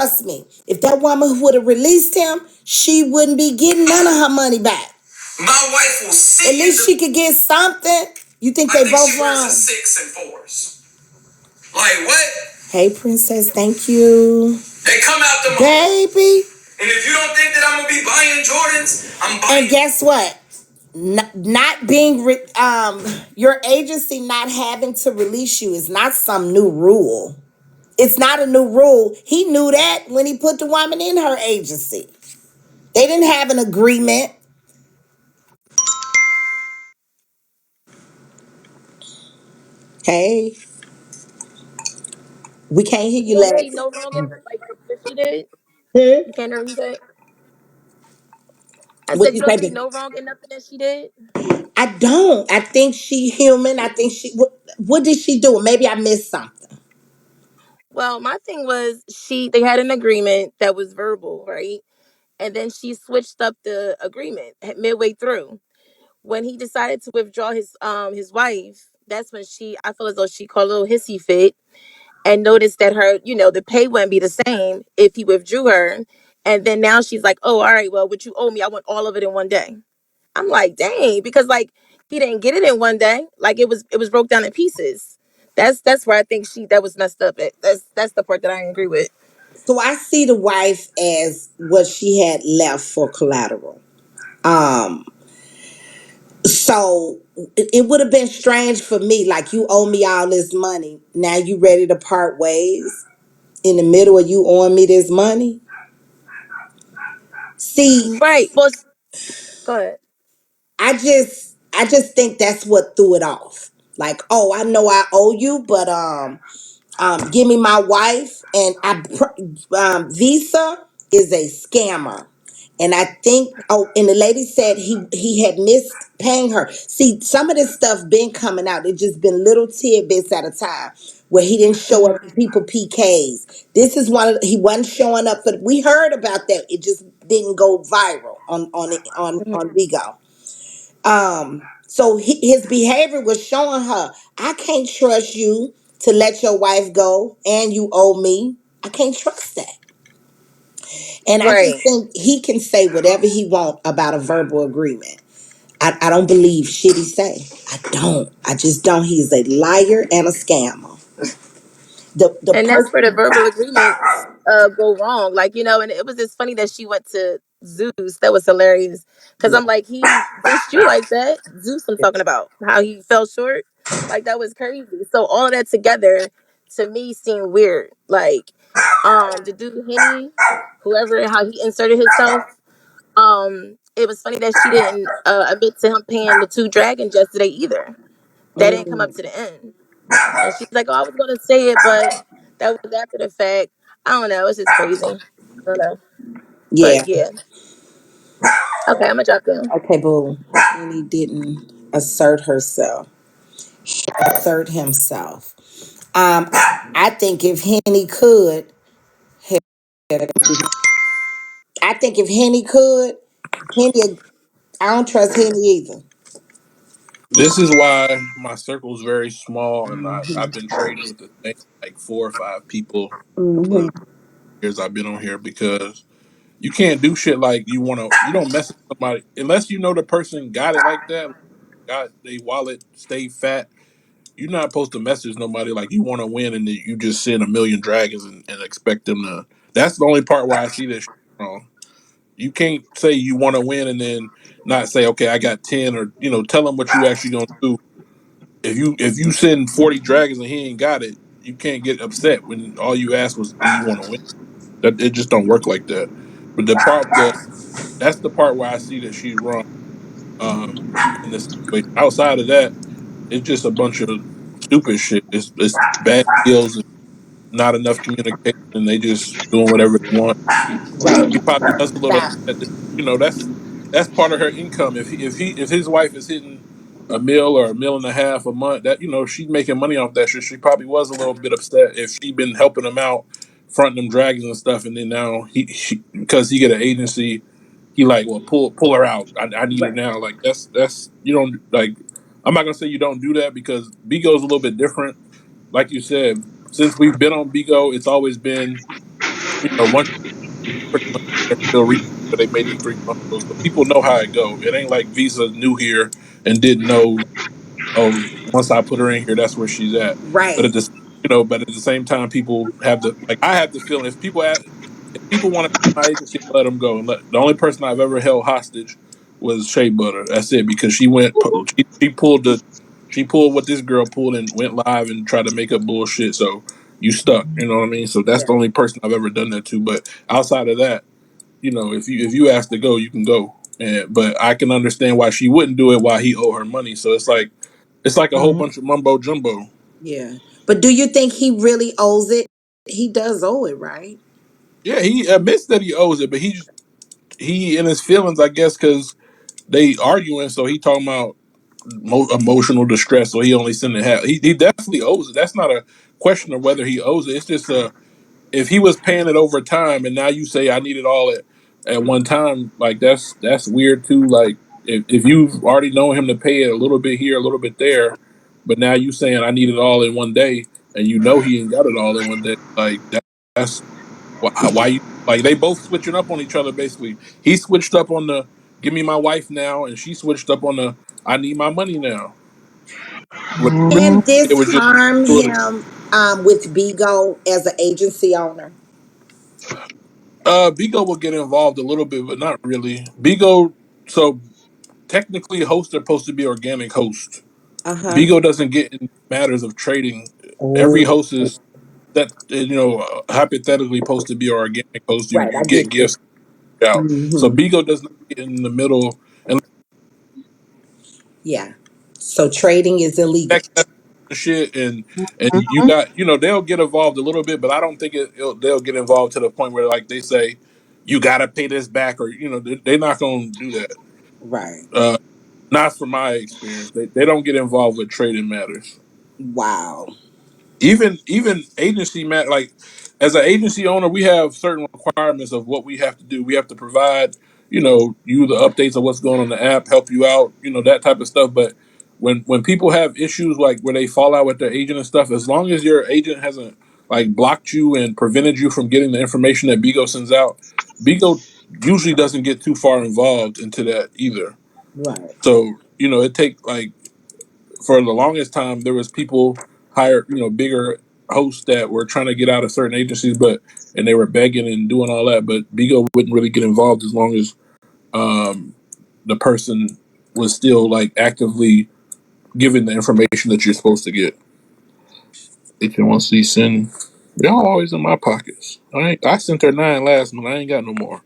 Trust me, if that woman would have released him, she wouldn't be getting none of her money back. My wife will see. At least she could get something. You think they both wrong? I think she wears a 6 and 4s. Like what? Hey, princess, thank you. They come out the baby. And if you don't think that I'm gonna be buying Jordans, I'm buying. And guess what? Not being your agency not having to release you is not some new rule. It's not a new rule. He knew that when he put the woman in her agency. They didn't have an agreement. Hey, we can't hear You you, don't see Lex. no wrong in her, like that she did. Hmm? You can't hear me say. I What said you you don't say, see baby? no wrong in nothing that she did. I don't. I think she human. I think she. What did she do? Maybe I missed something. Well, my thing was they had an agreement that was verbal, right? And then she switched up the agreement midway through. When he decided to withdraw his wife, that's when I feel as though she called a little hissy fit and noticed that the pay wouldn't be the same if he withdrew her. And then now she's like, oh, all right, well, what you owe me, I want all of it in one day. I'm like, dang, because like he didn't get it in one day. Like it was broke down in pieces. That's where I think that was messed up. That's the part that I agree with. So I see the wife as what she had left for collateral. Um, so it would have been strange for me, like you owe me all this money. Now you ready to part ways in the middle of you owing me this money? See, Right. Well, go ahead. I just think that's what threw it off. Like, oh, I know I owe you, but give me my wife, and Visa is a scammer. And I think, oh, and the lady said he had missed paying her. See, some of this stuff been coming out. It just been little tidbits at a time where he didn't show up Hmm. for people PKs. This is he wasn't showing up for. We heard about that. It just didn't go viral on Vigo. So his behavior was showing her, I can't trust you to let your wife go, and you owe me. I can't trust that. And I just Right. think he can say whatever he want about a verbal agreement. I don't believe shit he say. I don't. I just don't. He's a liar and a scammer. The And that's where the person. verbal agreements go wrong. Like, and it was just funny that she went to Zeus. That was hilarious. Cause Yeah. I'm like, he dissed you like that. Zeus, I'm talking about. How he fell short. Like that was crazy. So all of that together to me seemed weird. Like, the dude Henny, whoever how he inserted himself. It was funny that she didn't admit to him paying the two dragons yesterday either. That didn't come up Mm, to the end. And she's like, "Oh, I was gonna say it, but that was after the fact." I don't know. It's just crazy. I don't know, but yeah. yeah. Okay, I'm gonna drop down. Okay, boo. And he didn't assert herself. Assert himself. I think if Henny could, I think if Henny could, Henny, I don't trust Henny either. This is why my circle is very small, and I've been trading with the same like 4 or 5 people for Hmm. years I've been on here because you can't do shit like you don't mess with somebody unless you know the person got it like that, got their wallet stay fat. You're not supposed to message nobody like you want to win and then you just send a million dragons and expect them to. That's the only part where I see this shit wrong. You can't say you want to win and then not say, okay, I got 10, or tell them what you actually gonna do. If you send 40 dragons and he ain't got it, you can't get upset when all you asked was, do you want to win? That it just don't work like that. But that's the part where I see that she's wrong. In this situation. Outside of that, it's just a bunch of stupid shit. It's bad deals and not enough communication, and they just doing whatever they want. Right. He probably was a little Stop. upset. That's part of her income. If his wife is hitting a mill or a mill and a half a month, that she's making money off that shit. She probably was a little bit upset if she'd been helping him out, fronting them dragons and stuff, and then now because he get an agency, he like, well, pull her out. I need her Right. now. Like that's you don't like. I'm not gonna say you don't do that because Bigo's a little bit different. Like you said, since we've been on Bigo, it's always been once pretty much they're still reaching, but they made the 3 months. So people know how it go. It ain't like Visa new here and didn't know. Oh, once I put her in here, that's where she's at. But Right. at this, but at the same time, people have the like. I have the feeling if people want to my agency, let them go. The only person I've ever held hostage was Shea Butter. That's it because she pulled what this girl pulled and went live and tried to make up bullshit. So you stuck. You know what I mean? So that's the Yeah. only person I've ever done that to. But outside of that, if you ask to go, you can go. But I can understand why she wouldn't do it while he owe her money. So it's like a whole Mhm. bunch of mumbo jumbo. Yeah. But do you think he really owes it? He does owe it, right? Yeah, he admits that he owes it, but he in his feelings, I guess, because they arguing. So he talking about emotional distress. So he only sending half. He definitely owes it. That's not a question of whether he owes it. It's just if he was paying it over time and now you say I need it all at one time, like that's weird too. Like if you've already known him to pay it a little bit here, a little bit there, but now you saying I need it all in one day, and you know he ain't got it all in one day, like that's why you like they both switching up on each other basically. He switched up on the give me my wife now, and she switched up on the I need my money now. But Mhm. Can this it was just harm him with Bigo as an agency owner? Bigo will get involved a little bit, but not really. Bigo, so technically, hosts are supposed to be organic hosts. Uh-huh. Bigo doesn't get in matters of trading. Every Oh, host is that hypothetically supposed to be an organic host. You right. you I get get you. gifts out. So Hmm. Bigo does not get in the middle and Yeah. So trading is illegal. text message and shit, and you Mhm. got they'll get involved a little bit, but I don't think they'll get involved to the point where like they say you got to pay this back or they're not going to do that. Right. Uh, Not from my experience. They don't get involved with trading matters. Wow. Even agency like as an agency owner, we have certain requirements of what we have to do. We have to provide, you the updates of what's going on the app, help you out, that type of stuff. But when people have issues like where they fall out with their agent and stuff, as long as your agent hasn't like blocked you and prevented you from getting the information that Bigo sends out, Bigo usually doesn't get too far involved into that either. Right. So, it take like for the longest time there was people hired, bigger hosts that were trying to get out of certain agencies, and they were begging and doing all that, but Bigo wouldn't really get involved as long as the person was still like actively giving the information that you're supposed to get. HN1C send y'all always in my pockets. I sent her 9 last month. I ain't got no more.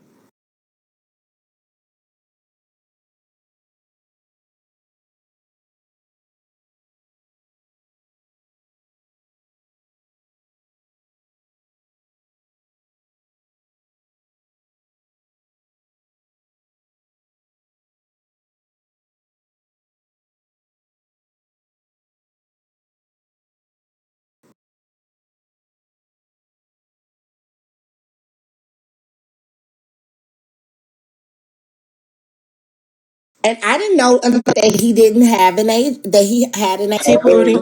And I didn't know that he didn't have an age that he had an T Booty.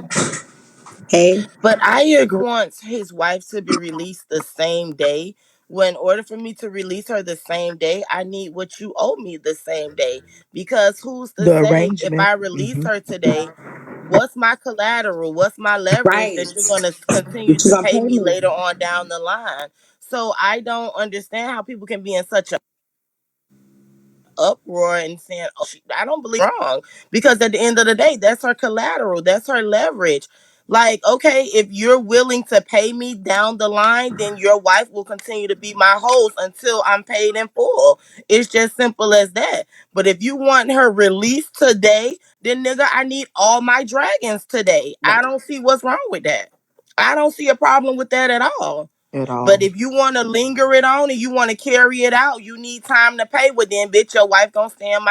Hey. But I agree wants his wife to be released the same day. When in order for me to release her the same day, I need what you owe me the same day. Because who's to The say if arrangement. I release Hmm. her today, what's my collateral? What's my leverage Right. that you're going to continue But you to gonna pay pay me me. later on down the line? So I don't understand how people can be in such a uproar and saying, "Oh, I don't believe wrong," because at the end of the day, that's her collateral, that's her leverage. Like, okay, if you're willing to pay me down the line, then your wife will continue to be my host until I'm paid in full. It's just simple as that. But if you want her released today, then nigga, I need all my dragons today. I Right. don't see what's wrong with that. I don't see a problem with that at all. At But all. if you want to linger it on and you want to carry it out, you need time to pay. Well, then, bitch, your wife gonna stay in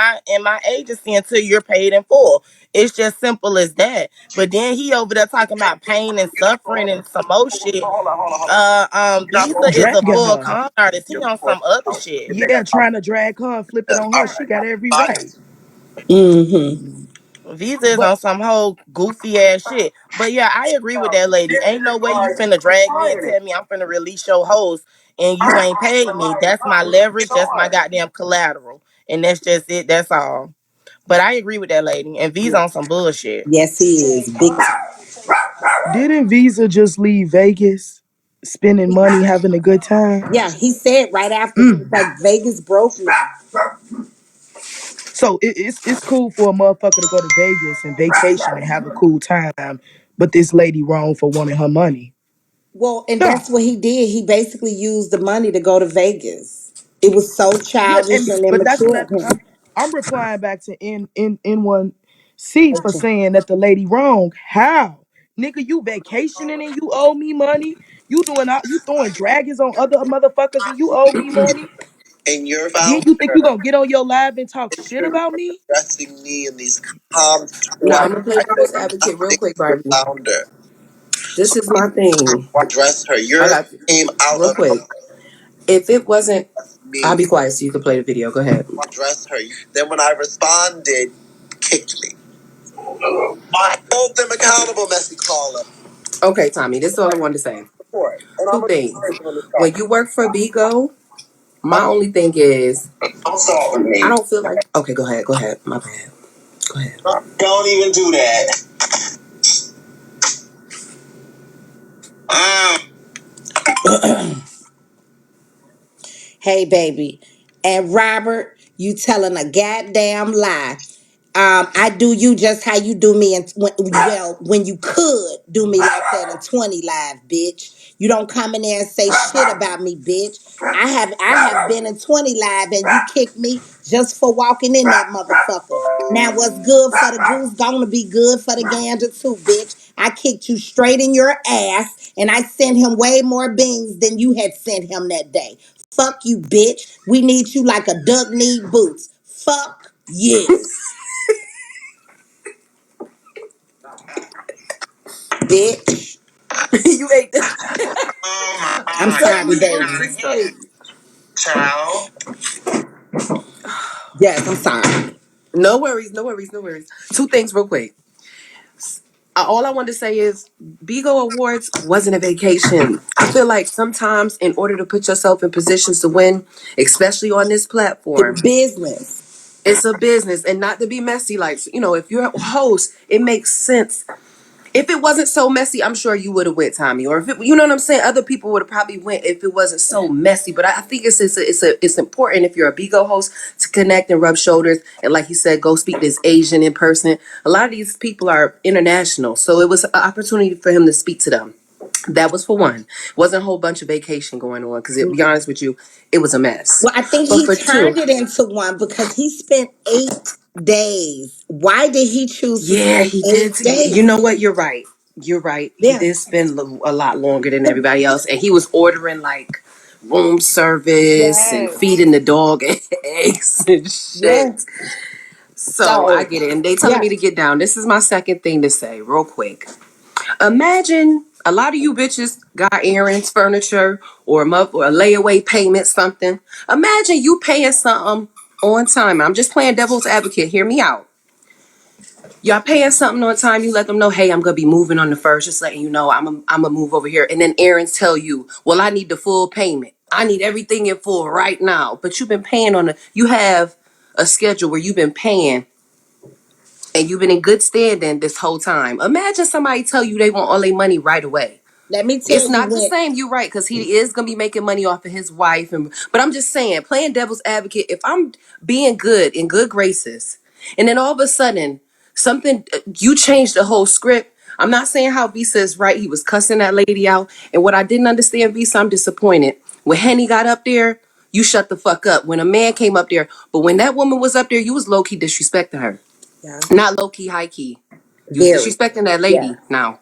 my agency until you're paid in full. It's just simple as that. But then he over there talking about pain and suffering and some more shit. Visa is a Dragging full her. con artist. He on some other shit. Yeah, trying to drag her and flip it on her. She got every right. Mm-hmm. Visa is But on some whole goofy ass shit. But yeah, I agree with that lady. Ain't no way you finna drag me and tell me I'm finna release your host and you ain't paid me. That's my leverage. That's my goddamn collateral. And that's just it. That's all. But I agree with that lady. And V's on some bullshit. Yes, he is. Big time. Didn't Visa just leave Vegas, spending money, having a good time? Yeah, he said right after, he was Mm. like, Vegas broke me. So it's cool for a motherfucker to go to Vegas and vacation and have a cool time, but this lady wrong for wanting her money. Well, and Yeah, that's what he did. He basically used the money to go to Vegas. It was so yeah, childish and and but that's what immature of him. I'm replying back to in one C for saying that the lady wrong. How? Nigga, you vacationing and you owe me money. You throwing dragons on other motherfuckers and you owe me money. And your Then founder you think you gonna get on your live and talk shit about me? addressing me in these comments Now toward I'm gonna play devil's advocate real quick, your Barbie. founder. This So is my thing. address her. I Your got came out real of quick. If it wasn't, I'll me. be quiet so you can play the video. Go ahead. Address her. Then when I responded, kicked me. I hold them accountable, messy caller. Okay, Tommy. This is all I wanted to say. For it. And I'm Two gonna be things. first on the When start. you work for Bigo, my only thing is Don't start with I me. don't feel like. Okay, go ahead. Go ahead. My bad. Go ahead. Don't even do that. Hey, baby. And Robert, you telling a goddamn lie. I do you just how you do me, and when you could do me like that in 20 live, bitch. You don't come in there and say shit about me, bitch. I have been in 20 live and you kicked me just for walking in that motherfucker. Now what's good for the goose gonna be good for the gander too, bitch. I kicked you straight in your ass and I sent him way more beans than you had sent him that day. Fuck you, bitch. We need you like a duck need boots. Fuck you, bitch. You ate this. Oh I'm my Let sorry, me baby. finish this story. child. Yes, I'm sorry. No worries. No worries. No worries. Two things real quick. All I wanted to say is Bigo Awards wasn't a vacation. I feel like sometimes in order to put yourself in positions to win, especially on this It's platform, business. it's a business. And not to be messy, like, if you're a host, it makes sense. If it wasn't so messy, I'm sure you would have went, Tommy. Or if it, you know what I'm saying, other people would have probably went if it wasn't so messy. But I think it's important if you're a Bigo host to connect and rub shoulders. And like you said, go speak to this Asian in person. A lot of these people are international, so it was an opportunity for him to speak to them. That was for one. Wasn't a whole bunch of vacation going on because, to be honest with you, it was a mess. Well, I think But he for two, turned it into one because he spent 8 days. Why did he choose to yeah, spend he did. 8 days? You know what? You're right. You're right. He Yeah. did spend a lot longer than everybody else, and he was ordering like room service and Yes. feeding the dog eggs and shit. Yes. So I So, get it. And they telling yeah. me to get down. This is my second thing to say, real quick. Imagine a lot of you bitches got errands, furniture, or a layaway payment, something. Imagine you paying something on time. I'm just playing devil's advocate. Hear me out. Y'all paying something on time, you let them know, hey, I'm gonna be moving on the first, just letting you know I'm gonna move over here. And then errands tell you, well, I need the full payment. I need everything in full right now. But you've been paying you have a schedule where you've been paying and you've been in good standing this whole time. Imagine somebody tell you they want all their money right away. Let me It's tell you not the when. same. You're right, because he is gonna be making money off of his wife, but I'm just saying, playing devil's advocate. If I'm being good in good graces, and then all of a sudden something you changed the whole script. I'm not saying how Visa is right. He was cussing that lady out, and what I didn't understand, Visa, I'm disappointed. When Henny got up there, you shut the fuck up. When a man came up there, but when that woman was up there, you was low key disrespecting her, Yeah. not low key, high key. You was Very. disrespecting that Yeah. lady now.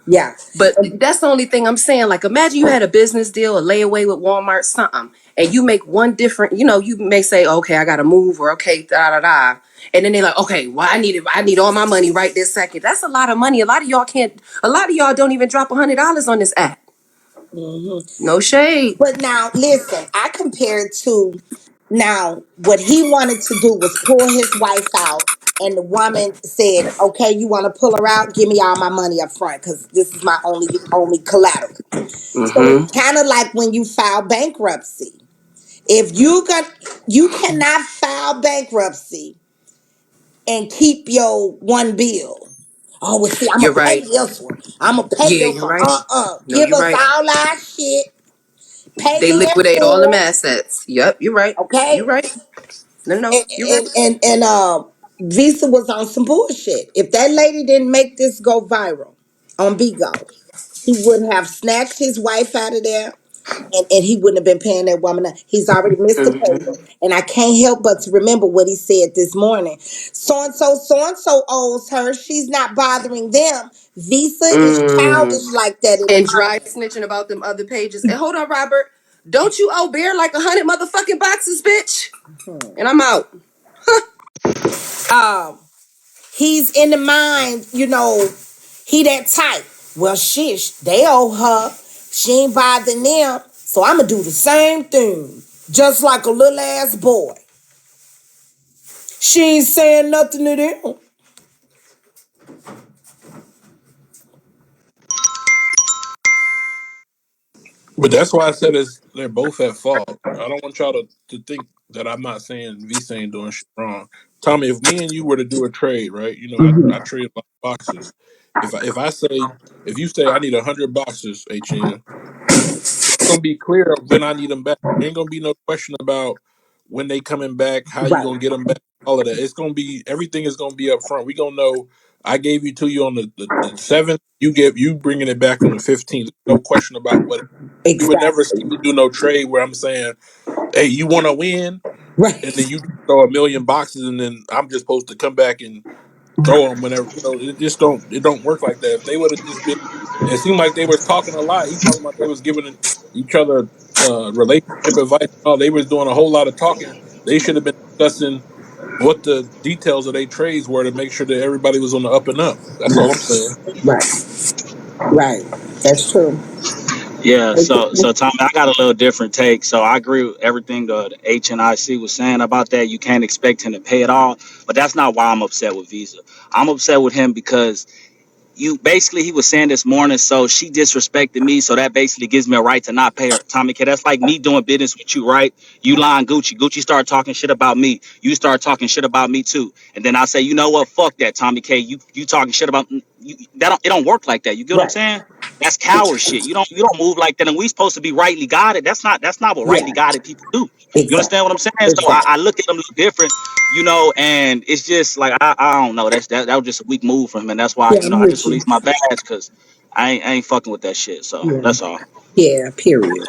Yeah. But that's the only thing I'm saying. Like, imagine you had a business deal, a layaway with Walmart, something, and you make one different. You may say, okay, I got to move, or okay, da da da, and then they're like, okay, well, I need all my money right this second. That's a lot of money. A lot of y'all can't. A lot of y'all don't even drop $100 on this app. Hmm. No shade. But now, listen, I compared to now what he wanted to do was pull his wife out. And the woman said, "Okay, you want to pull her out? Give me all my money up front because this is my only collateral." So Mm-hmm. it's kind of like when you file bankruptcy. If you cannot file bankruptcy and keep your one bill. Oh, well, see, I'm You're gonna pay right. this one. I'm gonna pay Yeah, this you're one. right. No, Give you're us right. all our shit. Pay They it in liquidate all them full. assets. Yep, you're right. You're Okay. right. No, no, and you're right. and and, and Visa was on some bullshit. If that lady didn't make this go viral on Bigo, he would have snatched his wife out of there, and he wouldn't have been paying that woman. He's already missed the Mm-hmm. payment, and I can't help but to remember what he said this morning. So and so owes her. She's not bothering them. Visa is Mm. childish like that in the And dry comments. snitching about them other pages. And hold on, Robert. Don't you owe Bear like 100 motherfucking boxes, bitch? And I'm out. Um, he's in the mind, he that type. Well, shit, they owe her. She ain't bothering them. So I'm going to do the same thing. Just like a little ass boy. She ain't saying nothing to them. But that's why I said they're both at fault. I don't want y'all to think that I'm not saying Visa ain't doing shit wrong. Tommy, if me and you were to do a trade, right? I trade a lot of boxes. If I say if you say I need 100 boxes, HN, it's gonna be clear when I need them back. There ain't gonna be no question about when they coming back, how you Right. gonna get them back, all of that. It's gonna be everything is gonna be up front. We gonna know I gave you to you on the 7th. You bringing it back on the 15th. No question about what. You would never see Exactly. me do no trade where I'm saying, "Hey, you want to win," and then Right. you throw a million boxes, and then I'm just supposed to come back and throw them whenever. It just don't work like that. If they would have just been, it seemed like they was talking a lot. He talking about they was giving each other relationship advice. Oh, they was doing a whole lot of talking. They should have been discussing what the details of their trades were to make sure that everybody was on the up and up. That's all I'm saying. Right. Right. That's true. Yeah, so Tommy, I got a little different take. So I agree with everything the HNIC was saying about that. You can't expect him to pay it all, but that's not why I'm upset with Visa. I'm upset with him because you basically he was saying this morning, so she disrespected me, so that basically gives me a right to not pay her. Tommy K, that's like me doing business with you, right? You lying Gucci start talking shit about me, you start talking shit about me too, and then I say, you know what, fuck that, Tommy K, you talking shit about you, it don't work like that. You get what I'm Right. saying? That's coward shit. You don't move like that, and we supposed to be rightly guided. That's not what rightly Yeah. guided people do. You Exactly. understand what I'm saying? So I Exactly. look at them a little different, and it's just like I don't know. That was just a weak move from him, and that's why Yeah, I'm I just with you. released my badge because I ain't fucking with that shit. So Yeah. that's all. Yeah, period.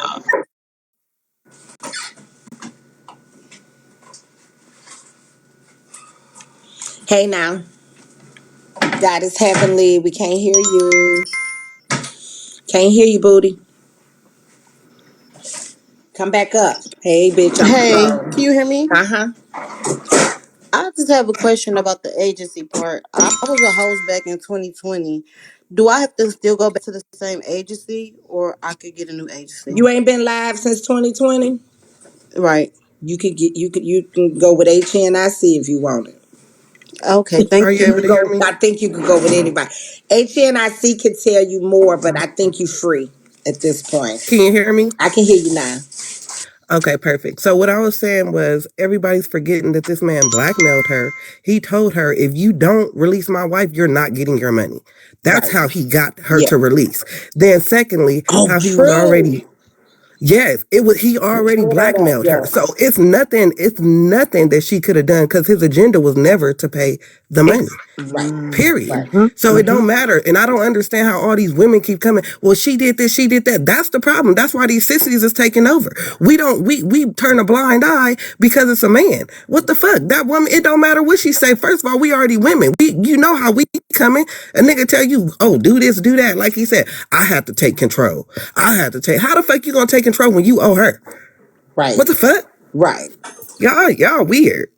Hey now. God is heavenly. We can't hear you. Can't hear you, booty. Come back up. Hey, bitch, I'm Hey, slow. can you hear me? Uh-huh. I just have a question about the agency part. I was a host back in 2020. Do I have to still go back to the same agency or I could get a new agency? You ain't been live since 2020. Right. You can go with HNIC if you want it. Okay, Are thank you You able you. can to hear go. me? I think you could go with anybody. HNIC can tell you more, but I think you free at this point. Can you hear me? I can hear you now. Okay, perfect. So what I was saying was everybody's forgetting that this man blackmailed her. He told her, if you don't release my wife, you're not getting your money. That's Right. how he got her Yeah. to release. Then secondly, Oh, how he was true. already yes, it was he already Bring that up. blackmailed her. Yeah. So it's nothing that she could have done because his agenda was never to pay the money. Right. Period. Right. Mm-hmm. So it Mm-hmm. don't matter. And I don't understand how all these women keep coming. Well, she did this, she did that. That's the problem. That's why these sissies is taking over. We turn a blind eye because it's a man. What the fuck? That woman, it don't matter what she say. First of all, we already women. You know how we coming. A nigga tell you, oh, do this, do that. Like he said, I have to take control. I have to take, how the fuck you gonna take control when you owe her? Right. What the fuck? Right. Y'all weird.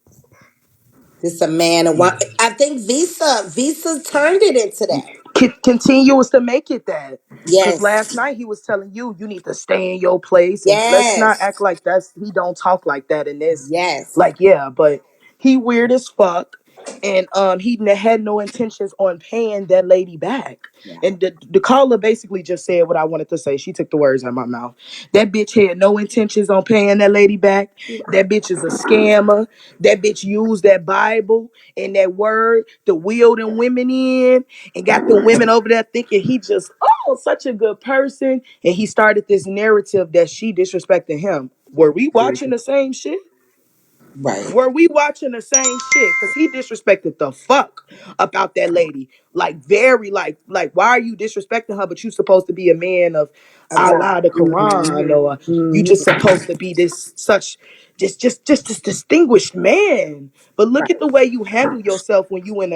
This a man and one. I think Visa turned it into that. Continuous to make it that. Cause Yes. last night he was telling you you need to stay in your place and let's not Yes. act like that's he don't talk like that in this. Yes. Like yeah, but he weird as fuck. and he had no intentions on paying that lady back. Yeah. And the caller basically just said what I wanted to say. She took the words out of my mouth. That bitch had no intentions on paying that lady back. That bitch is a scammer. That bitch used that Bible and that word to wheel them women in and got them women over there thinking he just, oh, such a good person. And he started this narrative that she disrespected him. Were we watching the same shit? Right. Were we watching the same shit? Cause he disrespected the fuck about that lady. Like very like why are you disrespecting her? But you supposed to be a man of A God. Allah, the Quran, Mm-hmm. or you Mm-hmm. just supposed to be this such just this distinguished man. But look at Right. the way you handle yourself when you in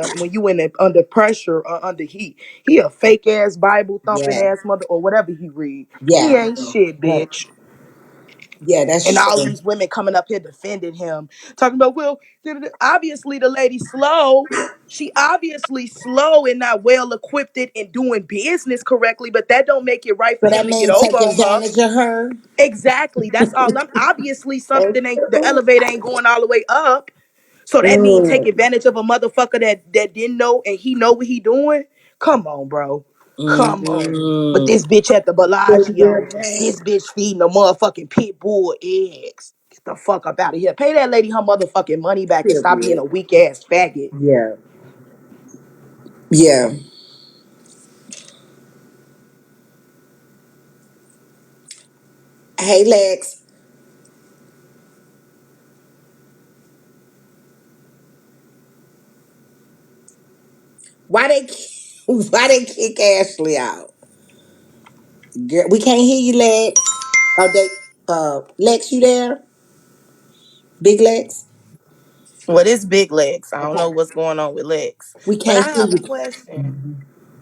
a under pressure or under heat. He a fake ass Bible thumping Yeah. ass mother or whatever he read. He Yeah. ain't shit, Yeah. bitch. Yeah, And that's all true. these women coming up here defending him, talking about, well, obviously the lady slow. She obviously slow and not well equipped in doing business correctly, but that don't make it right So for him that to get man over take on her. advantage of her. Exactly. That's all. I'm obviously something ain't the Mm-hmm. elevator ain't going all the way up. So that mean take advantage of a motherfucker that didn't know and he know what he doing. Come on, bro. Come on. But this bitch at the Bellagio, this bitch feeding a motherfucking pit bull eggs. Get the fuck up out of here. Pay that lady her motherfucking money back and stop being a weak ass faggot. Yeah. Yeah. Hey Lex, why they why they kick Ashley out? Girl, we can't hear you, Lex. Oh, they Lex, you there? Big Lex. Well, it's big legs. I don't Okay. know what's going on with legs. We But can't I hear have a you. question.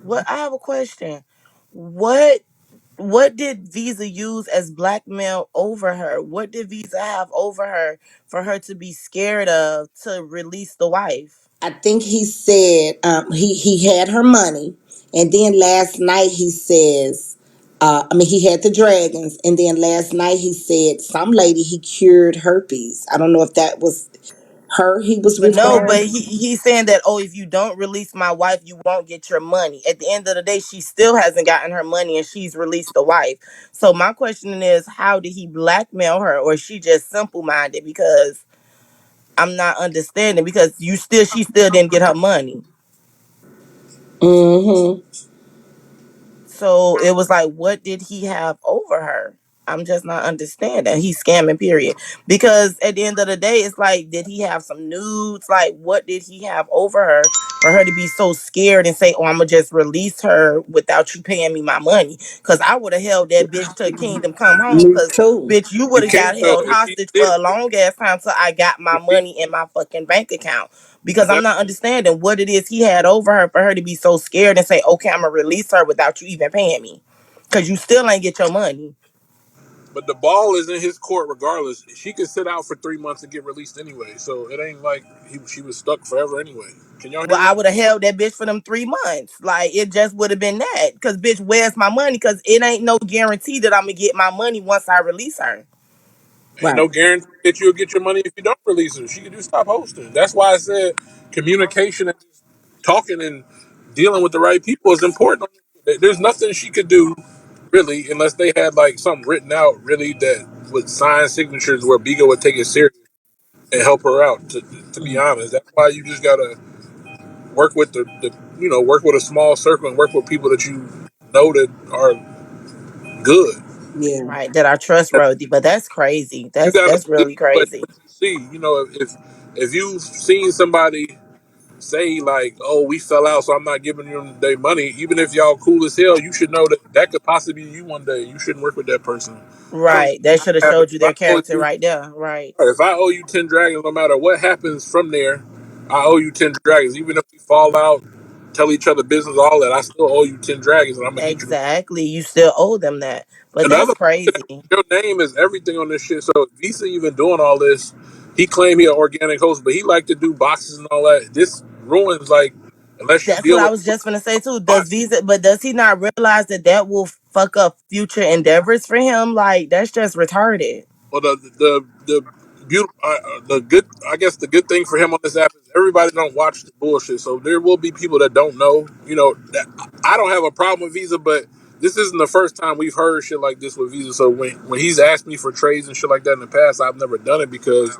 What I have a question. What what did Visa use as blackmail over her? What did Visa have over her for her to be scared of to release the wife? I think he said he had her money, and then last night he says, I mean he had the dragons, and then last night he said some lady he cured herpes. I don't know if that was her he was But no, but referring. he's saying that, oh, if you don't release my wife, you won't get your money. At the end of the day, she still hasn't gotten her money and she's released the wife. So my question is, how did he blackmail her, or is she just simple minded? Because I'm not understanding, because she still didn't get her money. Mm-hmm. So it was like, what did he have over her? I'm just not understanding. He's scamming, period. Because at the end of the day, it's like, did he have some nudes? Like, what did he have over her for her to be so scared and say, oh, I'm going to just release her without you paying me my money? Because I would have held that bitch till kingdom come home. Me Because, too. bitch, you You would have got can't though. held If he hostage for did, a long ass time till I got my if he, money in my fucking bank account. Because I'm but not understanding what it is he had over her for her to be so scared and say, okay, I'm gonna release her without you even paying me. Cause you still ain't get your money. but the ball is in his court regardless. She could sit out for 3 months and get released anyway. So it ain't like she was stuck forever anyway. Can y'all Well, hear I me? would have held that bitch for them 3 months. Like, it just would have been that. Cause bitch, where's my money? Cause it ain't no guarantee that I'm gonna get my money once I release her. Ain't Right. no guarantee that you'll get your money if you don't release her. She could just stop hosting. That's why I said communication and talking and dealing with the right people is important. There's nothing she could do really unless they had like something written out really that would sign signatures where Bigo would take it serious and help her out. To be honest, that's why you just gotta work with the work with a small circle and work with people that you know that are good. Yeah. Right. That are trustworthy. But that's crazy. You That's gotta that's believe really crazy. what you see. You know, if you've seen somebody say like, "Oh, we fell out, so I'm not giving them their money," even if y'all cool as hell, you should know that that could possibly be you one day. You shouldn't work with that person. I don't. Right. That should have If showed you I their owe character you, right there. Right. if I owe you 10 dragons, no matter what happens from there, I owe you 10 dragons. Even if we fall out, tell each other business, all that, I still owe you 10 dragons, and I'm gonna get you. Exactly. You still owe them that. But And the that's other crazy. your name is everything on this shit. So if Visa even doing all this, he claimed he an organic host, but he like to do boxes and all that. This ruins like unless you That's what deal I with was just gonna say too. bot. Does Visa, but does he not realize that that will fuck up future endeavors for him? Like, that's just retarded. Or the beautiful. The good, I guess, the good thing for him on this app is everybody don't watch the bullshit. So there will be people that don't know. You know, that I don't have a problem with Visa, but this isn't the first time we've heard shit like this with Visa. So when he's asked me for trades and shit like that in the past, I've never done it because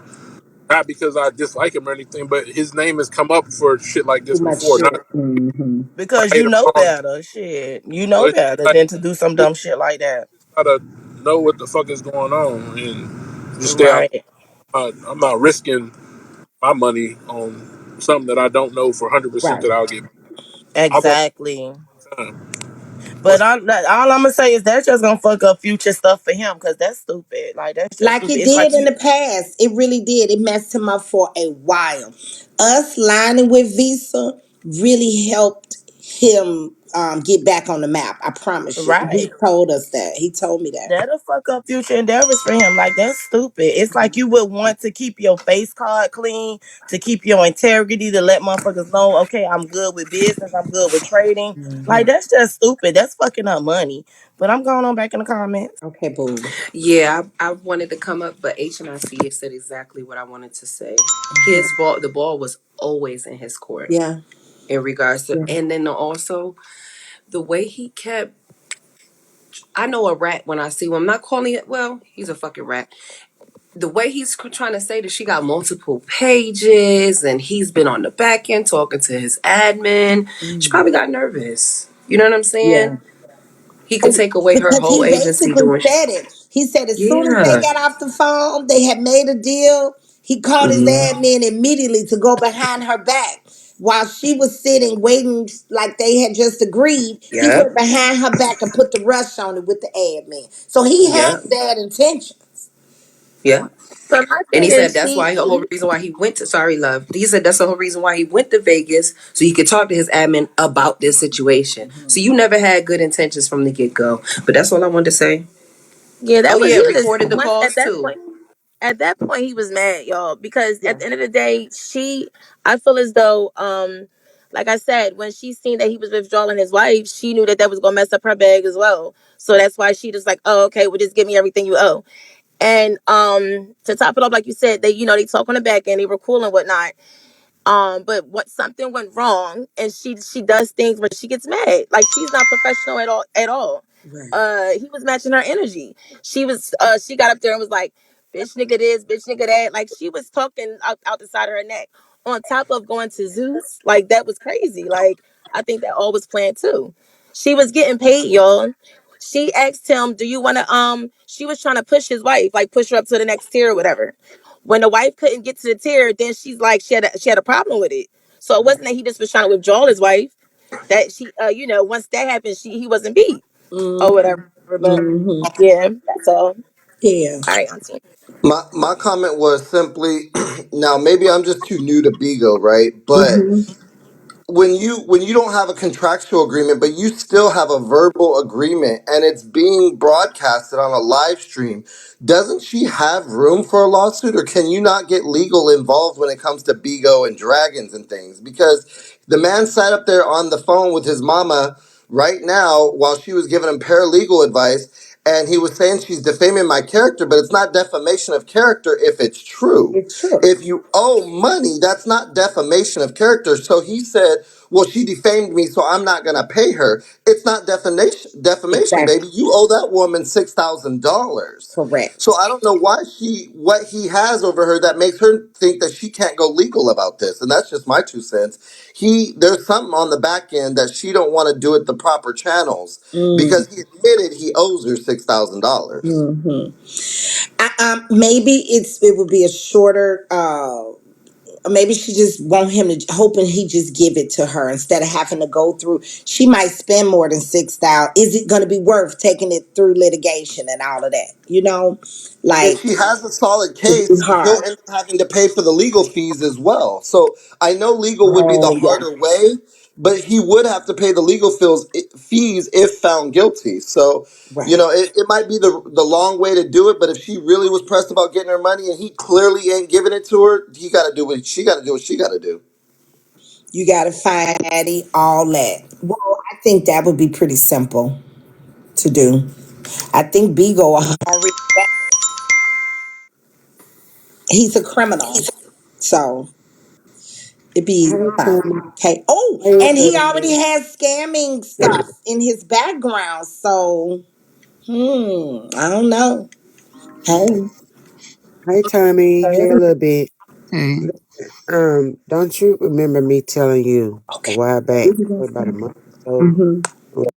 not because I dislike him or anything, but his name has come up for shit like Too this much before. Not shit. Hmm. Because right you or know wrong. better. Shit. You So know it's better like than to do some dumb shit like that. gotta know what the fuck is going on and just stay out. Right. I'm not risking my money on something that I don't know for 100% Right. that I'll get. I'll go Exactly. time. But What's all I'm gonna say is that's just gonna fuck up future stuff for him because that's stupid. Like that's just Like stupid. it It's did like in you the past. It really did. It messed him up for a while. Us lining with Visa really helped him get back on the map. I promise you. He right. told us that. He told me that. That'll fuck up future endeavors for him. Like that's stupid. It's like you would want to keep your face card clean, to keep your integrity, to let motherfuckers know, okay, I'm good with business, I'm good with trading. Like Hmm. that's just stupid. That's fucking up money. But I'm going on back in the comments. Okay, boo. Yeah, I wanted to come up, but HNIC said exactly what I wanted to say. His ball, the ball was always in his court Yeah. in regards to, Yeah. and then also the way he kept. I know a rat when I see one. I'm not calling it. Well, he's a fucking rat. The way he's trying to say that she got multiple pages and he's been on the back end talking to his admin. She Mm. probably got nervous. You know what I'm saying? Yeah. He could take away her Because whole he agency basically doing. said it. He said as soon as they Yeah. got off the phone, they had made a deal. He called his Hmm. admin immediately to go behind her back. While she was sitting waiting like they had just agreed, he Yep. went behind her back and put the rush on it with the admin. So he had Yep. bad intentions. Yep. But my And he thing said is, that's why the whole reason why he went to sorry love. He said that's the whole reason why he went to Vegas so he could talk to his admin about this situation. So you never had good intentions from the get go. But that's all I wanted to say. yeah, Oh that was yeah, he was recorded the once at calls that too. point. At that point, he was mad, y'all, because at Yeah. the end of the day, I feel as though, like I said, when she seen that he was withdrawing his wife, she knew that that was gonna mess up her bag as well. So that's why she just like, oh, okay, well, just give me everything you owe. And to top it off, like you said, they talk on the back end, they were cool and whatnot. But what something went wrong, and she does things where she gets mad. Like she's not professional at all. At all. Right. He was matching her energy. She got up there and was like, "Bitch, nigga this, bitch, nigga that." Like she was talking out the side of her neck. On top of going to Zeus, like that was crazy. Like I think that all was planned too. She was getting paid, y'all. She asked him, "Do you want to?" She was trying to push his wife, like push her up to the next tier or whatever. When the wife couldn't get to the tier, then she's like she had a problem with it. So it wasn't that he just was trying to withdraw his wife. That she, once that happened, he wasn't beat or Mm-hmm. whatever. But Mm-hmm. yeah, that's all. Yeah. All right, Auntie. My comment was simply, now maybe I'm just too new to Bigo, right? But Mm-hmm. when you don't have a contractual agreement but you still have a verbal agreement and it's being broadcasted on a live stream, doesn't she have room for a lawsuit, or can you not get legal involved when it comes to Bigo and dragons and things? Because the man sat up there on the phone with his mama right now while she was giving him paralegal advice, and he was saying she's defaming my character, but it's not defamation of character if it's true. It's true. If you owe money, that's not defamation of character. So he said, well, she defamed me, so I'm not going to pay her. It's not defamation, Exactly. baby. You owe that woman $6,000. So Correct. I don't know what he has over her that makes her think that she can't go legal about this. And that's just my 2 cents. There's something on the back end that she don't want to do it the proper channels, because he admitted he owes her $6,000. Mm-hmm. Maybe it would be a shorter. Maybe she just want him to hoping he just give it to her instead of having to go through. She might spend more than 6,000. Is it going to be worth taking it through litigation and all of that? If Like she has a solid it'd be case, he'll hard. end up having to pay for the legal fees as well. So I know legal would be the Oh yeah, harder way, but he would have to pay the legal fees if found guilty. So, right. it might be the long way to do it, but if she really was pressed about getting her money and he clearly ain't giving it to her, he got to do what she got to do what she got to do. You got to find Addie, all that. Well, I think that would be pretty simple to do. I think Bigo already. He's a criminal. So it'd be Hey, Tommy. okay. Oh, How you and he already doing? has scamming stuff in his background. So I don't know. Hey. Hey, Tommy. Hey, a little bit. Hey, Don't you remember me telling you a Okay. while back, about a month Mm-hmm.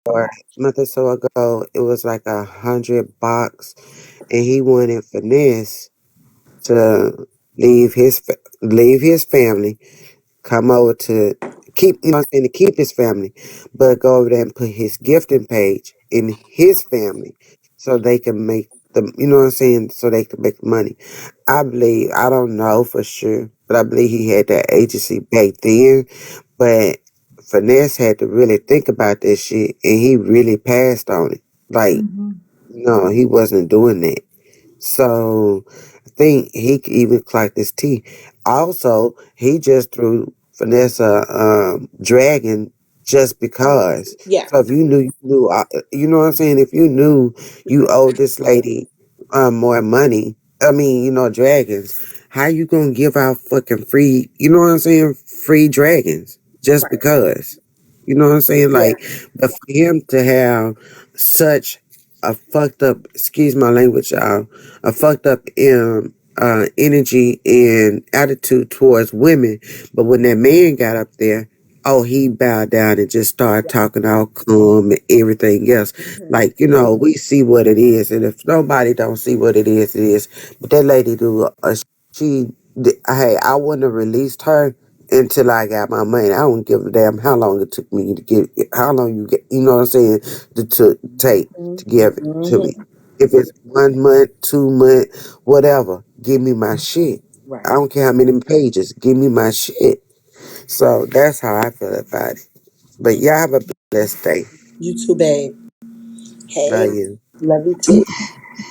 or a month or so ago, it was like 100 bucks, and he wanted finesse to leave his family, come over to keep, I'm saying, to keep his family, but go over there and put his gifting page in his family so they can make the, what I'm saying, so they can make money. I believe, I don't know for sure, but I believe he had that agency back then, but Finesse had to really think about this shit and he really passed on it. Like, no, he wasn't doing that. So I think he could even clock this T. Also, he just threw Vanessa Dragon just because. Yeah. So if you knew, you know what I'm saying? If you knew you owed this lady more money, I mean, dragons, how you gonna give out fucking free, you know what I'm saying? Free dragons just Right. because. You know what I'm saying? Yeah. Like, but for him to have such a fucked up, excuse my language, y'all, a fucked up energy and attitude towards women. But when that man got up there, oh, he bowed down and just started talking all calm and everything else. Mm-hmm. Like, we see what it is. And if nobody don't see what it is, it is. But that lady do, hey, I wouldn't have released her until I got my money. I don't give a damn how long it took me to get, how long you get, you know what I'm saying, to take to give it to me. Mm-hmm. If it's 1 month, 2 month, whatever, give me my shit. I Right. don't care how many pages, give me my shit. So that's how I feel about it. But y'all have a blessed day. You too, babe. Hey. Love you. Love you too.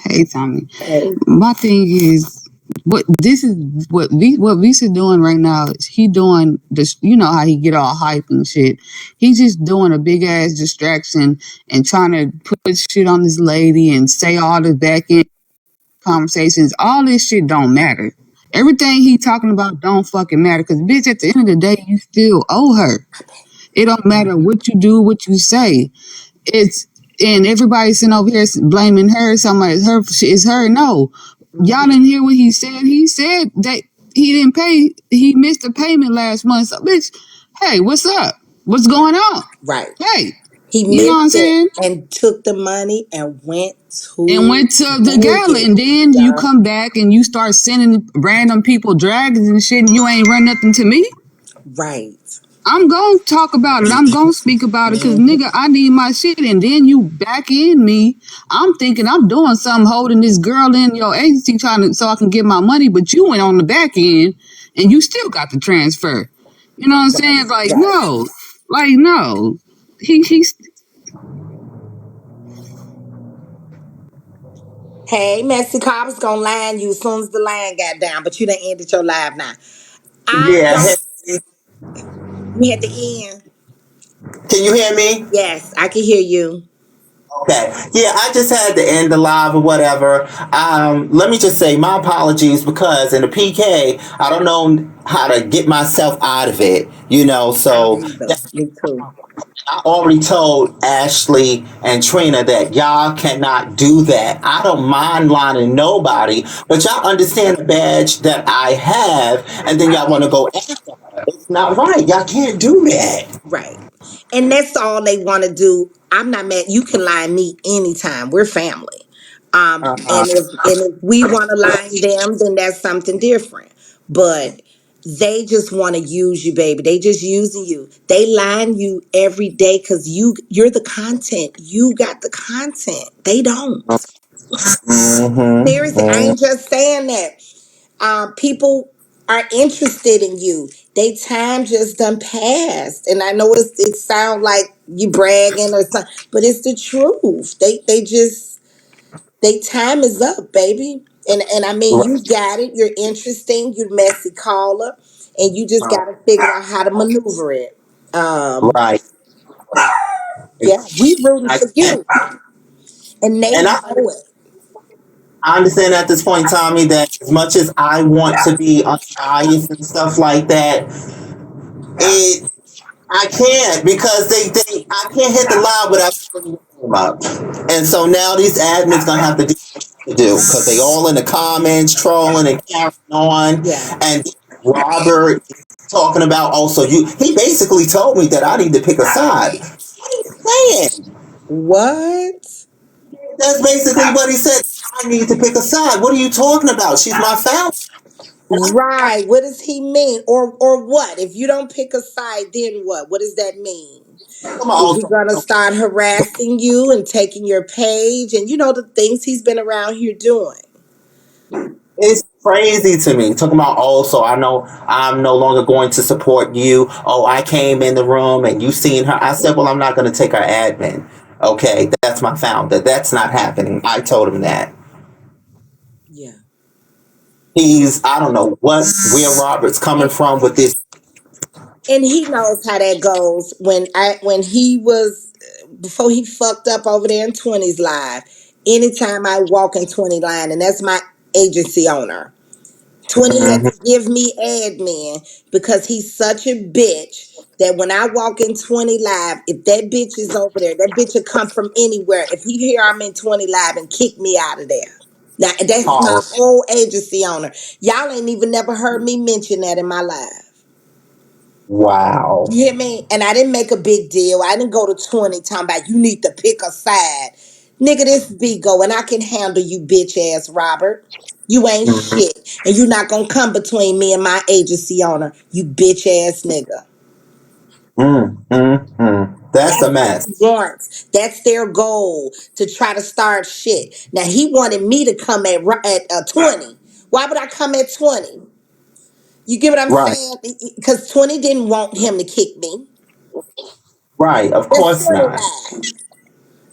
hey, Tommy. Hey. My thing is, what Visa doing right now is he doing this. You know how he get all hype and shit. He's just doing a big ass distraction and trying to put shit on this lady and say all the back end conversations. All this shit don't matter. Everything he talking about don't fucking matter because bitch, at the end of the day, you still owe her. It don't matter what you do, what you say. It's and everybody sitting over here blaming her. Somebody, her is her. No, y'all Mm-hmm. didn't hear what he said. He said that he didn't pay. He missed a payment last month. So, bitch, hey, what's up? What's going on? Right. Hey, He you know what I'm missed it saying? and took the money and went And to went to the gala, Vegas. and then you Yeah. come back and you start sending random people dragons and shit, and you ain't run nothing to me. Right. I'm gonna talk about it. I'm gonna speak about it because Mm-hmm. nigga, I need my shit. And then you back in me. I'm thinking I'm doing something, holding this girl in your agency, trying to so I can get my money. But you went on the back end, and you still got the transfer. You know what I'm Right. saying? Like Right. no, like no. He's Hey, Mexico, I was gonna line you as soon as the line got down, but you done ended your live now. I Yeah. don't. We had the end. Can you hear me? Yes, I can hear you. Okay. Yeah, I just had to end the live or whatever. Let me just say my apologies because in the PK, I don't know how to get myself out of it. I don't So either. Me too. I already told Ashley and Trina that y'all cannot do that. I don't mind lining nobody, but y'all understand the badge that I have, and then y'all want to go after her. It's not right. Y'all can't do that. Right. And that's all they want to do. I'm not mad. You can line me anytime. We're family. Uh, And if we want to line them, then that's something different. But they just want to use you, baby. They just using you. They line you every day because you're the content. You got the content. They don't. Seriously, I mm-hmm. ain't just saying that. People are interested in you. They time just done passed, and I know it sounds like you bragging or something, but it's the truth. They just they time is up, baby. And I mean, you got it. You're interesting. You're messy caller, and you just got to figure out how to maneuver it. Um, Right. yeah, we rooting I, for you, and they and I know it. I understand at this point, Tommy, that as much as I want to be unbiased and stuff like that, it I can't because they I can't hit the live without putting your name up. And so now these admins gonna have to do what they do because they all in the comments trolling and carrying on. Yeah. And Robert is talking about also you. He basically told me that I need to pick a side. Man, What? that's basically what he said. I need to pick a side. What are you talking about? She's my founder. Right. What does he mean? Or what? If you don't pick a side, then what? What does that mean? Come Is he on, gonna start harassing you and taking your page and the things he's been around here doing? it's crazy to me. Talking about, oh, so I know I'm no longer going to support you. Oh, I came in the room and you seen her. I said, well, I'm not going to take her admin. Okay, that's my founder. That's not happening. I told him that. Yeah. I don't know where Robert's coming And, from with this. and he knows how that goes. When he was before he fucked up over there in 20s live, anytime I walk in 20 line, and that's my agency owner. 20 had Mhm, to give me admin because he's such a bitch that when I walk in 20 live, if that bitch is over there, that bitch will come from anywhere. If he hear I'm in 20 live and kick me out of there. Now that's my horrible. whole agency owner. Y'all ain't even never heard me mention that in my life. Wow. You hear me? And I didn't make a big deal. I didn't go to 20 talking about you need to pick a side. Nigga, this Bigo and I can handle you bitch ass Robert. You ain't Mhm, shit. And you not gonna come between me and my agency owner, you bitch ass nigga. That's a That's what he mess. wants. That's their goal to try to start shit. Now he wanted me to come at 20. Why would I come at 20? You get what I'm Right. saying? Because 20 didn't want him to kick me. Right. Of That's course 20 not. live.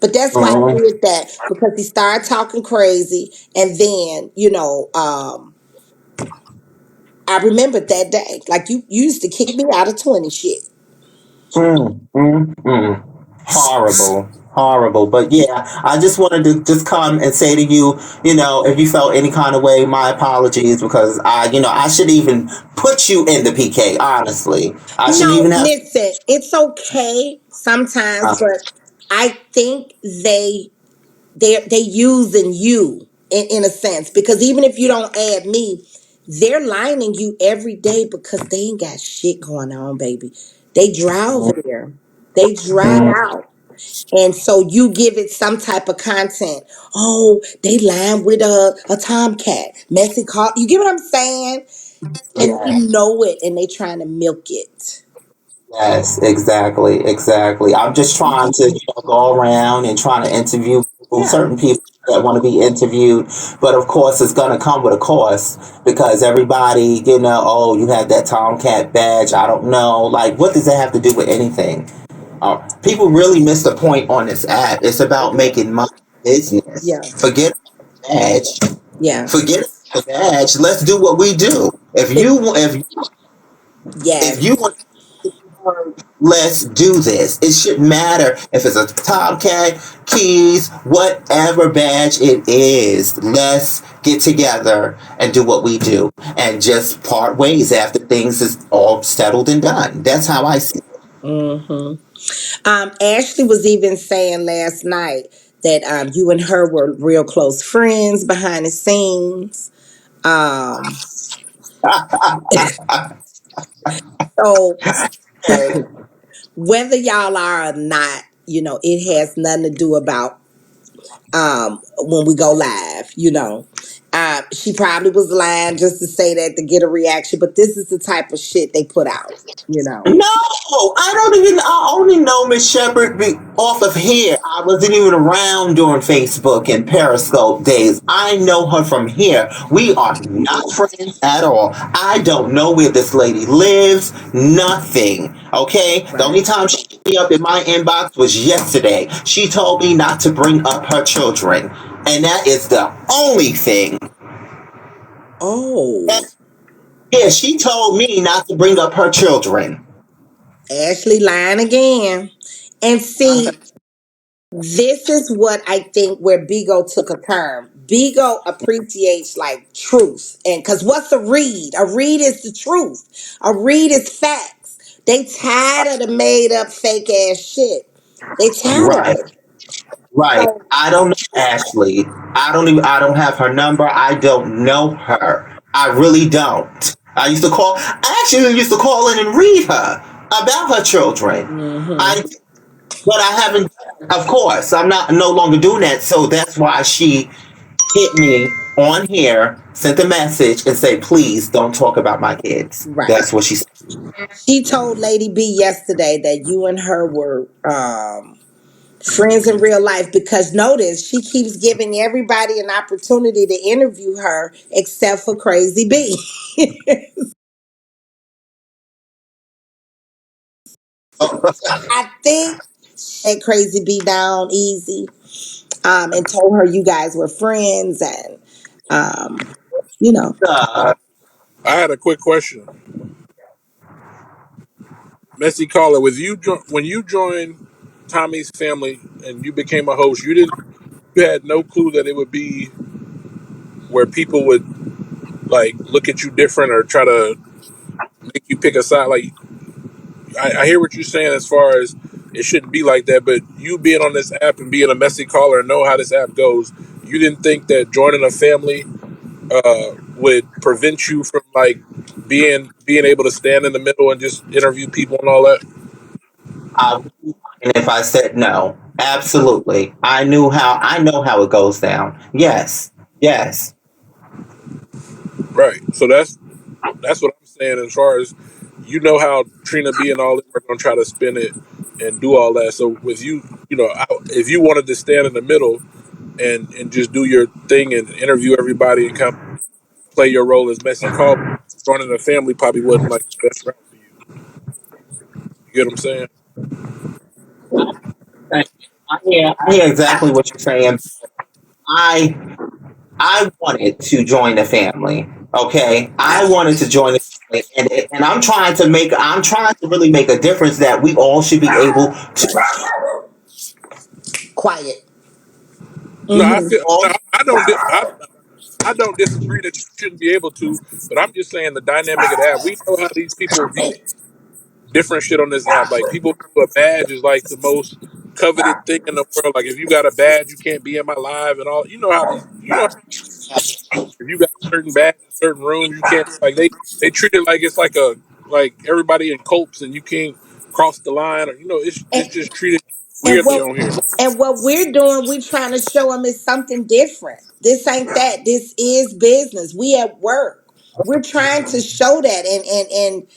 But that's why I Mhm, did that because he started talking crazy, and then I remembered that day. Like you used to kick me out of 20 shit. mm. Horrible, horrible. But yeah, I just wanted to just come and say to you, if you felt any kind of way, my apologies because I should even put you in the PK. Honestly, I shouldn't No, even have. listen, it's okay sometimes, Uh, but I think they using you in a sense because even if you don't add me, they're lining you every day because they ain't got shit going on, baby. They dry over there. They dried mm, out. And so you give it some type of content. Oh, they lying with a tomcat. Messy car. You get what I'm saying? And they yeah. know it and they trying to milk it. Yes, exactly, exactly. I'm just trying to go around and trying to interview people, Yeah. certain people that want to be interviewed, but of course it's going to come with a cost because everybody, oh, you have that Tomcat badge. I don't know, like, what does that have to do with anything? People really miss the point on this app. It's They about do. making money business. Yeah. Forget the badge. Yeah. Forget the badge. Let's do what we do. It, If you yes. want, let's do this. It shouldn't matter if it's a Tomcat, keys, whatever badge it is. Let's get together and do what we do and just part ways after things is all settled and done. That's how I see it. hmm Ashley was even saying last night that you and her were real close friends behind the scenes. Um, so whether y'all are or not, it has nothing to do about when we go live. She probably was lying just to say that to get a reaction, but this is the type of shit they put out. No, I don't even. I only know Miss Shepherd off of here. I wasn't even around during Facebook and Periscope days. I know her from here. We are not friends at all. I don't know where this lady lives. Nothing. Okay. The only Right. time she hit me up in my inbox was yesterday. She told me not to bring up her children, and that is the only thing. Oh, Yeah, she told me not to bring up her children. Ashley lying again. And see, this is what I think where Bigo took a turn. Bigo appreciates like truth, and because what's a read? A read is the truth. A read is facts. They tired of the made up fake ass shit. They tired of Right. it. Right. So I don't know Ashley. I don't have her number. I don't know her. I really don't. I actually used to call in and read her about her children. mhm. I but I haven't, of course, I'm not no longer doing that. So that's why she hit me on here, sent a message and said, please don't talk about my kids. Right. That's what she said. She told Lady B yesterday that you and her were friends in real life, because notice she keeps giving everybody an opportunity to interview her except for Crazy B. I think she Crazy B down easy, and told her you guys were friends, and um, you know, Uh, I had a quick question. Messy caller, with you when you joined Tommy's family and you became a host, you had no clue that it would be where people would like look at you different or try to make you pick a side. Like I hear what you're saying as far as it shouldn't be like that, but you being on this app and being a messy caller and know how this app goes, you didn't think that joining a family would prevent you from like being able to stand in the middle and just interview people and all that. I would be lying if I said no. Absolutely. I know how it goes down. Yes. Yes. Right. So that's what I'm saying as far as you know how Trina B and all them are gonna try to spin it and do all that. So with you, if you wanted to stand in the middle and just do your thing and interview everybody and kind of play your role as messy call, joining the family probably wasn't like the best route for you. You get what I'm saying? I hear exactly what you're saying. I I wanted to join the family. Okay, I wanted to join the family, and I'm trying to really make a difference that we all should be able to quiet. No, I Hmm. feel no, I don't disagree that you shouldn't be able to, but I'm just saying the dynamic of the app. We know how these people view different shit on this app. Like people view a badge is like the most coveted thing in the world. Like if you got a badge, you can't be in my live and all. You know how if you got a certain badge in certain rooms, you can't like they treat it like it's like everybody in copes and you can't cross the line or it's just treated And weirdly on here. what we're doing, we're trying to show them is something different. This ain't that. This is business. We at work. We're trying to show that and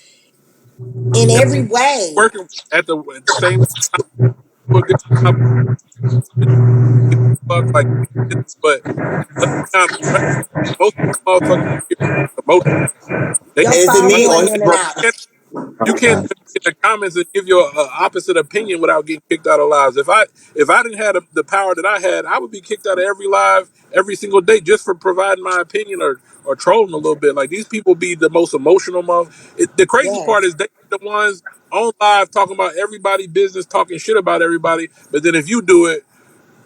in And every way. working at the same time do a good job like but let's be honest, right? Most of the motherfuckers here are emotional. They Your is it phone me or going he in and broke? out. you can't even be in the comments and give your opposite opinion without getting kicked out of lives. If I didn't have the power that I had, I would be kicked out of every live every single day just for providing my opinion or trolling a little bit. Like these people be the most emotional the crazy part Yes. is they be the ones on live talking about everybody business, talking shit about everybody. But then if you do it,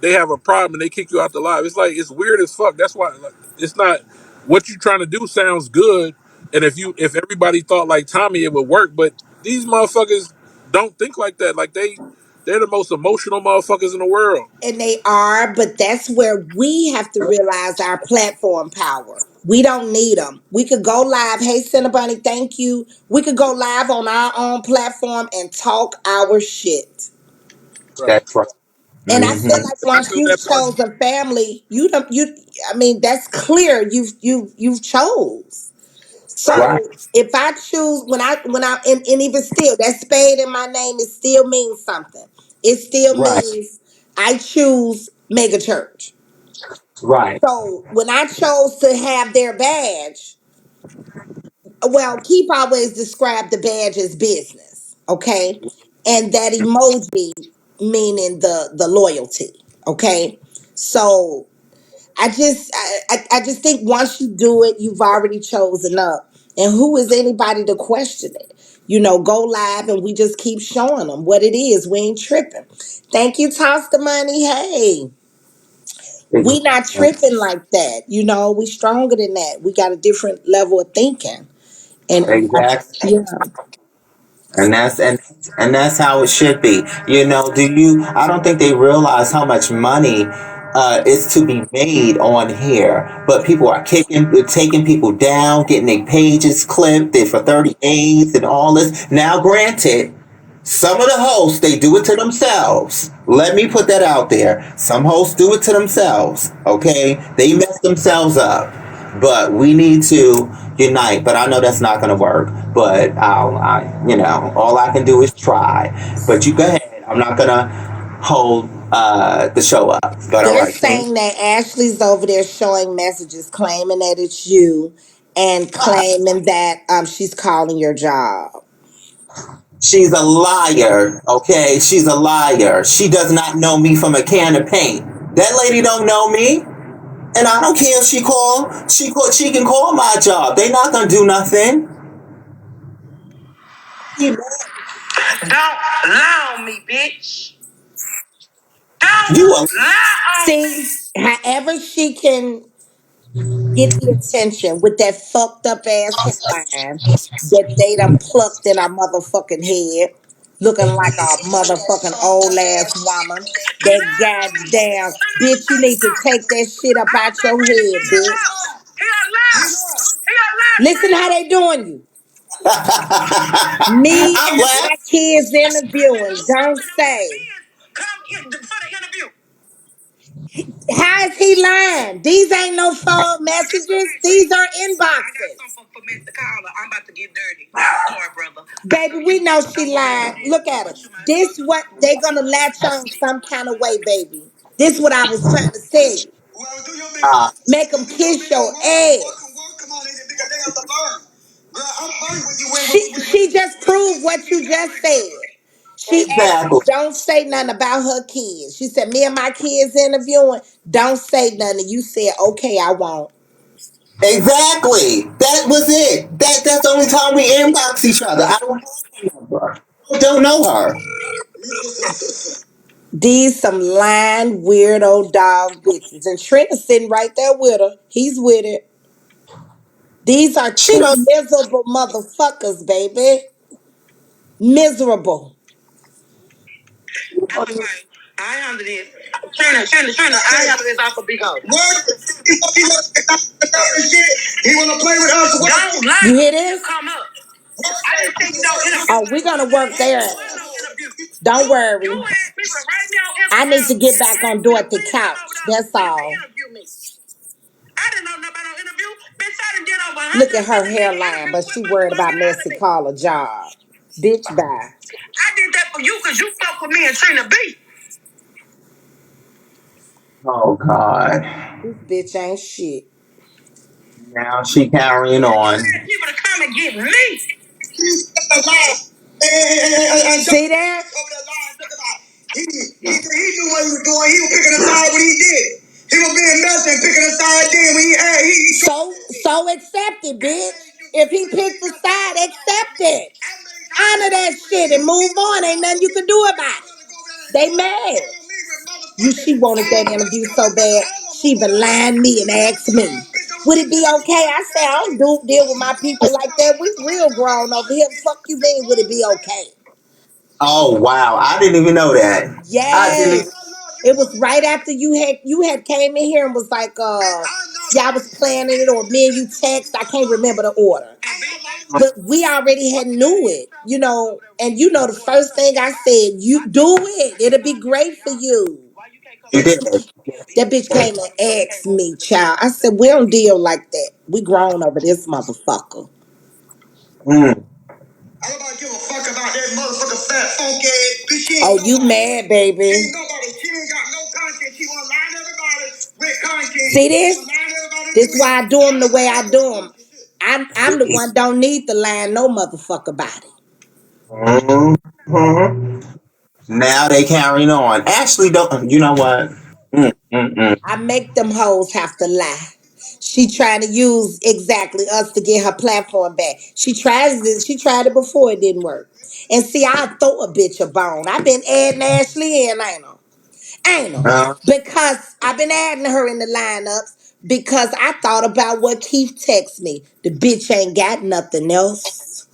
they have a problem and they kick you out the live. It's like it's weird as fuck. That's why like, it's not what you trying to do sounds good. And if everybody thought like Tommy, it would work. But these motherfuckers don't think like that. Like they're the most emotional motherfuckers in the world. And they are, but that's where we have to realize our platform power. We don't need them. We could go live. Hey, Cinnabunny, thank you. We could go live on our own platform and talk our shit. Right. That's right. And I feel Hmm. like I once feel you that part. chose a family, you don't you I mean that's clear. You've chose. Right. So if I choose and even still that spade in my name, it still means something. It still Right. means I choose mega church. Right. So when I chose to have their badge, well, Keep always described the badge as business, okay? And that emoji meaning the loyalty, okay? So I just think once you do it, you've already chosen up. And who is anybody to question it? Go live and we just keep showing them what it is. We ain't tripping. Thank you, Toss the Money. Hey. We not Exactly. tripping like that. We stronger than that. We got a different level of thinking. And Exactly. yeah, And that's how it should be. Do you I don't think they realize how much money is to be made on here. But people are taking people down, getting their pages clipped for 30 days and all this. Now granted, some of the hosts, they do it to themselves. Let me put that out there. Some hosts do it to themselves. Okay? They mess themselves up. But we need to unite. But I know that's not going to work. But all I can do is try. But you go ahead. I'm not going to hold the show up. But all they're right, King. saying that Ashley's over there showing messages, claiming that it's you, and claiming that she's calling your job. She's a liar, okay? She's a liar. She does not know me from a can of paint. That lady don't know me. And I don't care if she can call my job. They not gonna do nothing. You Don't lie on me, bitch. Don't you a lie on me. See, however she can get the attention with that fucked up ass headline that they done plucked in our motherfucking head, looking like a motherfucking old ass woman. That goddamn bitch, you need to take that shit up out your head, bitch. Listen how they doing you. Me I'm and glad. my kids interviewing. Don't say. How is he lying? These ain't no phone messages. These are inboxes. I'm about to get dirty. Sorry, brother. Baby, we know she lying. Look at her. This what they gonna latch on some kind of way, baby. This what I was trying to tell you. Uh, Make them kiss your ass. She just proved what you just said. She asked you, exactly. don't say nothing about her kids. She said, me and my kids interviewing, don't say nothing. You said, okay, I won't. Exactly. That was it. That's the only time we inbox each other. I don't know her. I don't know her. These some lying weirdo dog bitches. And Trent is sitting right there with her. He's with it. These are She two don't. miserable motherfuckers, baby. Miserable. I handle this. Trina, I handle this off a big hoe. What? He wanna play with us? Don't lie. You hear this? Come up. I didn't think no interview. Oh, we're gonna work their ass. Don't worry. I need to get back on Dorothy couch. That's all. I didn't know nobody on interview. Bitch, I done did over. Look at her hairline, but she worried about Messi call a job. Bitch, bye. I did that for you because you fuck with me and Trina B. Oh God. This bitch ain't shit. Now she carrying on. People to come and get me. See that? He knew what he was doing. He was picking a side when he did it. He was being messy and picking a side then when he so accept it, bitch. If he picked the side, accept it. Honor that shit and move on. Ain't nothing you can do about it. They mad. She wanted that interview so bad. She even lined me and asked me, would it be okay? I said, I don't deal with my people like that. We real grown over here. Fuck you mean, would it be okay? Oh wow. I didn't even know that. I didn't even Yes. It was right after you had came in here and was like, y'all was planning it, or me and you text. I can't remember the order. But we already had knew it, and the first thing I said, you do it. It'll be great for you. you did. That bitch came and asked me, child. I said, we don't deal like that. We grown over this motherfucker. Mm. I don't give a fuck about that motherfucker fat funky ass bitch. Oh, you mad, baby? She ain't nobody. She ain't got no content. She wanna line everybody with content. See this? This why I do them the way I do them. I'm the one don't need to line no motherfucker body. Mm-hmm. Now they carrying on. Ashley don't. You know what? Mm. I make them hoes have to lie. She trying to use exactly us to get her platform back. She tries this. She tried it before, it didn't work. And see, I'll throw a bitch a bone. I've been adding Ashley in, ain't I? Ain't her? Uh, Because I've been adding her in the lineups because I thought about what Keith texted me. The bitch ain't got nothing else.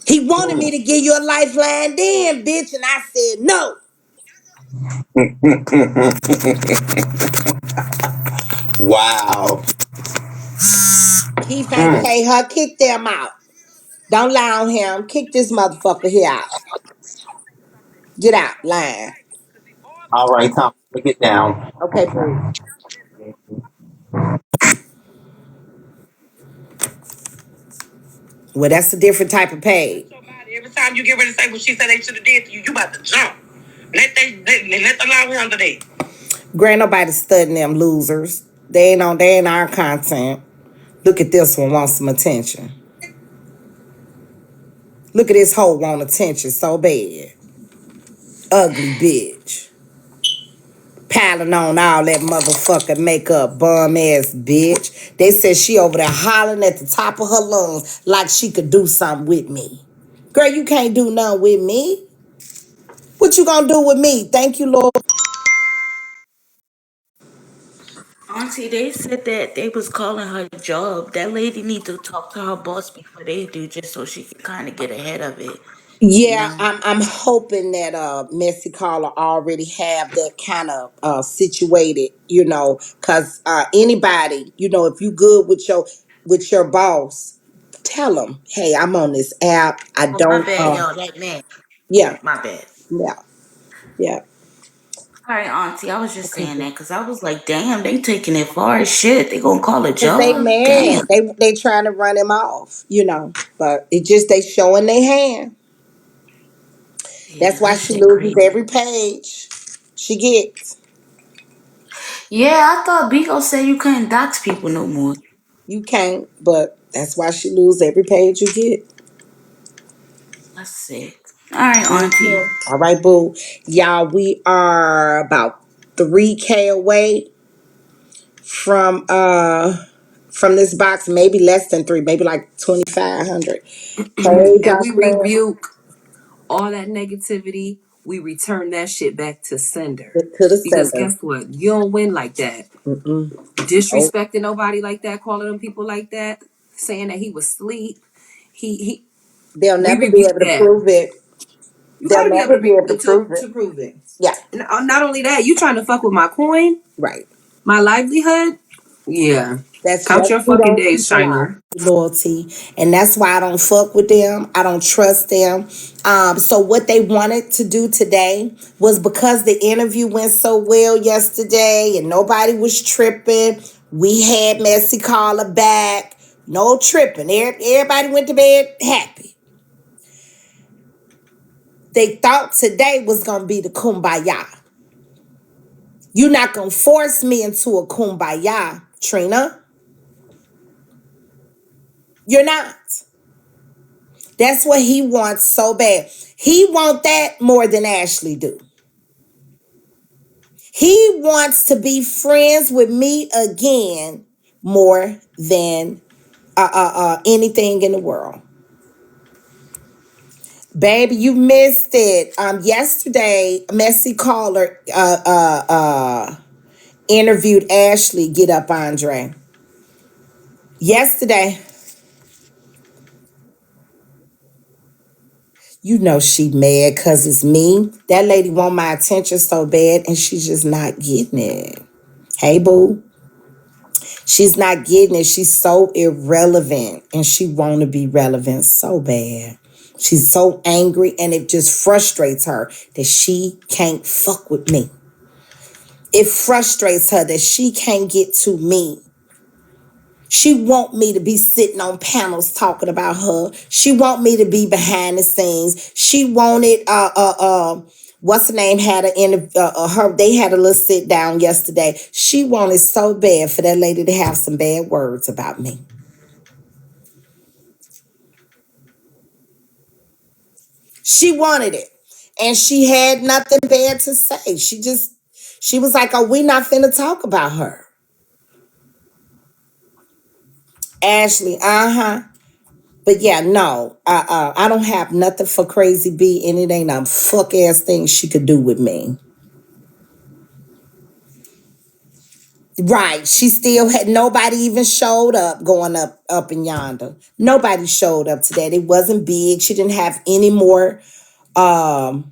He wanted me to give you a lifeline then, bitch, and I said no. wow. Keith ain't Mm. pay her. Kick them out. Don't lie on him. Kick this motherfucker here out. Get out, lying. All right, Tom, take it down. Okay, boo. Well, that's a different type of pay. Every time you get ready to say what she said they should have did to you, you about to jump. Let the law handle that. Grand nobody studying them losers. They ain't our content. Look at this one, want some attention. Look at this hoe want attention so bad. Ugly bitch. Piling on all that motherfucking makeup, bum ass bitch. They said she over there hollering at the top of her lungs like she could do something with me. Girl, you can't do nothing with me. What you gonna do with me? Thank you, Lord. Auntie, they said that they was calling her job. That lady need to talk to her boss before they do, just so she can kind of get ahead of it. You Yeah, know. I'm hoping that Messy Caller already have that kind of situated, cause anybody, if you good with your boss, tell them, hey, I'm on this app. I Oh, my don't. bad, y'all. That man. Yeah, My bad. yeah, yeah. All right, Auntie. I was just Okay, saying boo. that because I was like, damn, they taking it far as shit. They gonna call a Cause they job. mad. Damn. They trying to run him off, but it just they showing their hand. Yeah, That's why that she shit loses crazy. every page she gets. Yeah, I thought Bigo said you couldn't dox people no more. You can't, but that's why she lose every page you get. That's sick. All right, Auntie. Mhm. All right, boo. Y'all, we are about 3K away from this box, maybe less than three, maybe like 2,500. Hey, And we Jocelyn. rebuke all that negativity. We return that shit back to sender. To the Because center. guess what? You don't win like that. Mm-mm. Oh, Disrespecting nobody like that, calling them people like that, saying that he was asleep. He they'll we never be rebuke able to that. prove it. You They'll gotta be able never to be able to to, prove it. to prove it. Yeah, And not only that, you trying to fuck with my coin, right. my livelihood. Yeah, That's count why your we fucking don't days, keep a lot China. loyalty, and that's why I don't fuck with them. I don't trust them. So what they wanted to do today was because the interview went so well yesterday, and nobody was tripping. We had Messy Caller back, no tripping. Everybody went to bed happy. They thought today was gonna be the kumbaya. You're not gonna force me into a kumbaya, Trina. You're not. That's what he wants so bad. He want that more than Ashley do. He wants to be friends with me again more than anything in the world. Baby, you missed it. Yesterday, Messy Caller interviewed Ashley. Get up, Andre. Yesterday, you know she mad because it's me. That lady want my attention so bad, and she's just not getting it. Hey, boo. She's not getting it. She's so irrelevant and she want to be relevant so bad. She's so angry and it just frustrates her that she can't fuck with me. It frustrates her that she can't get to me. She want me to be sitting on panels talking about her. She want me to be behind the scenes. She wanted what's the name had a her they had a little sit down yesterday. She wanted so bad for that lady to have some bad words about me. She wanted it. And she had nothing bad to say. She was like, "Oh, we not finna talk about her." Ashley, uh-huh. But yeah, no, I don't have nothing for Crazy B, and it ain't a fuck ass thing she could do with me. Right. She still had nobody even showed up going up in yonder. Nobody showed up to that. It wasn't big. Um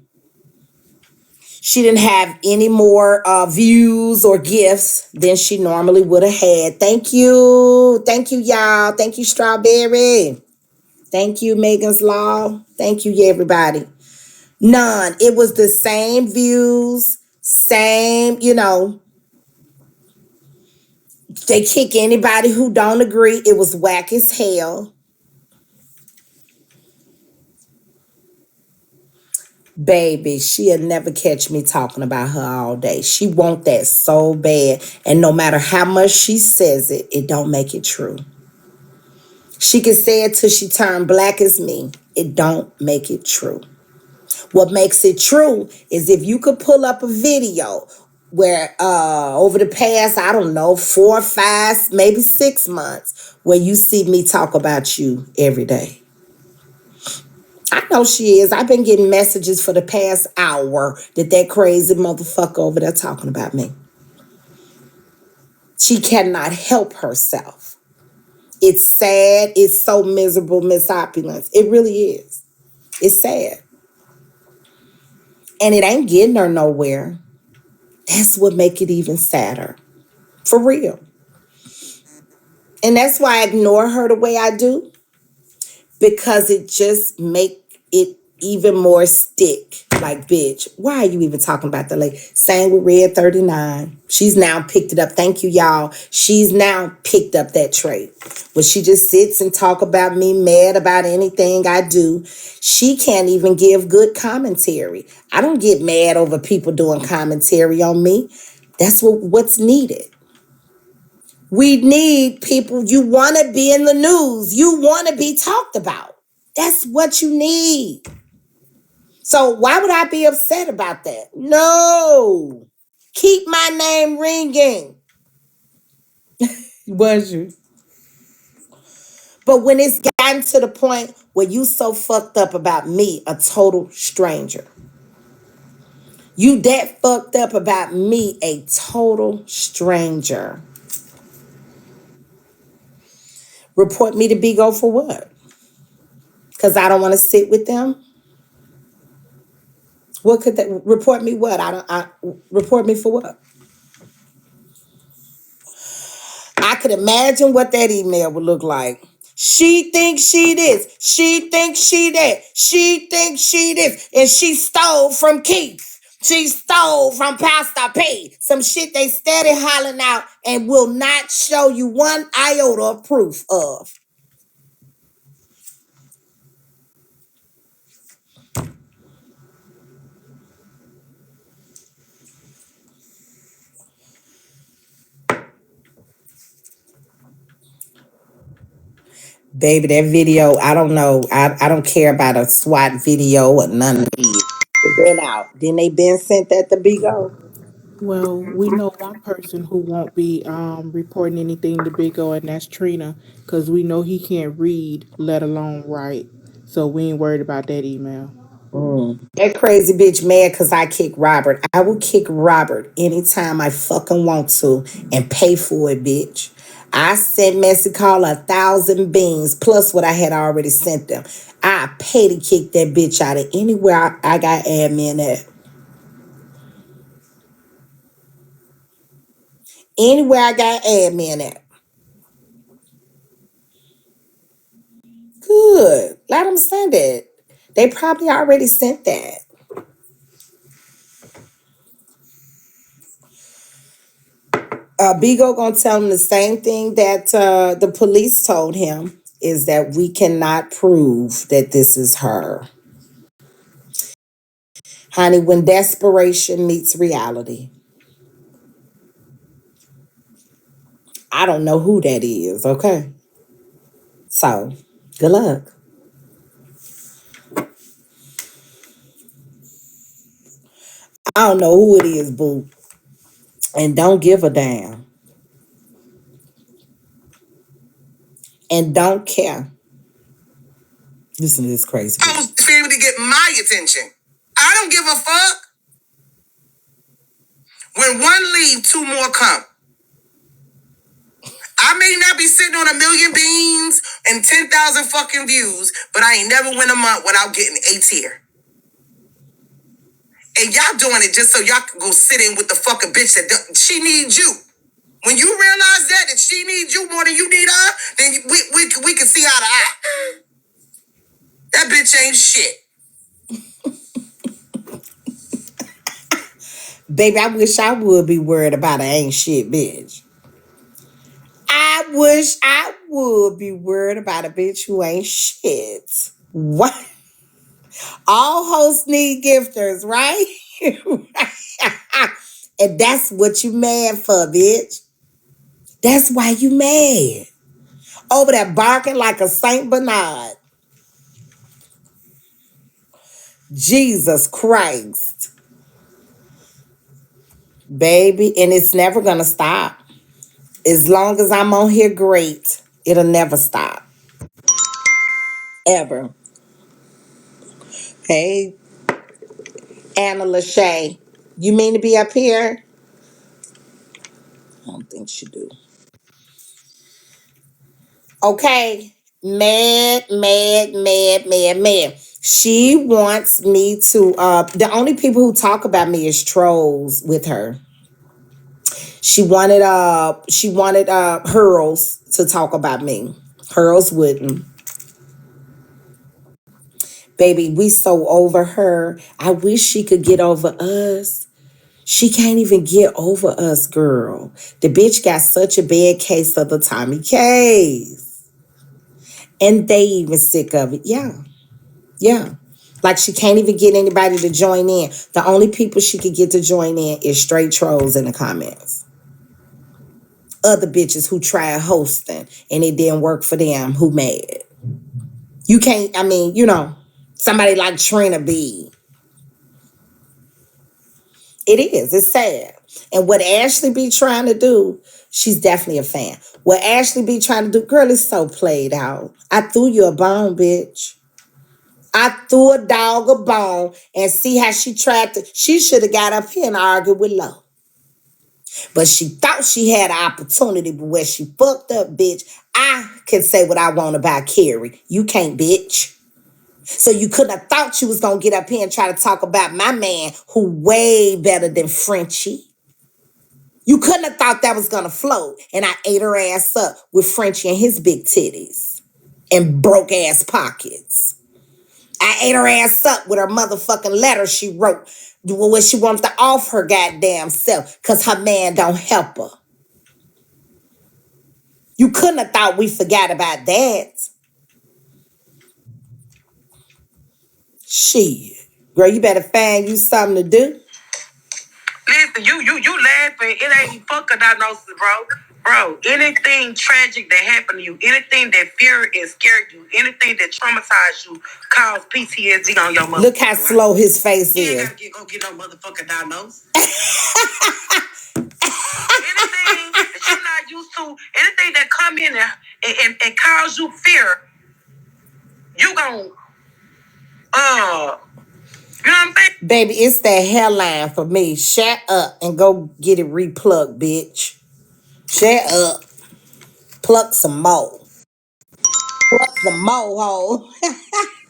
she didn't have any more views or gifts than she normally would have had. Thank you. Thank you, y'all. Thank you, Strawberry. Thank you, Megan's Law. Thank you, everybody. None. It was the same views, same, they kick anybody who don't agree. It was whack as hell. Baby, she'll never catch me talking about her all day. She want that so bad. And no matter how much she says it, it don't make it true. She can say it till she turn black as me. It don't make it true. What makes it true is if you could pull up a video where over the past, I don't know, 4, 5, maybe 6 months, where you see me talk about you every day. I know she is. I've been getting messages for the past hour that crazy motherfucker over there talking about me. She cannot help herself. It's sad. It's so miserable, Miss Opulence. It really is. It's sad. And it ain't getting her nowhere. That's what make it even sadder. For real. And that's why I ignore her the way I do. Because it just make it even more stick. Like, bitch, why are you even talking about the lady? Same with Red 39. She's now picked it up. Thank you, y'all. She's now picked up that trait. When she just sits and talk about me, mad about anything I do, she can't even give good commentary. I don't get mad over people doing commentary on me. That's what's needed. We need people. You want to be in the news. You want to be talked about. That's what you need. So why would I be upset about that? No. Keep my name ringing. Was you? But when it's gotten to the point where you so fucked up about me, a total stranger. You that fucked up about me, a total stranger. Report me to Bigo for what? Because I don't want to sit with them? What could that report me? What I report me for what? I could imagine what that email would look like. She thinks she this. She thinks she that. She thinks she this, and she stole from Keith. She stole from Pastor P. Some shit they steady hollering out and will not show you one iota of proof of. Baby, that video, I don't know. I don't care about a SWAT video or none of these. Been out. Then they been sent that to Bigo. Well, we know one person who won't be reporting anything to Big O, and that's Trina, because we know he can't read, let alone write. So we ain't worried about that email. That crazy bitch mad because I kick Robert. I will kick Robert anytime I fucking want to and pay for it, bitch. I sent Messy Call 1,000 beans plus what I had already sent them. I pay to kick that bitch out of anywhere I got admin at. Anywhere I got admin at. Good. Let them send it. They probably already sent that. Bigo gonna tell him the same thing that the police told him is that we cannot prove that this is her. Honey, when desperation meets reality, I don't know who that is, okay? So, good luck. I don't know who it is, boo. And don't give a damn. And don't care. Listen to this crazy. I was able to get my attention. I don't give a fuck. When one leave, two more come. I may not be sitting on a million beans and 10,000 fucking views, but I ain't never went a month without getting a tier. And y'all doing it just so y'all can go sit in with the fucking bitch she needs you. When you realize that she needs you more than you need her, then we can see eye to eye. That bitch ain't shit. Baby, I wish I would be worried about an ain't shit bitch. I wish I would be worried about a bitch who ain't shit. What? All hosts need gifters, right? And that's what you mad for, bitch. That's why you mad. Over there barking like a Saint Bernard. Jesus Christ. Baby, and it's never gonna stop. As long as I'm on here, great. It'll never stop. Ever. Hey, Anna Lachey. You mean to be up here? I don't think she do. Okay. Mad, mad, mad, mad, mad. She wants me to the only people who talk about me is trolls with her. She wanted Hurls to talk about me. Hurls wouldn't. Baby, we so over her. I wish she could get over us. She can't even get over us, girl. The bitch got such a bad case of the Tomikay. And they even sick of it. Yeah. Yeah. Like she can't even get anybody to join in. The only people she could get to join in is straight trolls in the comments. Other bitches who tried hosting and it didn't work for them who mad. You can't, I mean, somebody like Trina B. It is. It's sad. And what Ashley be trying to do, she's definitely a fan. What Ashley be trying to do, girl, is so played out. I threw you a bone, bitch. I threw a dog a bone and see how she tried to. She should have got up here and argued with Lo. But she thought she had an opportunity, but where she fucked up, bitch, I can say what I want about Carrie. You can't, bitch. So you couldn't have thought you was going to get up here and try to talk about my man who way better than Frenchie. You couldn't have thought that was going to float. And I ate her ass up with Frenchie and his big titties and broke ass pockets. I ate her ass up with her motherfucking letter she wrote when she wanted to off her goddamn self because her man don't help her. You couldn't have thought we forgot about that. Shit. Girl, you better find you something to do. Listen, you laughing. It ain't fucking diagnosis, bro. Bro, anything tragic that happened to you, anything that fear and scared you, anything that traumatized you, cause PTSD on your motherfucker. Look how slow his face is. You ain't gotta go get no motherfucking diagnosis. Anything that you're not used to, anything that come in and cause you fear, you gon' you know what I'm saying? Baby, it's that hairline for me. Shut up and go get it replugged, bitch. Shut up. Pluck some more. Pluck some more, hoe.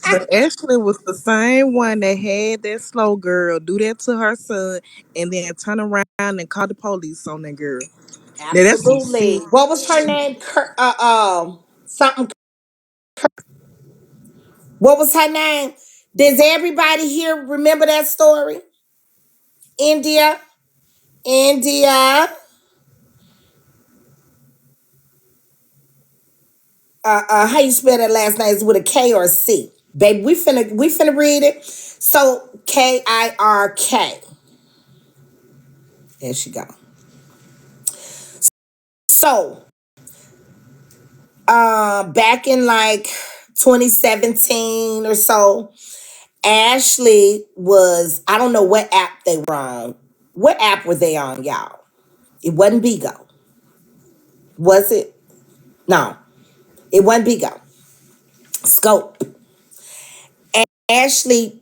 But Ashley was the same one that had that slow girl do that to her son and then turn around and call the police on that girl. Now that's some Absolutely. serious What was her shit. name? Something. What was her name? Does everybody here remember that story? India. India. How you spell that last name? Is it with a K or a C? Baby, we finna read it. So Kirk. There she go. So back in like 2017 or so, Ashley was, I don't know what app they were on. What app were they on, y'all? It wasn't Bigo. Was it? No, it wasn't Bigo. Scope. And Ashley,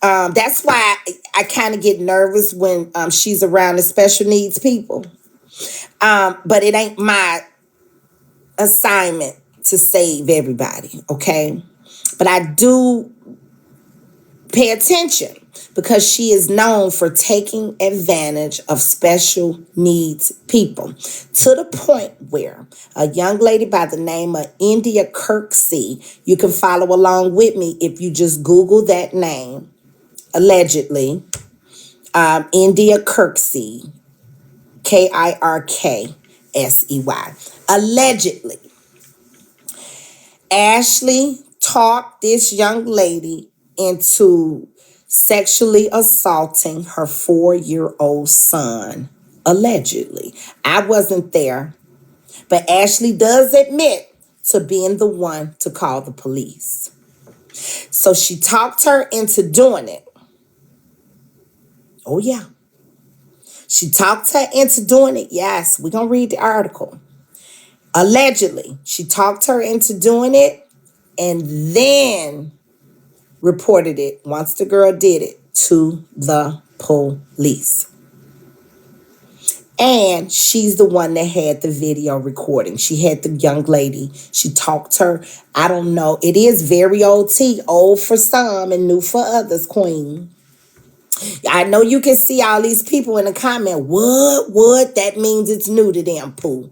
that's why I kind of get nervous when she's around the special needs people. But it ain't my assignment to save everybody, okay? But I do pay attention because she is known for taking advantage of special needs people to the point where a young lady by the name of India Kirksey, you can follow along with me if you just Google that name, allegedly, India Kirksey, Kirksey, allegedly. Ashley talked this young lady into sexually assaulting her 4-year-old son, allegedly. I wasn't there, but Ashley does admit to being the one to call the police. So she talked her into doing it. Oh, yeah. She talked her into doing it. Yes, we're going to read the article. Allegedly, she talked her into doing it and then reported it once the girl did it to the police. And she's the one that had the video recording. She had the young lady. She talked her. I don't know. It is very OT, old for some and new for others, queen. I know you can see all these people in the comment. What? That means it's new to them, Pooh.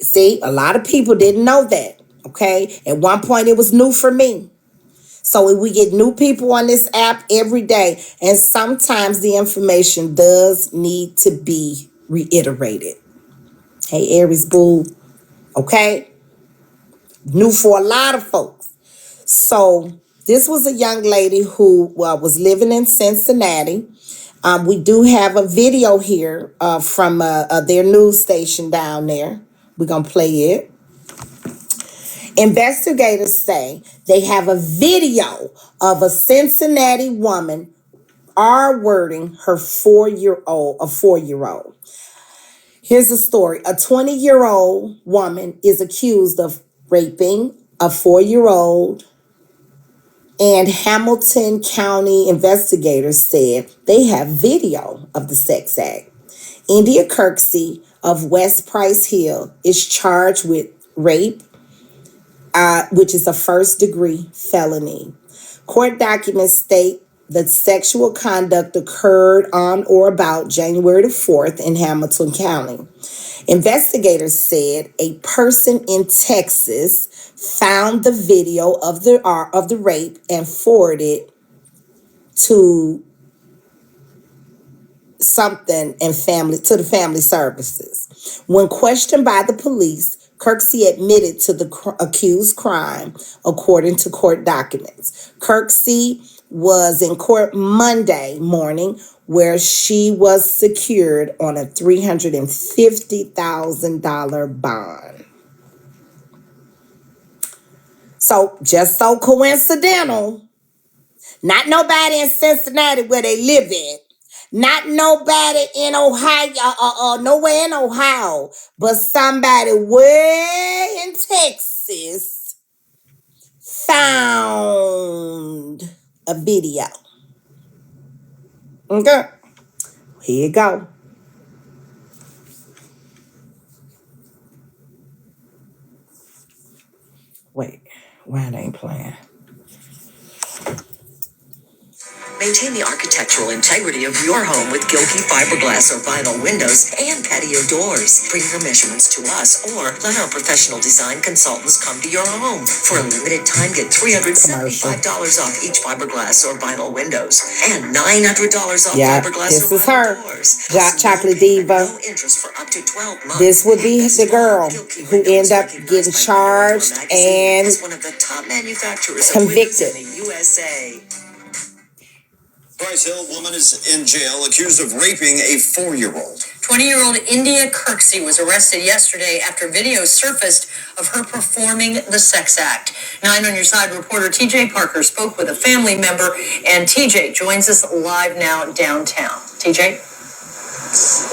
See, a lot of people didn't know that, okay? At one point, it was new for me. So we get new people on this app every day, and sometimes the information does need to be reiterated. Hey, Aries Boo, okay? New for a lot of folks. So this was a young lady who was living in Cincinnati. We do have a video here from their news station down there. We're going to play it. Investigators say they have a video of a Cincinnati woman R-wording her 4-year-old. Here's the story. A 20-year-old woman is accused of raping a 4-year-old, and Hamilton County investigators said they have video of the sex act. India Kirksey of West Price Hill is charged with rape, which is a first-degree felony. Court documents state that sexual conduct occurred on or about January the 4th in Hamilton County. Investigators said a person in Texas found the video of the rape and forwarded to the family services. When questioned by the police, Kirksey admitted to the accused crime, according to court documents. Kirksey was in court Monday morning, where she was secured on a $350,000 bond. So, just so coincidental, not nobody in Cincinnati where they live at. Not nobody in Ohio, nowhere in Ohio, but somebody way in Texas found a video. Okay, here you go. Wait, why it ain't playing? Maintain the architectural integrity of your home with Gilkey fiberglass or vinyl windows and patio doors. Bring your measurements to us or let our professional design consultants come to your home. For a limited time, get $375 off each fiberglass or vinyl windows and $900 off fiberglass or vinyl doors. Chocolate Diva. No interest for up to 12 months. This would be the girl who ended up getting charged and one of the top manufacturers convicted in the USA. Price Hill woman is in jail accused of raping a 4-year-old. 20-year-old India Kirksey was arrested yesterday after video surfaced of her performing the sex act. 9 on Your Side reporter TJ Parker spoke with a family member, and TJ joins us live now downtown. TJ?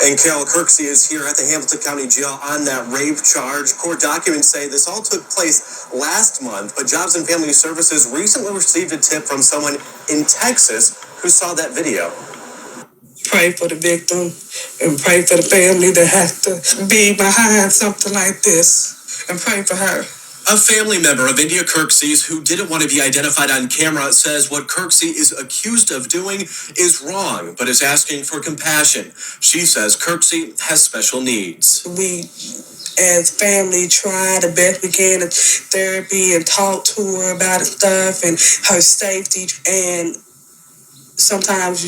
And Cal Kirksey is here at the Hamilton County Jail on that rape charge. Court documents say this all took place last month, but Jobs and Family Services recently received a tip from someone in Texas who saw that video. Pray for the victim and pray for the family that has to be behind something like this. And pray for her. A family member of India Kirksey's who didn't want to be identified on camera says what Kirksey is accused of doing is wrong, but is asking for compassion. She says Kirksey has special needs. We, as family, try the best we can to therapy and talk to her about stuff and her safety. And sometimes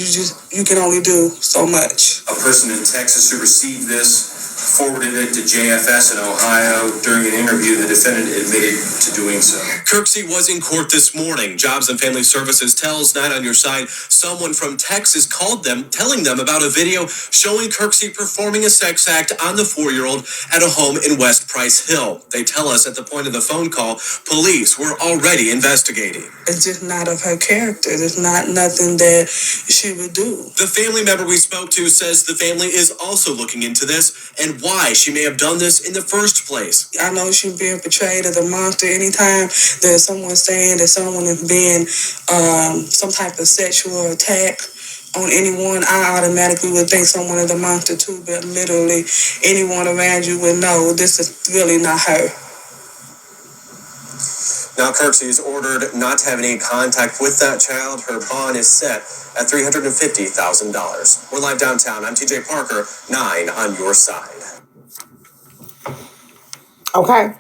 you can only do so much. A person in Texas who received this forwarded it to JFS in Ohio. During an interview, the defendant admitted to doing so. Kirksey was in court this morning. Jobs and Family Services tells Night on Your Side someone from Texas called them, telling them about a video showing Kirksey performing a sex act on the 4-year-old at a home in West Price Hill. They tell us at the point of the phone call, police were already investigating. It's just not of her character. It's not nothing that she would do. The family member we spoke to says the family is also looking into this and why she may have done this in the first place. I know she's being portrayed as a monster. Anytime there's someone saying that someone is being some type of sexual attack on anyone, I automatically would think someone is a monster too. But literally, anyone around you would know this is really not her. Now Kirksey is ordered not to have any contact with that child. Her bond is set at $350,000. We're live downtown. I'm TJ Parker, 9 on your side. Okay.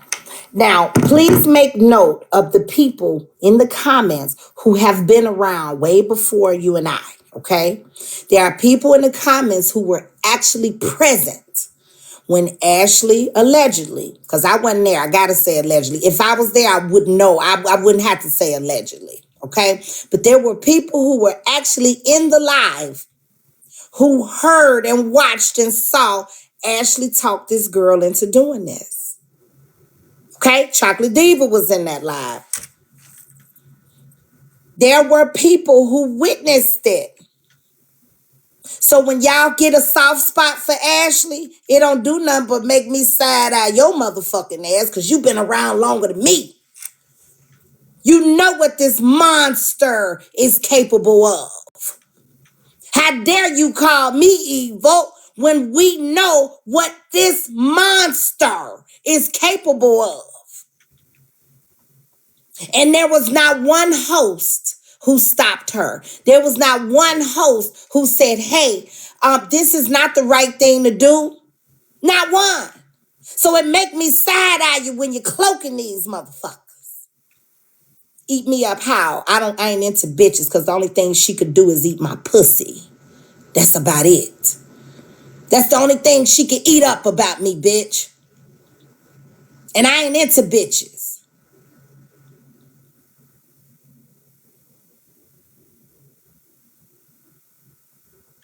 Now, please make note of the people in the comments who have been around way before you and I, okay? There are people in the comments who were actually present when Ashley allegedly, because I wasn't there, I gotta say allegedly. If I was there, I would know. I wouldn't have to say allegedly, okay? But there were people who were actually in the live who heard and watched and saw Ashley talk this girl into doing this. Okay? Chocolate Diva was in that live. There were people who witnessed it. So when y'all get a soft spot for Ashley, it don't do nothing but make me side eye your motherfucking ass because you've been around longer than me. You know what this monster is capable of. How dare you call me evil when we know what this monster is capable of? And there was not one host who stopped her. There was not one host who said, hey, this is not the right thing to do. Not one. So it make me side-eye you when you're cloaking these motherfuckers. Eat me up how? I ain't into bitches because the only thing she could do is eat my pussy. That's about it. That's the only thing she can eat up about me, bitch. And I ain't into bitches.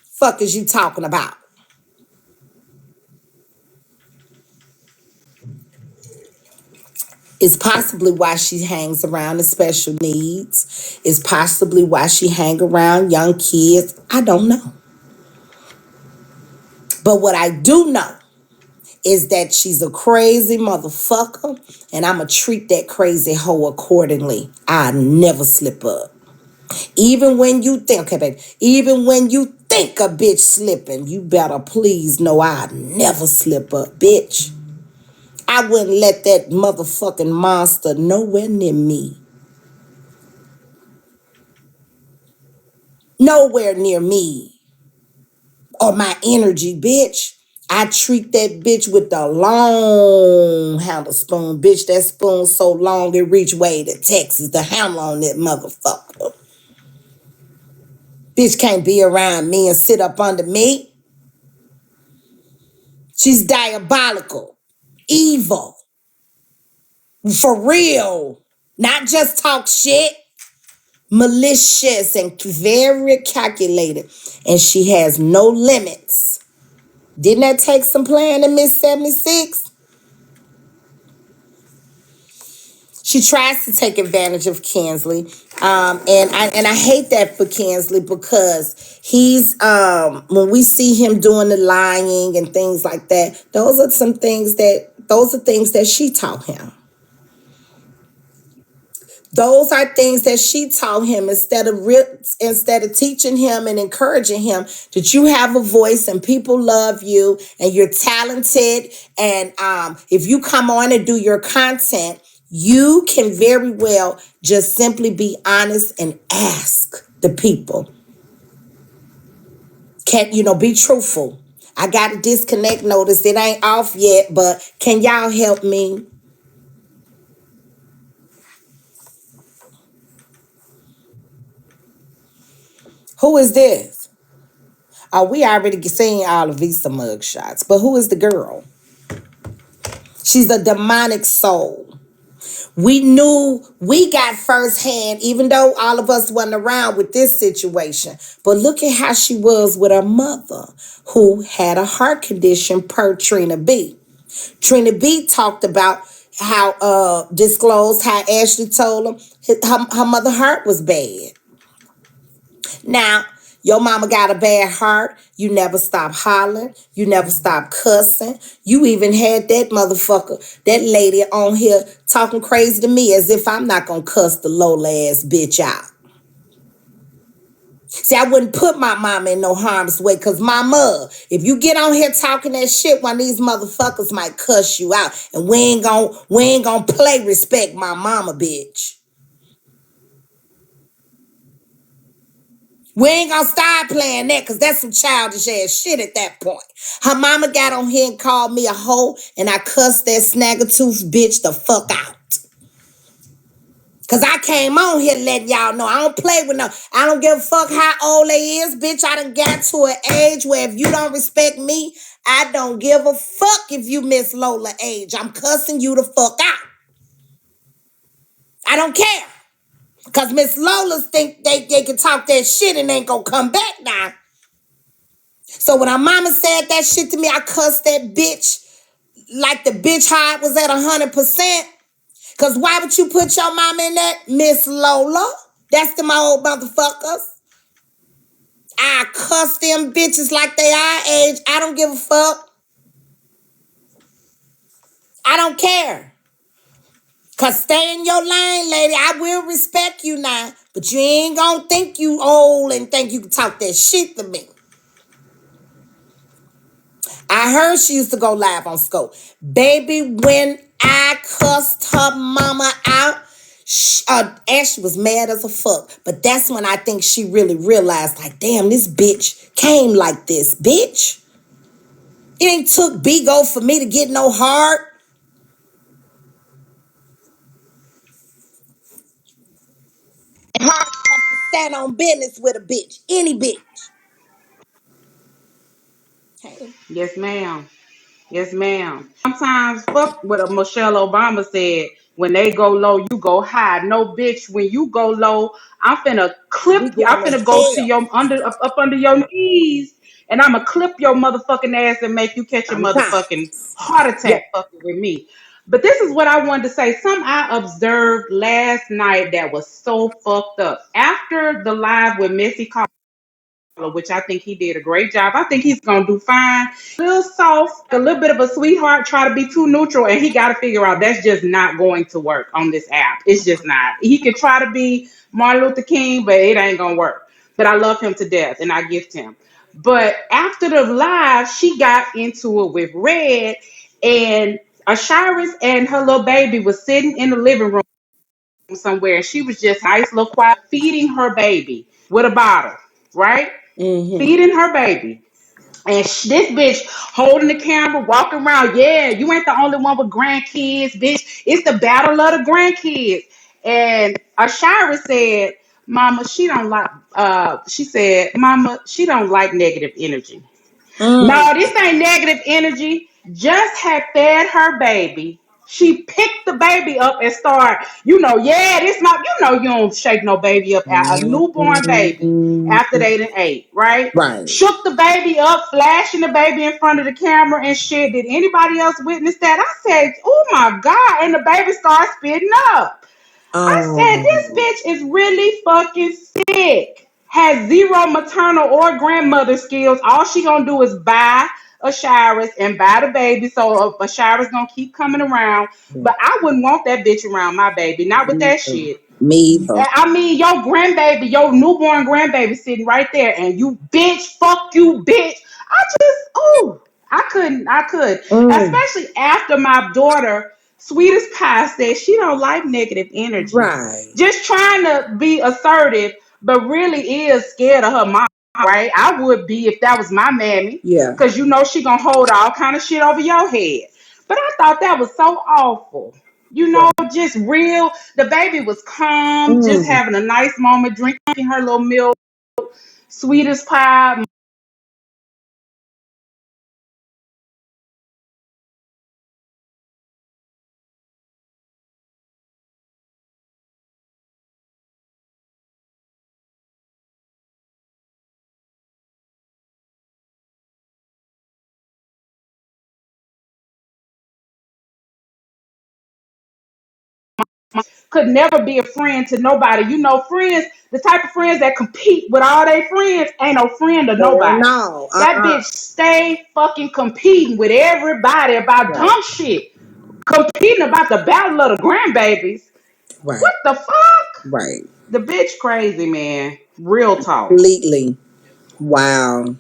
Fuck is you talking about? It's possibly why she hangs around the special needs. It's possibly why she hang around young kids. I don't know. But what I do know is that she's a crazy motherfucker, and I'ma treat that crazy hoe accordingly. I never slip up. Even when you think, okay, baby, even when you think a bitch slipping, you better please know I never slip up, bitch. I wouldn't let that motherfucking monster nowhere near me. Nowhere near me. Or my energy, bitch. I treat that bitch with the long handle spoon. Bitch, that spoon so long it reach way to Texas. The handle on that motherfucker. Bitch can't be around me and sit up under me. She's diabolical. Evil. For real. Not just talk shit. Malicious and very calculated. And she has no limits. Didn't that take some playing in Miss 76? She tries to take advantage of Kinsley. And I hate that for Kinsley because he's when we see him doing the lying and things like that, those are things that she taught him. Those are things that she taught him instead of teaching him and encouraging him that you have a voice and people love you and you're talented. And if you come on and do your content, you can very well just simply be honest and ask the people. Can be truthful. I got a disconnect notice. It ain't off yet, but can y'all help me? Who is this? Oh, we already seen all the Visa mug shots. But who is the girl? She's a demonic soul. We got firsthand, even though all of us wasn't around with this situation. But look at how she was with her mother, who had a heart condition per Trina B. Trina B talked about how disclosed how Ashley told him her mother heart was bad. Now, your mama got a bad heart. You never stop hollering. You never stop cussing. You even had that motherfucker, that lady on here talking crazy to me as if I'm not gonna cuss the low ass bitch out. See, I wouldn't put my mama in no harm's way because mama, if you get on here talking that shit, one of these motherfuckers might cuss you out. And we ain't gonna play respect my mama, bitch. We ain't gonna start playing that because that's some childish ass shit at that point. Her mama got on here and called me a hoe, and I cussed that snaggletooth bitch the fuck out. Cause I came on here letting y'all know I don't play with no, I don't give a fuck how old they is, bitch. I done got to an age where if you don't respect me, I don't give a fuck if you miss Lola age. I'm cussing you the fuck out. I don't care. Cause Miss Lolas think they can talk that shit and ain't gonna come back now. So when her mama said that shit to me, I cussed that bitch like the bitch heart was at 100%. Cause why would you put your mama in that? Miss Lola. That's them old motherfuckers. I cuss them bitches like they our age. I don't give a fuck. I don't care. Cause stay in your lane, lady. I will respect you now. But you ain't gonna think you old and think you can talk that shit to me. I heard she used to go live on Scope. Baby, when I cussed her mama out, Ashley was mad as a fuck. But that's when I think she really realized, like, damn, this bitch came like this, bitch. It ain't took Bigo for me to get no heart. And heart enough to stand on business with a bitch. Any bitch. Hey. Yes, ma'am. Yes, ma'am. Sometimes fuck what Michelle Obama said. When they go low, you go high. No, bitch. When you go low, I'm finna clip We you. I'm going to finna go to hell. your up under your knees, and I'ma clip your motherfucking ass and make you catch a I'm tired. motherfucking heart Yeah. attack fucking with me. But this is what I wanted to say. Something I observed last night that was so fucked up. After the live with Missy which I think he did a great job. I think he's gonna do fine. A little soft, a little bit of a sweetheart, try to be too neutral, and he got to figure out that's just not going to work on this app. It's just not. He could try to be Martin Luther King, but it ain't gonna work. But I love him to death, and I gift him. But after the live, she got into it with Red, and Ashiris and her little baby was sitting in the living room somewhere. She was just nice little quiet, feeding her baby with a bottle, right? Mm-hmm. Feeding her baby. And this bitch holding the camera, walking around. Yeah, you ain't the only one with grandkids, bitch. It's the battle of the grandkids. And Ashira said, Mama, she don't like, she said, Mama, she don't like negative energy. Mm. No, this ain't negative energy. Just had fed her baby. She picked the baby up and started, yeah, this my, you don't shake no baby up at a newborn baby after they done ate, right? Right. Shook the baby up, flashing the baby in front of the camera and shit. Did anybody else witness that? I said, oh my God. And the baby started spitting up. I said, this Oh. bitch is really fucking sick. Has zero maternal or grandmother skills. All she gonna do is buy Ashira's and buy the baby. So Ashira's gonna keep coming around. But I wouldn't want that bitch around my baby. Not with that shit. Me either. I mean, your grandbaby, your newborn grandbaby sitting right there, and you bitch, fuck you, bitch. I just, oh, I could, Mm, especially after my daughter, sweet as pie, said she don't like negative energy. right. Just trying to be assertive, but really is scared of her mom, right? I would be if that was my mammy, Yeah. because you know she gonna hold all kind of shit over your head. But I thought that was so awful. You know, just real. The baby was calm, just Mm. having a nice moment, drinking her little milk, sweet as pie. Could never be a friend to nobody. You know, friends, the type of friends that compete with all their friends, ain't no friend to Hell nobody. no. That bitch stay fucking competing with everybody about Right. dumb shit. Competing about the battle of the grandbabies. Right. What the fuck? Right. The bitch crazy, man. Real talk. Completely. Wow.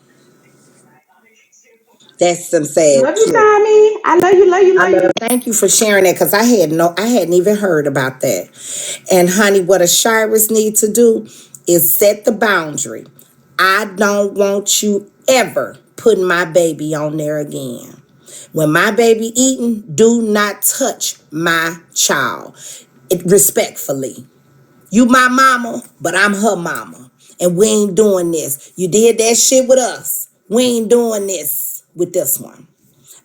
That's some sad Love you, shit. Tommy. I love you, love you, I love you. love. Thank you for sharing that because I hadn't even heard about that. And honey, what a Shirers need to do is set the boundary. I don't want you ever putting my baby on there again. When my baby eating, do not touch my child. Respectfully. You my mama, but I'm her mama. And we ain't doing this. You did that shit with us. We ain't doing this with this one.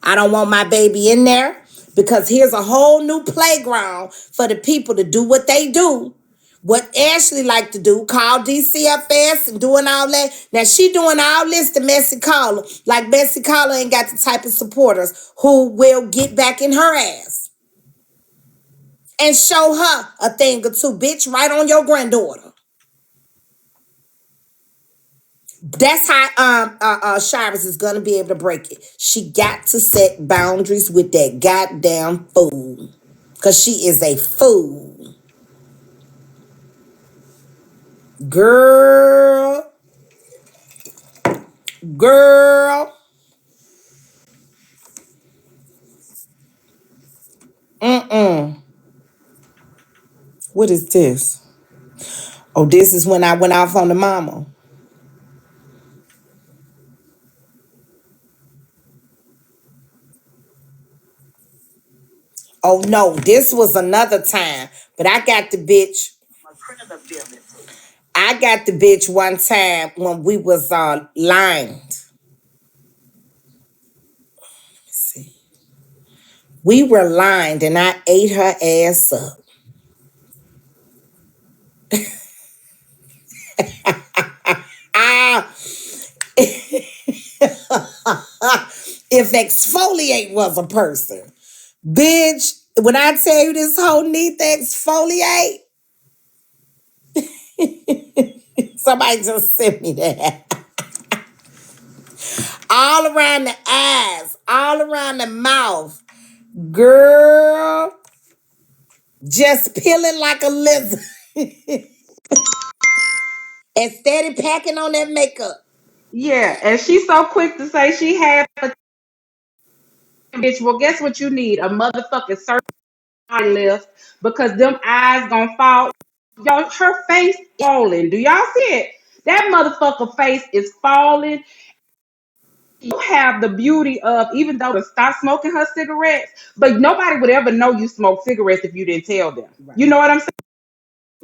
I don't want my baby in there because here's a whole new playground for the people to do what they do. What Ashley like to do, call DCFS and doing all that. Now she doing all this to Messy Caller. Like Messy Caller ain't got the type of supporters who will get back in her ass and show her a thing or two, bitch, right on your granddaughter. That's how Shirez is gonna be able to break it. She got to set boundaries with that goddamn fool. Cause she is a fool. Girl, girl. Mm-mm. What is this? Oh, this is when I went off on the mama. Oh no, this was another time. But I got the bitch. I got the bitch one time when we was lined. See. We were lined and I ate her ass up. Ah, if exfoliate was a person. Bitch, when I tell you this whole need to exfoliate, somebody just sent me that. All around the eyes, all around the mouth. Girl, just peeling like a lizard. And steady packing on that makeup. Yeah, and she's so quick to say she had a bitch. Well, guess what you need? A motherfucking certain lift because them eyes gonna fall. Y'all, her face falling. Do y'all see it? That motherfucker face is falling. You have the beauty of even though to stop smoking her cigarettes, but nobody would ever know you smoke cigarettes if you didn't tell them. You Right. know what I'm saying?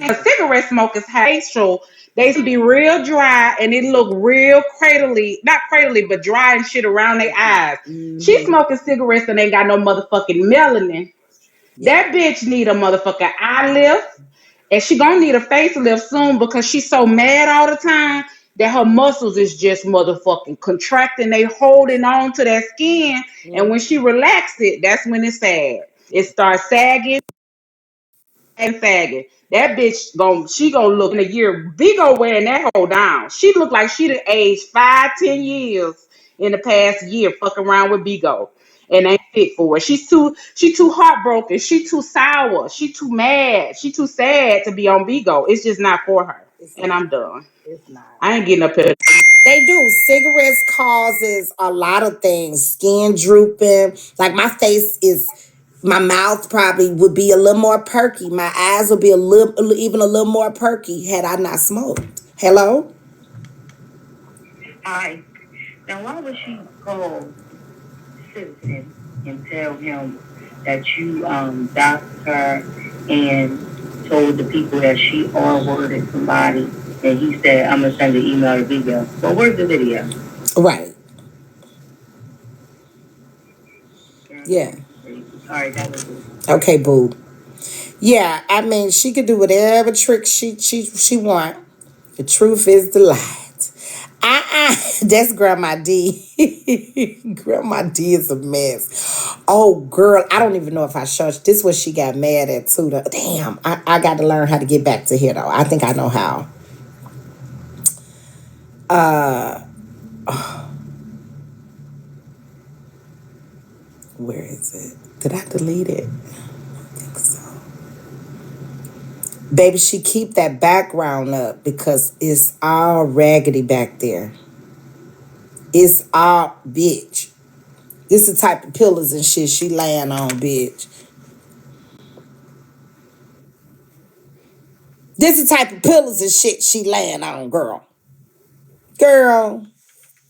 A cigarette smokers have facial, they can be real dry and it look real cradly, not cradly, but dry and shit around their eyes. She Mm-hmm. smoking cigarettes and ain't got no motherfucking melanin. Yeah. That bitch need a motherfucking eye lift. And she gonna need a facelift soon because she's so mad all the time that her muscles is just motherfucking contracting. They holding on to that skin. And when she relax it, that's when it's sad. It starts sagging and sagging. That bitch she gonna look in a year. Vigo wearing that hoe down. She look like she done aged 5, 10 years in the past year, fucking around with Vigo. and ain't fit for it. She too heartbroken. She too sour. She too mad. She too sad to be on Bigo. It's just not for her. It's And not. I'm done. It's not. I ain't getting up here. They do. Cigarettes causes a lot of things. Skin drooping. Like my face is, my mouth probably would be a little more perky. My eyes would be even a little more perky had I not smoked. Hello? Hi. Now, why would she call Citizen and tell him that you doxed her and told the people that she R-worded somebody, and he said, I'm gonna send an email to video. Well, where's the video? Right. Yeah. All right, that was it. Okay, boo. Yeah, I mean, she could do whatever trick she want. The truth is the light. That's Grandma D. Grandma D is a mess. Oh, girl, I don't even know if I showed you. This was she got mad at too. Damn, I got to learn how to get back to here though. I think I know how. Where is it? Did I delete it? I think so. Baby, she keep that background up because it's all raggedy back there. It's all bitch. This the type of pillars and shit she laying on, bitch. This the type of pillars and shit she laying on, girl. Girl,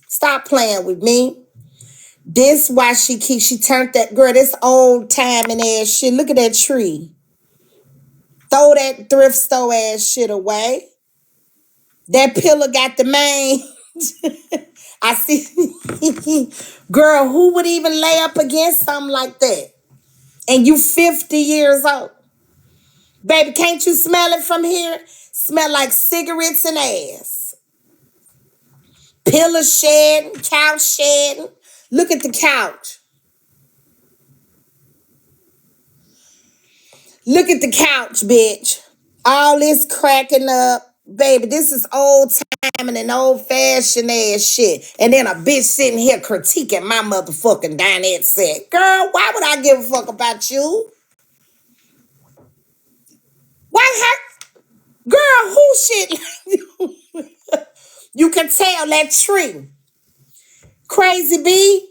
stop playing with me. This why she turned that girl, this old timing ass shit. Look at that tree. Throw that thrift store ass shit away. That pillar got the mange. I see. Girl, who would even lay up against something like that? And you 50 years old. Baby, can't you smell it from here? Smell like cigarettes and ass. Pillow shedding, couch shedding. Look at the couch. Look at the couch, bitch. All this cracking up. Baby, this is old time and an old fashioned ass shit. And then a bitch sitting here critiquing my motherfucking dinette set. Girl, why would I give a fuck about you? Why her? Girl, who shit? You can tell that tree. Crazy B.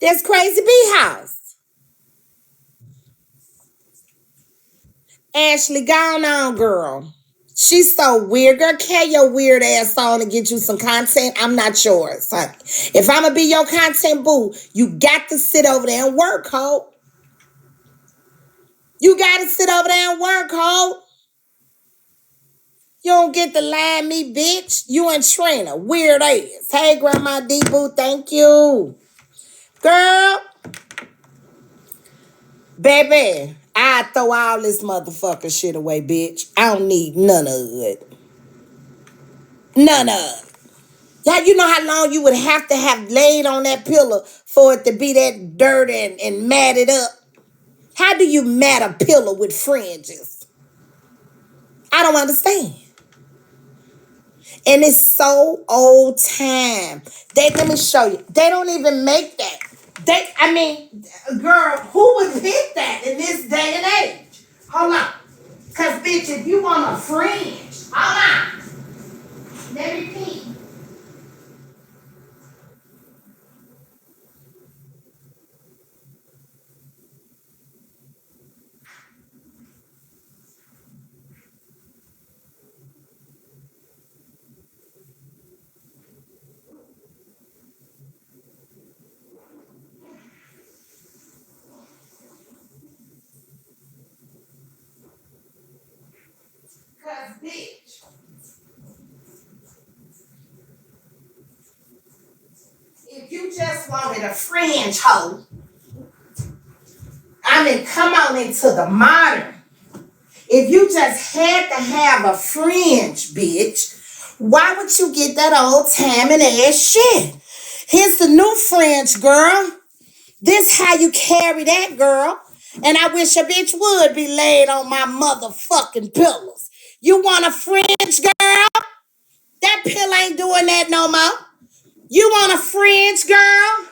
That's Crazy B house. Ashley, gone on, girl. She's so weird. Girl, carry your weird ass on and get you some content. I'm not yours. If I'm going to be your content boo, you got to sit over there and work, ho. You got to sit over there and work, ho. You don't get to lie me, bitch. You and Trina, weird ass. Hey, Grandma D boo, thank you. Girl, baby, I throw all this motherfucking shit away, bitch. I don't need none of it. None of it. Yeah, you know how long you would have to have laid on that pillow for it to be that dirt and matted up? How do you mat a pillow with fringes? I don't understand. And it's so old time. Let me show you. They don't even make that. Girl, who would pick that in this day and age? Hold on. Because, bitch, if you want a fringe, hold on. Let me pee. Because, bitch, if you just wanted a fringe hoe, come on into the modern. If you just had to have a fringe, bitch, why would you get that old timing ass shit? Here's the new fringe, girl. This how you carry that, girl. And I wish a bitch would be laid on my motherfucking pillows. You want a fringe, girl? That pill ain't doing that no more. You want a fringe, girl?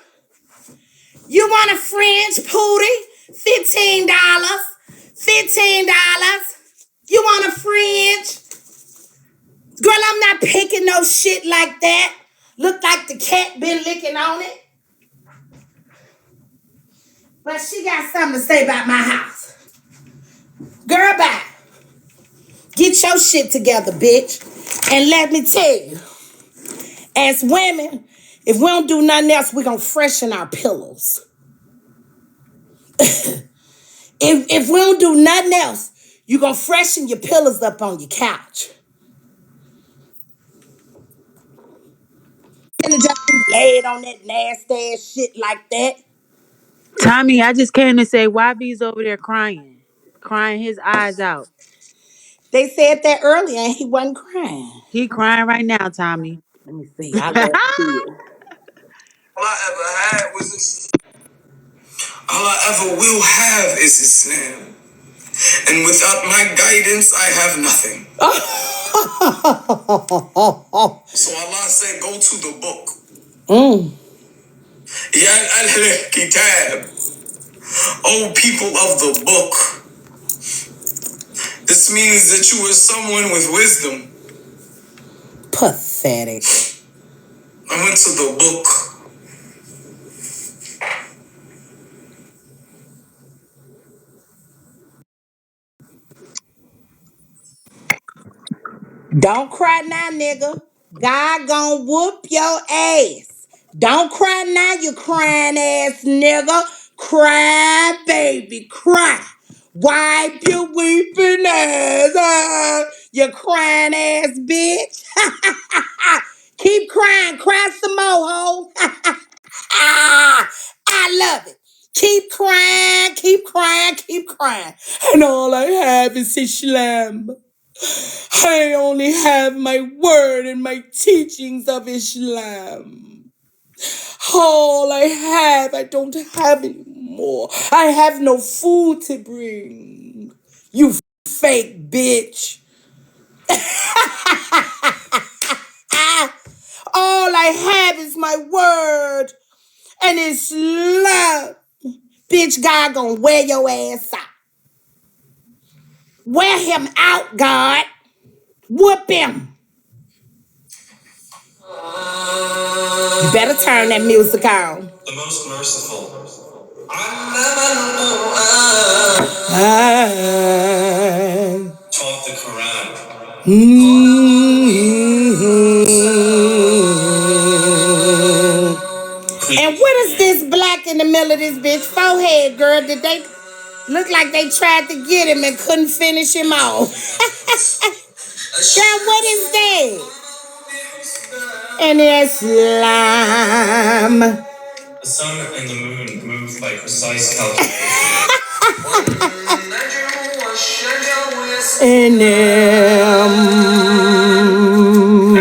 You want a French pootie? $15. $15. You want a French? Girl, I'm not picking no shit like that. Look like the cat been licking on it. But she got something to say about my house. Girl, bye. Get your shit together, bitch. And let me tell you, as women, if we don't do nothing else, we're going to freshen our pillows. If we don't do nothing else, you're going to freshen your pillows up on your couch. And just lay it on that nasty ass shit like that. Tommy, I just came to say YB's over there crying, crying his eyes out. They said that earlier and he wasn't crying. He crying right now, Tommy. Let me see. I love to see it. All I ever had was this. All I ever will have is Islam. And without my guidance, I have nothing. So Allah said, go to the book. Ya al-kitab. O people of the book. This means that you are someone with wisdom. Pathetic. I went to the book. Don't cry now, nigga. God gonna whoop your ass. Don't cry now, you crying ass nigga. Cry, baby, cry. Wipe your weeping ass. You crying ass bitch. Keep crying. Cry some more, hoe. I love it. Keep crying, keep crying, keep crying. And all I have is Islam. I only have my word and my teachings of Islam. All I have, I don't have anymore. I have no food to bring. You fake bitch. All I have is my word and it's love. Bitch, God gonna wear your ass out. Wear him out, God. Whoop him. You better turn that music on. The most merciful. Taught the Quran. And what is this black in the middle of this bitch forehead, girl? Did they look like they tried to get him and couldn't finish him off? Girl, what is that? And Islam. The sun and the moon move by precise calculation. And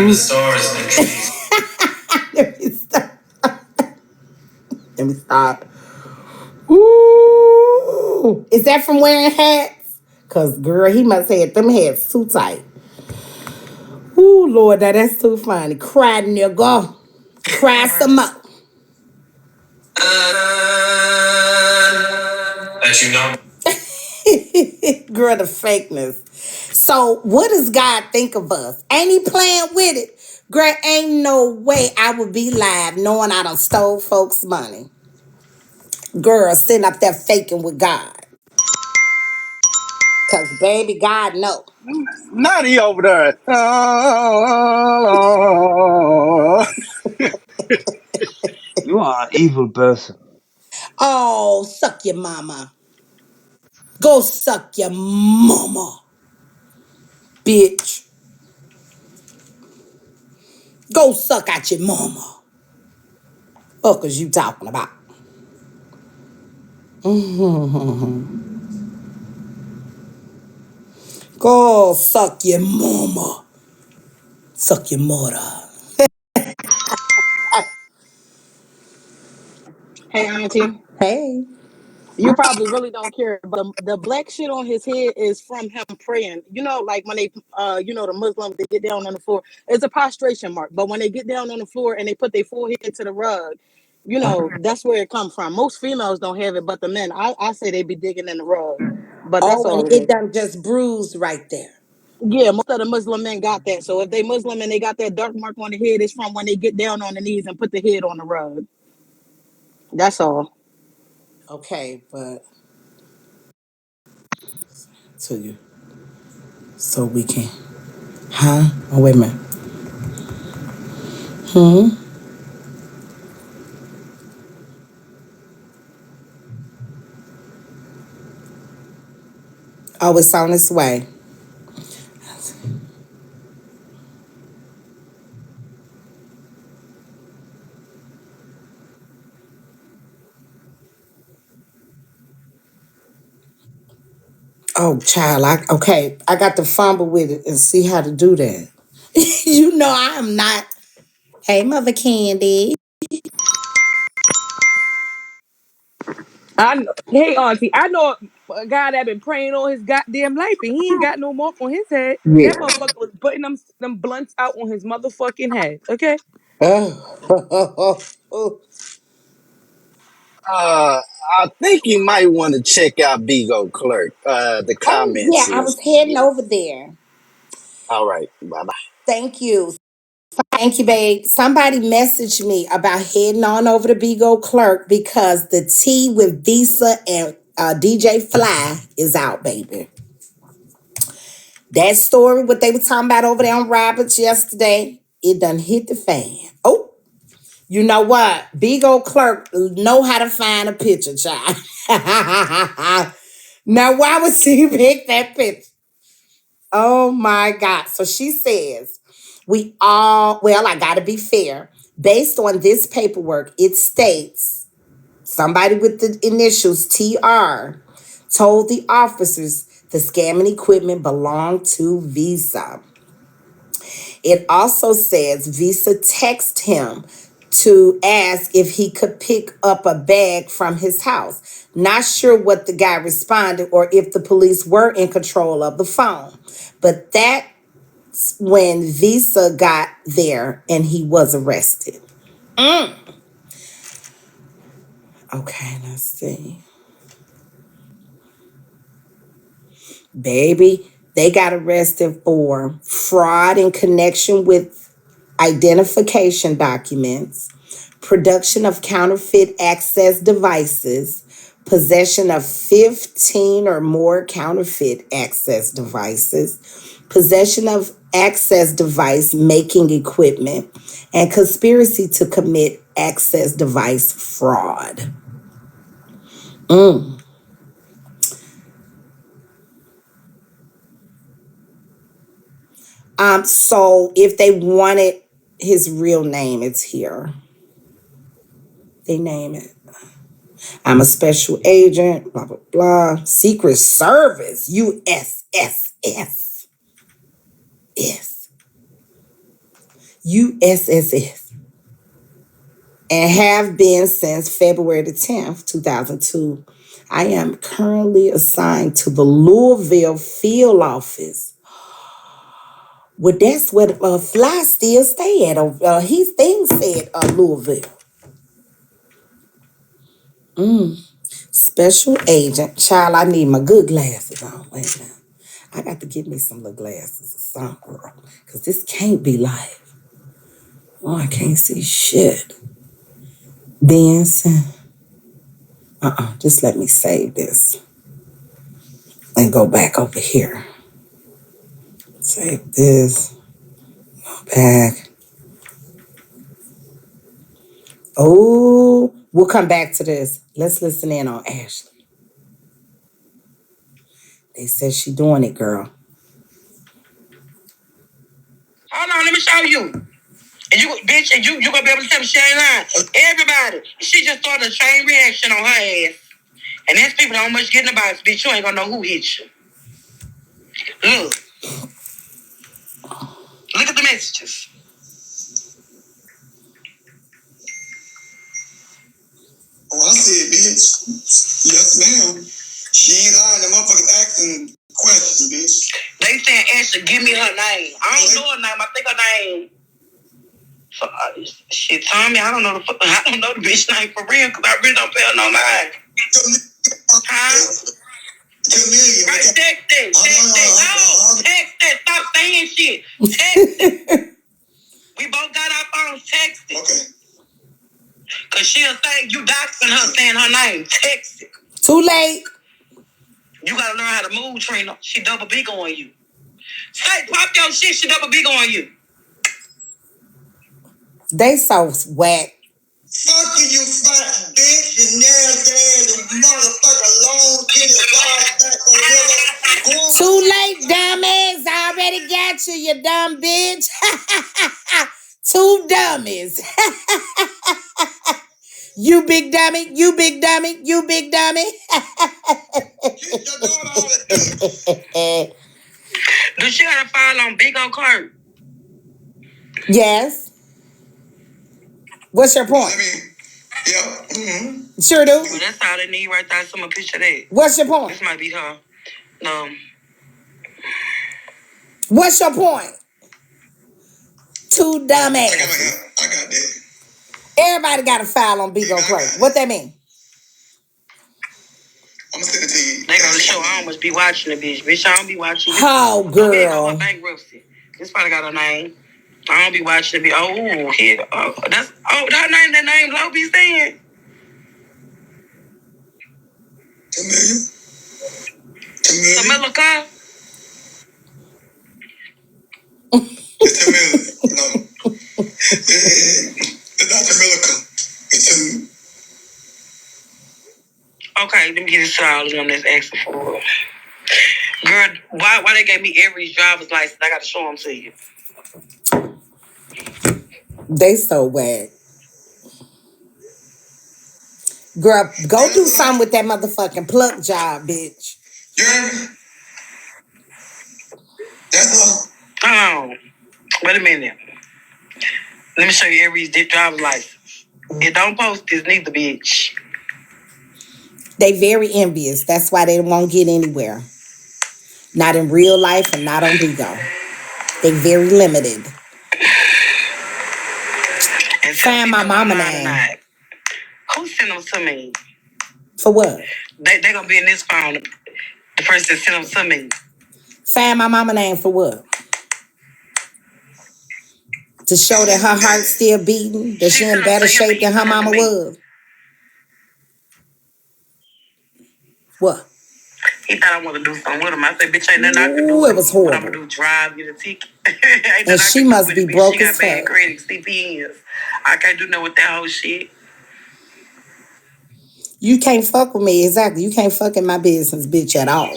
the stars and trees. Let me stop. Let me stop. Ooh. Is that from wearing hats? Cause girl, he must have had them hats too tight. Ooh, Lord, that's too funny. Cry, nigga. Cry some more. That you know. Girl, the fakeness. So, what does God think of us? Ain't he playing with it? Girl, ain't no way I would be live knowing I done stole folks' money. Girl, sitting up there faking with God. Because, baby, God know. Naughty over there. Oh, you are an evil person. Oh, suck your mama. Go suck your mama, bitch. Go suck out your mama. Fuck is you talking about? Go suck your mama. Suck your mother. Hey, Auntie. Hey. You probably really don't care, but the black shit on his head is from him praying. You know, like when they, the Muslims, they get down on the floor. It's a prostration mark. But when they get down on the floor and they put their forehead to the rug, You know, that's where it comes from. Most females don't have it, but the men, I say they be digging in the rug. But that's Oh, and all it it is. done just bruised right there. Yeah, most of the Muslim men got that. So if they Muslim and they got that dark mark on the head, it's from when they get down on the knees and put the head on the rug. That's all. Okay, but To you. So we can. Huh? Oh, wait a minute. Hmm? Oh, it's on its way. Oh, child, I got to fumble with it and see how to do that. You know, I am not. Hey, Mother Candy. I know, hey auntie, I know a guy that been praying all his goddamn life and he ain't got no mark on his head. That Yeah. motherfucker was putting them blunts out on his motherfucking head. Okay. Oh, Uh, I think you might want to check out Bigo Clerk. The oh, comments yeah, I was is heading yeah. over there. All right. Bye bye. Thank you. Thank you, babe. Somebody messaged me about heading on over to Bigo Clerk because the tea with Visa and DJ Fly is out, baby. That story, what they were talking about over there on Roberts yesterday, it done hit the fan. Oh, you know what? Bigo Clerk know how to find a picture, child. Now, why would she pick that picture? Oh my God. So she says, I got to be fair. Based on this paperwork, it states somebody with the initials TR told the officers the scamming equipment belonged to Visa. It also says Visa texted him to ask if he could pick up a bag from his house. Not sure what the guy responded or if the police were in control of the phone. But that's when Visa got there and he was arrested. Okay, let's see. Baby, they got arrested for fraud in connection with identification documents, production of counterfeit access devices, possession of 15 or more counterfeit access devices, possession of access device making equipment, and conspiracy to commit access device fraud. So if they wanted his real name, it's here. They name it. I'm a special agent, blah, blah, blah. Secret Service, USSS. Yes, USSS. And have been since February the 10th, 2002. I am currently assigned to the Louisville field office. Well, that's where Fly still stay at. His thing said Louisville. Special agent. Child, I need my good glasses on. Wait a minute. I got to get me some little glasses or something, girl. Because this can't be live. Oh, I can't see shit. Benson. Just let me save this and go back over here. Save this. Go back. Oh, we'll come back to this. Let's listen in on Ashley. They said she doing it, girl. Hold on, let me show you. And you, bitch, and you gonna be able to tell me she ain't lying. Everybody, she just started a chain reaction on her ass. And that's people don't much getting about it, bitch. You ain't gonna know who hit you. Look, look at the messages. Oh, I said, bitch. Yes, ma'am. She ain't lying. The motherfuckers asking questions, bitch. They saying, Ashley, give me her name. I don't know her name. I think her name Shit, Tommy, I don't know I don't know the bitch name for real because I really don't pay her no mind. Huh? Right, text it. No, text it. Stop saying shit. Text it. We both got our phones. Text it. Okay. Because she'll say you doxing her saying her name. Text it. Too late. You got to learn how to move, Trina. She double big on you. Say, pop your shit. She double big on you. They so whack. Fuck you, fat bitch, you nasty ass motherfucker, long titty, wide back gorilla. Too late, dummies. I already got you, you dumb bitch. Two dummies. You big dummy, you big dummy, you big dummy. Do she gotta file on Big O Clark? Yes. What's your point? Yeah. Mm-hmm. Sure do. Well, that's all they need right there. Some picture of that. What's your point? This might be her. No. What's your point? Two dumbass. I got that. Everybody got a file on Big O Clark. What that mean? I'm gonna send it to you. They gonna show I must be watching the bitch. Bitch, I don't be watching. Oh, girl. Her bankruptcy. This probably got her name. I don't be watching the bitch. Oh, here. Oh, that name Low be saying. Tamila Carr? It's Tamila. No. It's not Tamila. It's okay, let me get this to all of them that's asking for it. Girl, why they gave me every driver's license? I gotta show them to you. They so whack. Girl, go do something with that motherfucking pluck job, bitch. Yeah. That's all. Hold on. Wait a minute. Let me show you every driver's license. It don't post this neither, bitch. They very envious. That's why they won't get anywhere. Not in real life and not on Bigo. They very limited. And Find my mama name. Who sent them to me? For what? They gonna be in this phone. The person sent them to me. Find my mama name for what? To show that her heart's still beating, that she in better shape than her mama was. What? He thought I want to do something with him. I said, bitch, ain't nothing I can do. It was horrible. What I'm gonna do, drive, get a ticket. And she must be broke as fuck. She got bad credit, CPNs. I can't do nothing with that whole shit. You can't fuck with me, exactly. You can't fuck in my business, bitch, at all.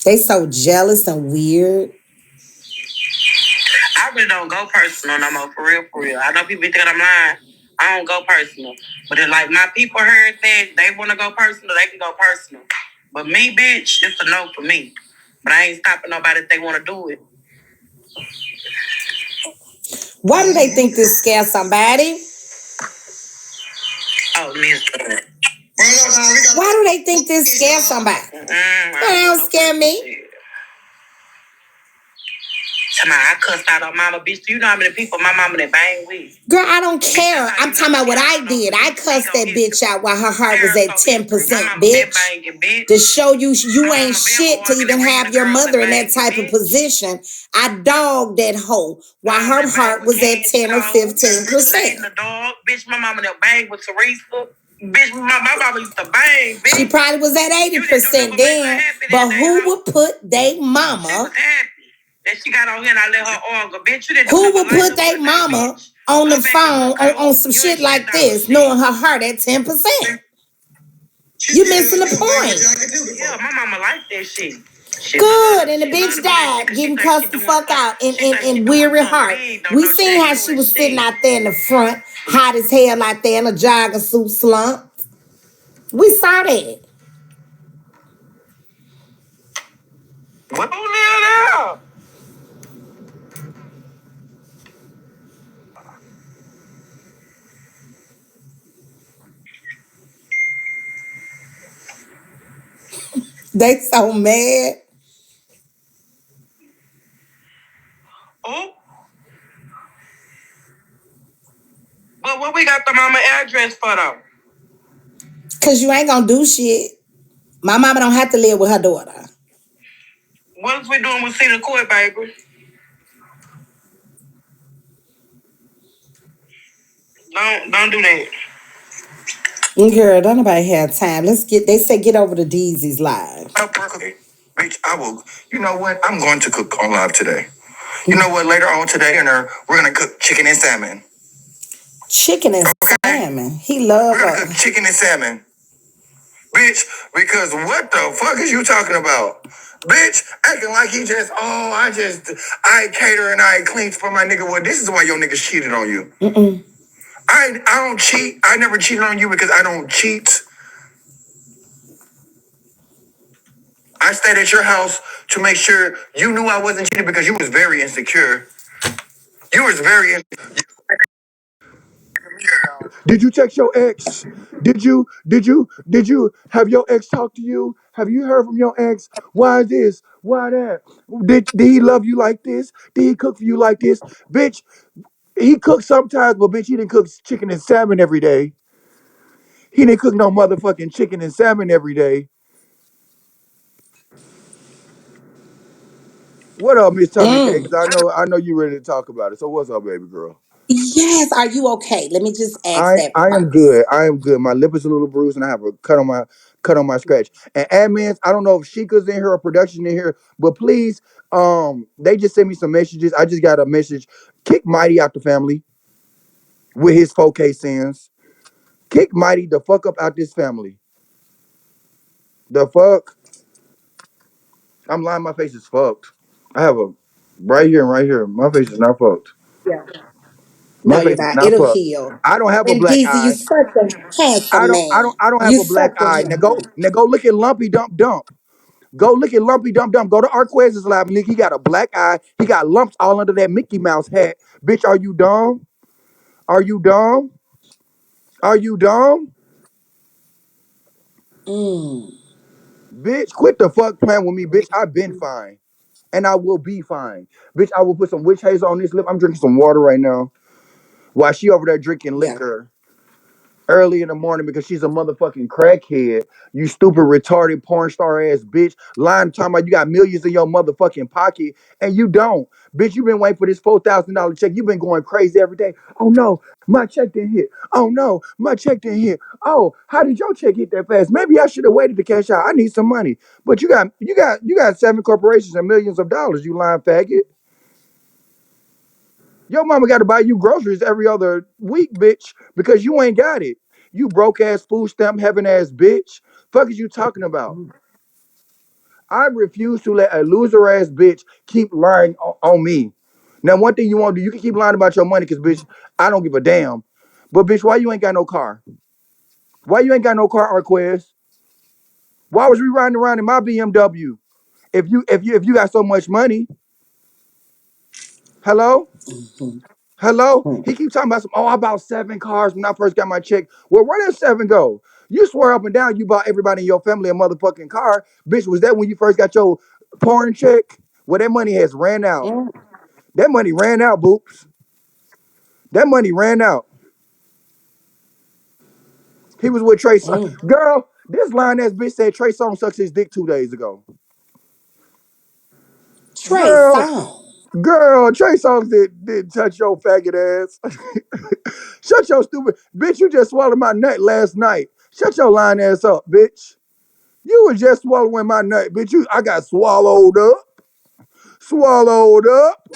They so jealous and weird. I really don't go personal no more, for real, for real. I know people think I'm lying. I don't go personal. But if like my people heard that they want to go personal, they can go personal. But me, bitch, it's a no for me. But I ain't stopping nobody if they want to do it. Why do they think this scares somebody? Oh, miss. Why do they think this scares somebody? They don't scare me. I cussed out on mama, bitch. Do you know how many people my mama that bang with? Girl, I don't care. I'm talking about what I did. I cussed that bitch out while her heart was at 10%, bitch. To show you ain't shit to even have your mother in that type of position. I dogged that hoe while her heart was at 10 or 15%. The dog, bitch, my mama that bang with Teresa. Bitch, my mama used to bang, bitch. She probably was at 80% then. But who would put they mama? That she got on here and I let her argue. Bitch, you didn't who would put their mama on the phone on some shit like this, knowing her heart at 10%? You missing the point. Yeah, my mama like that shit. Good, and the bitch died, getting cussed the fuck out in weary heart. We seen how she was sitting out there in the front, hot as hell out there in a jogger suit slump. We saw that. What who live there? They so mad. Oh. Cause you ain't gonna do shit. My mama don't have to live with her daughter. What is we doing with Cedar Court, baby? Don't do that. Girl, don't nobody have time. They say get over to Deezy's live. Bitch, I will. You know what? I'm going to cook on live today. You know what? Later on today, dinner, we're gonna cook chicken and salmon. Chicken and salmon. He love We're gonna cook chicken and salmon. Bitch, because what the fuck is you talking about? Bitch, acting like he just, I cater and I clean for my nigga. Well, this is why your niggas cheated on you. Mm-mm. I don't cheat. I never cheated on you because I don't cheat. I stayed at your house to make sure you knew I wasn't cheating because you was very insecure. You was very Did you text your ex? Did you have your ex talk to you? Have you heard from your ex? Why this? Why that? Did he love you like this? Did he cook for you like this? Bitch, he cooks sometimes, but bitch, he didn't cook chicken and salmon every day. He didn't cook no motherfucking chicken and salmon every day. What up, Miss Tomikay? Because I know you ready to talk about it. So what's up, baby girl? Yes, are you okay? Let me just ask that I am good. I am good. My lip is a little bruised and I have a cut on my scratch. And admins, I don't know if Sheikah's in here or production in here, but please, they just sent me some messages. I just got a message. Kick Mighty out the family with his 4K sins. Kick Mighty the fuck up out this family. The fuck? I'm lying, my face is fucked. I have a right here and right here. My face is not fucked. yeah. My No, you're face is not. not It'll fucked. heal. I don't have a And black Deezy, you eye. such a I handsome don't I don't man. I don't have You a black such a eye. Now go look at Lumpy Dump Dump. Go look at Lumpy Dump Dump. Go to Arquez's lab. Look, he got a black eye. He got lumps all under that Mickey Mouse hat. Bitch, are you dumb? Are you dumb? Are you dumb? mm, Bitch, quit the fuck playing with me, bitch. I've been fine. And I will be fine. Bitch, I will put some witch hazel on this lip. I'm drinking some water right now. While she over there drinking yeah. liquor early in the morning because she's a motherfucking crackhead. You stupid, retarded, porn star ass bitch. Lying, talking about you got millions in your motherfucking pocket and you don't. Bitch, you been waiting for this $4,000 check. You been going crazy every day. Oh no, my check didn't hit. Oh no, my check didn't hit. Oh, how did your check hit that fast? Maybe I should have waited to cash out. I need some money. But you got 7 corporations and millions of dollars, you lying faggot. Your mama got to buy you groceries every other week, bitch, because you ain't got it. You broke ass food stamp having ass bitch. Fuck is you talking about? I refuse to let a loser ass bitch keep lying on me. Now, one thing you want to do, you can keep lying about your money, cause bitch, I don't give a damn. But bitch, why you ain't got no car? Why you ain't got no car, Arquez? Why was we riding around in my BMW? If you got so much money, hello? Mhm. Hello? He keeps talking about I bought 7 cars when I first got my check. Well, where did 7 go? You swear up and down you bought everybody in your family a motherfucking car. Bitch, was that when you first got your porn check? Well, that money has ran out. Mm, That money ran out, boops. That money ran out. He was with Trey Songz. mm. Girl, this line ass bitch said Trey Songz sucks his dick 2 days ago. Trey Girl, Songz. girl, Trey Songz did touch your faggot ass. Shut your stupid bitch. You just swallowed my nut last night. Shut your lying ass up, bitch. You was just swallowing my nut, bitch. I got swallowed up. Swallowed up.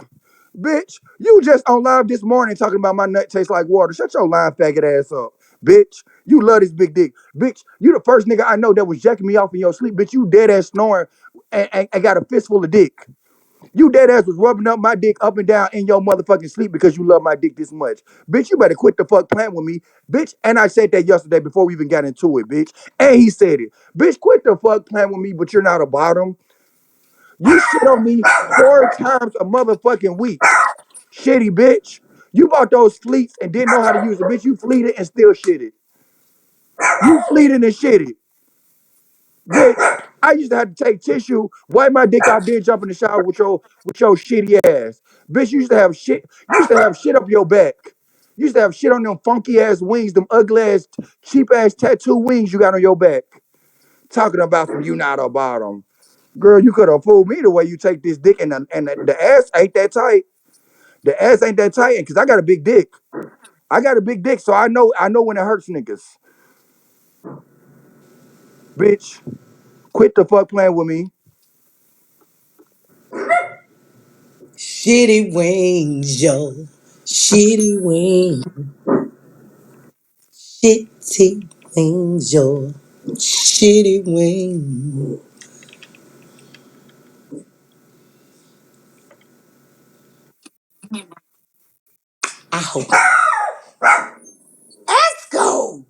Bitch, you just on live this morning talking about my nut tastes like water. Shut your lying faggot ass up, bitch. You love this big dick. Bitch, you the first nigga I know that was jacking me off in your sleep. Bitch, you dead ass snoring and got a fistful of dick. You dead ass was rubbing up my dick up and down in your motherfucking sleep because you love my dick this much. Bitch, you better quit the fuck playing with me. Bitch, and I said that yesterday before we even got into it, bitch. And he said it. Bitch, quit the fuck playing with me, but you're not a bottom. You shit on me 4 times a motherfucking week. Shitty bitch. You bought those fleets and didn't know how to use it. Bitch, you fleeted and still shitted. You fleeted and shitted. Bitch, I used to have to take tissue, wipe my dick out, then jump in the shower with your shitty ass. Bitch, you used to have shit up your back. You used to have shit on them funky ass wings, them ugly ass, cheap ass tattoo wings you got on your back. Talking about some you not a bottom. Girl, you could have fooled me the way you take this dick and the ass ain't that tight. The ass ain't that tight because I got a big dick. I got a big dick, so I know when it hurts niggas. Bitch, quit the fuck playing with me. Shitty wings, yo. Shitty wings. Shitty wings, yo. Shitty wings. I hope. Let's go.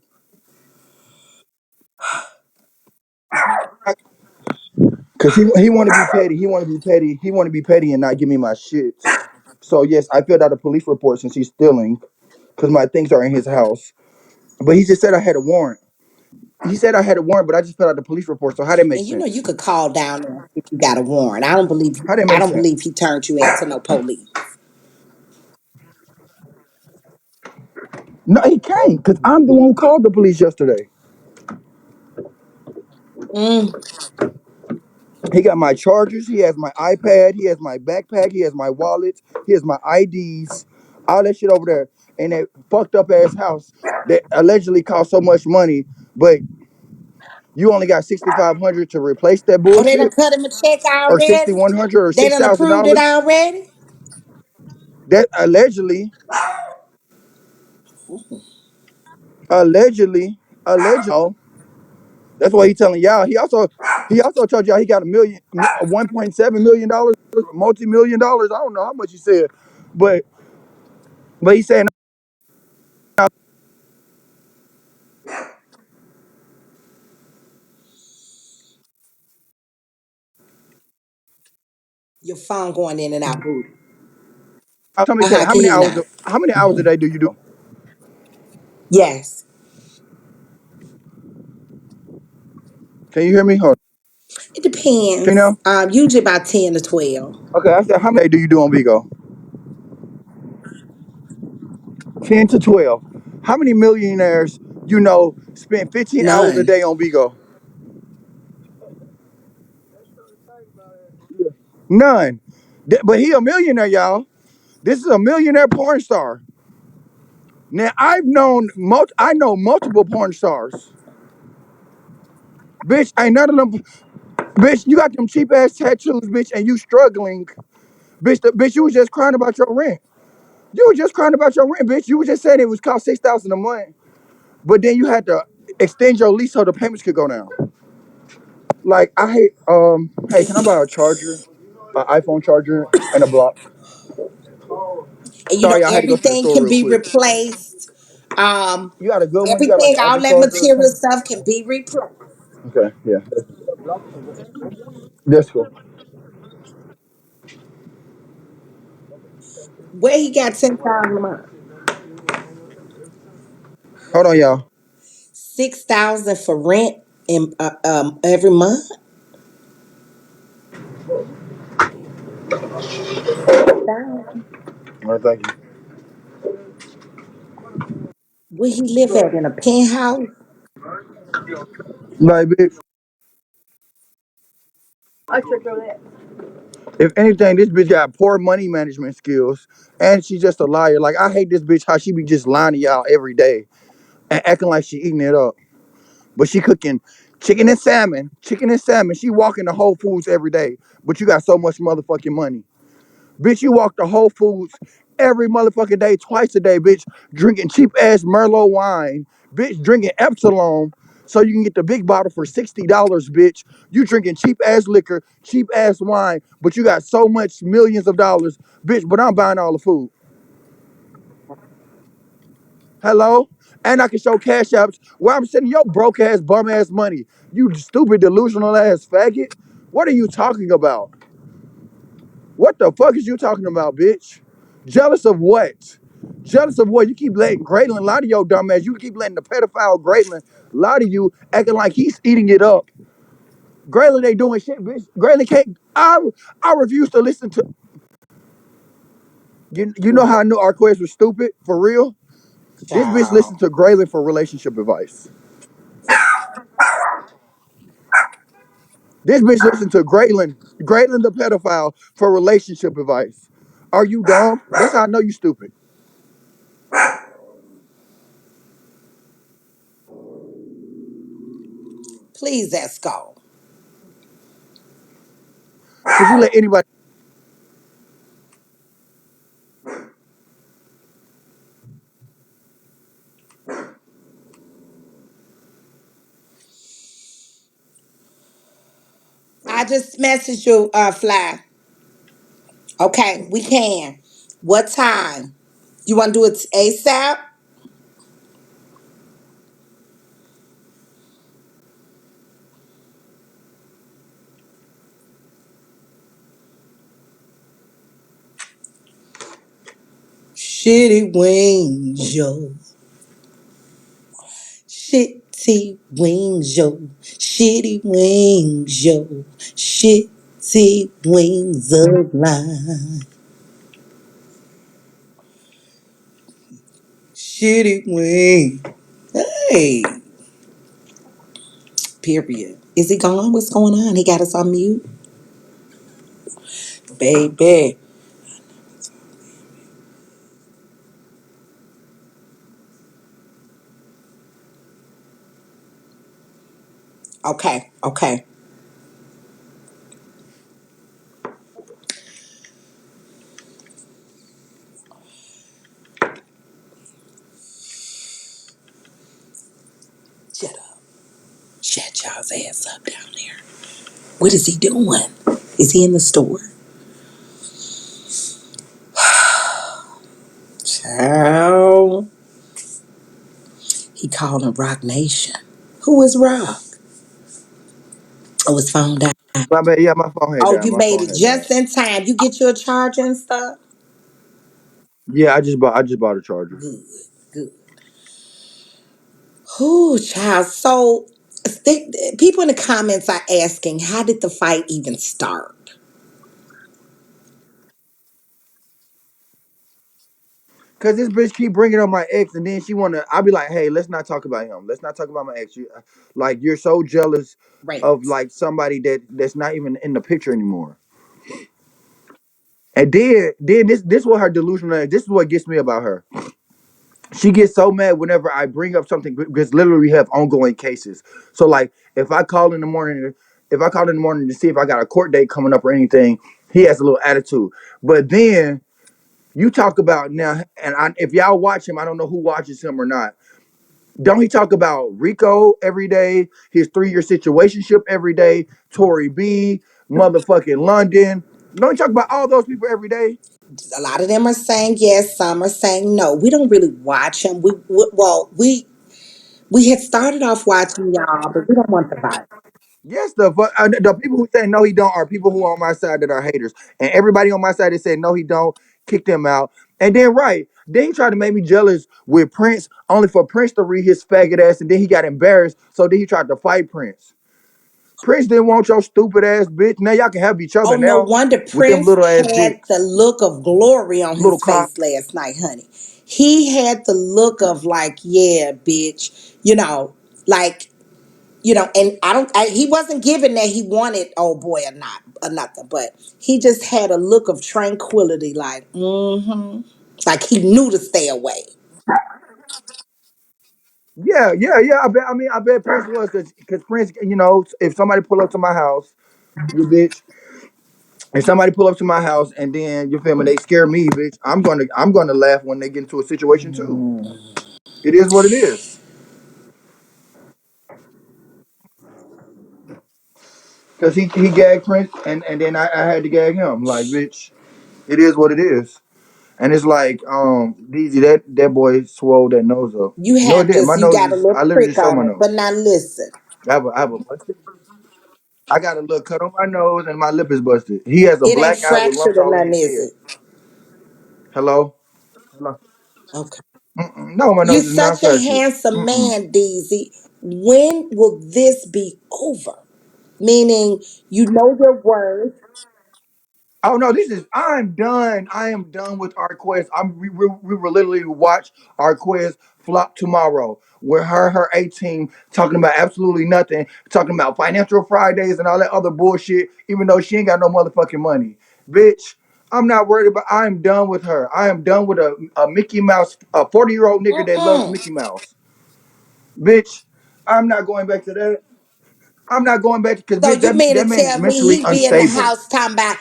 Cause he want to be petty. He want to be petty. He want to be petty and not give me my shit. So yes, I filled out a police report since he's stealing, cause my things are in his house. But he just said I had a warrant. He said I had a warrant, but I just filled out the police report. So how that make And you know you sense? could call down there if you got a warrant. I don't believe How that I make don't sense? believe he turned you into no police. No, he can't, cause I'm the one who called the police yesterday. Mm. He got my chargers. He has my iPad. He has my backpack. He has my wallet. He has my IDs. All that shit over there in that fucked up ass house that allegedly cost so much money, but you only got 6,500 to replace that Oh, they done bullshit, cut him a check or already? 6,100 or They six done thousand approved it dollars. already? That allegedly. That's what he telling y'all. He also told y'all he got $1.7 million, multi-million dollars. I don't know how much he said, but he's saying Your phone going in and out, booty. Tomikay, Uh-huh, how can many you hours now? how many hours a day do you do? Yes. Can you hear me? Hold It on. Can you depends. know? Usually about 10 to 12. Okay, I said how many do you do on Vigo? 10 to 12. How many millionaires spend 15 hours a None. day on Vigo? None. But he a millionaire, y'all. This is a millionaire porn star. Now I know multiple porn stars. Bitch, ain't none of them. Bitch, you got them cheap ass tattoos, bitch, and you struggling. Bitch, you was just crying about your rent. You were just crying about your rent, bitch. You were just saying it was cost 6,000 a month, but then you had to extend your lease so the payments could go down. Like I hate. Hey, can I buy a charger, an iPhone charger, and a block? And Sorry, I had to go to the everything store can real be quick. replaced. Um, You got a good one? You got like Everything, an all Apple that charger or material something? stuff can be replaced. Okay, yeah, that's cool. Where he got 10,000 a month? Hold on, y'all. 6,000 for rent in every month. All right, thank you. Where he live at, in a penthouse? Like, bitch, if anything, this bitch got poor money management skills, and she's just a liar. Like, I hate this bitch how she be just lying to y'all every day and acting like she eating it up. But she cooking chicken and salmon, chicken and salmon. She walking to Whole Foods every day, but you got so much motherfucking money. Bitch, you walk to Whole Foods every motherfucking day, twice a day, bitch, drinking cheap ass Merlot wine, bitch, drinking Epsilon so you can get the big bottle for $60, bitch. You drinking cheap ass liquor, cheap ass wine, but you got so much millions of dollars, bitch, but I'm buying all the food. Hello? And I can show cash apps where I'm sending your broke ass, bum ass money. You stupid, delusional ass faggot. What are you talking about? What the fuck is you talking about, bitch? Jealous of what? Jealous of what? You keep letting Graylin lie to your dumb ass. You keep letting the pedophile Graylin lie to you, acting like he's eating it up. Graylin ain't doing shit, bitch. Graylin can't. I refuse to listen to. You know how I knew our quest was stupid for real? This bitch Child. listened to Graylin for relationship advice. This bitch listened to Graylin the pedophile for relationship advice. Are you dumb? That's how I know you stupid. Please, Esco. Cause you let anybody. I just messaged you, Fly. Okay, we can. What time? You want to do it ASAP? Shitty wings, yo. Shitty wings, yo. Shitty wings, yo. Shitty wings of mine. Shitty wings. Hey, period. Is he gone? What's going on? He got us on mute? Baby. Okay, okay. Shut up. Shut y'all's ass up down there. What is he doing? Is he in the store? Child. He calling Rock Nation. Who is Rock? Oh, his phone down. My bad. Yeah, my phone had Oh, died. you My made phone it had died. just in time. You get you a charger and stuff? Yeah, I just bought a charger. Good, good. Whew, child. So, people in the comments are asking, how did the fight even start? Cause this bitch keep bringing up my ex, and then she wanna. I be like, hey, let's not talk about him. Let's not talk about my ex. Like you're so jealous of Right. like somebody that's not even in the picture anymore. And then this what her delusional. This is what gets me about her. She gets so mad whenever I bring up something because literally we have ongoing cases. So like if I call in the morning to see if I got a court date coming up or anything, he has a little attitude. But then you talk about now, and if y'all watch him, I don't know who watches him or not. Don't he talk about Rico every day, his 3-year situationship every day, Tory B, motherfucking London? Don't he talk about all those people every day? A lot of them are saying yes, some are saying no. We don't really watch them. We had started off watching y'all, but we don't want the vibe. Yes, the people who say no, he don't are people who are on my side that are haters, and everybody on my side that said no, he don't, kick them out. And then then he tried to make me jealous with Prince, only for Prince to read his faggot ass, and then he got embarrassed, so then he tried to fight Prince. Prince didn't want your stupid ass bitch. Now y'all can have each other Oh, no now wonder with them Prince little ass had dicks, the look of glory on little his cock. face last night, honey. He had the look of like, yeah, bitch, like, and he wasn't giving that he wanted old boy or not or nothing, but he just had a look of tranquility, like, like he knew to stay away. Yeah, yeah, yeah. I bet Prince was because Prince, if somebody pull up to my house, you bitch. If somebody pull up to my house and then you feel me, they scare me, bitch. I'm gonna laugh when they get into a situation too. It is what it is. Cause he gagged Prince and then I had to gag him. Like, bitch, it is what it is. And it's like, Deezy, that boy swole that nose up. No, it didn't. My You nose got a is I little literally prick just showed my on it. But nose. now listen, I got a little cut on my nose and my lip is busted. He has a it ain't black eye with fractured lumps or all in nothing, his is head. it? Hello? Hello? Okay. Mm-mm. No, my You nose is not such a fractured. handsome Mm-mm. man, Deezy. When will this be over? Meaning, you know your worth. Oh no, this is. I'm done. I am done with our quest. We will literally watch our quest flop tomorrow. With her 18 talking about absolutely nothing, talking about financial Fridays and all that other bullshit. Even though she ain't got no motherfucking money, bitch. I'm not worried about. I'm done with her. I am done with a Mickey Mouse, a 40-year-old nigga that loves Mm-mm. Mickey Mouse, bitch. I'm not going back to that. I'm not going back because So bitch, you mean to that man is tell me mentally he be in the unstable. house talking about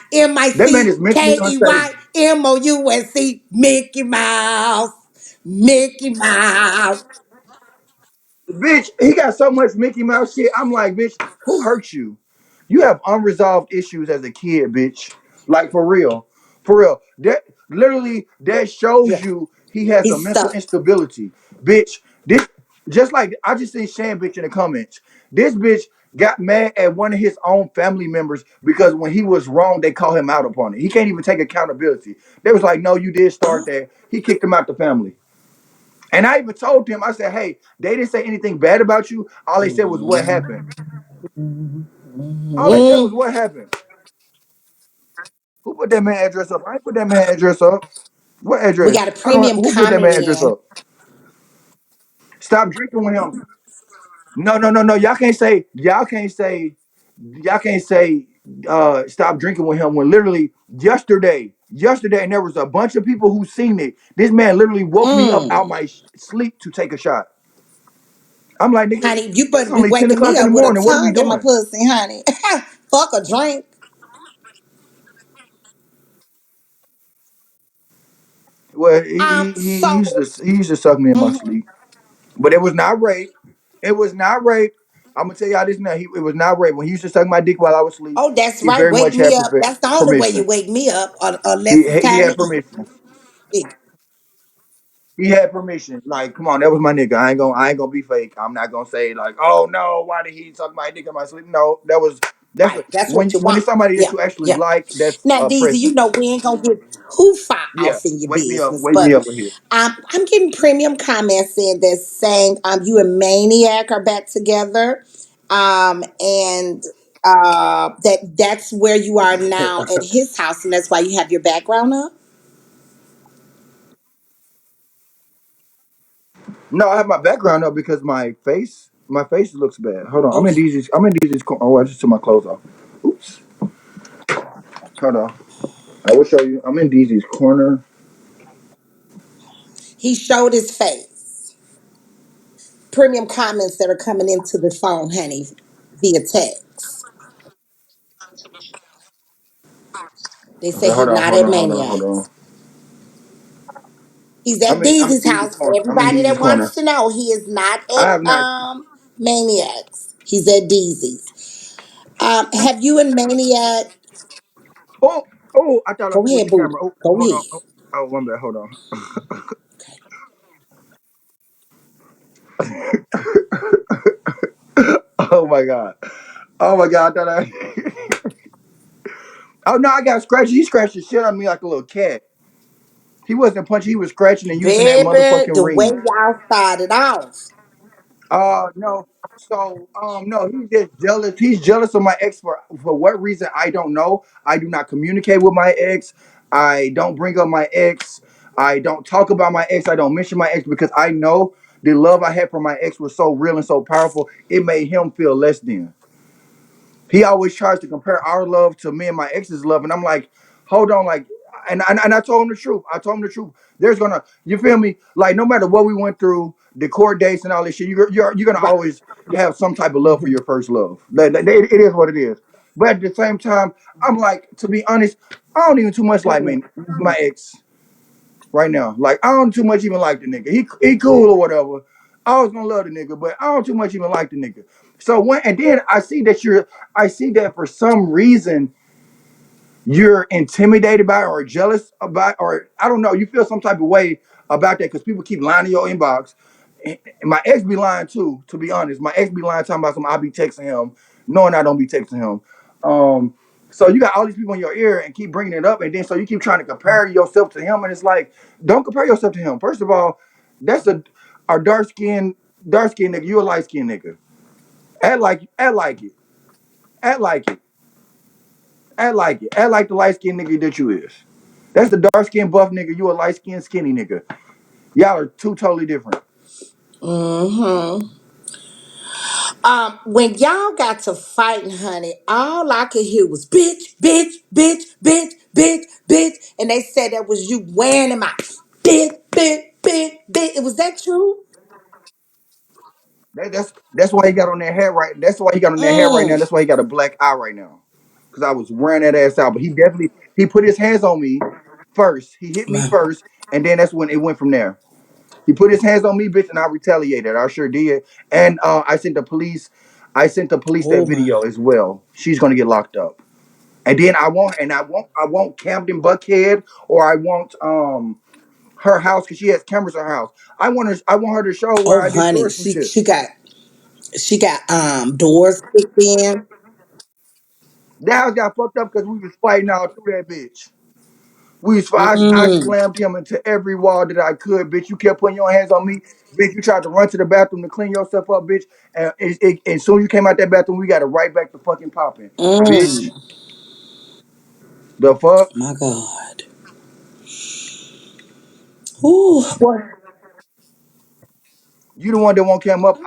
That man is mentally unstable. MICKEYMOUSE, Mickey Mouse, Mickey Mouse. Bitch, he got so much Mickey Mouse shit. I'm like, bitch, who hurt you? You have unresolved issues as a kid, bitch. Like for real. For real. That literally that shows Yeah, you he has a he's mental stuck. instability. Bitch, this just like I just seen Shan bitch in the comments. This bitch got mad at one of his own family members because when he was wrong, they call him out upon it. He can't even take accountability. They was like, no, you did start that. He kicked him out the family. And I even told him, I said, hey, they didn't say anything bad about you. All they said was what happened. All they said was Mhm. what happened. Who put that man address up? I ain't put that man address up. What We address? got a I don't. premium Who put that comment man address in. up? Stop drinking with him. No, no, no, no. Y'all can't say. Y'all can't say. Y'all can't say. Stop drinking with him when literally yesterday, and there was a bunch of people who seen it. This man literally woke me up out Mm. my sleep to take a shot. I'm like, nigga, Honey, you it's better be only 10 waking me o'clock in the up with a morning. What are we tongue in my doing? pussy, honey. Fuck a drink. Well, he So, used to suck me in my mhm. sleep, but it was not rape. It was not rape. I'm gonna tell y'all this now. It was not rape. When he used to suck my dick while I was asleep, Oh, that's he right. very Wake much me had up. That's the only way you permission. wake me up, He unless it's he time to had eat. permission. He had permission. Like, come on, that was my nigga. I ain't gonna be fake. I'm not gonna say like, oh no, why did he suck my dick in my sleep? No, that's Right. That's what you when want. it's somebody that Yeah. you actually Yeah. like. That's Now, Deezy, you present. know we ain't gonna get too far Yeah, off in your wake me up. business, Wake me but up in here. I'm getting premium comments in that's saying you and Maniac are back together, and that's where you are now at his house, and that's why you have your background up. No, I have my background up because my face looks bad. Hold on, Okay. I'm in Deezy's. Oh, I just took my clothes off. Oops. Hold on. I will show you. I'm in Deezy's corner. He showed his face. Premium comments that are coming into the phone, honey, via text. They Okay, say he's hold on, not hold at on, hold on, hold Maniac. on. He's at I'm in Deezy's Deezy's house. corner. I'm in Everybody Deezy's that wants corner. to know, he is not I have at not. Maniacs. He's at Deezy's. Have you and Maniac? Oh, oh! I thought I Go pulled ahead, the boo. camera. Oh, Go hold on. ahead. Oh, one minute. Hold on. Oh my god. Oh my god. I thought I. Oh no! I got scratched. He scratched the shit out of me like a little cat. He wasn't punching. He was scratching and using that Baby, motherfucking the way ring. y'all started off. No. So, no, he's just jealous. He's jealous of my ex for what reason I don't know. I do not communicate with my ex. I don't bring up my ex. I don't talk about my ex. I don't mention my ex because I know the love I had for my ex was so real and so powerful. It made him feel less than. He always tries to compare our love to me and my ex's love, and I'm like, hold on, like, and I told him the truth. I told him the truth. There's gonna, you feel me? Like, no matter what we went through, the court dates and all this shit, you're gonna Right. always have some type of love for your first love. It is what it is. But at the same time, I'm like, to be honest, I don't even too much like me, my ex right now. Like, I don't too much even like the nigga. He cool or whatever. I was gonna love the nigga, but I don't too much even like the nigga. So and then I see that for some reason you're intimidated by it or jealous about, or I don't know, you feel some type of way about that because people keep lying in your inbox. And my ex be lying too, to be honest. My ex be lying talking about some I be texting him, knowing I don't be texting him. So you got all these people in your ear and keep bringing it up, and then so you keep trying to compare yourself to him, and it's like, don't compare yourself to him. First of all, that's a dark skinned nigga. You a light skinned nigga. Act like it. Act like it. Act like it. Act like the light skinned nigga that you is. That's the dark skinned buff nigga. You a light skinned skinny nigga. Y'all are two totally different. Mm-hmm. When y'all got to fighting, honey, all I could hear was bitch, bitch, bitch, bitch, bitch, bitch. And they said that was you wearing them out. Bitch, bitch, bitch, bitch. Was that true? That's why he got on that hair right. That's why he got on that hair right now. Mm. That's why he got a black eye right now. Cause I was wearing that ass out. But he put his hands on me first. He hit me first, and then that's when it went from there. He put his hands on me, bitch, and I retaliated. I sure did. And I sent the police. I sent the police that Oh my. video as well. She's gonna get locked up. And then I want Camden Buckhead, or I want her house because she has cameras in her house. I want her to show where Oh I honey, destroyed some she shit. she got she got doors kicked in. That house got fucked up because we was fighting all through that bitch. I Mm. slammed him into every wall that I could, bitch. You kept putting your hands on me, bitch. You tried to run to the bathroom to clean yourself up, bitch. And soon you came out that bathroom, we got it right back to fucking popping, bitch. Mm. The fuck? My God. Ooh. What? You the one that won't cam up.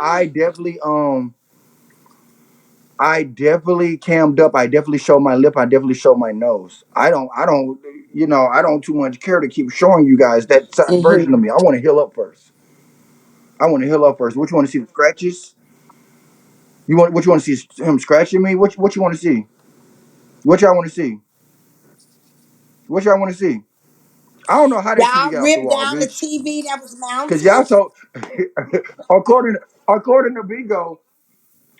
I definitely cammed up. I definitely showed my lip. I definitely showed my nose. I don't too much care to keep showing you guys that Mm-hmm. version of me. I want to heal up first. I want to heal up first. What you want to see? The scratches? What you want to see? Him scratching me? What you want to see? What y'all want to see? What y'all want to see? I don't know how that TV Y'all got off the ripped wall, down the bitch. TV that was Cause y'all mounted. so according according to Bigo,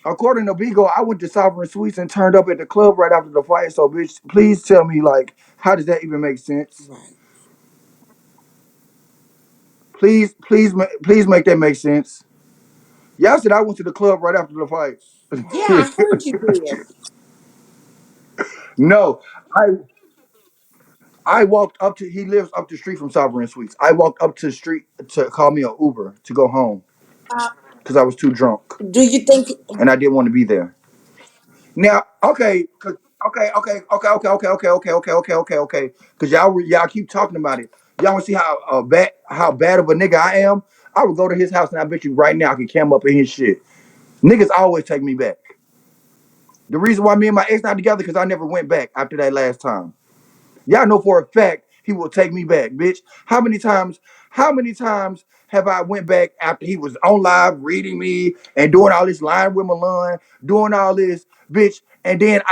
according to Bigo, I went to Sovereign Suites and turned up at the club right after the fight. So, bitch, please tell me, like, how does that even make sense? Right. Please make that make sense. Y'all said I went to the club right after the fight. Yeah, I heard you did. No, I I walked up to. He lives up the street from Sovereign Suites. I walked up to the street to call me an Uber to go home Uh, because I was too drunk do you think? and I didn't want to be there. Now, okay, because y'all keep talking about it. Y'all want to see how bad of a nigga I am? I would go to his house and I bet you right now I can cam up in his shit. Niggas always take me back. The reason why me and my ex not together because I never went back after that last time. Y'all know for a fact he will take me back, bitch. How many times have I went back after he was on live reading me and doing all this line with Milan, doing all this, bitch, and then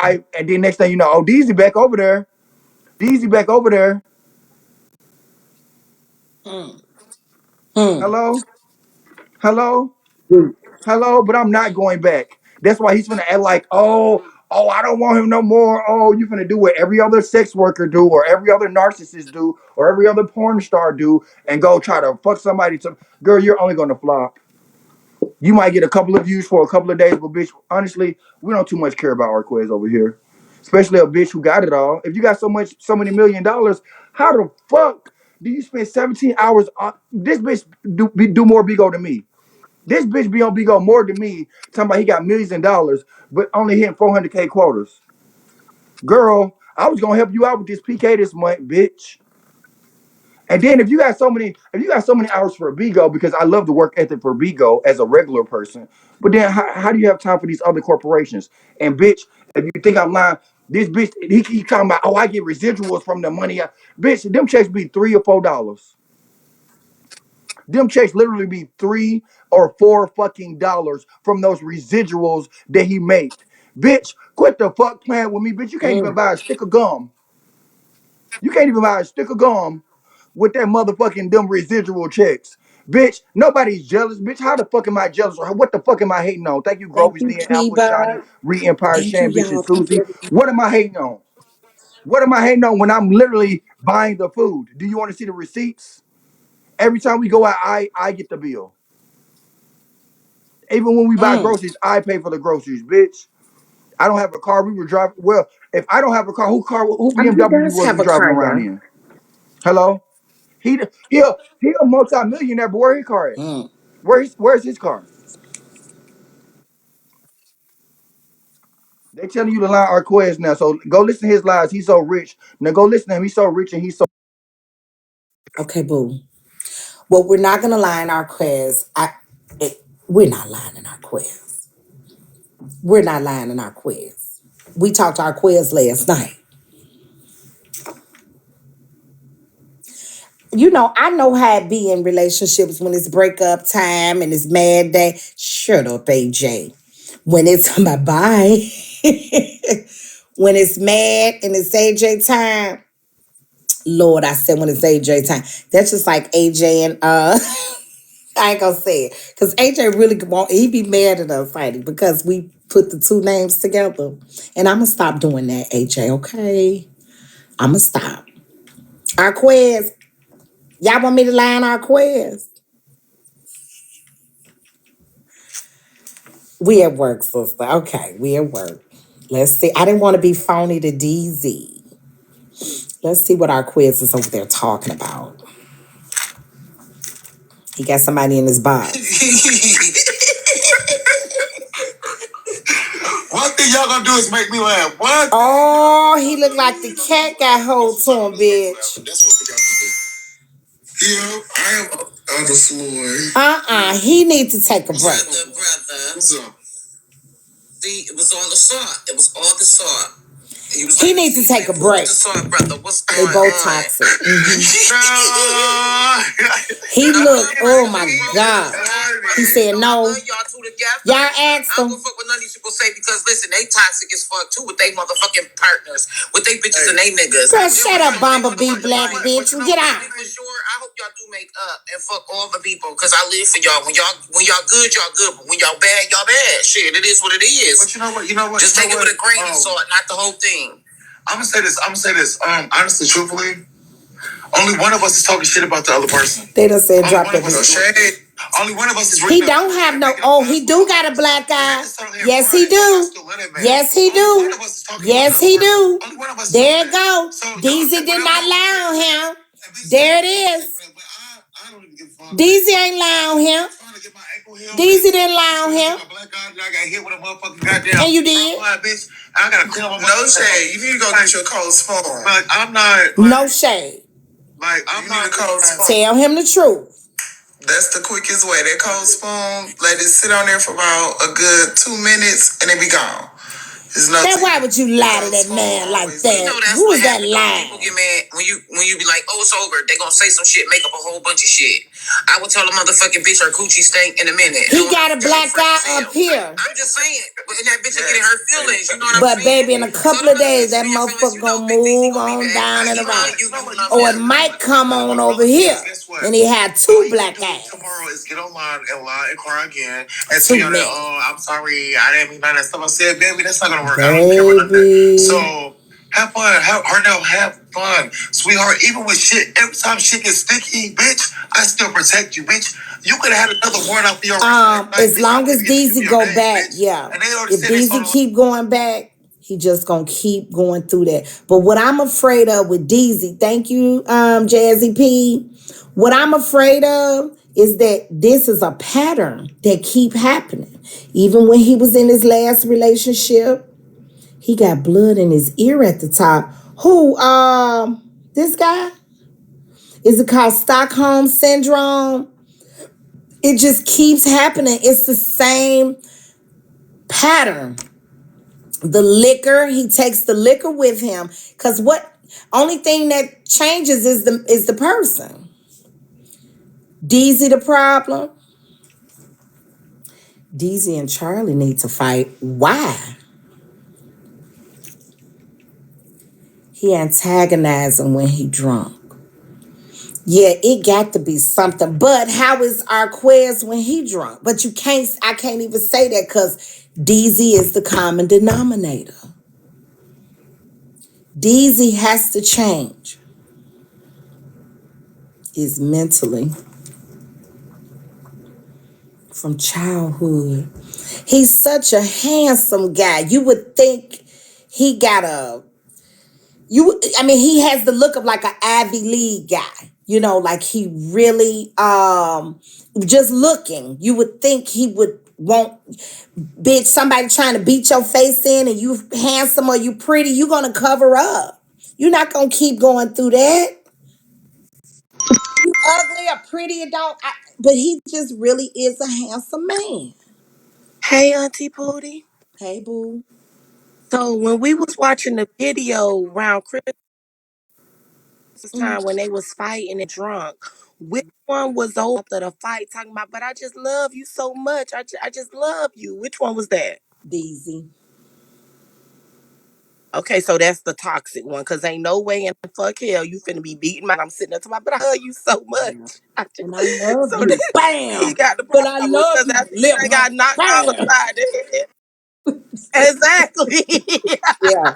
next thing you know, oh, Deezy back over there. Deezy back over there. Mm, mm, Hello? Hello? mm, Hello, but I'm not going back. That's why he's gonna act like, I don't want him no more. Oh, you gonna do what every other sex worker do, or every other narcissist do, or every other porn star do, and go try to fuck somebody. To girl, you're only gonna flop. You might get a couple of views for a couple of days, but bitch, honestly, we don't too much care about Arquez over here, especially a bitch who got it all. If you got so many $1 million, how the fuck do you spend 17 hours on this bitch? Do more Bigo than me. This bitch be on Bigo more than me, talking about he got millions of dollars, but only hitting 400K quotas. Girl, I was gonna help you out with this PK this month, bitch. And then if you got so many hours for Bigo, because I love the work ethic for Bigo as a regular person, but then how do you have time for these other corporations? And bitch, if you think I'm lying, this bitch he keep talking about, I get residuals from the money. Bitch, them checks be $3 or $4. Them checks literally be $3 or $4 from those residuals that he made. Bitch, quit the fuck playing with me. Bitch, you can't even mm. buy a stick of gum. You can't even buy a stick of gum with that motherfucking them residual checks. Bitch, nobody's jealous. Bitch, how the fuck am I jealous? What the fuck am I hating on? Thank you, Thank Grover's you, Den, Apple, Johnny, T-Bud. Re Empire, Thank you, Shan, Bitch, and y'all. Thank you, Susie. everyone. What am I hating on? What am I hating on when I'm literally buying the food? Do you want to see the receipts? Every time we go out, I get the bill. Even when we buy Mm. groceries, I pay for the groceries, bitch. I don't have a car. We were driving. Well, if I don't have a car, who He BMW does was have we a driving car, around yeah. in? Hello? He a multi-millionaire, but where his car at? Mm. Where's his car? They telling you to lie Arquez now. So go listen to his lies. He's so rich. Now go listen to him. He's so rich and he's so. Okay, boo. Well, we're not gonna lie in our quiz. We're not lying in our quiz. We're not lying in our quiz. We talked to our quiz last night. You know, I know how it be in relationships when it's breakup time and it's mad day. Shut up, AJ. When it's my bye. When it's mad and it's AJ time. Lord, I said when it's AJ time. That's just like AJ and I ain't gonna say it. Cause AJ really he be mad at us, Heidi, because we put the two names together. And I'ma stop doing that, AJ, okay? I'ma stop. Our quiz. Y'all want me to lie on our quiz? We at work, sister. Okay, we at work. Let's see. I didn't want to be phony to Deezy. Let's see what our quiz is over there talking about. He got somebody in his box. One thing y'all gonna do is make me laugh. What? Oh, he looked like the cat got hold to him, bitch. Yeah, I am on the floor. He needs to take a break. Brother. What's up? See, it was all the saw. It was all the saw. He needs to take a break. Brother, what's They going both on? toxic. He looked, oh my God. He said no. Y'all asked him. I don't fuck with none of these people say because listen, they toxic as fuck too with they motherfucking partners, with they bitches and they niggas. Girl, shut up, Bumblebee Black bitch. Get out. For sure, I hope y'all do make up and fuck all the people because I live for y'all. When y'all good, but when y'all bad, y'all bad. Shit, it is what it is. But you know what? Just take it with a grain of salt, not the whole thing. I'm gonna say this. Honestly, truthfully, only one of us is talking shit about the other person. They done said drop it. Only one of us is. He don't have no. Oh, he do got a black eye. Yes, he do. Yes, he do. Yes, he do. There it go. Deezy did not lie on him. There it is. Deezy ain't lie on him. Deezy didn't lie on him. And you did. I gotta clean up no shade. You need to go get your cold spoon. Like I'm not. No shade. Like I'm not a cold spoon. Tell him the truth. That's the quickest way. That cold spoon, let it sit on there for about a good 2 minutes and it be gone. Then why would you lie to that man like that? You know, who is that lying? People get mad when you be like, oh, it's over. They gonna say some shit, make up a whole bunch of shit. I would tell a motherfucking bitch her coochie stink in a minute. He got a black eye up here. I'm just saying, but that bitch is getting her feelings. You know what I'm saying? But baby, saying? in a couple of days, that motherfucker gonna move on down and around. Or it might come on over here, and he had two black eyes. Tomorrow is get online and lie and cry again and say, I'm sorry, I didn't mean none of that stuff. I said, baby, that's not gonna work. I don't care about nothing. So have fun. Have fun, sweetheart. Even with shit, every time shit gets sticky, bitch, I still protect you, bitch. You could have had another warrant out for your as long as Deezy go back, bitch. Yeah. If Deezy keep going back, he just gonna keep going through that. But what I'm afraid of with Deezy, thank you, Jazzy P. What I'm afraid of is that this is a pattern that keep happening. Even when he was in his last relationship, he got blood in his ear at the top. Who, this guy? Is it called Stockholm Syndrome? It just keeps happening. It's the same pattern. The liquor, he takes the liquor with him. Because what only thing that changes is the person. Deezy the problem. Deezy and Charlie need to fight. Why? He antagonized him when he drunk. Yeah, it got to be something. But how is Arquez when he drunk? But I can't even say that because Deezy is the common denominator. Deezy has to change. Is mentally from childhood. He's such a handsome guy. You would think he got he has the look of like an Ivy League guy. You know, like he really, just looking, you would think he would won't, bitch, somebody trying to beat your face in and you handsome or you pretty, you gonna cover up. You're not gonna keep going through that. You ugly or pretty or don't, but he just really is a handsome man. Hey, Auntie Pootie. Hey, boo. So when we was watching the video around Christmas Mm. time when they was fighting and drunk, which one was over after the fight talking about, but I just love you so much. I just love you. Which one was that? Deezy. Okay, so that's the toxic one, cause ain't no way in fuck hell you finna be beating my. I'm sitting there talking about, but I love you so much. Yeah. And I love So you. he Bam. got the But I problem, love cause you. after he Lip done got hump. knocked out Bam. upside the head. Exactly. Yeah.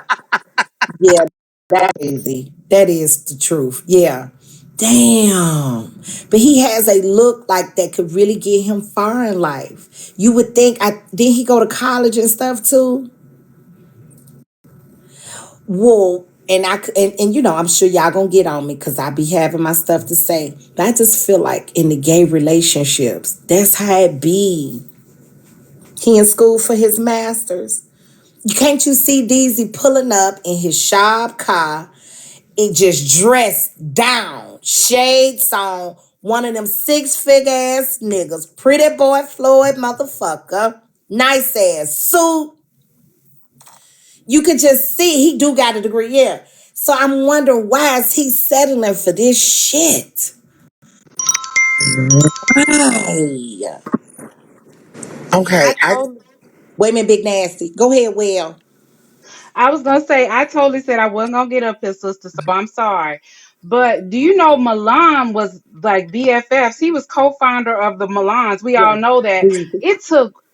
Yeah. That easy. That is the truth. Yeah. Damn. But he has a look like that could really get him far in life. You would think did he go to college and stuff too? Well, and and you know, I'm sure y'all gonna get on me because I be having my stuff to say. But I just feel like in the gay relationships, that's how it be. He in school for his masters. Can't you see Deezy pulling up in his shop car and just dressed down, shades on, one of them six-figure ass niggas, pretty boy Floyd motherfucker, nice ass suit. You could just see he do got a degree, yeah. So I'm wondering why is he settling for this shit? Why? Okay, I told Wait a minute, Big Nasty. Go ahead, Will. I was gonna say I totally said I wasn't gonna get up here, sister. So I'm sorry. But do you know Milan was like BFFs? He was co-founder of the Milans. We all Yeah. know that. Deezy.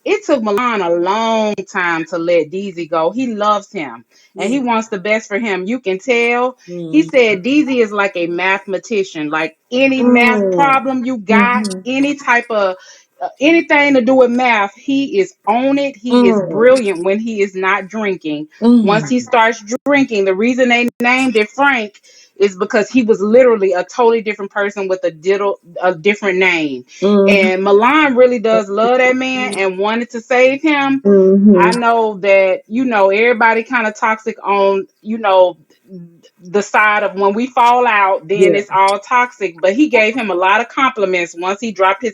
It took Milan a long time to let Deezy go. He loves him and Yeah. he wants the best for him. You can tell. He Mm. said Deezy is like a mathematician. Like any math Mm. problem you got, Mm-hmm. any type of anything to do with math, he is on it. He is Mm. brilliant when he is not drinking. Once Mm. he starts drinking, the reason they named it Frank is because he was literally a totally different person with a different name. Mm-hmm. And Milan really does love that man and wanted to save him. I Mm-hmm. know that, everybody kind of toxic on, the side of when we fall out, then Yeah. it's all toxic. But he gave him a lot of compliments once he dropped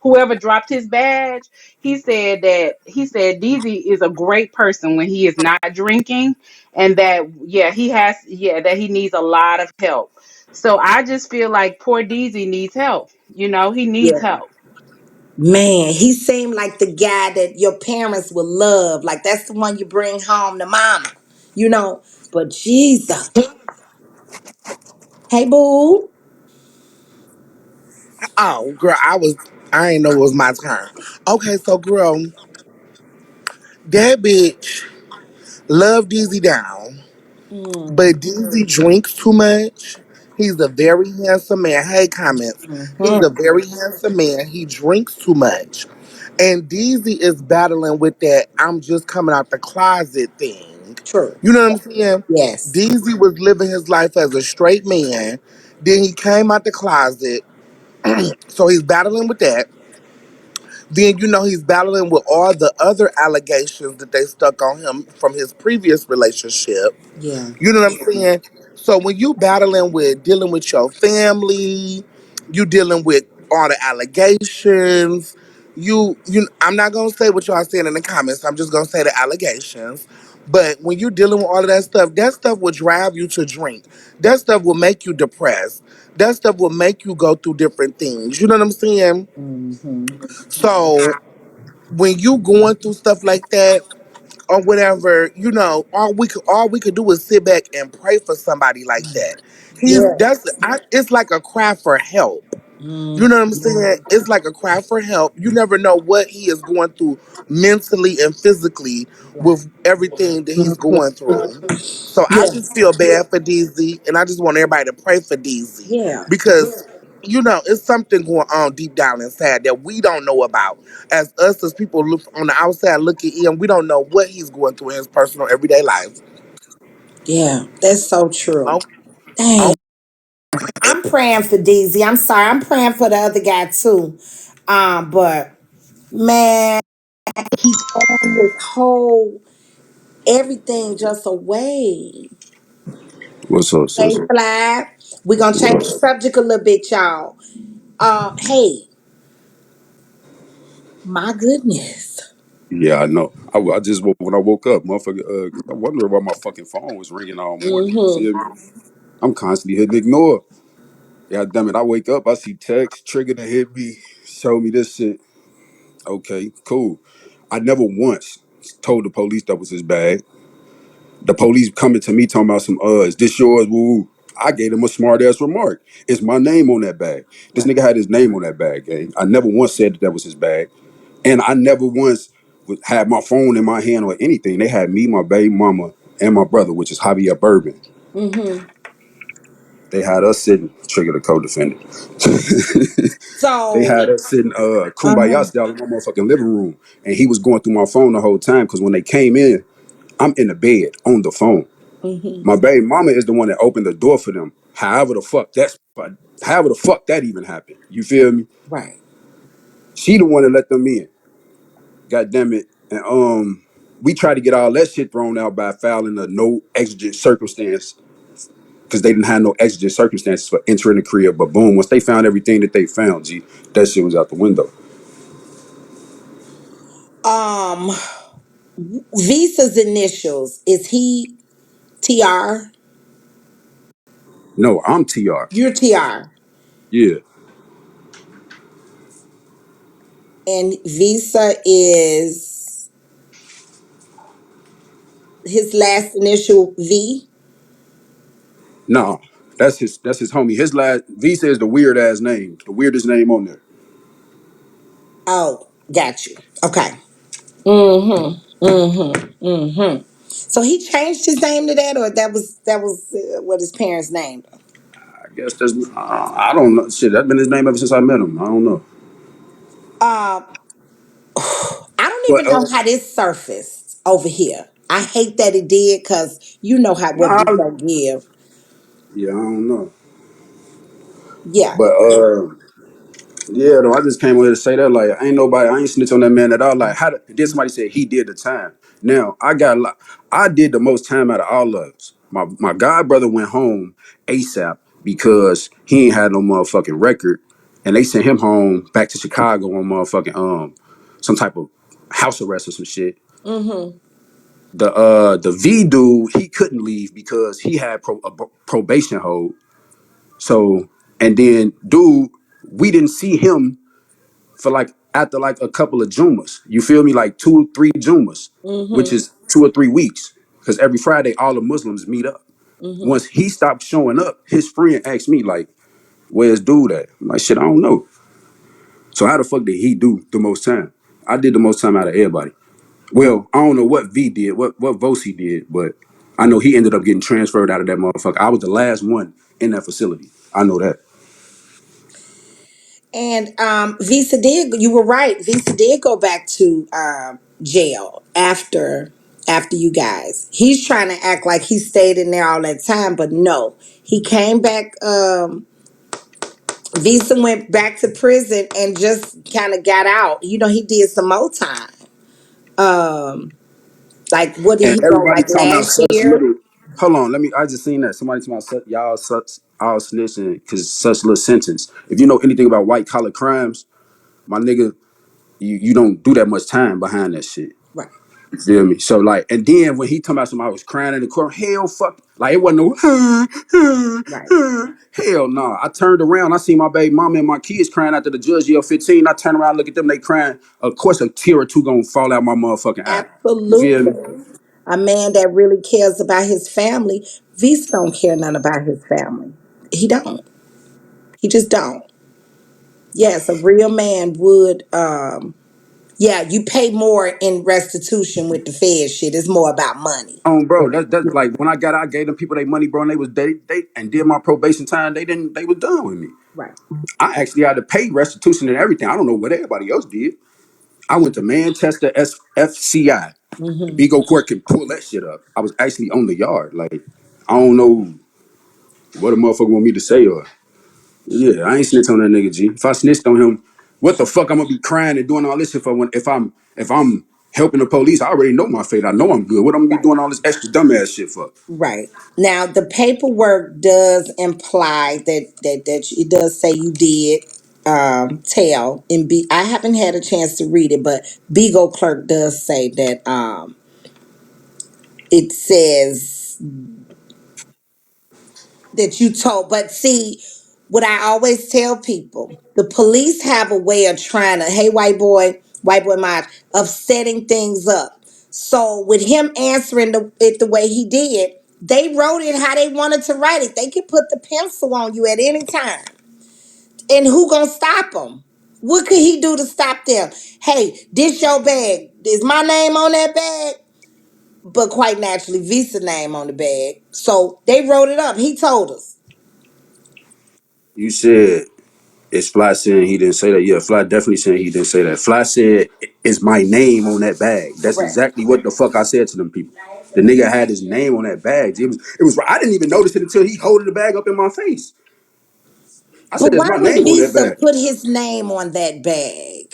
whoever dropped his badge. He said Deezy is a great person when he is not drinking, and that that he needs a lot of help. So I just feel like poor Deezy needs help. He needs Yeah. help. Man, he seemed like the guy that your parents would love. Like that's the one you bring home to mama. You know? But Jesus. Hey boo. oh girl, I ain't know it was my turn. Okay, so girl, that bitch love Dizzy down, Mm. but Dizzy drinks too much. He's a very handsome man. Hey, comments. He's a Mm-hmm. very handsome man. He drinks too much. And Deezy is battling with that I'm just coming out the closet thing. True. You know what I'm saying? Yes. Deezy was living his life as a straight man. Then he came out the closet. So he's battling with that. Then he's battling with all the other allegations that they stuck on him from his previous relationship. Yeah. You know what I'm saying? So when you battling with dealing with your family, you dealing with all the allegations. I'm not gonna say what y'all saying in the comments. I'm just gonna say the allegations. But when you're dealing with all of that stuff will drive you to drink. That stuff will make you depressed. That stuff will make you go through different things. You know what I'm saying? Mm-hmm. So when you going through stuff like that, or whatever, all we could do is sit back and pray for somebody like that. Yeah. It's like a cry for help. You Mm. know what I'm saying? It's like a cry for help. You never know what he is going through mentally and physically Yeah. with everything that he's going through. So I Yeah. just feel bad for DZ, and I just want everybody to pray for DZ Yeah. because it's something going on deep down inside that we don't know about. As people look on the outside looking in, we don't know what he's going through in his personal everyday life. Yeah. That's so true. Oh, Dang. oh, I'm praying for DZ. I'm sorry. I'm praying for the other guy too. But man. He throwing his whole everything just away. What's up, Hey, sister? Fly. We're gonna What change up? the subject a little bit, y'all. Hey, my goodness. Yeah, I know. I just when I woke up, motherfucker, 'cause I wondering why my fucking phone was ringing all morning. You Mm-hmm. feel me? I'm constantly hitting ignore. Yeah, damn it. I wake up, I see text, trigger to hit me, show me this shit. Okay, cool. I never once told the police that was his bag. The police coming to me talking about some, is this yours? Woo. Woo. I gave him a smart ass remark. It's my name on that bag. This Right. nigga had his name on that bag, gang. I never once said that was his bag. And I never once had my phone in my hand or anything. They had me, my baby mama, and my brother, which is Javier Bourbon. Mm-hmm. They had us sitting, trigger the co-defendant. They So, had us sitting kumbaya uh-huh. style in my motherfucking living room. And he was going through my phone the whole time because when they came in, I'm in the bed on the phone. Mm-hmm. My baby mama is the one that opened the door for them. However the fuck that even happened. You feel me? Right. She the one that let them in. God damn it. And we tried to get all that shit thrown out by filing a no exigent circumstance because they didn't have no exigent circumstances for entering the crib. But boom, once they found everything that they found, G, that shit was out the window. Um, Visa's initials, is he TR? No, I'm TR. You're TR. Yeah. And Visa is his last initial V. Nah. That's his homie. His last Visa is the weird ass name. The weirdest name on there. Oh, got you. Okay. Mm-hmm. Mm-hmm. Mm-hmm. So he changed his name to that, or that was what his parents named him. I guess that's I don't know. Shit, that's been his name ever since I met him. I don't know. Uh, I don't But even know how this surfaced over here. I hate that it did because you know how what nah, we gonna give. yeah, I don't know. Yeah. But yeah, though I just came here to say that like I ain't snitch on that man at all. Like then somebody said he did the time. Now I did the most time out of all of us. My god brother went home ASAP because he ain't had no motherfucking record, and they sent him home back to Chicago on motherfucking some type of house arrest or some shit. Mm-hmm. The V dude he couldn't leave because he had probation hold. So and then dude we didn't see him for like after like a couple of Jumas. You feel me? Like 2 or 3 Jumas, which Mm-hmm. is 2 or 3 weeks. Because every Friday all the Muslims meet up. Mm-hmm. Once he stopped showing up, his friend asked me like, "Where's dude at?" I'm like, "Shit, I don't know." So how the fuck did he do the most time? I did the most time out of everybody. Well, I don't know what V did, what Vosi did, but I know he ended up getting transferred out of that motherfucker. I was the last one in that facility. I know that. And Visa did. You were right. Visa did go back to jail after you guys. He's trying to act like he stayed in there all that time, but no, he came back. Visa went back to prison and just kind of got out. You know, he did some more time. Um, like what did And he go everybody like talking about last such year? little. Hold on, I just seen that somebody talking about y'all such all snitching because such little sentence. If you know anything about white collar crimes, my nigga, you don't do that much time behind that shit. Right, You feel me? So like, and then when he talking about somebody was crying in the court, hell fuck, like it wasn't no right. hell no. I turned around, I see my baby mama and my kids crying after the judge yell 15. I turn around, look at them, they crying. Of course, a tear or two gonna fall out my motherfucking eye. You feel me? Absolutely. A man that really cares about his family. Visa don't care none about his family. He don't. He just don't. Yes, a real man would. Yeah, you pay more in restitution with the Fed shit. It's more about money. Bro, that's like when I got out, I gave them people their money, bro, and they and did my probation time. They was done with me. Right. I actually had to pay restitution and everything. I don't know what everybody else did. I went to Manchester FCI. Mm-hmm. Big O Court can pull that shit up. I was actually on the yard. Like I don't know what a motherfucker want me to say or yeah, I ain't snitched on that nigga G. If I snitched on him, What the fuck I'm gonna be crying and doing all this shit for when if I'm helping the police? I already know my fate. I know I'm good. What I'm gonna be Right. doing all this extra dumbass shit for? Right. Now the paperwork does imply that it does say you did tell and be I haven't had a chance to read it, but Beagle clerk does say that it says that you told. But see, what I always tell people, the police have a way of trying to, hey, white boy, Maj, of setting things up. So with him answering it the way he did, they wrote it how they wanted to write it. They could put the pencil on you at any time, and who gonna stop them? What could he do to stop them? Hey, this your bag. Is my name on that bag? But quite naturally, Visa name on the bag. So they wrote it up. He told us. You said it's Fly saying he didn't say that. Yeah, Fly definitely saying he didn't say that. Fly said it's my name on that bag. That's Correct. exactly what the fuck I said to them people. The nigga had his name on that bag. It was. I didn't even notice it until he holding the bag up in my face. I said But it's why my would name on that Visa bag. put his name on that bag?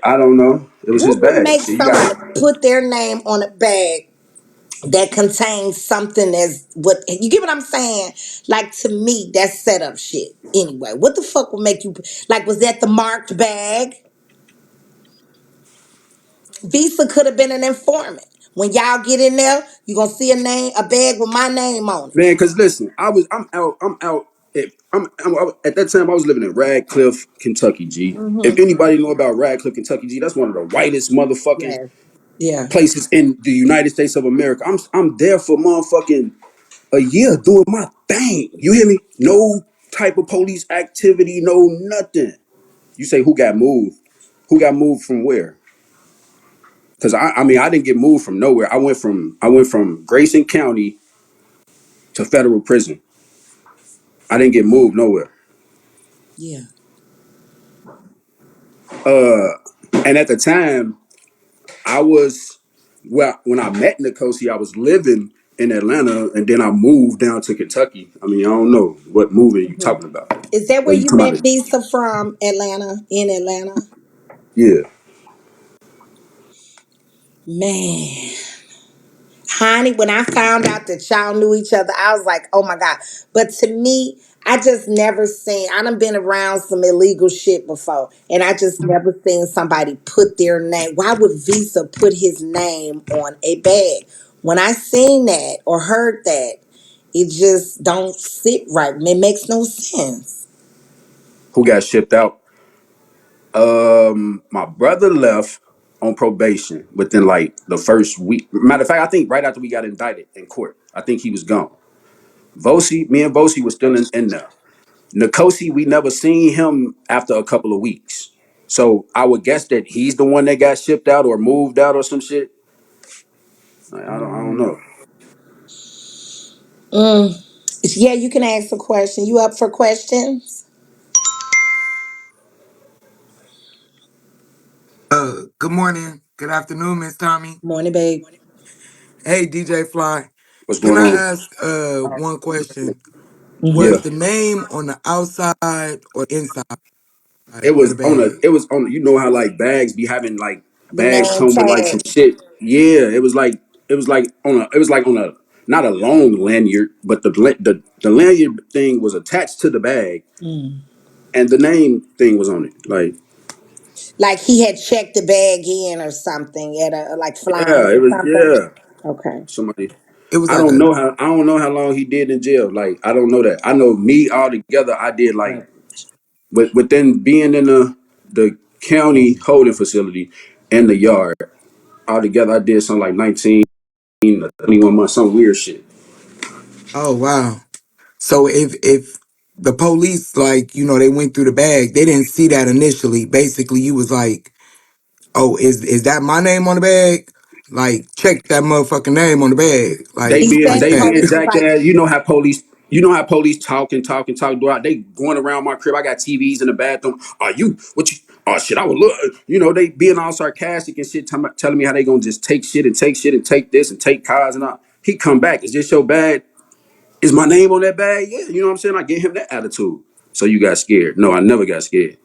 I don't know. It was his What would bag. make So you someone got. put their name on a bag that contains something as what you get what I'm saying? Like to me, that's setup shit. Anyway, what the fuck would make you like? Was that the marked bag? Visa could have been an informant. When y'all get in there, you gonna see a bag with my name on it. Man, cause listen, I'm out. At that time I was living in Radcliffe, Kentucky. G. If Mm-hmm. anybody know about Radcliffe, Kentucky, G, that's one of the whitest motherfucking Yes. Yeah. places in the United States of America. I'm there for motherfucking a year doing my thing. You hear me? No type of police activity, no nothing. You say who got moved? Who got moved from where? Cause I mean I didn't get moved from nowhere. I went from Grayson County to federal prison. I didn't get moved nowhere. Yeah. And at the time, I was well when I met Nikosi, I was living in Atlanta, and then I moved down to Kentucky. I mean, I don't know what moving you Hmm. talking about. Is that Or where you you talking met about? Visa from? Atlanta? In Atlanta? Yeah. Man. Honey, when I found out that y'all knew each other, I was like, oh my God. But to me, I just never seen, I done been around some illegal shit before, and I just never seen somebody put their name. Why would Visa put his name on a bag? When I seen that or heard that, it just don't sit right. It makes no sense. Who got shipped out? My brother left on probation within like the first week. Matter of fact, I think right after we got indicted in court, I think he was gone. Me and Vosi was still in there. Nikosi, we never seen him after a couple of weeks. So I would guess that he's the one that got shipped out or moved out or some shit. I don't know. Mm. Yeah, you can ask a question. You up for questions? Good morning, good afternoon, Miss Tommy. Morning, babe. Hey, DJ Fly. What's Can going I on? ask one question? Mm-hmm. Was Yeah. the name on the outside or inside It of the was on a. bag? It was on. You know how like bags be having like The bags name come with like some tag. shit. Yeah, it was like on a. It was like on a not a long lanyard, but the lanyard thing was attached to the bag, Mm. and the name thing was on it. Like Like he had checked the bag in or something at a like Flying yeah, it or was something. yeah. Okay. Somebody. It was I like don't a know how. I don't know how long he did in jail. Like I don't know that. I know me altogether. I did like Right. within being in the county holding facility and the yard. Altogether, I did something like 19 or 21 months, some weird shit. oh wow. So if the police like they went through the bag, they didn't see that initially. Basically, you was like, oh, is that my name on the bag? Like check that motherfucking name on the bag. They He being said they That. being police was like, jackass. You know how police talk and talk and talk. They going around my crib. I got TVs in the bathroom. Are you what you? Oh shit! I would look. They being all sarcastic and shit, telling me how they gonna just take shit and take shit and take this and take cars and all. He come back. Is this your bag? Is my name on that bag? Yeah. You know what I'm saying? I get him that attitude. So you got scared? No, I never got scared.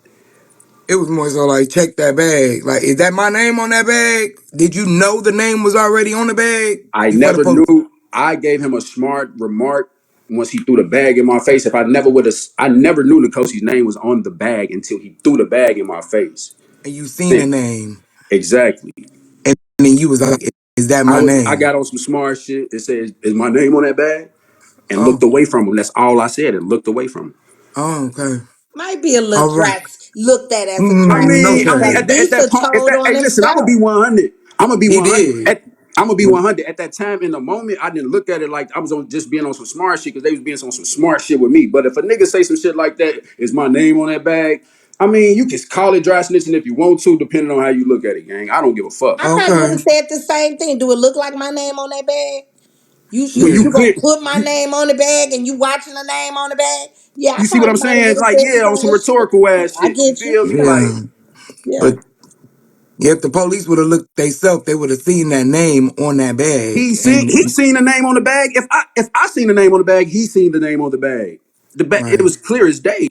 It was more so like, check that bag. Like, is that my name on that bag? Did you know the name was already on the bag I before the never police? knew. I gave him a smart remark once he threw the bag in my face. If I never would have, I never knew Nikosi's name was on the bag until he threw the bag in my face. And you seen Then the name, exactly, and then you was like, is that my I name? got on some smart shit. It says, "Is my name on that bag?" And Oh, looked away from him. That's all I said. And looked away from him. oh, okay. Might be a little All right. drax looked at as a drax Okay. because At that Visa point, told on hey, listen, I'm gonna be himself. 100. I'm gonna be He 100. did. I'm gonna be 100. At that time, in the moment, I didn't look at it like I was on just being on some smart shit because they was being on some smart shit with me. But if a nigga say some shit like that, is my name on that bag? I mean, you can call it dry snitching if you want to, depending on how you look at it, gang. I don't give a fuck. I probably would Okay. have said the same thing. Do it look like my name on that bag? When you You Shit. gonna clear, put my you name on the bag and you watching the name on the bag? Yeah, I you see what probably I'm might have saying? would have Like, said the yeah, on some same shit. rhetorical ass I shit. You get you. feel me? Like, Yeah. Yeah. But yeah, if the police would have looked they self, they would have seen that name on that bag. he And seen the name on the bag. If I seen the name on the bag, he seen the name on the bag. It right, was clear as day.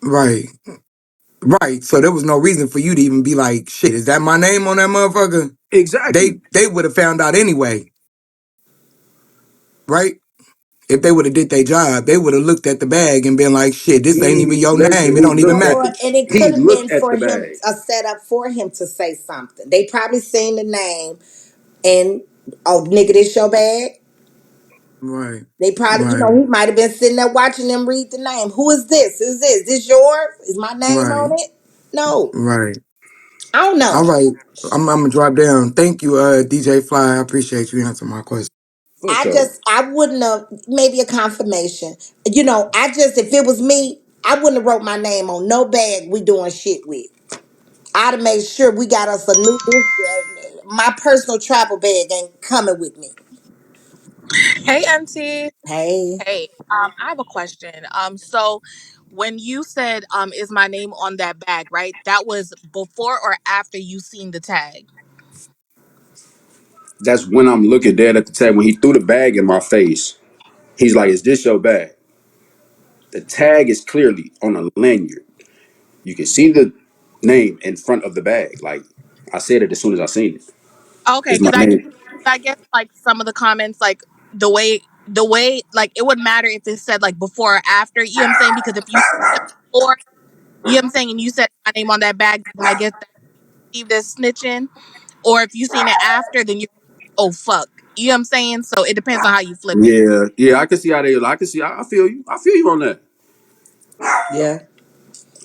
right, right. So there was no reason for you to even be like, shit, is that my name on that motherfucker? Exactly. They would have found out anyway, right? If they would have did their job, they would have looked at the bag and been like, shit, this ain't even your name. It He don't even looked at matter. the And it he could have been looked at for the him bag. a setup for him to say something. They probably seen the name and oh nigga, this your bag. Right, They probably, right, he might have been sitting there watching them read the name. Who is this? Who's this? This yours? Is my name right, on it? No, right. I don't know. All right. I'm gonna drop down. Thank you, DJ Fly. I appreciate you answering my question. For sure. I wouldn't have, maybe a confirmation. If it was me, I wouldn't have wrote my name on no bag we doing shit with. I'd have made sure we got us a new, my personal travel bag ain't coming with me. Hey, Auntie. Hey, Hey, I have a question. So when you said, is my name on that bag, right? That was before or after you seen the tag? That's when I'm looking dead at the tag. When he threw the bag in my face, he's like, "Is this your bag?" The tag is clearly on a lanyard. You can see the name in front of the bag. Like I said it as soon as I seen it. Okay, Is my name? I guess like some of the comments, like the way, like it would matter if it said like before or after. You know what I'm saying? Because if you said before, you know what I'm saying, and you said my name on that bag, then I guess that you this snitching. Or if you seen it after, then you're oh fuck. You know what I'm saying? So it depends on how you flip it. Yeah, yeah. I can see how they. I can see. I feel you. I feel you on that. yeah.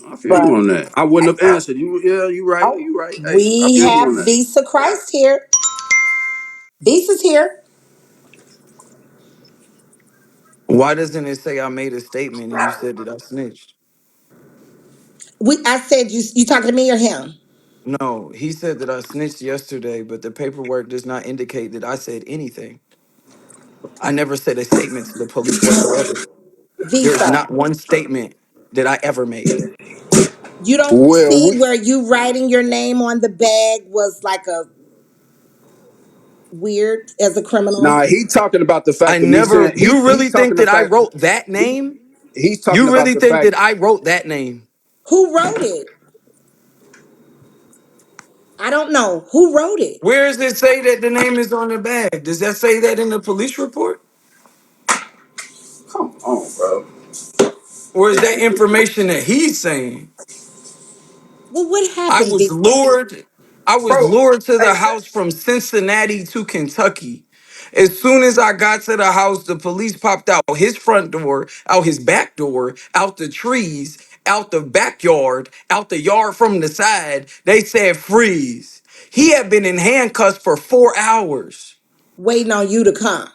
I feel you But on that. I wouldn't have answered you. Yeah, you right. oh, You right. Hey, I we feel you have on that. Visa Christ here. Visa's here. Why doesn't it say I made a statement and you said that I snitched? I said you talking to me or him? No, he said that I snitched yesterday, but the paperwork does not indicate that I said anything. I never said a statement to the police whatsoever. There's Visa. not one statement that I ever made. You don't Well, see where you writing your name on the bag was like a weird as a criminal. nah, he talking about the I fact of me never, saying you he's really talking think the that I fact wrote that name? he's talking You about really the think fact. that I wrote that name? Who wrote it? I don't know. Who wrote it? Where does it say that the name is on the bag? Does that say that in the police report? Come on, bro. Or is that information that he's saying? Well, what I happened, was Visa? lured. I was Bro, lured to hey, the house from Cincinnati to Kentucky. As soon as I got to the house, the police popped out his front door, out his back door, out the trees, out the backyard, out the yard from the side. They said freeze. He had been in handcuffs for 4 hours, Waiting on you to come.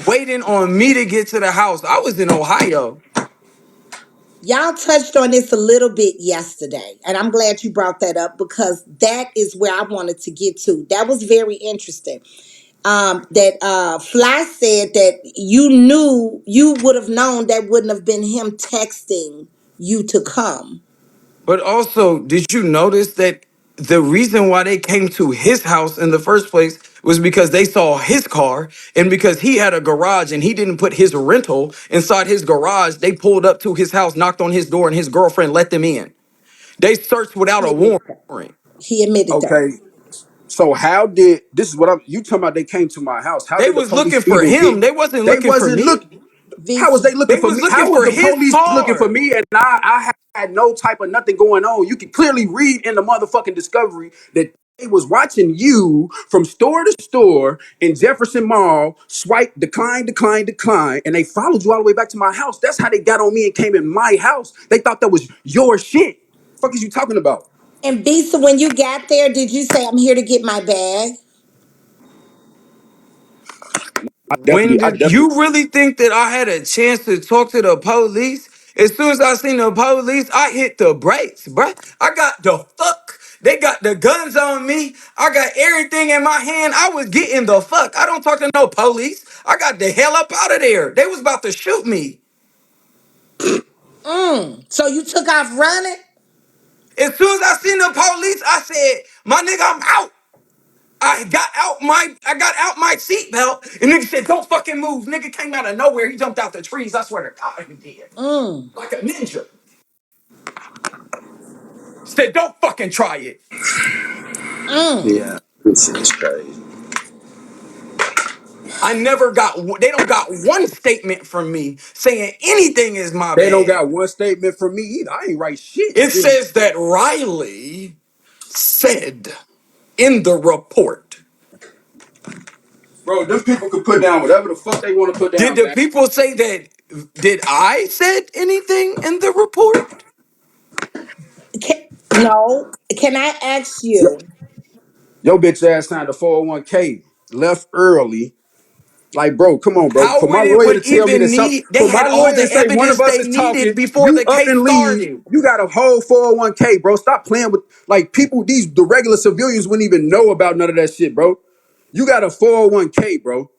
waiting on me to get to the house. I was in Ohio. Y'all touched on this a little bit yesterday, and I'm glad you brought that up because that is where I wanted to get to. That was very interesting. That Fly said that you would have known that wouldn't have been him texting you to come. But also, did you notice that the reason why they came to his house in the first place was because they saw his car and because he had a garage and he didn't put his rental inside his garage? They pulled up to his house, knocked on his door, and his girlfriend let them in. They searched without He a admitted that. warrant. He admitted that. Okay. So how did this is what I'm you talking about they came to my house. How They did the was police looking for even get him. They wasn't they looking for wasn't me. looking how was Visa. they looking They for was me? looking How was for the his police looking for car. me and I had no type of nothing going on? You can clearly read in the motherfucking discovery that they was watching you from store to store in Jefferson Mall, swipe, decline, and they followed you all the way back to my house. That's how they got on me and came in my house. They thought that was your shit. Fuck is you talking about? And Visa, when you got there, did you say, I'm here to get my bag? I When did definitely you really think that I had a chance to talk to the police? As soon as I seen the police, I hit the brakes, bruh. I got the fuck. They got the guns on me. I got everything in my hand. I was getting the fuck. I don't talk to no police. I got the hell up out of there. They was about to shoot me. So you took off running? As soon as I seen the police, I said, my nigga, I'm out. I got out my seatbelt, and nigga said, "Don't fucking move." Nigga came out of nowhere. He jumped out the trees. I swear to God, he did. Mm. Like a ninja. Said, "Don't fucking try it." Mm. yeah. This shit is crazy. I never got. They don't got one statement from me saying anything is my They don't bad. got one statement from me either. I ain't write shit. It says that Riley said in the report. Bro, them people could put down whatever the fuck they want to put Did down, the gang. people say that? Did I said anything in the report? No. Can I ask Yo, you? your bitch ass signed a 401k, left early. Like, bro, come on, bro. How For my would it lawyer to would tell me that even something, need? They for my had all lawyer to the say one of evidence us they is talking, needed before you the up case and leave, started. you got a whole 401k, bro. Stop playing with, like, people, the regular civilians wouldn't even know about none of that shit, bro. You got a 401k, bro.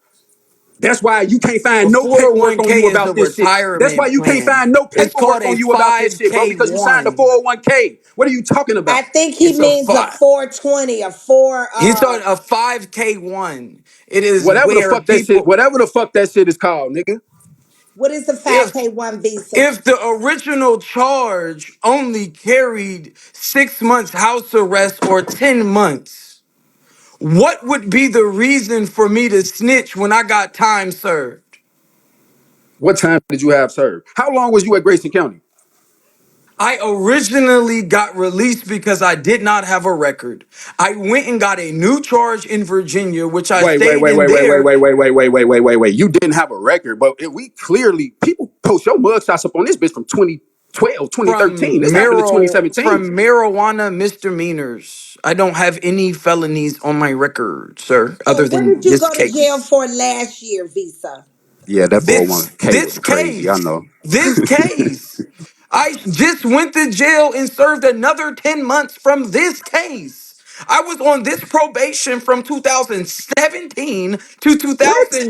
That's why you can't A find no paperwork on 401k you is a about this shit. That's why retirement you can't plan. find no It's called paperwork a on you about this shit, bro, because you signed a 5K1. 401k. What are you talking I about? think he It's a means a five. 420, a four He's on a 5K1. It is where people, Whatever the fuck that shit is called, nigga. what is the if 5K1 Visa? if the original charge only carried 6 months house arrest or 10 months, what would be the reason for me to snitch when I got time served? What time did you have served? How long was you at Grayson County? I originally got released because I did not have a record. I went and got a new charge in Virginia, which I Wait, wait, stayed wait, in wait, wait, wait, there wait, wait, wait, wait, wait, wait, wait, wait. You didn't have a record, but we clearly people post your mugshots up on this bitch from 2012, 2013. This happened in 2017. from marijuana misdemeanors. I don't have any felonies on my record, sir, So other what than did you this go to jail case. for last year, Visa? Yeah, that This 401k this was crazy. I case, know. this case. I just went to jail and served another 10 months from this case. I was on this probation from 2017 to What?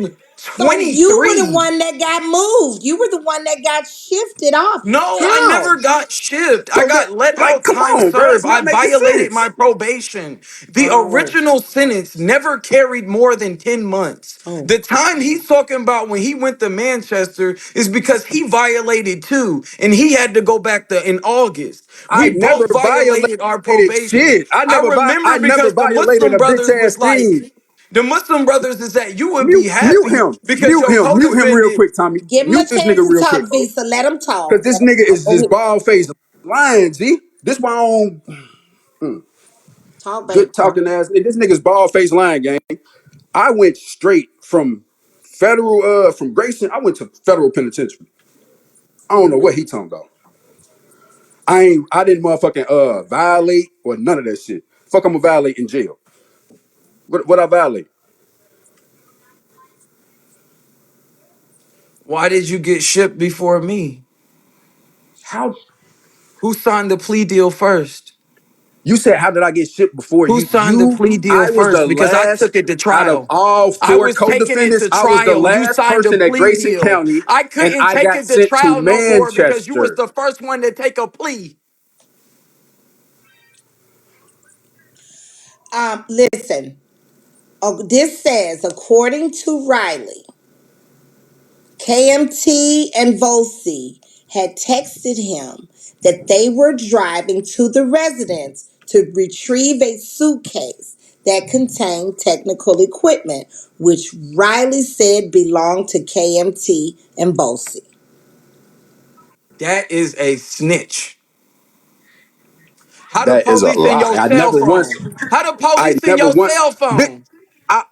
So you were the 2023. one that got moved. You were the one that got shifted off. No, I How? never got shipped. I So that, got let like, out come time on, bro. It's served. I not making violated sense. my probation. The Oh, original sentence never carried more than 10 months. oh. The time he's talking about when he went to Manchester is because he violated too, and he had to go back to in August. I We never both violated our violated probation. shit. I I I remember never because the violated Muslim a bitch brothers ass was like, thing. the Muslim brothers is that you would be Mute happy him. because your Mute him real co-defendant. quick, Tommy. Give him a Mute this chance nigga to real quick, talk, bro. Visa. Let him talk. Cause this Let him nigga talk. is Go just ahead. bald faced lying, G. This why I don't Talk, baby. good Talk. talking ass nigga. This nigga's bald faced lying, gang. I went straight from federal from Grayson, I went to federal penitentiary. I don't know what he talking about. I didn't motherfucking violate or none of that shit. Fuck, I'ma violate in jail. What I violate? Why did you get shipped before me? How Who signed the plea deal first? you said how did I get shipped before Who you? signed the plea deal I was the first? Because I last took it to out of trial. all I four was taking it co-defendants. to I was the trial. You last signed a person at plea Grayson deal. County, I and couldn't I take got it to sent to trial no more because you was Manchester. the first one to take a plea. Listen. Oh, this says, according to Riley, KMT and Volsi had texted him that they were driving to the residence to retrieve a suitcase that contained technical equipment, which Riley said belonged to KMT and Bosey. That is a snitch. How the That is a police in lie. your I cell never once. phone? How the I police in never your once. cell Bitch, phone?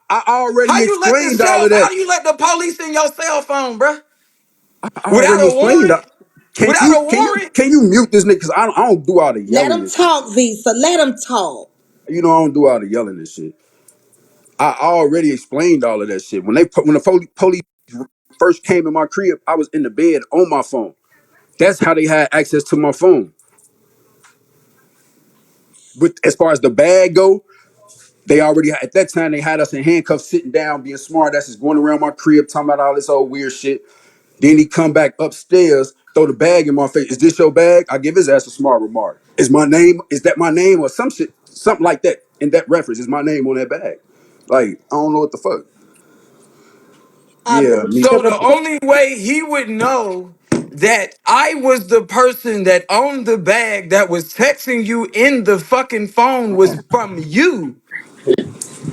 I already explained all of How that. do you let the police in your cell phone, bruh? I Without already a explained that. warrant? Can Without you a can you warrant? can you mute this nigga? Cause I don't do all the Let yelling him and shit. talk, Visa. Let him talk. You know I don't do all the yelling and shit. I already explained all of that shit. When the police first came in my crib, I was in the bed on my phone. That's how they had access to my phone. But as far as the bag go, they already at that time they had us in handcuffs, sitting down, being smart. That's just going around my crib, talking about all this old weird shit. Then he come back upstairs, throw the bag in my face. Is this your bag? I give his ass a smart remark. Is my name? Is that my name or some shit? Something like that. In that reference, is my name on that bag? Like I don't know what the fuck. Yeah, me. The So the report. only way he would know that I was the person that owned the bag that was texting you in the fucking phone was from you.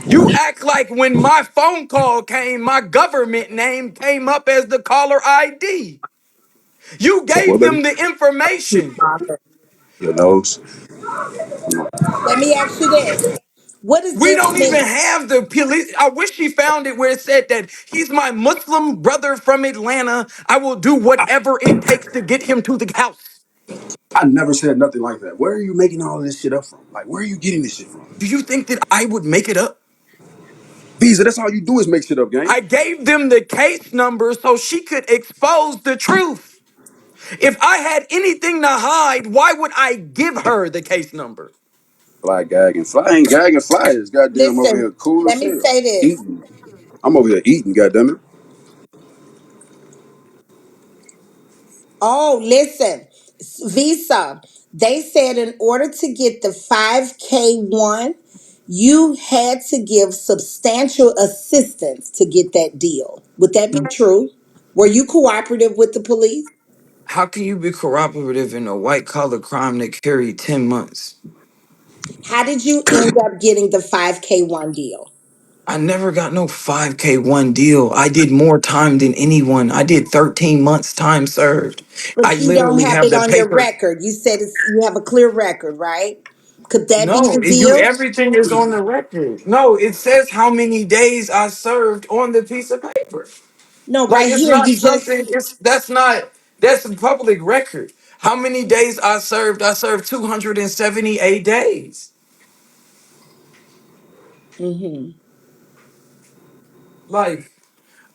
You act like when my phone call came, my government name came up as the caller ID. You So gave what, baby? them the information. Your nose. Let me ask you this. What does We this don't even mean? have the police. I wish he found it where it said that he's my Muslim brother from Atlanta. I will do whatever it takes to get him to the house. I never said nothing like that. Where are you making all of this shit up from? Like, where are you getting this shit from? Do you think that I would make it up? Visa, that's all you do is make shit up, gang. I gave them the case number so she could expose the truth. If I had anything to hide, why would I give her the case number? Fly gagging. Fly ain't gagging. Fly is goddamn over Listen, here cool let as me hell. say this. Eating. I'm over here eating, goddammit. Oh, listen. Visa, they said in order to get the 5K one, you had to give substantial assistance to get that deal. Would that be true? Were you cooperative with the police? How can you be cooperative in a white collar crime that carried 10 months? How did you end up getting the 5K one deal? I never got no 5K one deal. I did more time than anyone. I did 13 months time served. I But you don't literally have have it the on your paper. record. You said you have a clear record, right? Could that be No, the you deal? everything is on the record. No, it says how many days I served on the piece of paper. No, Like right it's here not you just something, that's a public record. How many days I served? I served 278 days. mhm. Like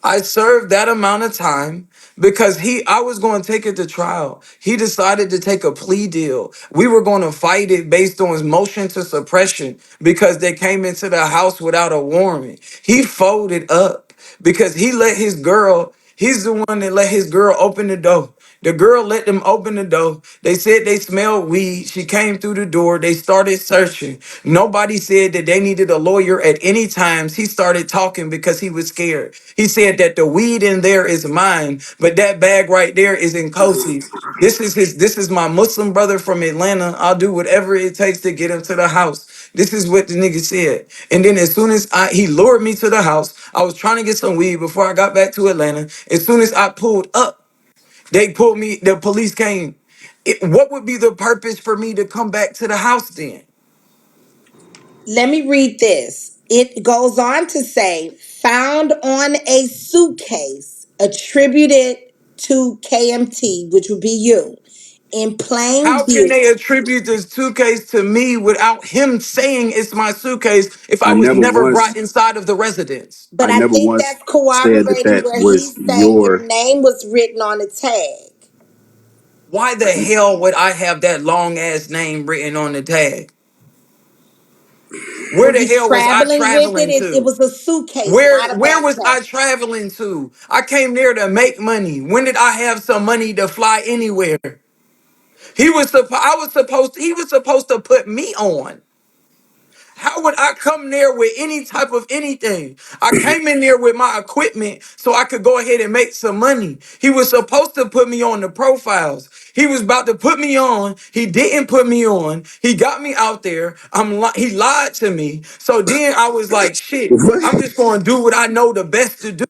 I served that amount of time because I was going to take it to trial. He decided to take a plea deal. We were going to fight it based on his motion to suppression because they came into the house without a warrant. He folded up because he's the one that let his girl open the door. The girl let them open the door. They said they smelled weed. She came through the door. They started searching. Nobody said that they needed a lawyer at any times. He started talking because he was scared. He said that the weed in there is mine, but that bag right there is in Koshi's. This is my Muslim brother from Atlanta. I'll do whatever it takes to get him to the house. This is what the nigga said. And then as soon as he lured me to the house, I was trying to get some weed before I got back to Atlanta. As soon as I pulled up, they pulled me, the police came. What would be the purpose for me to come back to the house then? Let me read this. It goes on to say, found on a suitcase attributed to KMT, which would be you, in plain How can view. they attribute this suitcase to me without him saying it's my suitcase if I I was never never once. brought inside of the residence? But I I never think once that's said that corroborating that where was he's saying your your. name was written on the tag. Why the hell would I have that long ass name written on the tag? Where Were the you hell was I traveling with it? traveling It to? was a suitcase, Where not a where was backpack. I traveling to? I came there to make money. When did I have some money to fly anywhere? He was supposed to put me on. How would I come there with any type of anything? I came in there with my equipment so I could go ahead and make some money. He was supposed to put me on the profiles. He was about to put me on. He didn't put me on. He got me out there. He lied to me. So then I was like, shit, What? I'm just going to do what I know the best to do.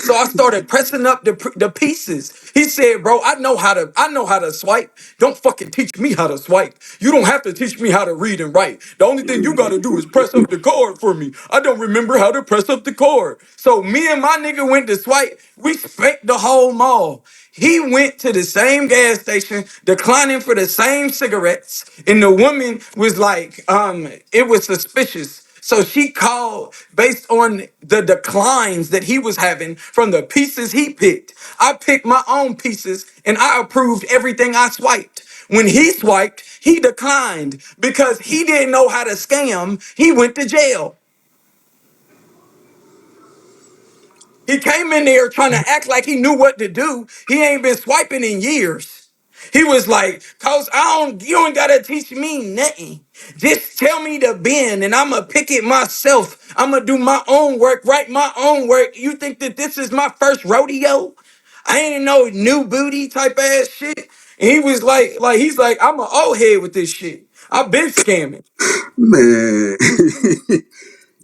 So I started pressing up the pieces. He said, "Bro, I know how to swipe. Don't fucking teach me how to swipe. You don't have to teach me how to read and write. The only thing you got to do is press up the card for me. I don't remember how to press up the card." So me and my nigga went to swipe. We spanked the whole mall. He went to the same gas station, declining for the same cigarettes, and the woman was like, it was suspicious. So she called based on the declines that he was having from the pieces he picked. I picked my own pieces and I approved everything I swiped. When he swiped, he declined because he didn't know how to scam. He went to jail. He came in there trying to act like he knew what to do. He ain't been swiping in years. He was like, "Cause you don't gotta teach me nothing. Just tell me to bend and I'ma pick it myself. I'ma do my own work, write my own work. You think that this is my first rodeo? I ain't no new booty type ass shit." And he was he's like, "I'm an old head with this shit. I've been scamming." Man.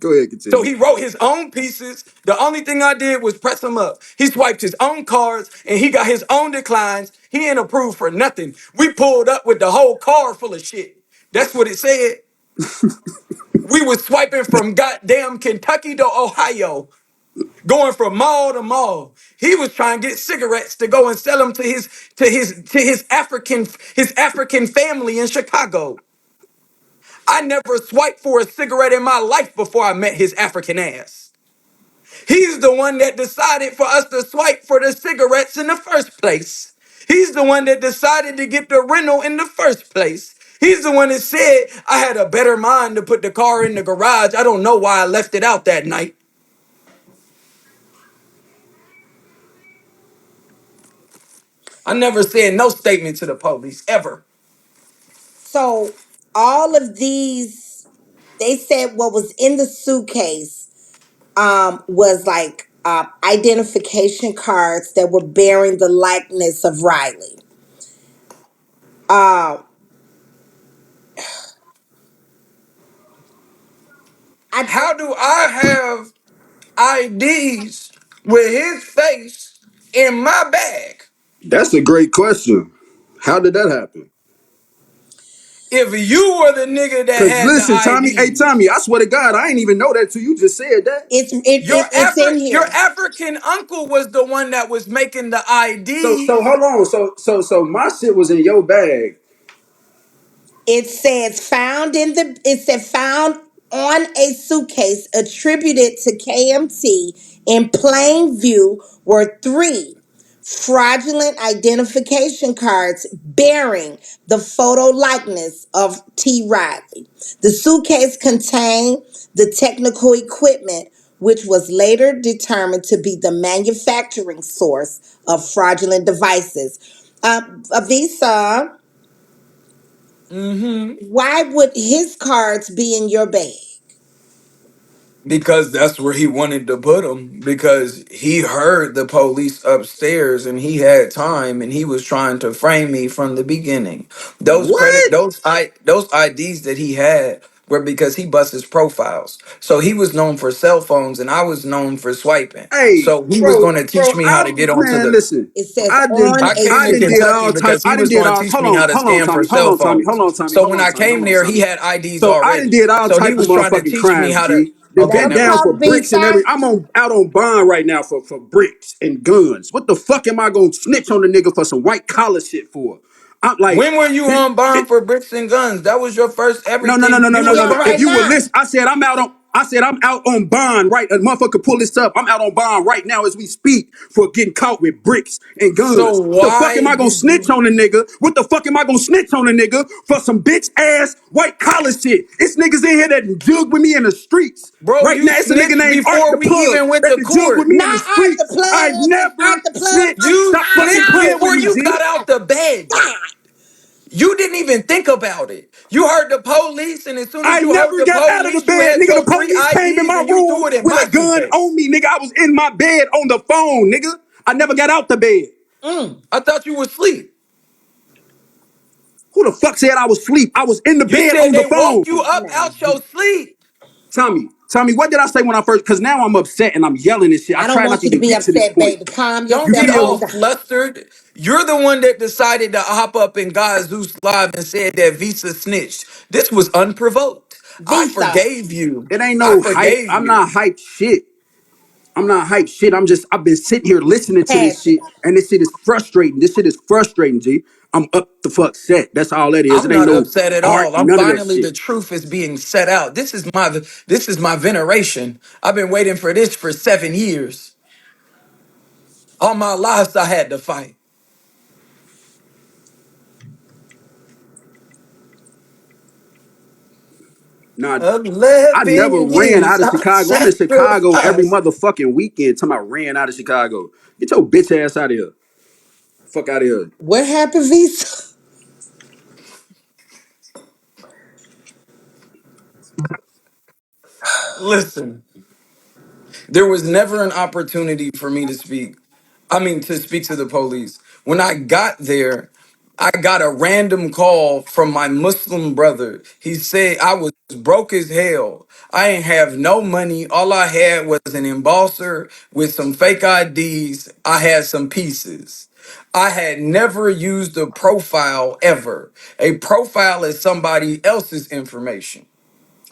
Go ahead, So continue. he wrote his own pieces. The only thing I did was press him up. He swiped his own cards and he got his own declines. He ain't approved for nothing. We pulled up with the whole car full of shit. That's what it said. We was swiping from goddamn Kentucky to Ohio, going from mall to mall. He was trying to get cigarettes to go and sell them to his African family in Chicago. I never swiped for a cigarette in my life before I met his African ass. He's the one that decided for us to swipe for the cigarettes in the first place. He's the one that decided to get the rental in the first place. He's the one that said I had a better mind to put the car in the garage. I don't know why I left it out that night. I never said no statement to the police ever. So all of these, they said what was in the suitcase was like identification cards that were bearing the likeness of Riley. Uh, I How do I have IDs with his face in my bag? That's a great question. How did that happen? If you were the nigga that Cause had the listen, Tommy, hey IDs. Tommy, I swear to God, I ain't even know that till you just said that. it's in Your here. African uncle was the one that was making the So IDs. hold on. So my shit was in your bag. It says it said found on a suitcase attributed to KMT in plain view were three fraudulent identification cards bearing the photo likeness of T. Riley. The suitcase contained the technical equipment which was later determined to be the manufacturing source of fraudulent devices. Avisa, Hmm. why would his cards be in your bag? Because that's where he wanted to put them. Because he heard the police upstairs and he had time and he was trying to frame me from the beginning. What? Those IDs that he had were because he bust his profiles. So he was known for cell phones and I was known for swiping. Hey, So he was going to teach me how to get onto man, the. listen. It says I didn't on I a came I to didn't did suitcase. Kentucky all type because I he didn't was did going to all teach me how to hold on, scan for Tommy. Hold cell on, Tommy. Hold phones. on, Tommy. So Hold when on, I Tommy. came Hold on, there, he Tommy. had IDs So I didn't already. did all So he type of was trying to motherfucking teach me crimes, how to. G. Then Okay, been That'll never down mind. for call bricks and Visa. every I'm on out on bond right now for bricks and guns. What the fuck am I gonna snitch on the nigga for some white collar shit for? I'm like, When were you it, on it, bond for bricks and guns? That was your first no, no, no, everything. no, no, You no, was no, Yeah, no. If right crying. you would now. listen, I said I'm out on bond, right? A motherfucker pull this up. I'm out on bond right now as we speak for getting caught with bricks and So guns. What the fuck am why I gonna did snitch you, on a nigga? What the fuck am I gonna snitch on a nigga for some bitch ass white collar shit? It's niggas in here that jug with me in the streets. bro? Right You now, it's a nigga snitched named Art before the we Plug even went that to the jug with me court. in the Not Art the streets. Plug. I've never Art the Plug. snitched. You Stop fucking snitched playing with before me, you G. got out the bed. God. You didn't even think about it. You heard the police, and as soon as I you heard never the got out of the police, you bed, had nigga. your The three police came in IDs my and you room threw it in with my a gun on suitcase. me, nigga. I was in my bed on the phone, nigga. I never got out the bed. Mm. I thought you were asleep. Who the fuck said I was asleep? I was in the You bed said on the they woke you phone. up Now, out your sleep. Tommy, what did I say when I first? Because now I'm upset and I'm yelling and shit. I I don't try not want to you to even be get to this upset, point. baby. Calm Don't You get give me yourself a all down. flustered. You're the one that decided to hop up in God's Zeus Live and said that Visa snitched. This was unprovoked. I Visa, forgave you. It ain't I no hype. forgave I'm you. not hype shit. I'm not hype shit. I've been sitting here listening to this shit, passionate. and this shit is frustrating. This shit is frustrating, G. I'm up the fuck set. That's all that is. I'm It ain't not no upset at art, all. I'm none of that finally, the shit. truth is being set out. This is my veneration. I've been waiting for this for 7 years. All my lives I had to fight. Nah, I never 11 ran years out of I Chicago. I'm in Chicago every sacrificed. motherfucking weekend. Talking about ran out of Chicago. Get your bitch ass out of here. Fuck out of here. What happened, Visa? Listen, there was never an opportunity for me to speak. I mean, to speak to the police. When I got there, I got a random call from my Muslim brother. He said I was broke as hell. I ain't have no money. All I had was an embosser with some fake IDs. I had some pieces. I had never used a profile ever. A profile is somebody else's information.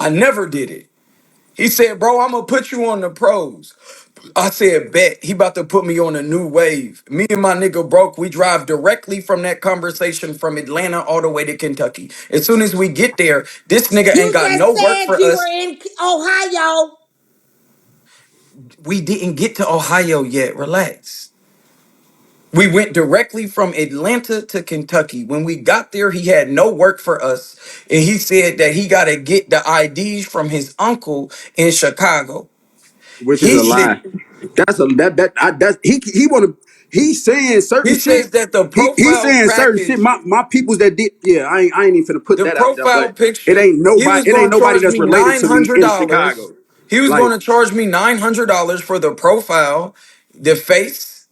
I never did it. He said, bro, I'm gonna put you on the pros. I said, bet. He about to put me on a new wave. Me and my nigga broke. We drive directly from that conversation from Atlanta all the way to Kentucky. As soon as we get there, this nigga ain't You got no just work said for you were us. in Ohio. We didn't get to Ohio yet. Relax. We went directly from Atlanta to Kentucky. When we got there, he had no work for us. And he said that he got to get the IDs from his uncle in Chicago. Which is He a said, lie. That's a that's he wanna he's saying certain he shit. says that the He's profile saying certain shit. package, My peoples that did I ain't even finna put the that out there, profile but it picture, ain't he was nobody it going ain't to nobody charge that's me related to me in $900. Chicago. He was Like going to charge me $900 for the profile, the face,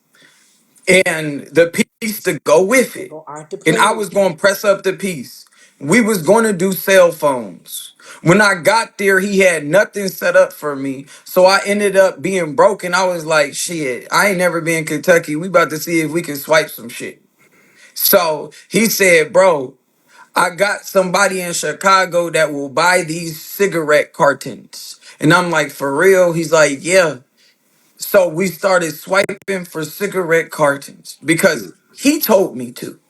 and the piece to go with They it. go art to And play I with. was going to press up the piece. We was going to do cell phones. When I got there, he had nothing set up for me. So I ended up being broke. And I was like, shit, I ain't never been in Kentucky. We about to see if we can swipe some shit. So he said, bro, I got somebody in Chicago that will buy these cigarette cartons. And I'm like, for real? He's like, yeah. So we started swiping for cigarette cartons because he told me to.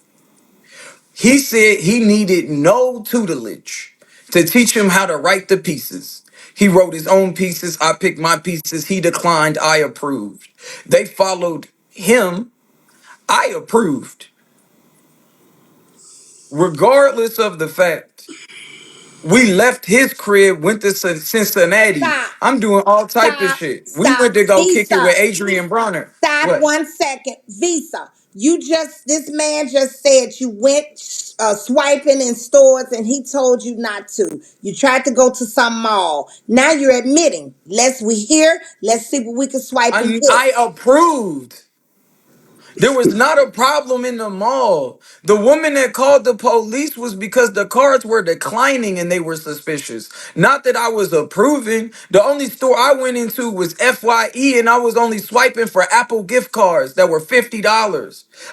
He said he needed no tutelage to teach him how to write the pieces. He wrote his own pieces. I picked my pieces. He declined. I approved. They followed him. I approved, regardless of the fact. We left his crib, went to Cincinnati. Stop. I'm doing all type of Stop. shit. We Stop. went to go kick it Visa. with Adrian Bronner. Stop What? 1 second. Visa. This man just said you went swiping in stores and he told you not to. You tried to go to some mall. Now you're admitting. We here. Let's see what we can swipe and get. I approved. There was not a problem in the mall. The woman that called the police was because the cards were declining and they were suspicious. Not that I was approving. The only store I went into was Fye and I was only swiping for Apple gift cards that were $50.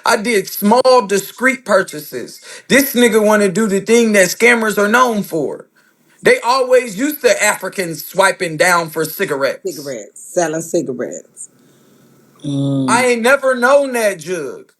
I did small, discreet purchases. This nigga want to do the thing that scammers are known for. They always used to Africans swiping down for cigarettes. Cigarettes. Selling cigarettes. I Mm. ain't never known that jug.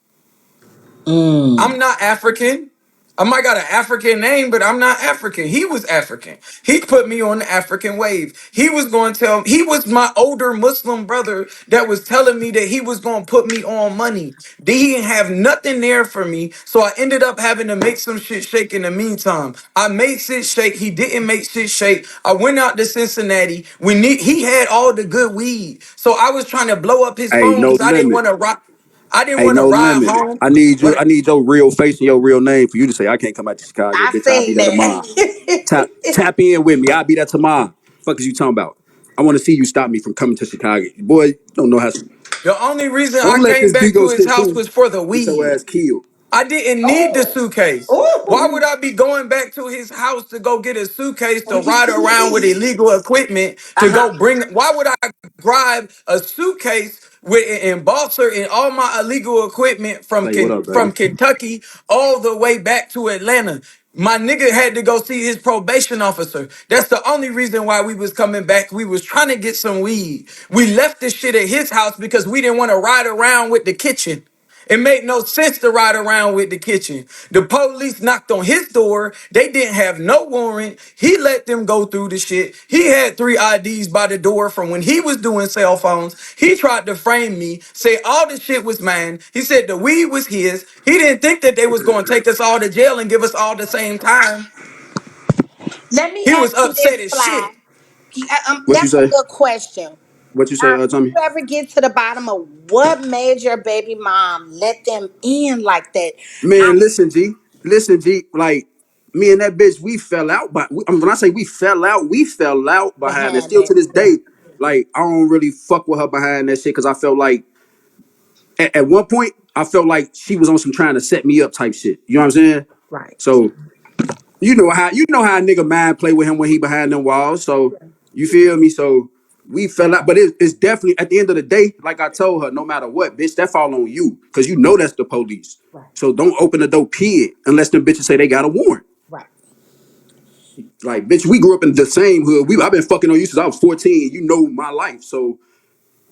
Mm. I'm not African. I might got an African name, but I'm not African. He was African. He put me on the African wave. He was going to tell he was my older Muslim brother that was telling me that he was going to put me on money. He didn't have nothing there for me. So I ended up having to make some shit shake in the meantime. I made shit shake. He didn't make shit shake. I went out to Cincinnati. He had all the good weed. So I was trying to blow up his hey, phone no because I didn't limit. want to rock. I didn't Ain't want to no ride limit. home, I need you. but I need your real face and your real name for you to say I can't come out to Chicago, I bitch. I'll be seen there tomorrow. that. Tap in with me. I'll be there tomorrow. Fuck is you talking about? I want to see you stop me from coming to Chicago, boy. You don't know how. the only reason I Don't let came this back Bigo to his shit house too. was for the Get your weed. ass killed. I didn't need the Oh, suitcase. Why would oh, I be going back to his house to go get a suitcase for to you ride to around with leave. illegal equipment to Uh-huh. go bring? Why would I grab a suitcase with an embosser and all my illegal equipment from Say what up, from baby? Kentucky all the way back to Atlanta? My nigga had to go see his probation officer. That's the only reason why we was coming back. We was trying to get some weed. We left this shit at his house because we didn't want to ride around with the kitchen. It made no sense to ride around with the kitchen. The police knocked on his door. They didn't have no warrant. He let them go through the shit. He had 3 IDs by the door from when he was doing cell phones. He tried to frame me, say all the shit was mine. He said the weed was his. He didn't think that they was going to take us all to jail and give us all the same time. Let me He was ask you upset this, as Fly. shit. What you That's a say? good question. What you say, Did Tommy? you ever get to the bottom of what made your baby mom let them in like that? I, Man, listen, G. Like me and that bitch, we fell out. But when I say we fell out behind that. behind Still that. to this day, like I don't really fuck with her behind that shit because I felt like at one point I felt like she was on some trying to set me up type shit. You know what I'm saying? Right. So you know how a nigga mind play with him when he behind them walls. So you feel me? So we fell out, but it's definitely at the end of the day, like I told her, no matter what, bitch, that fall on you because you know that's the police. Right. So don't open the door, period, unless them bitches say they got a warrant. Right. Like, bitch, we grew up in the same hood. I've been fucking on you since I was 14. You know my life, so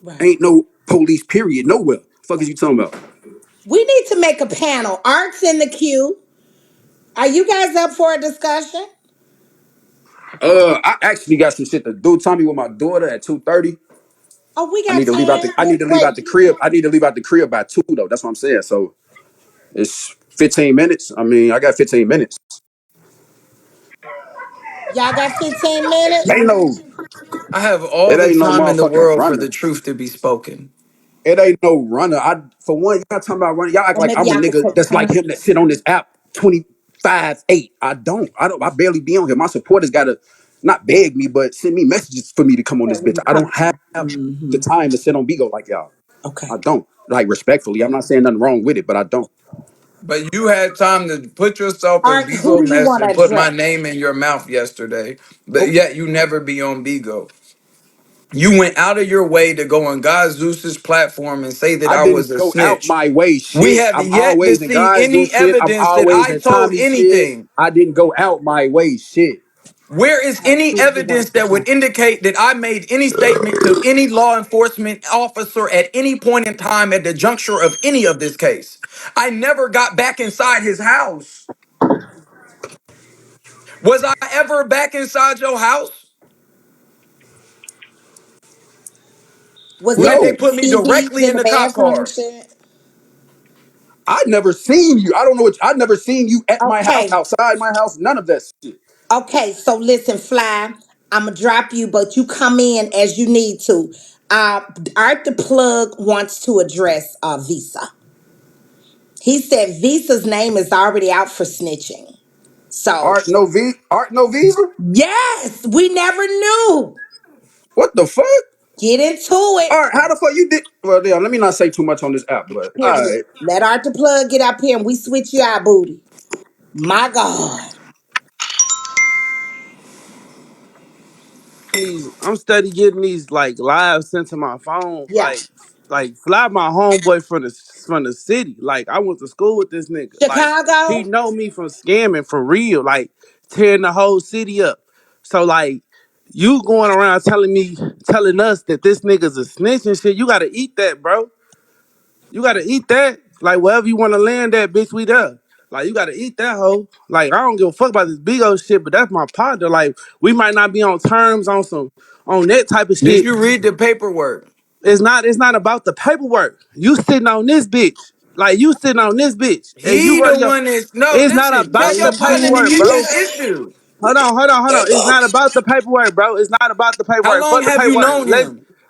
Right. ain't no police, period, nowhere. Fuck is Right. you talking about? We need to make a panel. Art's in the queue. Are you guys up for a discussion? I actually got some shit to do. Tommy with my daughter at 2:30. Oh, we I got need to leave out the. time. I need to leave Wait, out the crib. I need to leave out the crib by 2 though. That's what I'm saying. So it's 15 minutes. I mean, I got 15 minutes. y'all got 15 minutes? Ain't no. I have all It the ain't no time in the motherfucking world for runner. the truth to be spoken. It ain't no runner. For one, y'all talking about running. Y'all act Or like maybe I'm a y'all could nigga take that's like turns. him that sit on this app 25/8. I don't. I barely be on here. My supporters gotta not beg me, but send me messages for me to come on Yeah, this when bitch. you I come don't have to. the Mm-hmm. time to sit on Bigo like y'all. Okay. I don't. Like respectfully. I'm not saying nothing wrong with it, but I don't. But you had time to put yourself in Art, who Bigo do you mess want and to put my address? name in your mouth yesterday, but Okay. yet you never be on Bigo. You went out of your way to go on God Zeus's platform and say that I I was didn't a go out snitch. my way. We Shit. have I'm yet to always in see God's do any shit. I'm evidence that always I in told Tommy shit. anything. I didn't go out my way. Shit. Where is Art, any who do you want evidence to that would address? indicate that I made any statement to any law enforcement officer at any point in time at the juncture of any of this case? I never got back inside his house. Was I ever back inside your house? Was Or there did they No. any put me TVs directly in in the the cop bathroom and car? shit? I never seen you. I don't know what I never seen you at my house, Okay. outside my house, none of that shit. Okay. So listen, Fly, I'm going to drop you, but you come in as you need to. Art the Plug wants to address Visa. He said Visa's name is already out for snitching. So, Art no visa? yes, we never knew. What the fuck? Get into it. Art, how the fuck you did? Well, yeah, let me not say too much on this app, but all Period. right. Let Art the Plug get up here and we switch you out, booty. My God. I'm steady getting these like live sent to my phone. Yeah. Like Fly, my homeboy from the city. Like I went to school with this nigga. Like he Chicago? know me from scamming for real. Like tearing the whole city up. So like you going around telling us that this nigga's a snitch and shit. You gotta eat that, bro. You gotta eat that. Like wherever you want to land that, bitch, we there. Like you gotta eat that hoe. Like I don't give a fuck about this big old shit, but that's my partner. Like we might not be on terms on that type of Did shit. you read the paperwork? It's not about the paperwork. You sitting on this bitch. Like you sitting on this bitch. And you He the running your one that's no, it's not listen, tell about your the partner to paperwork, mute bro. his issue. Hold on. It's not about the paperwork, bro. It's not about the How paperwork. long Fuck the have you paperwork. known him?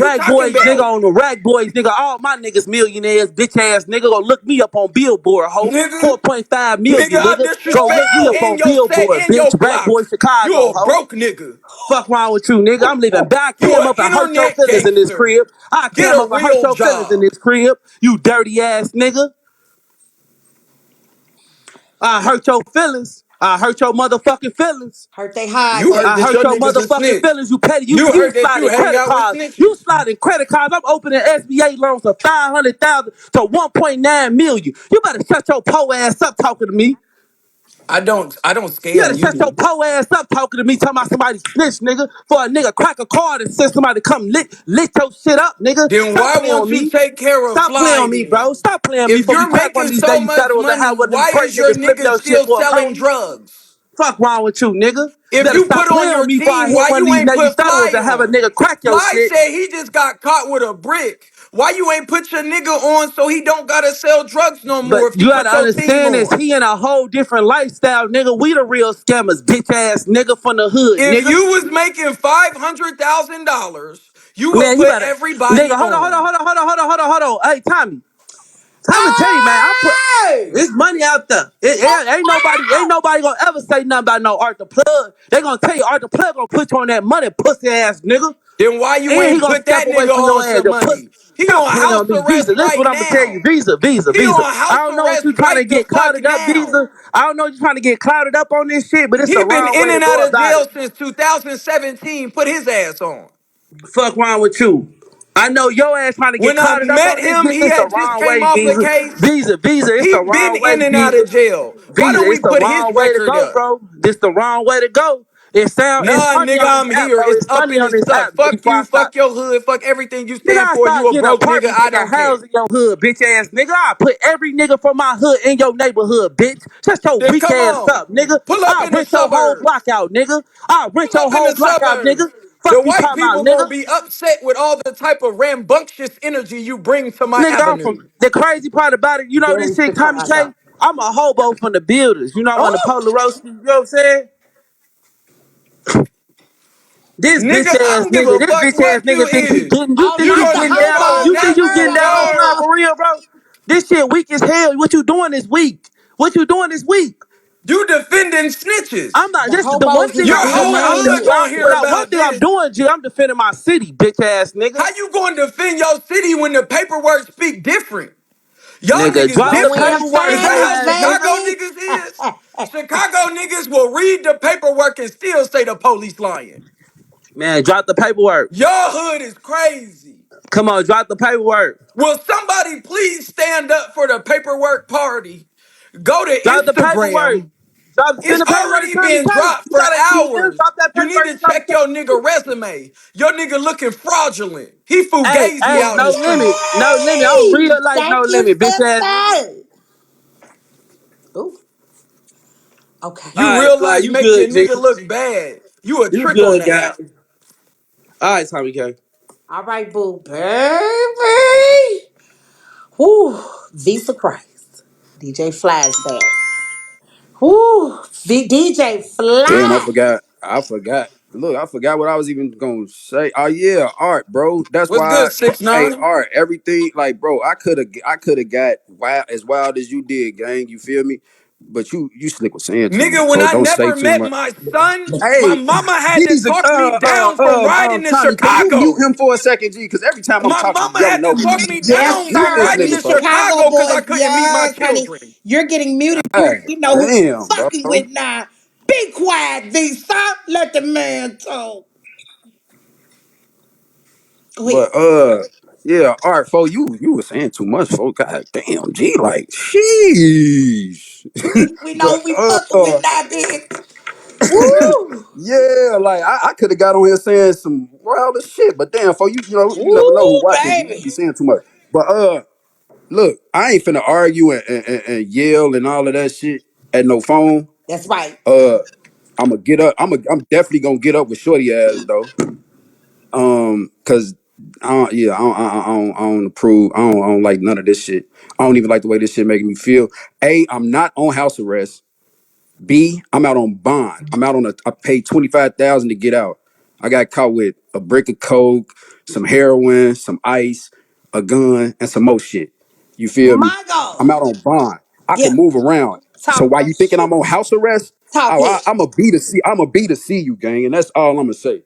Fuck you Rack talking boys, nigga, about? on the Rack boys, nigga. All my niggas millionaires, bitch ass nigga. Go look me up on Billboard, ho. Nigga, 4.5 nigga, million, I nigga. Go look disrespect me you up in on your set Billboard, and bitch. your Rack boy block. You Chicago, a ho. broke nigga. Fuck wrong with you, nigga. I'm living back. I You came an up and hurt your internet feelings in this gangster. crib. I Get came a up and hurt real your feelings in job. this crib. You dirty ass nigga. I hurt your feelings. I hurt your motherfucking feelings. Hurt they high, You heard baby. I that hurt your your niggas a motherfucking snitch. feelings. You petty. You You you heard that you sliding hang credit out with cards. You snitches. sliding credit cards. I'm opening SBA loans of 500,000 to 1.9 million. You better shut your po ass up talking to me. I don't You scam gotta shut your you. po ass up talking to me, talking about somebody snitch, nigga. For a nigga crack a card and send somebody to come lit your shit up, nigga. Then Stop why playing on won't you me. take care of Stop playing Fly on me, bro. then? Stop playing on me If before we you're crack one of making these so baby much shadows and have money, one of them why crazy is your niggas flip nigga your shit still for a selling penny. drugs? Fuck wrong with you, nigga. You If better you stop put on playing your with me before I team, hit why one of you these ain't baby put shadows Fly and have a on? nigga crack your Fly shit. said he just got caught with a brick. Why you ain't put your nigga on so he don't gotta sell drugs no But more if you you put gotta your team understand this. on? He in a whole different lifestyle, nigga. We the real scammers, bitch ass nigga from the hood, If nigga. you was making $500,000, you would Man, you put better, everybody nigga. Hold on, hold on, on. hold on, hold on, hold on, hold on, hold on. Hey, Tommy. Tommy, tell you, man. I put Hey! this money out there. Ain't nobody gonna ever say nothing about no Art the Plug. They gonna tell you Art the Plug gonna put you on that money, pussy ass nigga. Then why you And he ain't gonna put step that away nigga from your on ass. some The pussy. money? He Stop on playing on house me, Visa. arrest Listen what right I'm gonna tell you, now. Visa, Visa, He Visa. on I house don't know what arrest you trying to right the get fuck clouded up, now. Visa. I don't know what you trying to get clouded up on this shit, but it's the He been wrong in way to and out go of about it. jail since 2017. Put his ass on. Fuck wrong with you. I know your ass trying to get When I clouded up met on this him, bitch. he It's the had just wrong came way, off a Visa. case. Visa, Visa. It's He the been wrong way, in and out Visa. of jail. Why Visa, don't we it's the put his wrong way to record go, up? bro. This the wrong way to go. It's Nah, funny nigga, on this I'm app, here. bro. It's It's up funny and on it's this stuck. app. Fuck Before I you, stop, fuck your hood, fuck everything you nigga, stand I for. start You a getting broke nigga. apartments I and got don't care. houses in your hood, bitch ass nigga. I put every nigga from my hood in your neighborhood, bitch. Shut your Then weak come ass on. up, nigga. Pull up I in the rent your whole block suburbs. out, nigga. I rent Pull your up in whole the block out, suburbs. nigga. The Fuck you white talking about, people nigga. gonna be upset with all the type of rambunctious energy you bring to my Nigga, I'm from avenue. the crazy part about it. You know this Very shit, Tommy Chicago. K. I'm a hobo from the builders. You know I'm on the Oh, Polar Roast. You know what I'm saying? This Nigga, bitch I ass don't give nigga, a this fuck bitch ass what you nigga think he is. getting. You oh, think You you not the gonna getting use down? your hobo. You think you getting national down on time guard. Uh-uh. for real, bro? This shit weak as hell. What you doing this week? What you doing this week? You defending snitches. I'm not. The This is the one hobos thing is Your I'm doing. getting whole on hood you. gonna hear But one about thing I'm this. doing, G, I'm defending my city, bitch ass nigga. How you going to defend your city when the paperwork speak different? Y'all Nigga, niggas drop the Go in different. Is paperwork, that little how fast, ass Chicago nigga. baby. niggas is? Chicago niggas will read the paperwork and still say the police lying. Man, drop the paperwork. Your hood is crazy. Come on, drop the paperwork. Will somebody please stand up for the paperwork party? Go to Drop the paperwork. Instagram. Send It's the paperwork to already Tommy been K. dropped You for got a DM. hours. Drop that You need paperwork to to Tommy check K. your nigga resume. Your nigga looking fraudulent. He Hey, fugazi hey, out in no the limit. streets. No limit. I'm Hey, real life, no thank you, limit, bitch ass nigga. sister. Ooh, okay. All You right, real Fly, life you make your good, G. nigga look bad. You a You trick on good, the guy. app. All right, Tommy K. All right, boo, baby. Whoo, Visa Christ. DJ Fly's back. Whoo, DJ Damn, I Fly. forgot. I forgot. Look, I forgot what I was even gonna say. Oh yeah, art, bro. That's What's why. good, 6 9 Hey, art. Everything, like, bro. I could have got wild as you did, gang. You feel me? But you slick with saying too Nigga, much, when so I don't say never too met much. my son, my Hey, mama had to geez, talk me down from riding to Tommy, can you mute Chicago. him for a second, G? Because every time I'm My talking, you mama yelling had to over me. talk me Yes, down Mute from this sir. riding We nigga to for. Chicago Chicago because I boys. couldn't meet my Yes, honey. children. You're getting muted. God You know who you damn, fucking bro. with now. Be quiet, Visa. Let the man talk. Go ahead. But yeah, art, fo, you were saying too much, fo. God damn, G, like, sheesh. We know But who we fucking with now, bitch. Woo! yeah, like I could have got on here saying some wilder shit, but damn, for you never know who Woo, watching. G. You baby. be saying too much. But look, I ain't finna argue and yell and all of that shit at no phone. That's right. Uh, I'm gonna get up. I'm definitely gonna get up with shorty ass though. Cause I don't approve. I don't like none of this shit. I don't even like the way this shit making me feel. A, I'm not on house arrest. B, I'm out on bond. I paid 25,000 to get out. I got caught with a brick of coke, some heroin, some ice, a gun, and some more shit. You feel me? My God. I'm out on bond. I can Yeah. move around. So Talk why that you thinking shit. I'm on house arrest? Talk Oh, it. I'm a B to C. I'm a B to see you, gang, and that's all I'm gonna say.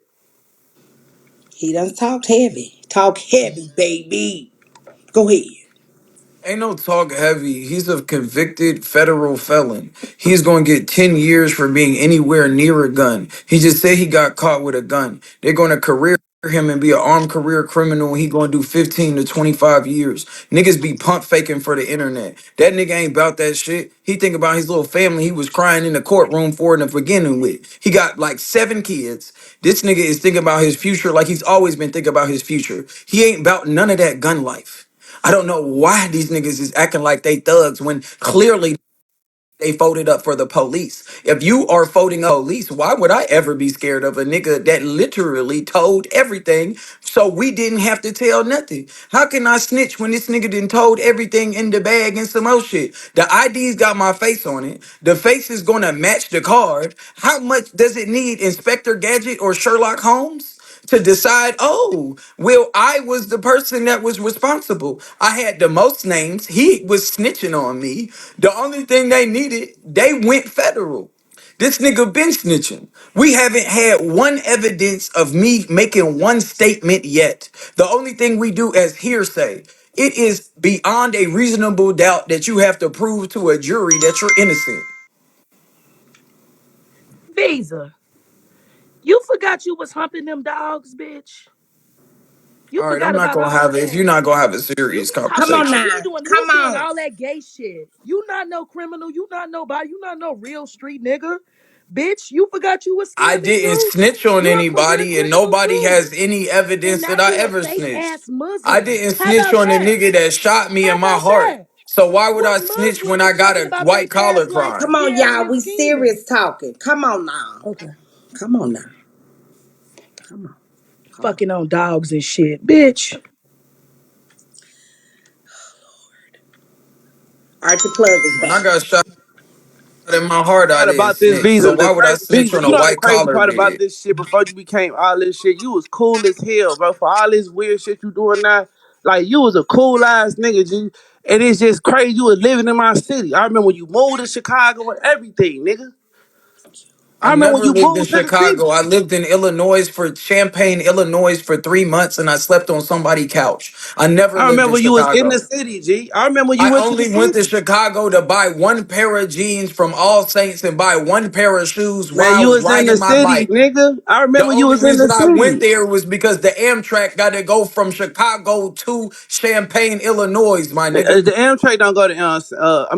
He done talked heavy. Talk heavy, baby. Go ahead. Ain't no talk heavy. He's a convicted federal felon. He's going to get 10 years for being anywhere near a gun. He just said he got caught with a gun. They're going to career. him and be an armed career criminal and he gonna do 15 to 25 years. Niggas be pump faking for the internet. That nigga ain't about that shit. He think about his little family he was crying in the courtroom for in the beginning with. He got like 7 kids. This nigga is thinking about his future like he's always been thinking about his future. He ain't about none of that gun life. I don't know why these niggas is acting like they thugs when clearly they folded up for the police. If you are folding up police, why would I ever be scared of a nigga that literally told everything so we didn't have to tell nothing? How can I snitch when this nigga done told everything in the bag and some more shit? The ID's got my face on it. The face is gonna match the card. How much does it need Inspector Gadget or Sherlock Holmes to decide, oh, well, I was the person that was responsible. I had the most names. He was snitching on me. The only thing they needed, they went federal. This nigga been snitching. We haven't had one evidence of me making one statement yet. The only thing we do as hearsay. It is beyond a reasonable doubt that you have to prove to a jury that you're innocent. Visa, you forgot you was humping them dogs, bitch. You All right, I'm forgot not about gonna all have of it. If that. you're not gonna have a You serious be talking Come on all conversation. now. you Come was doing on. all that gay shit. You not no criminal. You not nobody. You not no real street nigga. Bitch, you forgot you was I scamming didn't too. snitch on You a career anybody, and criminal nobody too. has any And evidence now that I you a ever fake snitched. ass I Muslim. didn't How snitch about on the that? nigga that shot me How in my about heart. that? So why would What I snitch when Muslim I is got talking a about white their collar past life crime? Come on, scamming y'all. and We scheming? serious talking. Come on now. Okay. Come on now. Come on. Come on. Fucking on dogs and shit. Bitch. All right, the plug is When I back. got shot in my heart, I Part didn't about this snitch. So visa, the why would I crazy snitch visa. on You a know the white crazy collar part about dead? this shit. Before you became all this shit, you was cool as hell, bro. For all this weird shit you doing now, like you was a cool ass nigga, G. And it's just crazy. You was living in my city. I remember when you moved to Chicago and everything, nigga. I I remember when never you lived in moved to the city. Chicago. I lived in Illinois for Champaign, Illinois for 3 months, and I slept on somebody's couch. I never I lived in remember you was in the Chicago. city, G. I remember you I went to the only went to city. Chicago to buy one pair of jeans from All Saints and buy one pair of shoes Man, while I you was was in the riding my city, bike. nigga. I The remember you only was in the reason I went city. there was because the Amtrak got to go from Chicago to Champaign, Illinois, my nigga. The Amtrak don't go to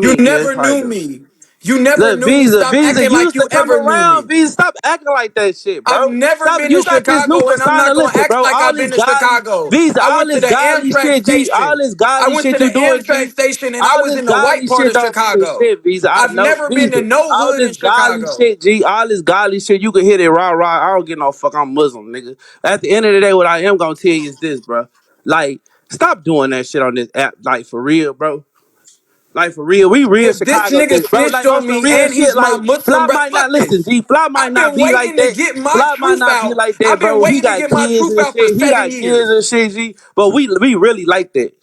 You yeah, it's never probably knew do. me. You never Look, knew me. Visa, Stop Visa, acting you like used you to come ever knew around. me. Visa, stop acting like that shit, I've bro. never Stop. been to You got this new Chicago and I'm persona. not going to Listen, act bro. like All I've been this to godly, Chicago. Visa, I all went to this the godly Amtrak shit, G. All station. this I godly went shit to the you doing, Amtrak G. station and I All was this in the white godly part shit of don't mean Chicago. shit, Visa. I I've know, never been to Visa. no All hood this in godly Chicago. shit, G. All this godly shit, you can hit it rah. I don't get no fuck. I'm Muslim, nigga. At the end of the day, what I am gonna tell you is this, bro. Like, stop doing that shit on this app, like for real, bro. Like for real, we real If this Chicago nigga niggas, bro. snitched Like on on some me real and shit. he's my Like Muslim Fly brother, might not fuck listen. this. G, Fly might I've not been be like waiting to that. get my Fly might truth not be out. like I've that, been bro. He waiting to got get my kids truth and out for shit. He 7 got kids and years. shit. G, but we really like that.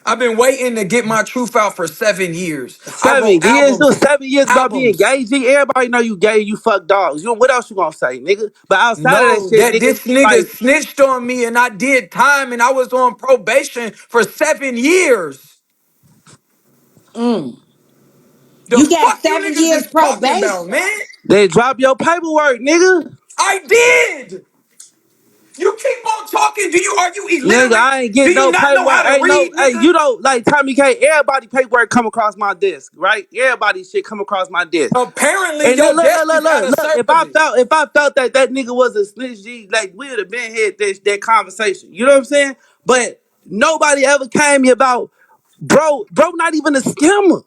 I've been waiting to get my truth out for 7 years. I wrote 7 years, so albums, 7 years about being albums. gay. G, everybody know you gay. You fuck dogs. You what else you gonna say, nigga? But outside of that No, shit, that nigga, this nigga like snitched on me and I did time and I was on probation for 7 years. Mm. The You got fuck you 7 niggas years is talking about, probation. man? they drop your paperwork, nigga. I did. You keep on talking. Are you Nigga, illiterate? I ain't Do get you no not know paperwork. how to Ain't no, read, hey, nigga? you know, like Tommy K, everybody paperwork come across my desk, right? Everybody shit come across my desk. Apparently And your desk is out of look. service. If I felt that that nigga was a snitch, G, like we would have been had that conversation. You know what I'm saying? But nobody ever came to me about, bro, not even a scammer.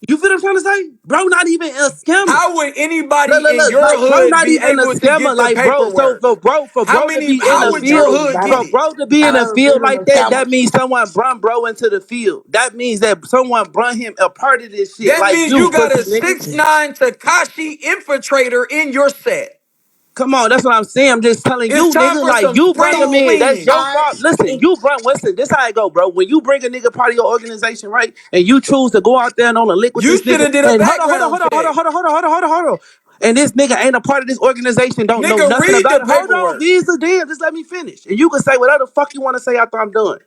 You feel what I'm trying to say? Bro, not even a scammer. How would anybody in your Like bro, hood not be even a able to scammer. get the Like bro, so paperwork? for bro to be in How the would your field, hood get for it? bro to be in I the don't field really like know that, that sandwich. means someone brung bro into the field. That means that someone brung him a part of this shit. That Like means you, you got pussy a nigga. 6'9" Takashi infiltrator in your set. Come on, that's what I'm saying. I'm just telling It's you, time nigga, for like some you bring them spring So, in. That's cleaning. your all fault. Listen, right. listen, this how it go, bro. When you bring a nigga part of your organization, right? And you choose to go out there and on a lick with You this should nigga. have did a And background check. hold on. And this nigga ain't a part of this organization, don't know Nigga, nothing read the about it. Hold on, paperwork. Visa, damn, just let me finish. And you can say whatever the fuck you want to say after I'm done.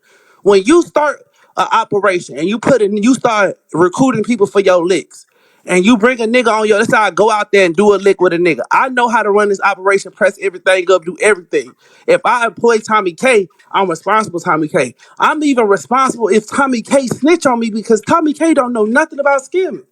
When you start an operation and you start recruiting people for your licks, and you bring a nigga on your, let's say I go out there and do a lick with a nigga. I know how to run this operation, press everything up, do everything. If I employ Tommy K, I'm responsible Tommy K. I'm even responsible if Tommy K snitch on me because Tommy K don't know nothing about scamming.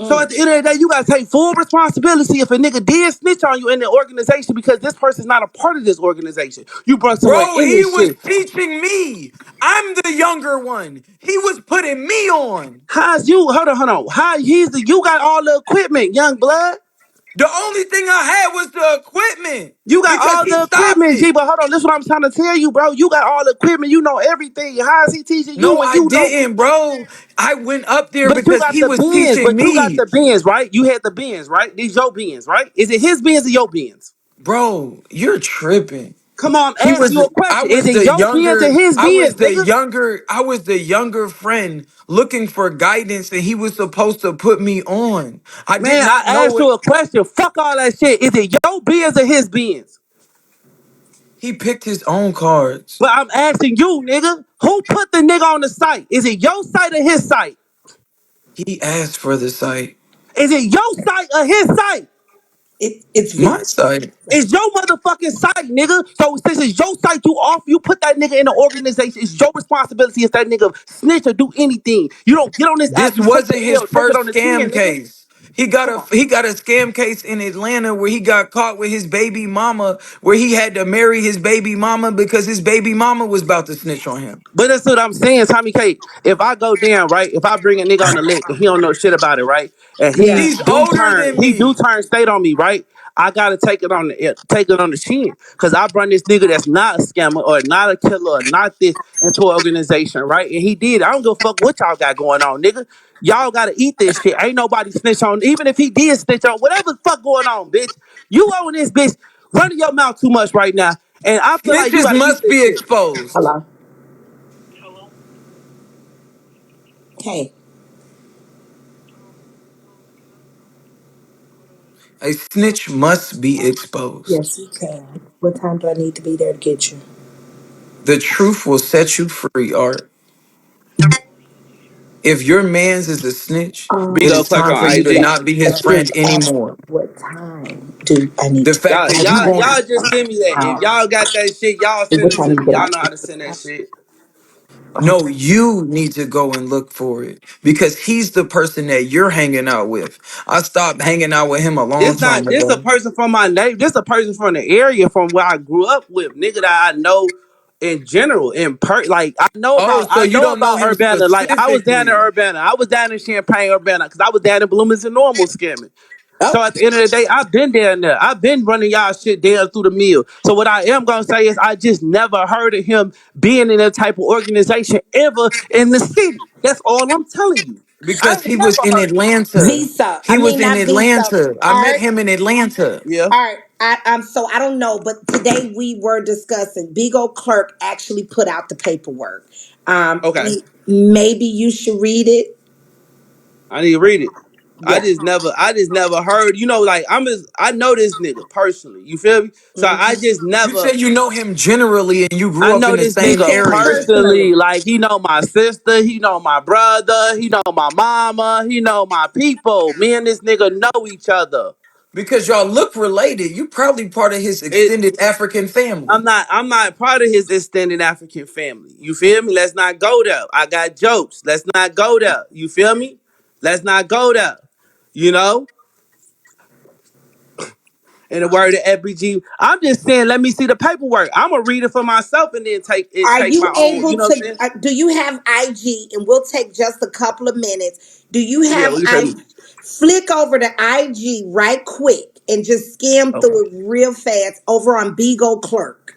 So at the end of the day, you gotta take full responsibility if a nigga did snitch on you in the organization because this person's not a part of this organization. You brought someone Bro, in he this was shit. teaching me. I'm the younger one. He was putting me on. How's you? Hold on. How you got all the equipment, young blood? The only thing I had was the equipment You got because all he the stopped equipment, G. it. But hold on, this is what I'm trying to tell you, bro. You got all the equipment. You know everything. How is he teaching you No, when I you know? didn't, bro. I went up there But you because got he the was bins. teaching But you got me. the bins, right? You had the bins, right? These your bins, right? Is it his bins or your bins? Bro, you're tripping. Come on, He ask was you a I question. Is was it the your bins or younger his bins, nigga? I was the younger friend looking for guidance and he was supposed to put me on. I did Man, not I know asked it. you a question. Fuck all that shit. Is it your bins or his bins? He picked his own cards. But I'm asking you, nigga, who put the nigga on the site? Is it your site or his site? He asked for the site. Is it your site or his site? It's My Vince. site. It's your motherfucking site, nigga. So since it's your site, you put that nigga in the organization. It's your responsibility if that nigga snitch or do anything. You don't get on this app, This you take the wasn't his L, take it on first the chin, scam nigga. case. Come on. He got a scam case in Atlanta where he got caught with his baby mama, where he had to marry his baby mama because his baby mama was about to snitch on him. But that's what I'm saying, Tommy K. If I go down, right, if I bring a nigga on the lick and he don't know shit about it, right, and Yeah. He's older than he do me. turn state on me, right, I gotta take it on the chin, cause I brought this nigga that's not a scammer or not a killer or not this into an organization, right, and he did. I don't give a fuck what y'all got going on, nigga. Y'all gotta eat this shit. Ain't nobody snitch on. Even if he did snitch on, whatever the fuck going on, bitch. You own this bitch running your mouth too much right now, and I feel like you Snitches gotta eat must this be shit. exposed. Hello. Hey. A snitch must be exposed. Yes, you can. What time do I need to be there to get you? The truth will set you free, Art. If your man's is a snitch, it Bigo is Clark time for on you to IG. not be his I friend just asked anymore. what time do I need The to fact Y'all, that y'all, you won't y'all just send me that. If out? y'all got that shit, y'all send What it time to you me. get Y'all out? know how to send that shit. No, you need to go and look for it because he's the person that you're hanging out with. I stopped hanging out with him a long This time not this a ago. person from my neighbor. This a person from the area from where I grew up with, nigga that I know in general. Like Oh, so I you know don't know about him Urbana. Like I was down in specifically. Urbana. I was down in Champaign Urbana because I was down in Bloomington Normal scamming. So Oh, at the end of the day, I've been down there. I've been running y'all shit down through the mill. So what I am gonna say is I just never heard of him being in that type of organization ever in the city. That's all I'm telling you. I Because ain't he was never in heard of him. Atlanta. Visa. I He was mean, in not Visa. Atlanta. I met Art. him in Atlanta. Yeah. Art. So I don't know, but today we were discussing. Beagle Clerk actually put out the paperwork. Okay. Maybe you should read it. I need to read it. Yeah. I just never heard, like I know this nigga personally. You feel me? So I Mhm. just You never say you know him generally and you I grew up know in the this He same nigga said area. personally. personally. Like he know my sister, he know my brother, he know my mama, he know my people. Me and this nigga know each other. Because y'all look related. You probably part of his It extended African family. I'm not part of his extended African family. You feel me? Let's not go there. I got jokes. Let's not go there. You feel me? Let's not go there. You know? In the word of FBG, I'm just saying, let me see the paperwork. I'm gonna read it for myself and then Are take you my own. You able know what I'm to? saying? Do you have IG? And we'll take just a couple of minutes. Do you Yeah, have we can I? take. Flick over to IG right quick and just skim Okay, through it real fast over on Beagle Clerk.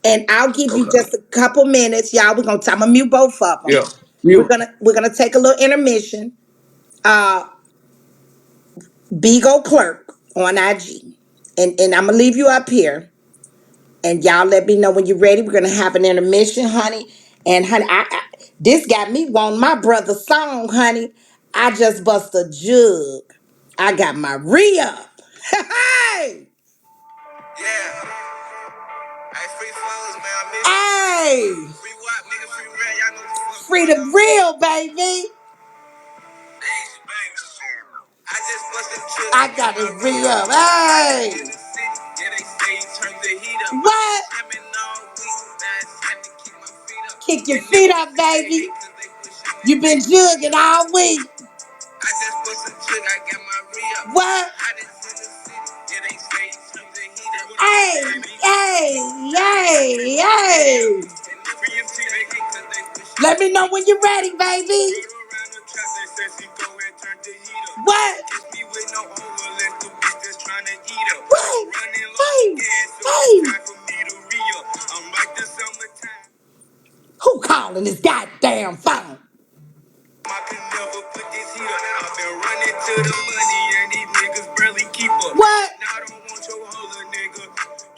And I'll give you okay, just a couple minutes, y'all. I'm gonna mute both of them. yeah, mute. We're gonna take a little intermission. Uh, Beagle Clerk on IG, and I'm gonna leave you up here. And y'all let me know when you're ready. We're gonna have an intermission, honey. And honey, this got me wanting my brother's song, honey. I just bust a jug. I got my re-up. Hey! Yeah. Hey, free flows, man. I miss you. Hey! Free what, nigga? Free real. Y'all know what the fuck. Free the real, baby. I got to re up. Hey. What? Kick your feet up, baby. You been jugging all week. What? Hey, hey, hey, hey. Let me know when you're ready, baby. What? What? Hey, hey. Who calling this goddamn phone? I can never put this here. I've been running to the money and these niggas barely keep up. What? Now I don't want your holler, nigga.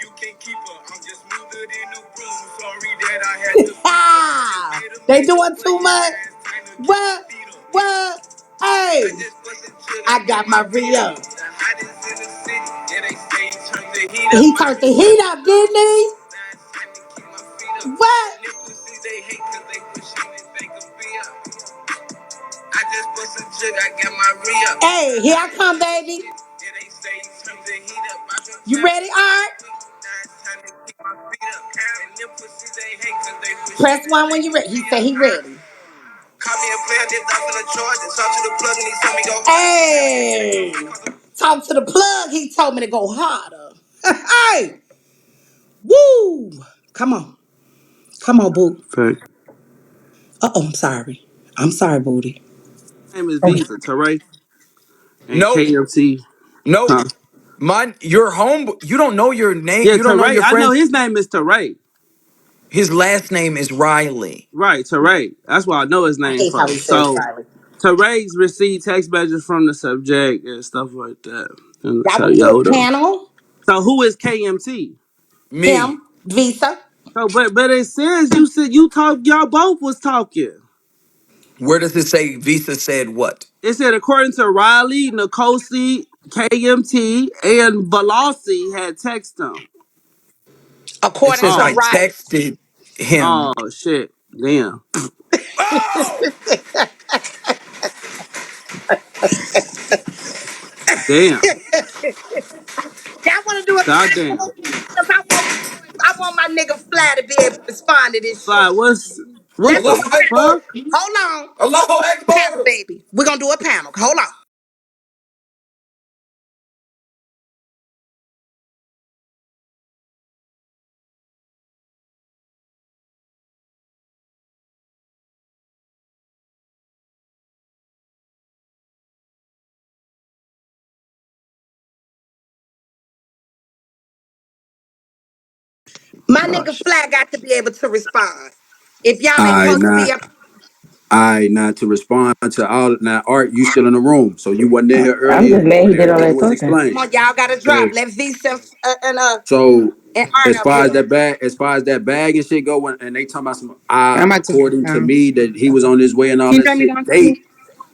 You can't keep her. I'm just smoother than the broom. Sorry that I had to. Ha! They doing too much. What? What? Hey! I got my re-up. He turned the heat up, didn't he? What? Hey, here I come, baby. You ready, Art? Press one when you ready. He said he ready. Hey, talk to the plug. He told me to go harder. Hey, woo! Come on, boo. Fact. I'm sorry. I'm sorry, booty. Name is Okay. Visa, Teray, and Nope. KMT. Huh? Nope. Your home. You don't know your name. Yeah, You don't know Teray. your I know friends. his name is Teray. His last name is Riley. Right, Teray. That's where I know his I name hate how from. he says So Riley. Teray's received text messages from the subject and stuff like that. And Y'all so want to do yo, a hold on. panel? So who is KMT? Me. Him, Visa. So, but it says you talk. Y'all both was talking. Where does it say Visa said what? It said according to Riley, Nicosi, KMT, and Velocity had text him. It According says to I Oh, Riley. texted him. oh shit, damn, Oh! damn, Y'all want to do a goddamn. panel? Because I want my nigga Fly to be able to respond to this shit. Like, what Let's do the Allahu a panel. Akbar. fuck? Hold on. Allahu Panel, Akbar. baby. We're going to do a panel. Hold on. My Oh nigga shit. Fly got to be able to respond. If y'all ain't I supposed to be not up. I not to respond to all now. Art, you still in the room, so you wasn't in here I'm earlier, just mad and he did all everything that was talking. Come explained. on, y'all got to drop. Okay, Let Visa so and Art as up far here. as that bag, and shit go, and they talking about some, I'm about to take this according to down. me that he was on his way and all Can you that drop me shit. down, They please?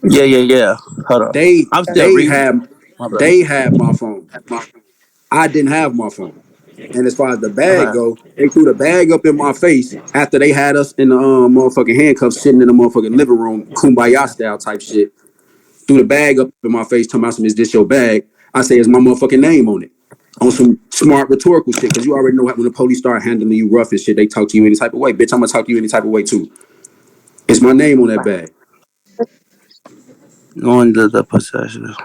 Yeah, yeah, yeah. Hold on. they I'm still they reading. had My bad. they had my phone. I didn't have my phone. And as far as the bag Okay. go, they threw the bag up in my face after they had us in the motherfucking handcuffs sitting in the motherfucking living room, kumbaya style type shit. Threw the bag up in my face, talking about some, is this your bag? I say, is my motherfucking name on it? On some smart rhetorical shit, because you already know when the police start handling you rough and shit, they talk to you any type of way. Bitch, I'm gonna talk to you any type of way too. It's my name on that bag. Going to the possession.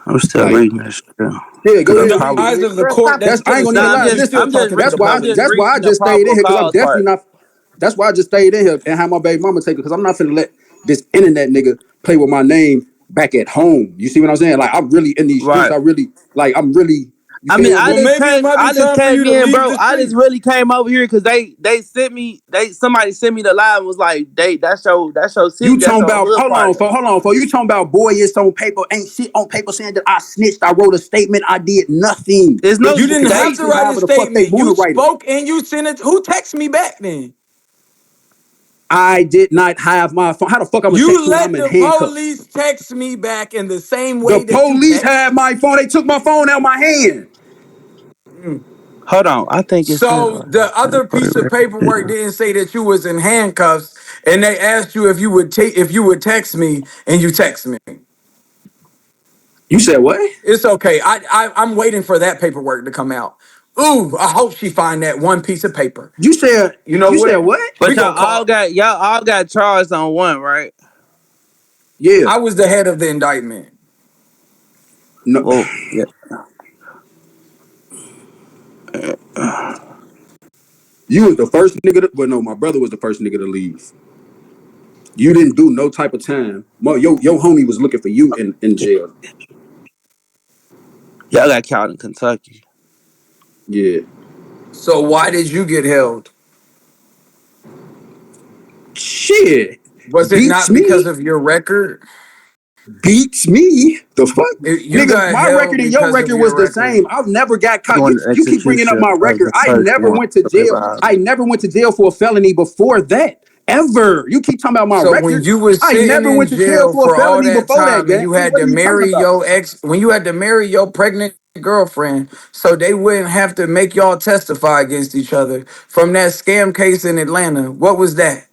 I'm still Like, reading this shit. yeah, Cause go In I'm ahead, the read it. probably eyes Read of it. the Girl, court, stop that's it. I still ain't a gonna no, even I'm lie. felony. just You Listen, still I'm just talking to re- the I'm that's just police. why I reading the just stayed in probable here, because I'm cause definitely part. not. That's why I just stayed in here and had my baby mama take it, because I'm not finna let this internet nigga play with my name back at home. You see what I'm saying? Like, I'm really in these streets. Right. I'm really, you I mean, feel Well, me? maybe it might be I just time for came you to in, leave bro. the I just streets. really came over here because they sent me somebody sent me the live and was like, that's your You city, that's talking your about, hood part. hold on, for you talking about boy, it's on paper, ain't shit on paper saying that I snitched, I wrote a statement, I did nothing. There's Them no You people didn't can have write state. to shit write a however the fuck they statement. wanna You write it. spoke and you sent it. Who texted me back then? I did not have my phone. How the fuck I'm gonna text You you when I'm let in the handcuffs? police text me back in the same The way that you police text. had my phone. They took my phone out of my hand. Mm. Hold on, I think it says So right the other piece of paperwork here. didn't say that you was in handcuffs, and they asked you if you would take if you would text me, and you text me. You said what? It's okay. I'm waiting for that paperwork to come out. Ooh, I hope she find that one piece of paper. You said You know you said what? what? We But gonna call. y'all all got charged on one, right? Yeah. I was the head of the indictment. No. Well, yeah. You was the first nigga to, well no, my brother was the first nigga to leave. You didn't do no type of time. Your homie was looking for you in jail. Y'all got caught in Kentucky. Yeah. So why did you get held? Shit. Was it Beats not because me. of your record? Beats me. The fuck? You Nigga, got my record held and your because of record your was the record. same. I've never got caught. Doing You the you keep bringing up execution my of record. the I search never warrant went to for jail. paper I house. never went to jail for a felony before that. Ever. You keep talking about my So when record. you was I sitting never in went to jail jail for a for all felony that before that, time and gang. you had What to are you talking marry about? your ex, when you had to marry your pregnant girlfriend, so they wouldn't have to make y'all testify against each other from that scam case in Atlanta, what was that?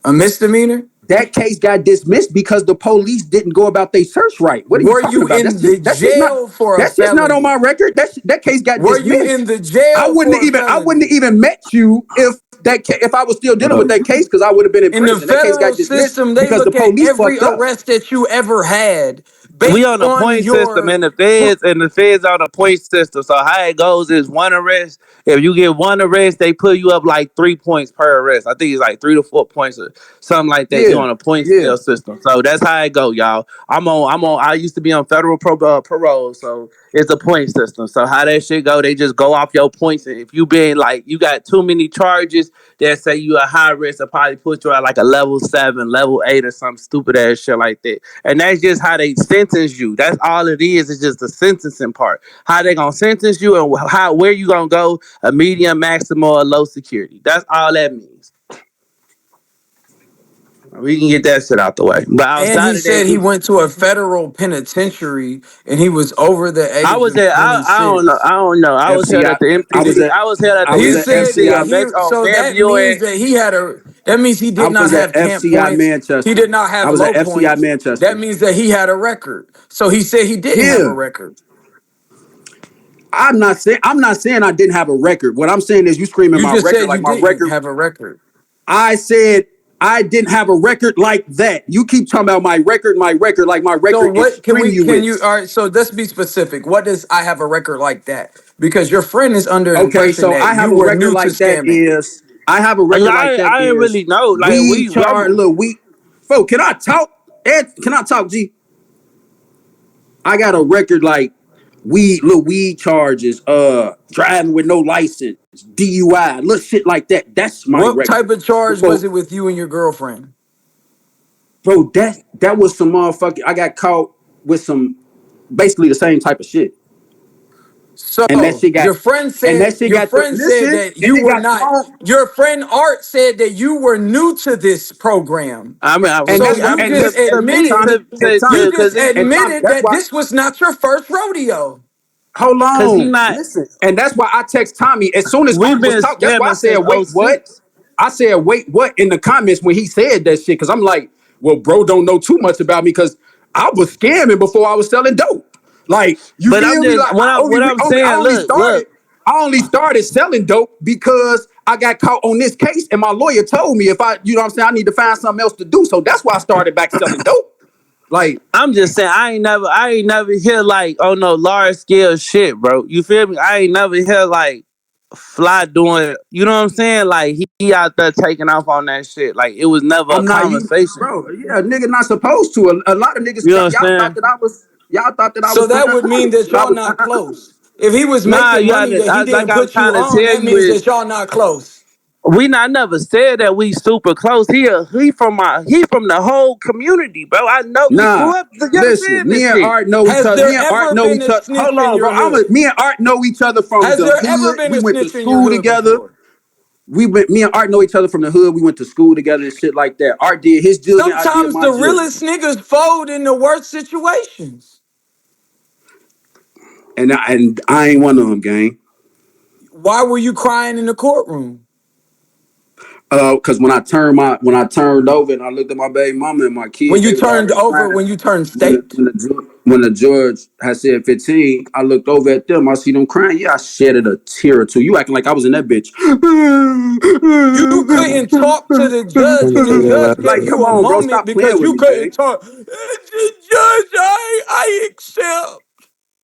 A misdemeanor? That case got dismissed because the police didn't go about their search right. What are you Were talking you about? in the jail for a That's just not on my felony? record. That case got Were you in dismissed. the jail for a I wouldn't have felony? even met you if I was still dealing with that case because I would have been in In the prison. That case federal got dismissed system, they because the look at police every fucked up. arrest that you ever had We based on a on point system, your and cr- the feds on a point system. So how it goes is one arrest. If you get one arrest, they put you up like 3 points per arrest. I think it's like 3 to 4 points or something like that. You Yeah, on a point yeah. scale system. So that's how it go, y'all. I used to be on federal parole, so it's a point system. So how that shit go? They just go off your points, and if you been like you got too many charges, they say you a high risk. They'll probably put you at like a level 7, level 8, or some stupid ass shit like that. And that's just how they sentence you. That's all it is. It's just the sentencing part. How they gonna sentence you and how where you gonna go, a medium, maximum, or low security. That's all that means. We can get that shit out the way. But and outside he of that, said he went to a federal penitentiary and he was over the I age was of at I don't know. 26. I don't know. I was held FCI. at the I was MPC. at I was held at I the was He at said MPC that FCI. on so that Fairview. means that that means he I did not was at have camp FCI points. He Manchester. did not I have was at low FCI points. That Manchester. means that he had a record. So he said he didn't have a Yeah. record. I'm not saying I didn't have a record. What I'm saying is you screaming You my just record said you like my didn't record. have a record. I said I didn't have a record like that. You keep talking about my record like my So record is what can you strenuous. all right, so let's be specific. What does I have a record like that? Because your friend is under the Okay, impression so that I have you a were record new to like that scamming. is I have a I record like that I ain't is really know. Like we charge look we folks, can I talk? Ed, can I talk, G? I got a record like weed charges, driving with no license, DUI, little shit like that. That's my What record. type of charge was Before it with you and your girlfriend? bro, that was some motherfucking I got caught with some basically the same type of shit. And that So shit got and that shit your got the friend said listen, that and you it were got not. thrown. Your friend Art said that you were new to this program. I mean, And So that's why you and just listen to me, admitted, And Tommy, you because just and Tommy, admitted that's that why this was not your first rodeo. hold he on, not. listen. And that's why I text Tommy as soon as We've Art was been talking. That's why I scamming said, since wait, what? '06. I said, wait, what in the comments when he said that shit? Cause I'm like, well, bro, don't know too much about me because I was scamming before I was selling dope. Like, you But I'm feel me? just Like I what I'm saying. Look. I only started selling dope because I got caught on this case and my lawyer told me if I, you know what I'm saying, I need to find something else to do. So that's why I started back selling dope. Like, I'm just saying, I ain't never hear like, oh no, large scale shit, bro. You feel me? I ain't never hear like Fly doing, you know what I'm saying? Like he out there taking off on that shit. Like it was never a I'm not you, conversation. bro. Yeah, nigga, not supposed to. A lot of niggas, You know what I'm y'all thought saying? that I was, So that would mean honest, that but I y'all was not not honest. close. If he was Nah, making you money gotta, that he like didn't I'm put trying you to on, tell that you means is that y'all not close. we not never said that we super close. He from the whole community, bro. I know we Nah, grew up together listen, saying this shit. Has Me there and Art ever know been each a other. snitch Hold in on, bro. your hood? Me and Art know each other from Has the there ever hood. been We a went to snitch in your school hood together. before? Me and Art know each other from the hood. We went to school together and shit like that. Art did his juvie, I did Sometimes my the juvie. realest niggas fold in the worst situations. And I ain't one of them, gang. Why were you crying in the courtroom? Cause when I turned over and I looked at my baby mama and my When kids, you they was turned already over, crying. when you turned When state? when the judge had said 15, I looked over at them. I see them crying. Yeah, I shedded a tear or two. You acting like I was in that bitch. You couldn't talk to the judge, Let me and the say that judge last gave Like, part. you come a on, bro. moment Stop playing because with you me, couldn't gang. talk. Judge, I accept.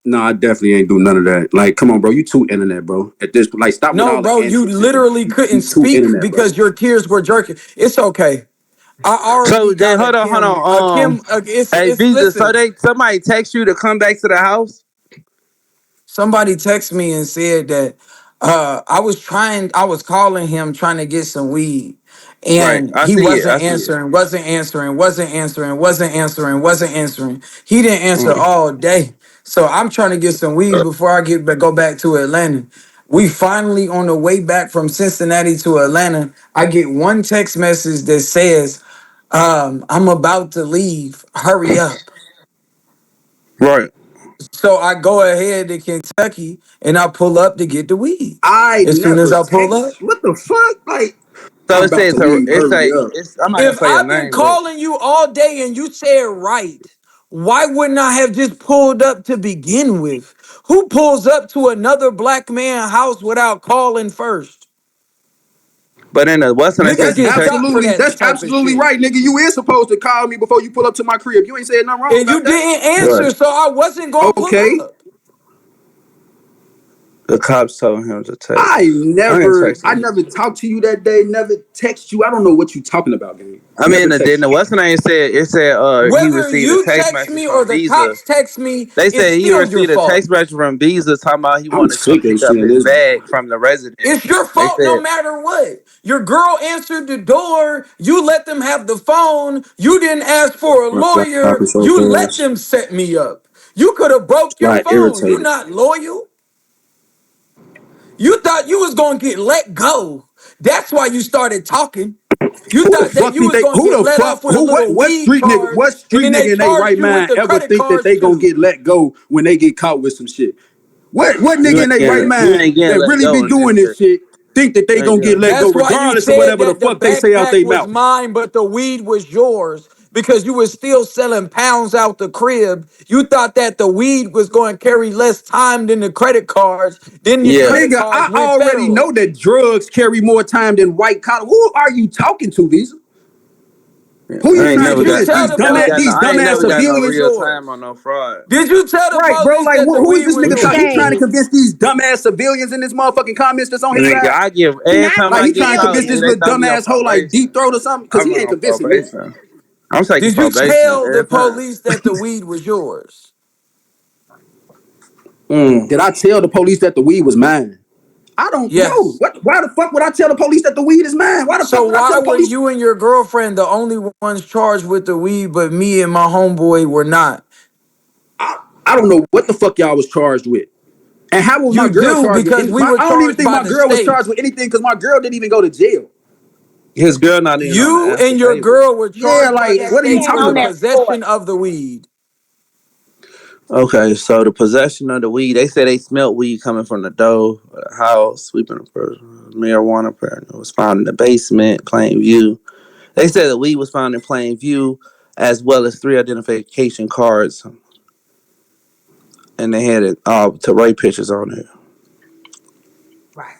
No, I definitely ain't do none of that. Like, come on, bro. You too internet, bro. At this, like, stop with No, all the bro, you antics and literally you couldn't too speak internet, bro. because your tears were jerking. It's okay. I already So they got a hold Kim. A on. Kim. Hey It's Visa, so listen. they somebody text you to come back to the house? Somebody texted me and said that I was calling him trying to get some weed. Right. And I he see it. I wasn't see it. answering, wasn't answering, wasn't answering, wasn't answering, wasn't answering. He didn't answer Mm. all day. So I'm trying to get some weed before I go back to Atlanta. We finally on the way back from Cincinnati to Atlanta. I get one text message that says, I'm about to leave. Hurry up. Right. So I go ahead to Kentucky and I pull up to get the weed. I As soon as never I pull up, text. What the fuck? Like, So I'm it about says to leave. it's Hurry a up. it's I'm not gonna if say your I've been name, but calling you all day and you said right, why wouldn't I have just pulled up to begin with? Who pulls up to another black man's house without calling first? in the Western they Niggas said That's to get text. shot for absolutely, that that's type of absolutely shit. right, nigga. You is supposed to call me before you pull up to my crib. You ain't said nothing wrong And about you that. didn't Right. answer, so I wasn't gonna pull Okay. up. The cops told him to I text. I'm gonna never, text I him. never talked to you that day. Never text you. I don't know what you talking about, gang. I mean, Never then text the you. Western name said he Whether received a you text text message me or from the Visa. cops text me, They it's said he still your received a fault. text message from Visa talking about he I'm wanted to come sick of pick up seeing his this. bag from the residence. It's your They fault no said, matter what. Your girl answered the door. You let them have the phone. You didn't ask for a What's that lawyer. popping so You let fast? them set me up. You could have broke your Like phone. You irritated. not loyal. You thought you was gonna get let go. That's why you started talking. You Who the thought that fuck you think was they? gonna Who get the let fuck? off with a Who? little weed charge, What and street then they nigga in their charged right you with mind the ever credit think that cards they gonna too. get let go when they get caught with some shit? What you nigga in ain't their right getting you mind ain't getting that let really go be in this doing this shit. shit think that You they ain't gonna get getting let go That's why you regardless of said whatever the that the fuck they say out backpack their was mouth? mine, but the weed was yours because you was still selling pounds out the crib. You thought that the weed was going to carry less time than the credit cards. Then your Yeah. credit Nigga, cards I went already know federal. that drugs carry more time than white collar. Who are you talking to, Visa? Who you I ain't trying to Did never you got convince? tell I These the ain't never dumbass, got no police these I that ain't the dumbass never got no weed was civilians. real time on yours? no fraud. Did you tell the Right, bro. police Like, that the who is weed this was nigga talking? He yours? trying to Tomikay, convince these dumbass civilians in this motherfucking comments that's on his Nigga, side? I give every not time Like, I he get trying to tell caught, convince nigga, this you. they little throw me on dumbass hoe like probation. deep throat or something? Cause I'm he ain't on convincing me. probation. I'm taking Did you probation tell the every time. police that the weed was yours? Mm. Did I tell the police that the weed was mine? I don't know. Yes. What? Why the fuck would I tell the police that the weed is mine? Why the fuck So would I tell why the were police? you and your girlfriend the only ones charged with the weed, but me and my homeboy were not? I don't know what the fuck y'all was charged with. And how was my You girl do charged with because any? we were I don't even charged think by my the girl was charged state. with anything because my girl didn't even go to jail. His girl not even on the You and your affidavit. girl were Yeah, charged by like the Yeah, what are she you state ain't with talking on the that about? report. possession of the weed. Okay, so the possession of the weed, they say they smelt weed coming from the door of the house, sweeping the person. Marijuana apparently was found in the basement, plain view. They said the weed was found in plain view, as well as 3 identification cards, and they had it to write pictures on it. Right.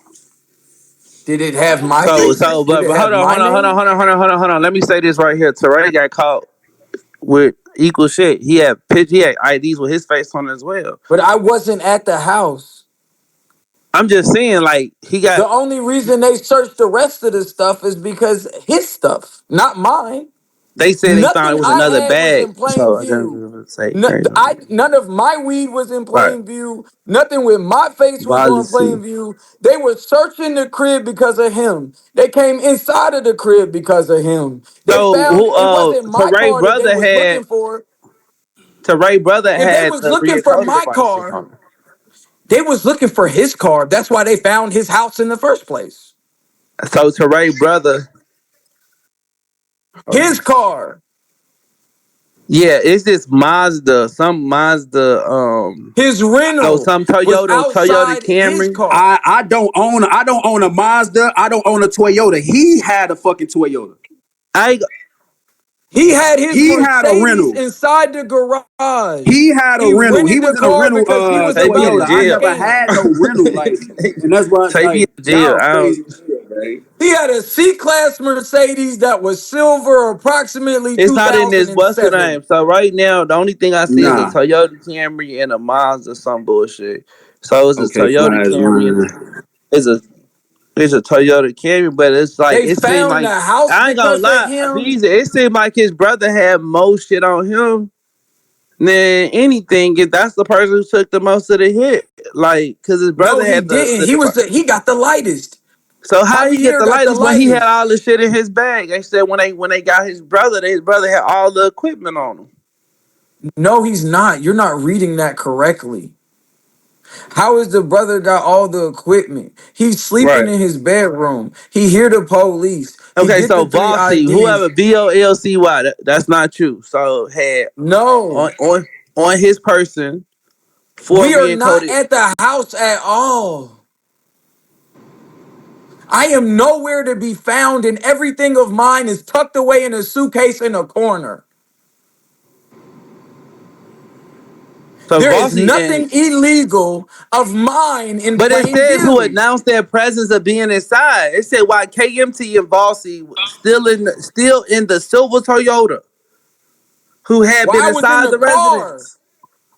Did it have my So, face? so, Did but, it but have hold on, my hold on, hold on, name? hold on, hold on, hold on, hold on. Let me say this right here. Teray got caught with equal shit. He had IDs with his face on it as well. But I wasn't at the house. I'm just saying, like, he got. The only reason they searched the rest of the stuff is because his stuff, not mine. They said they found Nothing it was I another had was bag. in plain So I view. didn't say crazy. None of my weed was in Right. plain view. Nothing with my face was on Policy. plain view. They were searching the crib because of him. They came inside of the crib because of him. They So found who? it wasn't my Teray car that they brother was had. looking for. Teray brother If they had was the looking for recording my devices car, on it. they was looking for his car. That's why they found his house in the first place. So Teray brother. Hold His on. car, Yeah, it's this Mazda, some Mazda, his rental some was Toyota outside his Camry. car. I don't own a Mazda. I don't own a Toyota. He had a fucking Toyota. I He had his He had a Mercedes rental. inside the garage. He had a He rental. He rented the was in a car rental because he was Take me about to Toyota. to I jail. never had scam. no rental, like, and that's why Take me like to jail. y'all I don't. crazy as shit, man. He had a C-Class Mercedes that was silver, approximately It's not in this. What's the name? 2007. So right now, the only thing I see is a Nah. Toyota Camry and a Mazda some bullshit. So it's a Okay, Toyota Flyy is Camry and lying. it's a it's a Toyota Camry, but it's like They it seemed found like the house I ain't gonna because of lie, him. Beezy, it seemed like his brother had more shit on him than anything. If that's the person who took the most of the hit, like, cause his No, brother he had didn't. He got the lightest. So how he get Javier the got the lightest when he had lightest. all the shit in his bag? They said when they got his brother had all the equipment on him. No, he's not. You're not reading that correctly. How is the brother got all the equipment? He's sleeping Right. in his bedroom. He hear the police. He Okay, get so the three Bossy, IDs. whoever VOLCY, that's not you. So had No, on his person four we are not re-encoded. at the house at all. I am nowhere to be found, and everything of mine is tucked away in a suitcase in a corner. So There is Bossy and nothing illegal of mine in but it plain says who view. announced their presence of being inside. It said why KMT and Bossy still in the silver Toyota who had While been I was in inside the the car, residence.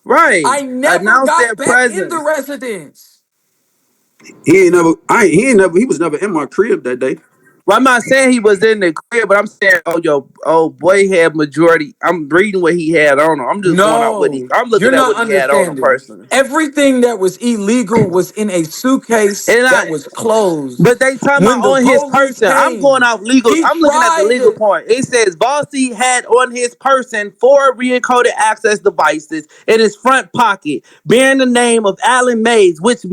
Right. I never Announced their got back in the presence. residence. He was never in my crib that day. Well, I'm not saying he was in the crib, but I'm saying, oh, yo, oh boy, had majority. I'm reading what he had on him. I'm just going out what he. No, I'm you're looking at not what he had on him understanding. personally. Everything that was illegal was in a suitcase And that I, was closed. but they talking When about the on his police person. I'm going came, off legal. he I'm looking at the tried legal to. part. It says Bossy had on his person 4 re-encoded access devices in his front pocket, bearing the name of Alan Mays, which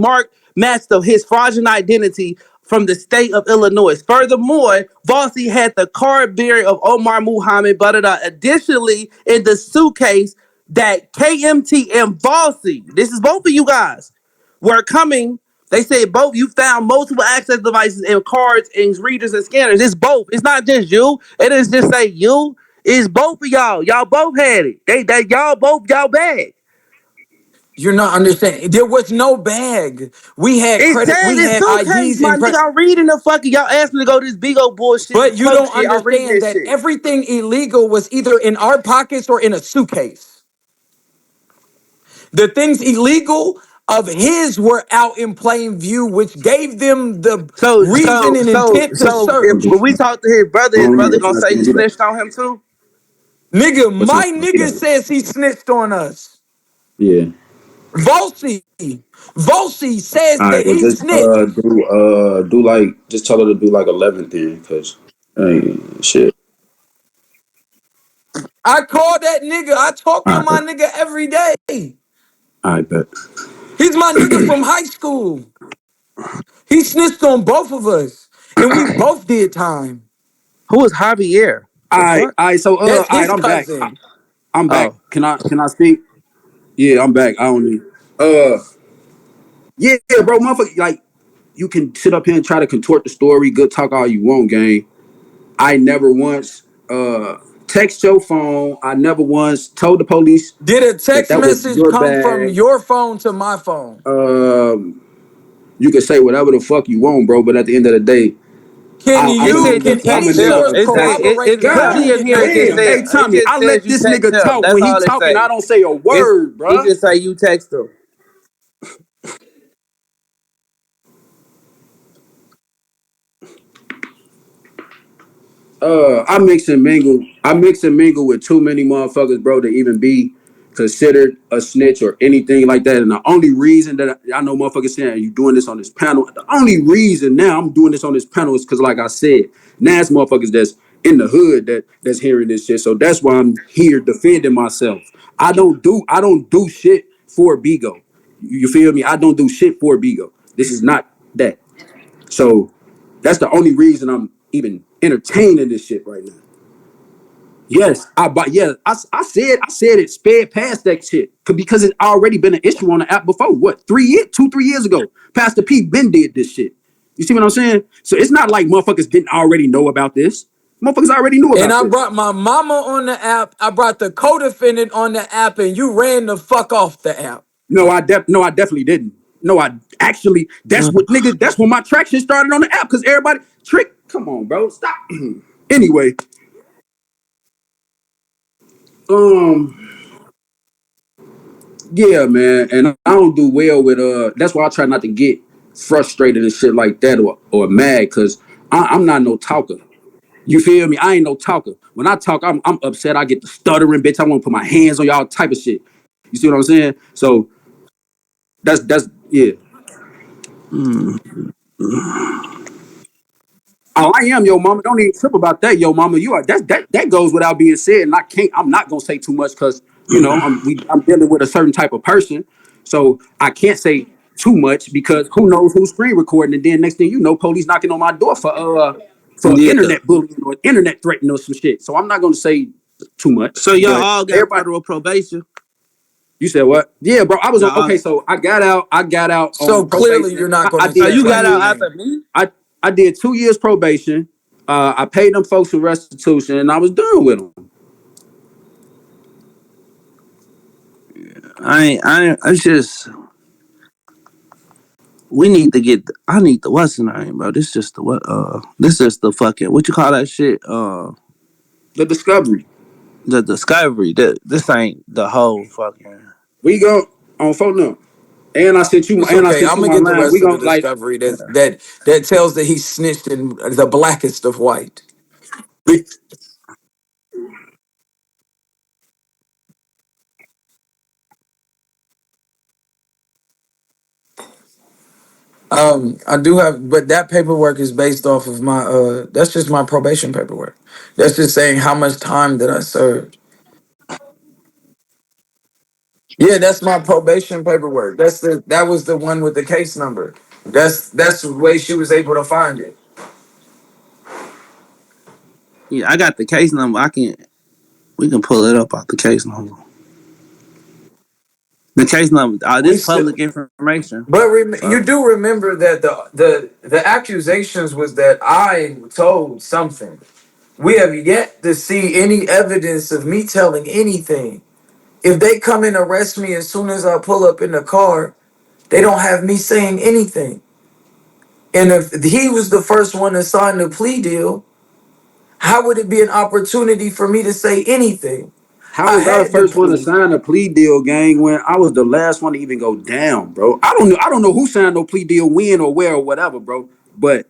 matched of his fraudulent identity from the state of Illinois. Furthermore, Bossy had the card bearing of Omar Muhammad, but additionally in the suitcase that KMT and Bossy, this is both of you guys, were coming. They say both you found multiple access devices and cards and readers and scanners. It's both. It's not just you. It doesn't just say you. It's both of y'all. Y'all both had it. They y'all both y'all bag. You're not understanding. There was no bag. We had It credit. says We it's had suitcase, IDs my and nigga. credit. I'm reading the fucking y'all asked me to go to this big old bullshit, this But you cloak don't shit. I'm reading understand this that shit. everything illegal was either in our pockets or in a suitcase. The things illegal of his were out in plain view, which gave them the So reason so and so intent to so if search. when we talk to his brother gonna say he snitched on him too. Nigga, What time my did I get nigga out? says he snitched on us. Yeah. Volsi. Volsi says All right. that Well, he just snitched. do like just tell her to do like 11 then, cause shit. I call that nigga. I talk All to my right. nigga every day. All right, bet. He's my nigga from high school. He snitched on both of us. And we both did time. Who is Javier? The fuck? All right. So, That's all right. his cousin. I'm back. Oh, Can I speak? Yeah, I'm back. I don't need. Yeah, bro, motherfucker. Like, you can sit up here and try to contort the story, good talk all you want, gang. I never once text your phone. I never once told the police Did a that text that was message your come from bag. your phone to my phone? You can say whatever the fuck you want, bro. But at the end of the day, I it know said you Can I'm any text in him. source love. It say corroborate it's that you God clearly in did here. not It just do damn. said Hey, that? it Tommy, just I says let you this text nigga him. talk. That's When he all it talking, I say. don't say a It's word, it bruh. just say you text him. I mix and mingle with too many motherfuckers, bro, to even be considered a snitch or anything like that. And the only reason that I know motherfuckers saying you doing this on this panel, the only reason now I'm doing this on this panel is because, like I said, now it's motherfuckers that's in the hood that's hearing this shit. So that's why I'm here defending myself. I don't do shit for Bigo. You feel me? I don't do shit for Bigo. This is not that. So that's the only reason I'm even entertaining this shit right now. Yes, I said it sped past that shit because it's already been an issue on the app before. What 3 years, 2 3 years ago, Pastor P Ben did this shit. You see what I'm saying? So it's not like motherfuckers didn't already know about this. Motherfuckers already knew And about I this. brought my mama on the app. I brought the co-defendant on the app, and you ran the fuck off the app. No, I definitely didn't. No, I actually. That's what nigga. That's when my traction started on the app because everybody trick. Come on, bro, stop. Anyway, um, yeah, man, and I don't do well with That's why I try not to get frustrated and shit like that or mad because I'm not no talker. You feel me? I ain't no talker. When I talk, I'm upset. I get the stuttering, bitch. I want to put my hands on y'all type of shit. You see what I'm saying? So that's yeah. Oh, I am your mama. Don't even trip about that, yo mama. You are that goes without being said, and I'm not gonna say too much because I'm dealing with a certain type of person, so I can't say too much because who knows who's screen recording, and then next thing you know, police knocking on my door for Yeah. internet bullying or internet threatening or some shit. So I'm not gonna say too much, So y'all but all got everybody. federal probation. You said what? Yeah, bro. I was on. Y'all all. Okay, so I got out. I got out on So clearly, probation. you're not going I to So did tell you two got out years. after anything. me? I did 2 years probation. I paid them folks some restitution, and I was done with them. I just we need to get. I need the what's the name, bro? This just the what? This just the fucking what you call that shit? The discovery. The discovery. This ain't the whole fucking. We go on phone now. It's And I okay. sent I'm you gonna my get the line. We rest of the gonna like discovery that tells that he snitched in the blackest of white. I do have, but that paperwork is based off of my. That's just my probation paperwork. That's just saying how much time that I served. Yeah, that's my probation paperwork. That was the one with the case number. That's the way she was able to find it. Yeah, I got the case number. I can. We can pull it up off the case number. The case number. We This still, public information. but you So do remember that the accusations was that I told something. We have yet to see any evidence of me telling anything. If they come and arrest me as soon as I pull up in the car, they don't have me saying anything. And if he was the first one to sign the plea deal, how would it be an opportunity for me to say anything? how I was I the had to first one to plead. sign a plea deal, gang? When I was the last one to even go down, bro. I don't know who signed no plea deal, when or where or whatever, bro. But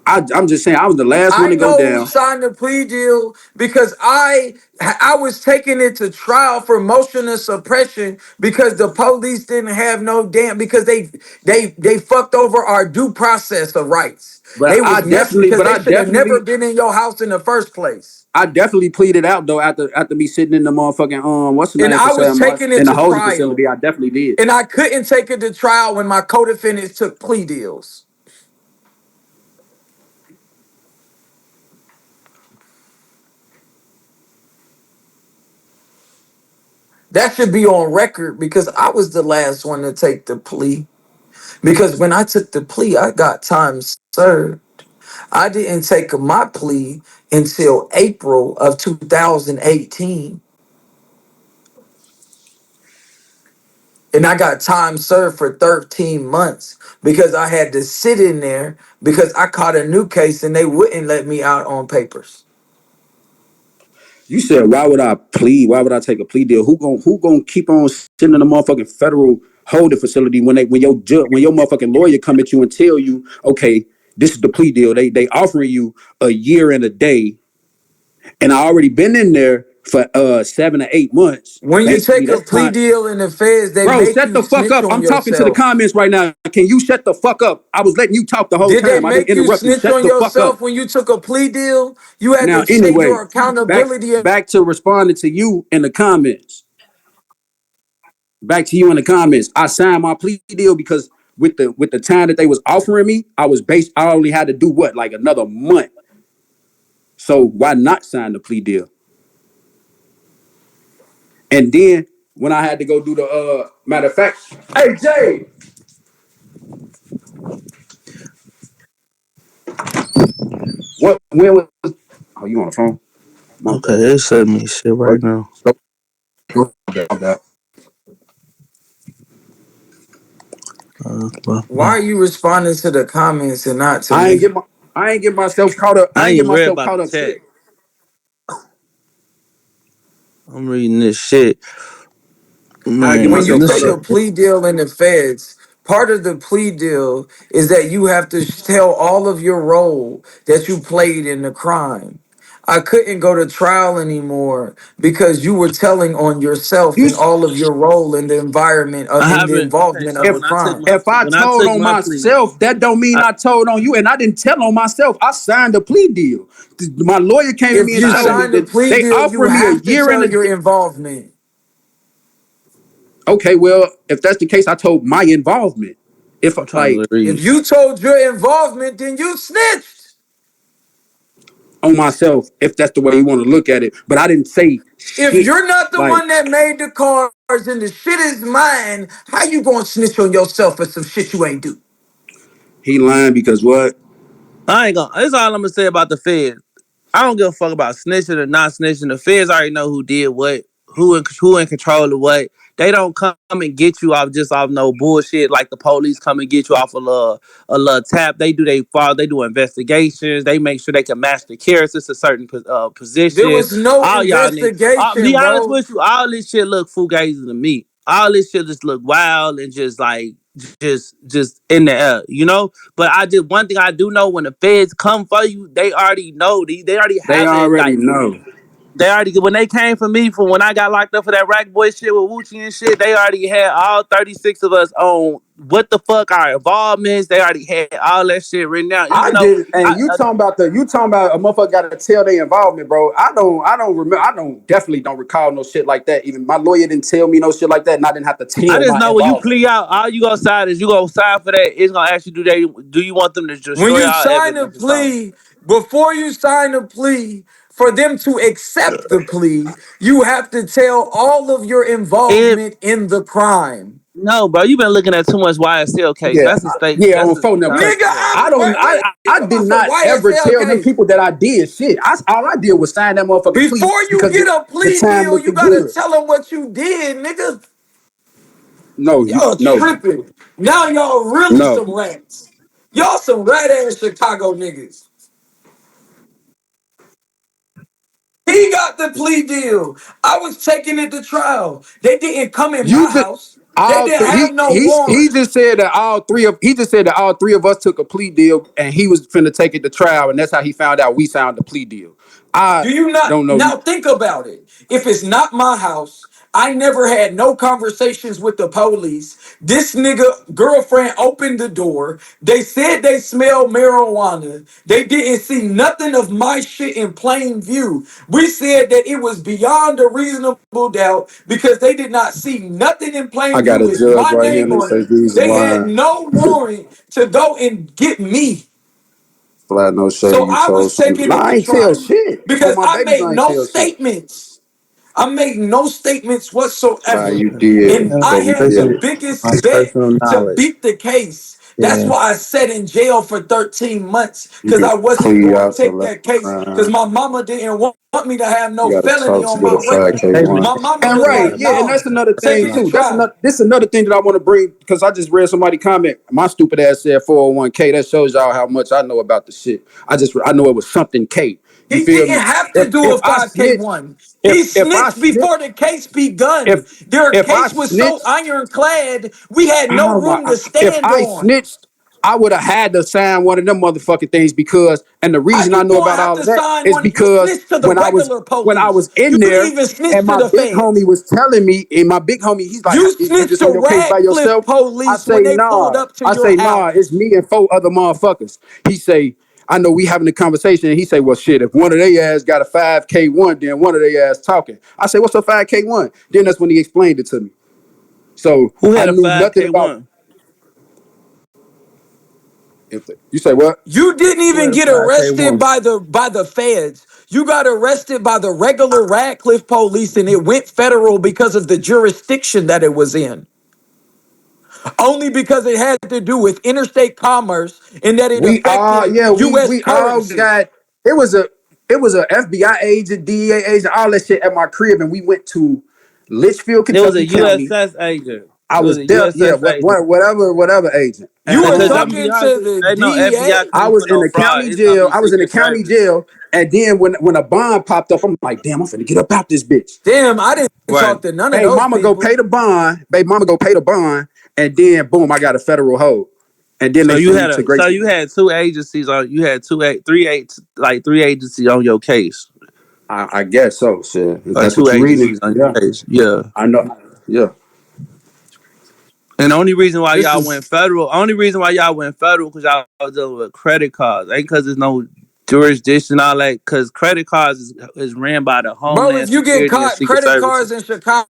I'm just saying I was the last one I to go know who down. signed the plea deal because I was taking it to trial for motion of suppression because the police didn't have no damn because they fucked over our due process of rights. They was never because they should have never been in your house in the first place. I definitely pleaded out though after me sitting in the motherfucking what's the And name for I was 7 months taking it in the to holding trial. facility. I definitely did. And I couldn't take it to trial when my co-defendants took plea deals. That should be on record because I was the last one to take the plea. Because when I took the plea, I got time served. I didn't take my plea until April of 2018. And I got time served for 13 months because I had to sit in there because I caught a new case and they wouldn't let me out on papers. You said why would I plead? Why would I take a plea deal? Who gon' keep on sitting in a motherfucking federal holding facility when your motherfucking lawyer come at you and tell you, okay, this is the plea deal. They offering you a year and a day, and I already been in there for 7 or 8 months. When you Basically, take a that's plea time. deal in the feds, they Bro, make shut you the fuck snitch up. on I'm talking to the yourself. comments right now. Can you shut the fuck up? I was letting you talk the whole Did they time. I didn't make you interrupt you. snitch Shut on the fuck up. yourself when you took a plea deal? You had Now, to say anyway, your back accountability. back to responding to you in the comments. Back to you in the comments. I signed my plea deal because with the time that they was offering me, I only had to do what, like another month. So why not sign the plea deal? And then when I had to go do the matter of fact, hey Jay, what when was Oh, you on the phone? My Okay, bad. they sent me shit Go, right now. go, my bad. Why are you responding to the comments and not to I ain't me? get my, I ain't get myself caught up. I I ain't get ain't read myself about caught the up chat. shit. I'm reading this shit. I get Man, When you myself caught take listen. a up. plea deal in the feds, part of the plea deal is that you have to tell all of your role that you played in the crime. I couldn't go to trial anymore because you were telling on yourself You, and all of your role in the environment I in the haven't. Okay, involvement so of a if crime. if I when I told took on my plea, myself, that don't mean I, I told on you, and I didn't tell on myself. I signed a plea deal. My lawyer came to If me and you I told me didn't. sign a that plea they deal, you offered me a have to year and tell a. your involvement. Okay, well, if that's the case, I told my involvement. If I'm trying to like If read. you told your involvement, then you snitched. on myself, if that's the way you want to look at it, but I didn't say If shit. you're not the Like one that made the cars and the shit is mine, how you gonna snitch on yourself for some shit you ain't do? he lying because what? I ain't gonna. That's all I'm gonna say about the feds. I don't give a fuck about snitching or not snitching. The feds already know who did what, who in control of what. They don't come and get you off just off no bullshit like the police come and get you off a little tap. They do they fall. They do investigations. They make sure they can match the characters to certain There position. was no All y'all need. I'll investigation, be honest bro. with you. All this shit look fugazi to me. All this shit just look wild and just like just in the air, you know. But I just one thing I do know when the feds come for you, they already know. They already They have it. already Like know. they already when they came for me for when I got locked up for that rack boy shit with Wuchi and shit. They already had all 36 of us on what the fuck our involvements. They already had all that shit written down. I Even though did, and you talking about a motherfucker got to tell their involvement, bro. I don't remember. I don't definitely don't recall no shit like that. Even my lawyer didn't tell me no shit like that, and I didn't have to I tell just my know when you involvement. plea out, all you gonna sign is you gonna sign for that. It's gonna ask you do you want them to When destroy you all sign a evidence or something? plea, before you sign a plea, for them to accept the plea, you have to tell all of your If involvement in the crime. no, bro, you been looking at too much YSL case. Yeah, That's a state. yeah, That's on a phone them case. Nigga, yeah. I'm wait, I did about some not ever YSL tell them case. people that I did shit. All I did was sign that motherfucking plea Before you because get a the plea time deal, looked you gotta good. tell them what you did, nigga. No, Y'all no, tripping. Now y'all really no. some rats. Y'all some rat ass Chicago niggas. He got the plea deal. I was taking it to trial. They didn't come in You my just house. They didn't have no he warrant. just said that he just said that all three of us took a plea deal and he was finna take it to trial and that's how he found out we signed the plea deal. I Do you not don't know. now think about it? If it's not my house, I never had no conversations with the police. This nigga girlfriend opened the door. They said they smelled marijuana. They didn't see nothing of my shit in plain view. We said that it was beyond a reasonable doubt because they did not see nothing in I plain got view a with judge my right here name and they on say it. these They had lying. no warrant to go and get me. Flat no shade, So you I told was some. taking Nah, it I to ain't tell trial shit. On because my I babies, made I ain't no tell shit. statements. I made no statements Fly, whatsoever. you And did, I but we had This the is didn't. my biggest bet personal to knowledge. beat the case. That's Yeah. why I sat in jail for 13 months You because can I wasn't plead going to out to take less that case because crime. my mama didn't want me to have You no gotta felony talk to on get my a record. 5K1. My mama And was right, like, yeah, and no, that's another take thing it to too. That's trial. another. This is another thing that I want to bring because I just read somebody comment. My stupid ass said 401k. That shows y'all how much I know about the shit. I know it was something K. You He feel didn't me? have to do If a I snitch, 5K1. He if I snitched snitch, before the case begun. if Their if I case was so snitch. ironclad, we had no Oh my! room to If stand I on. snitched, I would have had to sign one of them motherfucking things because, and the How reason I you know gonna about have all to of that sign is one? You because snitched to the when I was regular when I police. was in You didn't there even snitch and to my the big homie feds. was telling me, and my big homie, he's like, You "You snitched just to on your case by Radcliffe yourself?" I police when say, they pulled "Nah." up to your It's house. me and four other motherfuckers. He say, "I know we having a conversation." And he say, "Well, shit, if one of they ass got a 5K1, then one of they ass talking." I say, "What's a 5K1?" Then that's when he explained it to me. So Who I had a knew nothing about. 5K1? You say what? You didn't Who even had a get arrested 5K1? by the feds. You got arrested by the regular Radcliffe police and it went federal because of the jurisdiction that it was in. Only because it had to do with interstate commerce and that it We all affected yeah, US we all currency. got it was a It was a FBI agent, DEA agent, all that shit at my crib, and we went to Litchfield, It was a Kentucky County. USS agent. I It was was a there, yeah, USS agent. whatever agent. You were Because And I'm be talking honest to with the you, ain't no FBI DEA? I coming for was in no the fraud. county It's gonna jail. be I was in the Secret county Service. jail, and then when a bond popped up, I'm like, damn, I'm finna get up out this bitch. Damn, I didn't Right. talk to none of Babe, those mama go people. pay the bond. Babe, mama go pay the bond, and then boom, I got a federal hold, and then So they you sent me had to so Gracie. you had two agencies on you had two eight three eight like three agencies on your case. I guess so. Shit, if Or that's two what you're agencies reading, on yeah, your case. Yeah. I know. Yeah, And the only reason why This y'all is went federal, only reason why y'all went federal because y'all was dealing with credit cards. Ain't because there's no jurisdiction, all that. Because credit cards is ran by the bro. If Homeland you get Security and caught Secret credit cards Services. in Chicago,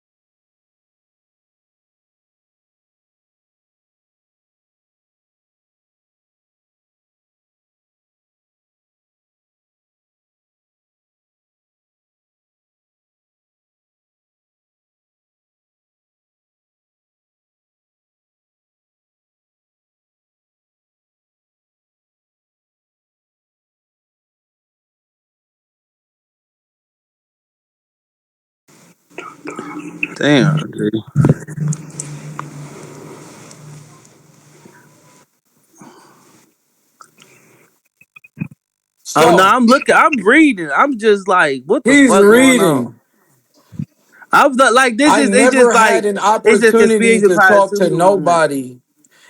Damn, dude. Oh no, so I'm looking, I'm reading. I'm just like, what the he's fuck going reading. on? I was like, this I is it's just never had like an it's just opportunity conspiracy to part talk two to to me. nobody.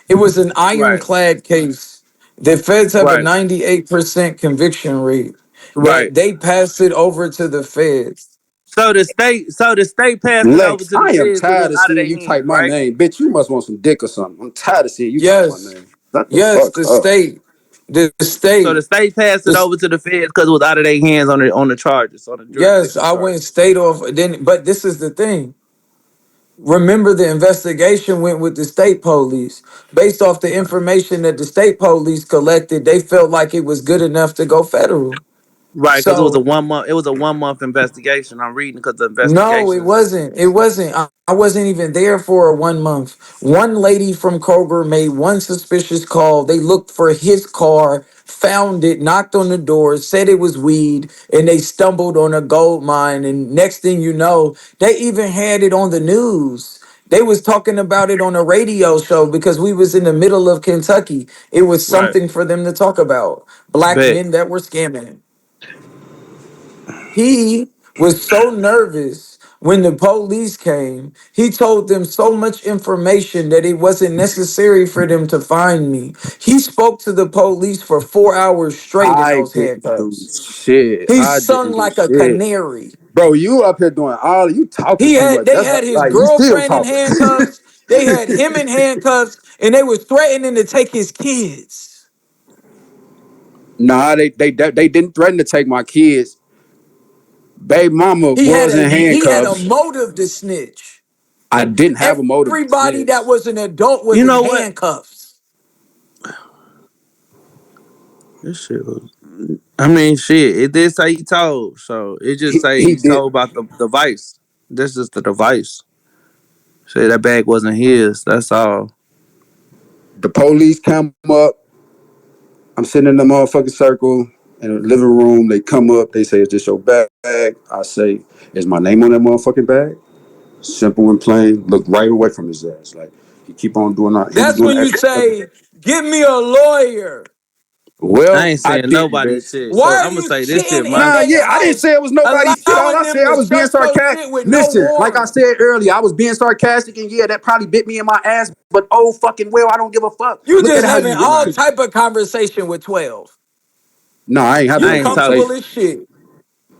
It was an Right, ironclad case. The feds have a right, 98% conviction rate. right. That they passed it over to the feds. So the state passed it over Lex, to the I am feds, so tired it's of out of seeing their you type hands, my right? name, bitch. You must want some dick or something. I'm tired of seeing you type my Yes, name. Shut the yes, fuck the up. state, the So the state, state passed it the over to the feds because it was out of their hands on the charges, on the yes. jurisdiction I charges. went state off. Then, but this is the thing. Remember, the investigation went with the state police based off the information that the state police collected. They felt like it was good enough to go federal. Right, because it was a So 1 month. It was a 1 month investigation. I'm reading because the no, it investigation. wasn't. It wasn't. I wasn't even there for a 1 month. One lady from Kroger made one suspicious call. They looked for his car, found it, knocked on the door, said it was weed, and they stumbled on a gold mine. And next thing you know, they even had it on the news. They was talking about it on a radio show because we was in the middle of Kentucky. It was Right. something for them to talk about. Black Bet. men that were scamming. He was so nervous when the police came. He told them so much information that it wasn't necessary for them to find me. He spoke to the police for 4 hours straight in I those didn't do handcuffs. shit. He I sung didn't do like a shit. canary. Bro, you up here doing all you talking too much. They That's had his like you still girlfriend in talking. handcuffs. They had him in handcuffs, and they was threatening to take his kids. Nah, they didn't threaten to take my kids. Babe mama was in He had a handcuffs. motive to snitch. I didn't have a motive to Everybody snitch. that was an adult was You in know what? handcuffs. This shit was. I mean, shit. It did say he told, so it just say He he did. told about the device. This is the device. Say that bag wasn't his. That's all. The police come up. I'm sitting in the motherfucking circle in the living room. They come up. They say, "Is this your bag?" I say, "Is my name on that motherfucking bag?" Simple and plain. Look right away from his ass. Like he keep on doing that. He was That's doing when the you extra stuff. say, "Give me a lawyer." I Well, ain't I saying didn't, nobody bitch. shit. Why So are I'm gonna you say this shit. sitting My in Nah, their yeah, I didn't house, say it was nobody shit. All allowing I them said, I to was being search your sarcastic. shit with no Listen, like I warrant? said earlier, I was being sarcastic, and yeah, that probably bit me in my ass. But oh fucking well, I don't give a fuck. You Look at just how having you really all right. treat me. type of conversation with 12. No, I ain't having You I no ain't talking. comfortable conversation. as shit.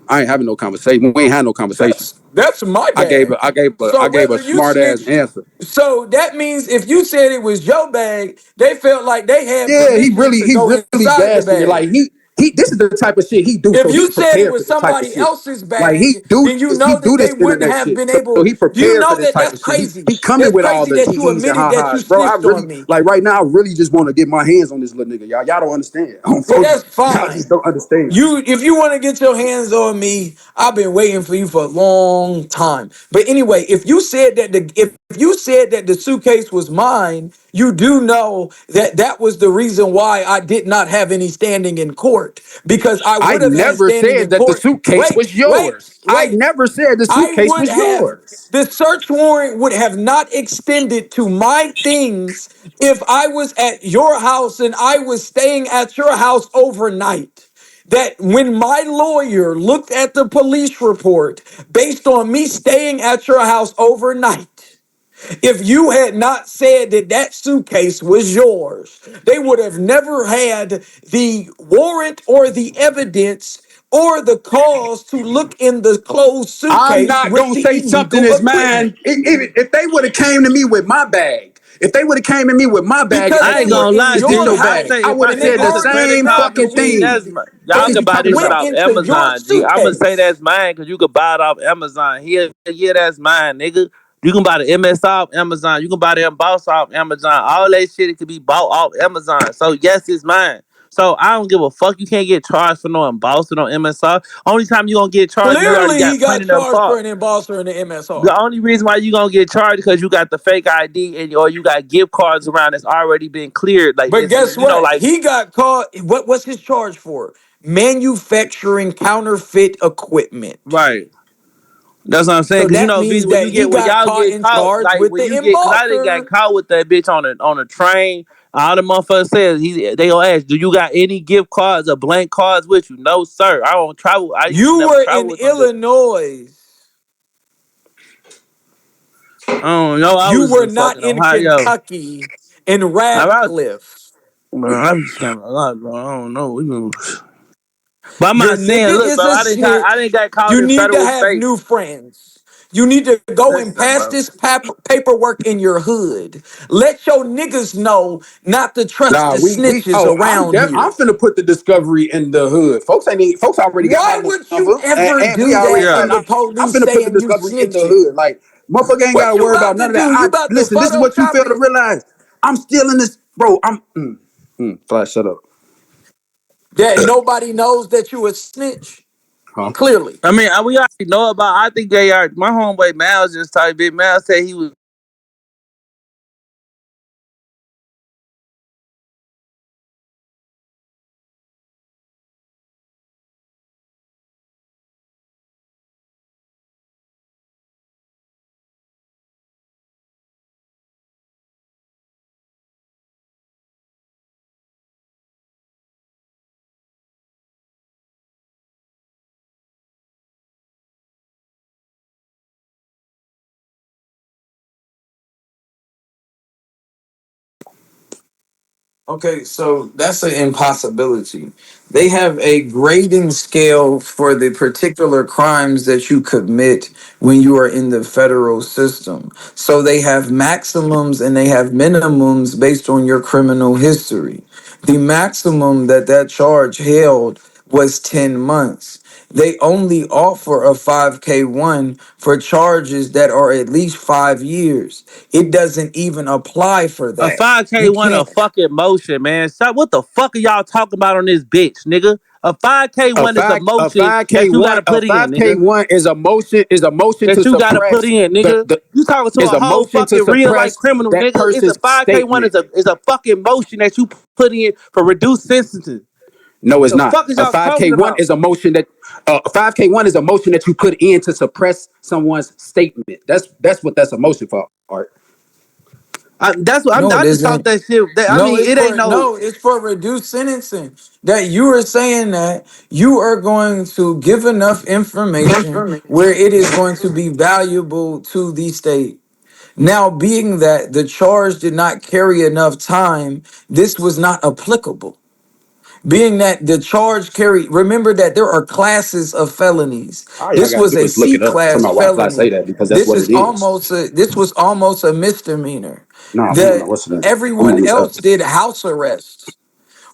I ain't having no conversation. We ain't had no conversation. That's my bag. I So gave a whether you smart ass snitched, answer. so that means if you said it was your bag, they felt like they had Yeah, permission to he go really inside the gassed me. bag. Like this is the type of shit he do. If So he you said it prepared for was this type of somebody shit. else's Like bag, then you he know do that they this wouldn't internet have shit. been So able. he You prepared for know this that type that's of shit. crazy. He coming That's with all crazy the that you hee-hees and admitted that you ha-has. Bro, I snitched really on me. like right now, I really just want to get my hands on this little nigga. Y'all don't understand. Yeah, that's Y'all just fine. don't understand. If you want to get your hands on me, I've been waiting for you for a long time. But anyway, if you said that if you said that the suitcase was mine, you do know that that was the reason why I did not have any standing in court, because I I would have had never standing said in that the court. suitcase Wait, was wait, yours. I wait. never said the I suitcase would was have, yours. the search warrant would have not extended to my things if I was at your house and I was staying at your house overnight. That when my lawyer looked at the police report based on me staying at your house overnight, if you had not said that that suitcase was yours, they would have never had the warrant or the evidence or the cause to look in the closed I'm suitcase not with gonna the say something illegal is equipment. mine. If they would have came to me with my bag, if they would have came to me with my bag Because and I they ain't were said, gonna in lie, "Is this G. your your If I bag?" say I house if would I have and say they said the that's a armed you credit same with card fucking machine, thing. that's weed Fuck y'all is can you buy talking this shit went about? off into your Amazon, G. I'ma say suitcase. that's mine because you could buy it off Amazon. Here, yeah, that's mine, nigga. You can buy the MS off Amazon. You can buy the emboss off Amazon. All that shit it can be bought off Amazon. So yes, it's mine. So I don't give a fuck. You can't get charged for no embossing on MSR. Only time you gonna get charged, you already Clearly, he got got plenty of charged for fault. an embosser in the The MSR. only reason why you gonna get charged because you got the fake ID and or you got gift cards around that's already been cleared. Like But it's guess what? like He got caught. What was his charge for? Manufacturing counterfeit equipment. right. That's what I'm saying. So Cause that V, means when that you he get when got y'all caught get in caught, charge like with when the you get, cause I didn't got embosser. caught with that bitch on a train. All the motherfuckers says they gonna ask, do you got any gift cards or blank cards with you? No, sir. I don't travel. I used to You never were travel in with no gift. Illinois. I don't know. I You was were in not fucking in Ohio. Kentucky in I, Radcliffe. bro, I be trying a lot, bro. I don't know. But I'm Your not saying, nigga look, is bro. a I snitch. didn't got caught You in need to federal have state. new friends. You need to go and Listen, pass bro. this paperwork in your hood. Let your niggas know not to trust Nah, the we. snitches Oh, around I'm here. finna put the discovery in the hood. Folks already got my Why would number, you ever and we do already. that Yeah. and the I'm police finna put the saying you discovery in the snitching? hood. Like motherfucker ain't gotta What you worry about about none to of that. do? You I about to listen. This is what you Photoshop fail to it? realize. I'm still in this, bro. Flash, shut up. That nobody knows that you a snitch? Huh? Clearly. I mean, we already know about. I think they are. My homeboy Miles just typed it. Miles said he was. Okay, so that's an impossibility. They have a grading scale for the particular crimes that you commit when you are in the federal system. So they have maximums and they have minimums based on your criminal history. The maximum that that charge held was 10 months. They only offer a 5K1 for charges that are at least 5 years. It doesn't even apply for A that. You 5K1 a can't. fucking motion, man. So what the fuck are y'all talking about on this bitch, nigga? A A 5K1 is a five a motion five k that you one gotta a put in, five k nigga. one is a motion That to you gotta put suppress in, nigga. the You talking to is a a whole motion to fucking real life suppress criminal, that nigga. It's a person's 5K1 statement. is a fucking motion that you put in for reduced sentences. No, it's The not. fuck is A y'all talking 5K1 about? is a motion that a 5K1 is a motion that you put in to suppress someone's statement. That's what that's a motion for. Art. No, it I just thought isn't. that shit. I No, mean, it's it ain't for no. no, it's for reduced sentencing. That you are saying that you are going to give enough information where it is going to be valuable to the state. Now, being that the charge did not carry enough time, this was not applicable. Being that the charge carried, remember that there are classes of felonies. All y'all This gotta was do a is look C it up. Tell class my why I say felony. that because that's what it is. This was almost a misdemeanor. Nah, we don't know That what's the name. I'm on everyone this else up. did house arrest.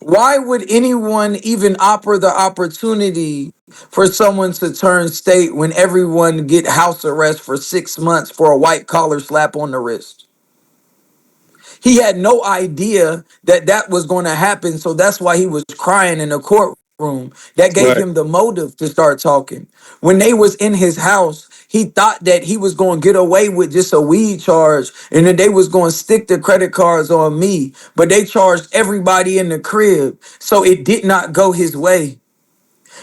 Why would anyone even offer the opportunity for someone to turn state when everyone get house arrest for 6 months for a white collar slap on the wrist? He had no idea that that was going to happen, so that's why he was crying in the court. room that gave Right. him the motive to start talking. When they was in his house, he thought that he was going to get away with just a weed charge and that they was going to stick the credit cards on me, but they charged everybody in the crib. So it did not go his way.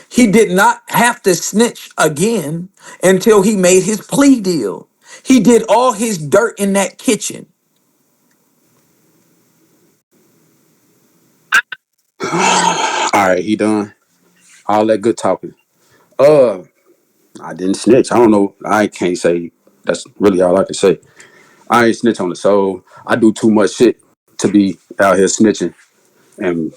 He did not have to snitch again until he made his plea deal. He did all his dirt in that kitchen. All right, he done. All that good talking. Uh, I didn't snitch. I don't know. I can't say. That's really all I can say. I ain't snitch on the soul. I do too much shit to be out here snitching and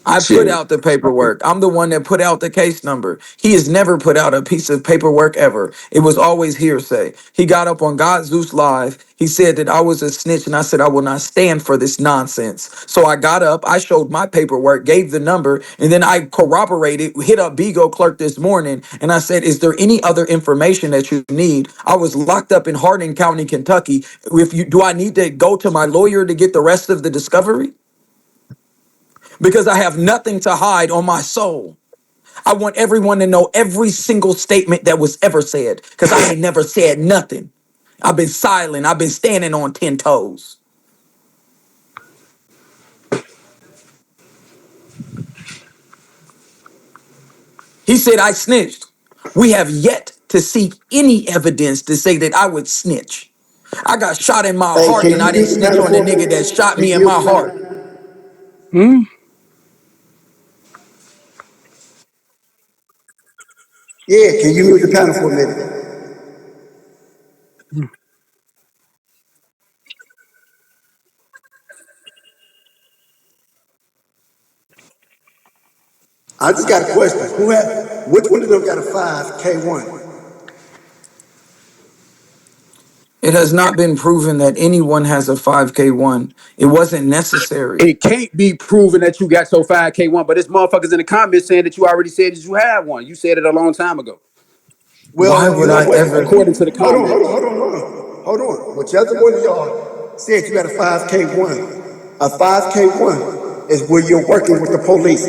I put shit. out the paperwork. I'm the one that put out the case number. He has never put out a piece of paperwork ever. It was always hearsay. He got up on God Zeus Live. He said that I was a snitch, and I said I will not stand for this nonsense. So I got up, I showed my paperwork, gave the number, and then I corroborated, hit up Beagle Clerk this morning, and I said, is there any other information that you need? I was locked up in Hardin County, Kentucky. If you do I need to go to my lawyer to get the rest of the discovery? Because I have nothing to hide on my soul. I want everyone to know every single statement that was ever said because I ain't never said nothing. I've been silent. I've been standing on 10 toes. He said I snitched. We have yet to see any evidence to say that I would snitch. I got shot in my Hey, heart can and you I didn't mute the snitch panel on the for me? nigga that shot Can me you in mute my the heart. panel? Hmm. Yeah, can you mute the panel for a minute? I just got a question. Which one of them got a 5K1? It has not been proven that anyone has a 5K1. It wasn't necessary. It can't be proven that you got your 5K1, but it's motherfuckers in the comments saying that you already said that you had one. You said it a long time ago, Why Well, you would know I what? ever? according to the Hold on, hold on, comments. hold on, hold on. Hold on. Whichever one of y'all said you got a 5K1, a 5K1 is where you're working with the police,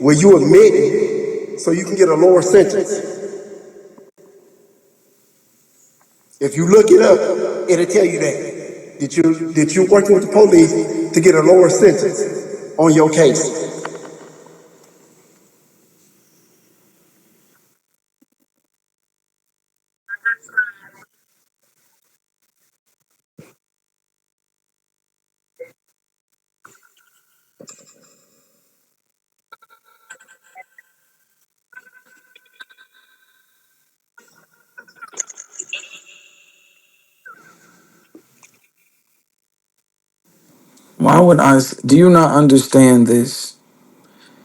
where you admit it so you can get a lower sentence. If you look it up, it'll tell you that you working with the police to get a lower sentence on your case. Why would I? Do you not understand this?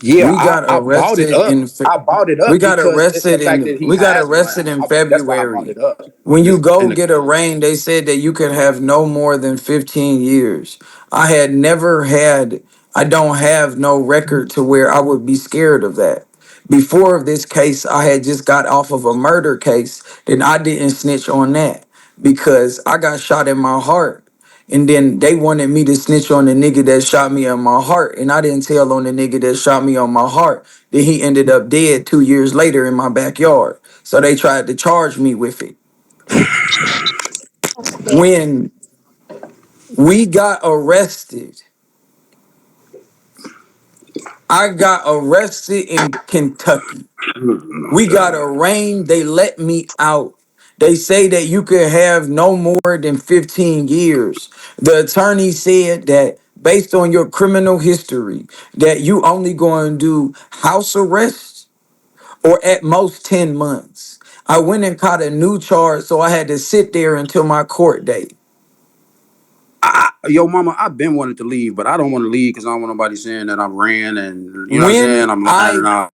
Yeah, We got I bought it arrested up. I bought it up because it's the fact that he we got has one. arrested in That's why I bought February. it up. When you This go and get arraigned, they said that you could have no more than 15 years. I had never had I don't have no record to where I would be scared of that. Before this case, I had just got off of a murder case, then I didn't snitch on that because I got shot in my heart. And then they wanted me to snitch on the nigga that shot me in my heart. And I didn't tell on the nigga that shot me on my heart. Then he ended up dead 2 years later in my backyard. So they tried to charge me with it. When we got arrested, I got arrested in Kentucky. We got arraigned. They let me out. They say that you could have no more than 15 years. The attorney said that based on your criminal history, that you only going to do house arrest or at most 10 months. I went and caught a new charge, so I had to sit there until my court date. yo, mama, I've been wanting to leave, but I don't want to leave because I don't want nobody saying that I'm ran and you know what I'm When saying. I'm lying I and all.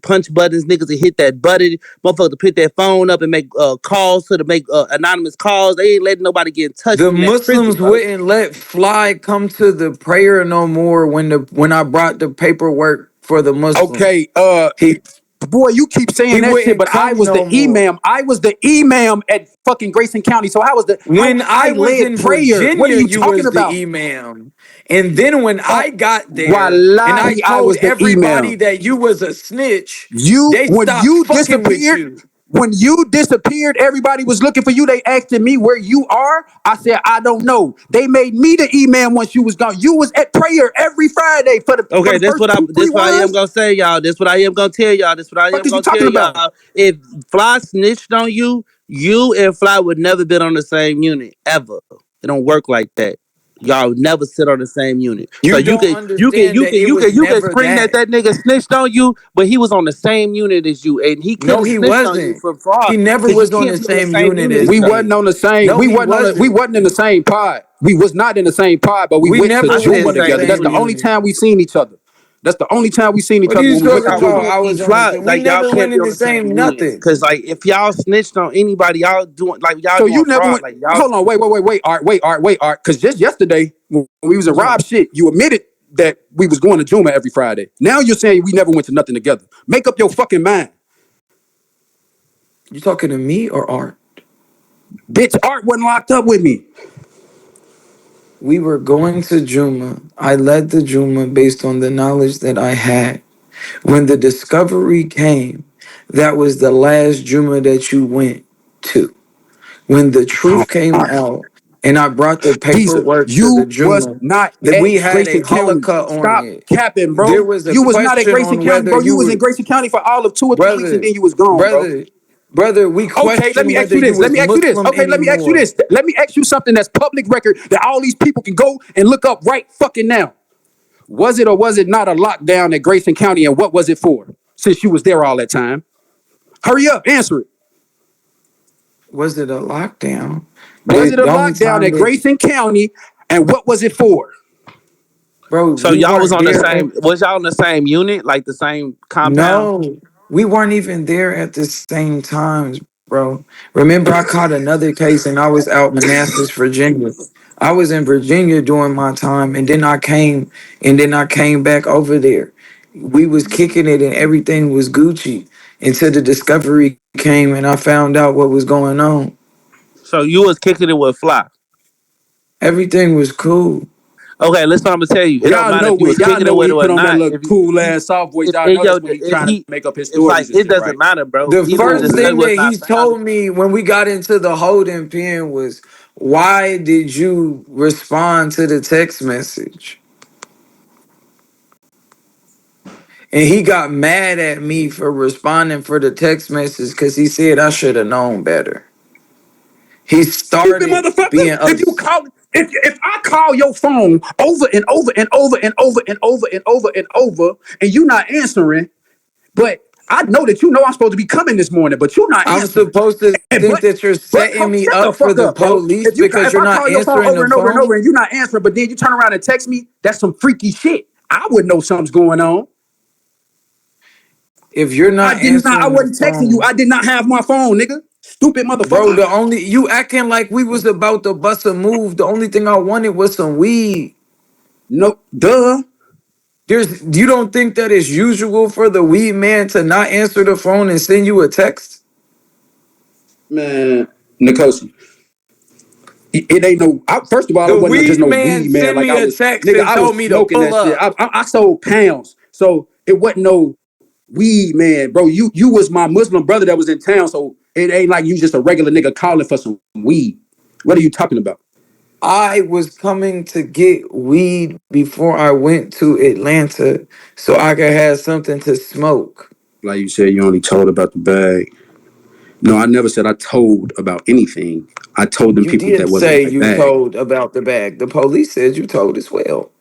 punch buttons, niggas to hit that button, motherfucker to put their phone up and make calls to make anonymous calls. They ain't letting nobody get in touch The with me in that prison, Muslims bro. wouldn't let Fly come to the prayer no more when I brought the paperwork for the Muslims. Okay, He boy, you keep he saying that shit, wouldn't but I come was the no more. imam. I was the imam at fucking Grayson County. So how When I I was led in prayer? What are Virginia, you you talking was about? the imam. And then when Oh, I got there and I wallahi, I told was the everybody imam. that you was a snitch, You they when stopped you fucking with disappeared, you. everybody was looking for you. They asking me where you are. I said I don't know. They made me the imam once you was gone. You was at prayer every Friday for Okay, the first two, three this what I am ones. gonna say, y'all. This what I am gonna tell y'all. This what I Fuck am is you gonna tell talking about? y'all. If Fly snitched on you, you and Fly would never been on the same unit ever. It don't work like that. Y'all never sit on the same unit. So You don't understand that it was you can never scream that that. that nigga snitched on you, but he was on the same unit as you, and he No, couldn't he snitch on you wasn't. from far He never because you was on can't the be on the same same unit unit as as We each other. me. wasn't on the same. No, he We wasn't. wasn't in the same pod. We was not in the same pod, but we We went to never I was said Juma in the together. That's same the same only unit. time we seen each other. That's the only time we seen each What are other you when we went talking to Okay, about? Juma. I E was on the Fly, same. We like y'all never can't went be in on the the same same unit. nothing. Cause like if y'all snitched on anybody, y'all So you doing never fraud. went. Like y'all Hold on, wait, Art. Because just yesterday when we was at What's Rob wrong? shit, you admitted that we was going to Juma every Friday. Now you're saying we never went to nothing together. Make up your fucking mind, You talking to me or Art? bitch. Art wasn't locked up with me. We were going to Juma. I led the Juma based on the knowledge that I had. When the discovery came, that was the last Juma that you went to. When the truth came out and I brought the Deezer, paperwork to the you was Juma, not that at we had a Grayson County. holocaust on Stop it. capping, There bro. was a You was not at question Grayson on County, whether bro. you You was were, in Grayson County for all of 2 or 3 weeks, and brother, then you was gone, bro. brother, brother, we Okay, let questioned me ask whether you you this. Let was me ask you this. Muslim Okay, let me ask you anymore. this. Let me ask you something that's public record that all these people can go and look up right fucking now. Was it or was it not a lockdown at Grayson County, and what was it for? Since you was there all that time, hurry up, answer it. Was it a lockdown? Was it a The only lockdown time at that, Grayson County, and what was it for? bro, so we y'all was weren't on the there. same was y'all in the same unit, like the same compound? No, we weren't even there at the same times, bro. Remember, I caught another case and I was out Manassas, Virginia. I was in Virginia during my time, and then I came back over there. We was kicking it and everything was Gucci until the discovery came and I found out what was going on. So you was kicking it with Fly. Everything was cool. Okay, listen, I'm gonna tell you. It don't matter if you was Y'all kicking it know when with he it or put on that not. little cool ass soft voice. If Y'all in know your that's when he if trying to he make up his it's like stories and it shit, doesn't right? matter, bro. The Even the first Cool. thing discovery that was not he found. told me when we got into the holding pen was, why did you respond to the text message? And he got mad at me for responding for the text message because he said I should have known better. He Stupid started motherfucker. being If you ups. call if I call your phone over and over and over and over and over and over and over and you not answering, but I know that you know I'm supposed to be coming this morning, but you're not I'm answering. supposed to And think that you're setting me shut the up for fuck the up, bro. police because If you're I not call your phone answering over the and over and over phone. and you're not answering, but then you turn around and text me, that's some freaky shit. I would know something's going on. If you're not I answering the wasn't texting you. phone, I did not have my phone, nigga. Stupid bro, motherfucker. the only you acting like we was about to bust a move. The only thing I wanted was some weed. No, duh. You don't think that it's usual for the weed man to not answer the phone and send you a text? Man, Nikosi. It ain't no. First of all, it The wasn't just weed no man weed, man. sent Like me I a was, text nigga. and I told was me to smoking pull that shit. up. I sold pounds, so it wasn't no weed, man, bro. You was my Muslim brother that was in town, so it ain't like you just a regular nigga calling for some weed. What are you talking about? I was coming to get weed before I went to Atlanta so I could have something to smoke. Like you said, you only told about the bag. No, I never said I told about anything. I told them You people did that wasn't say my you bag. told about the bag. The police said you told as well.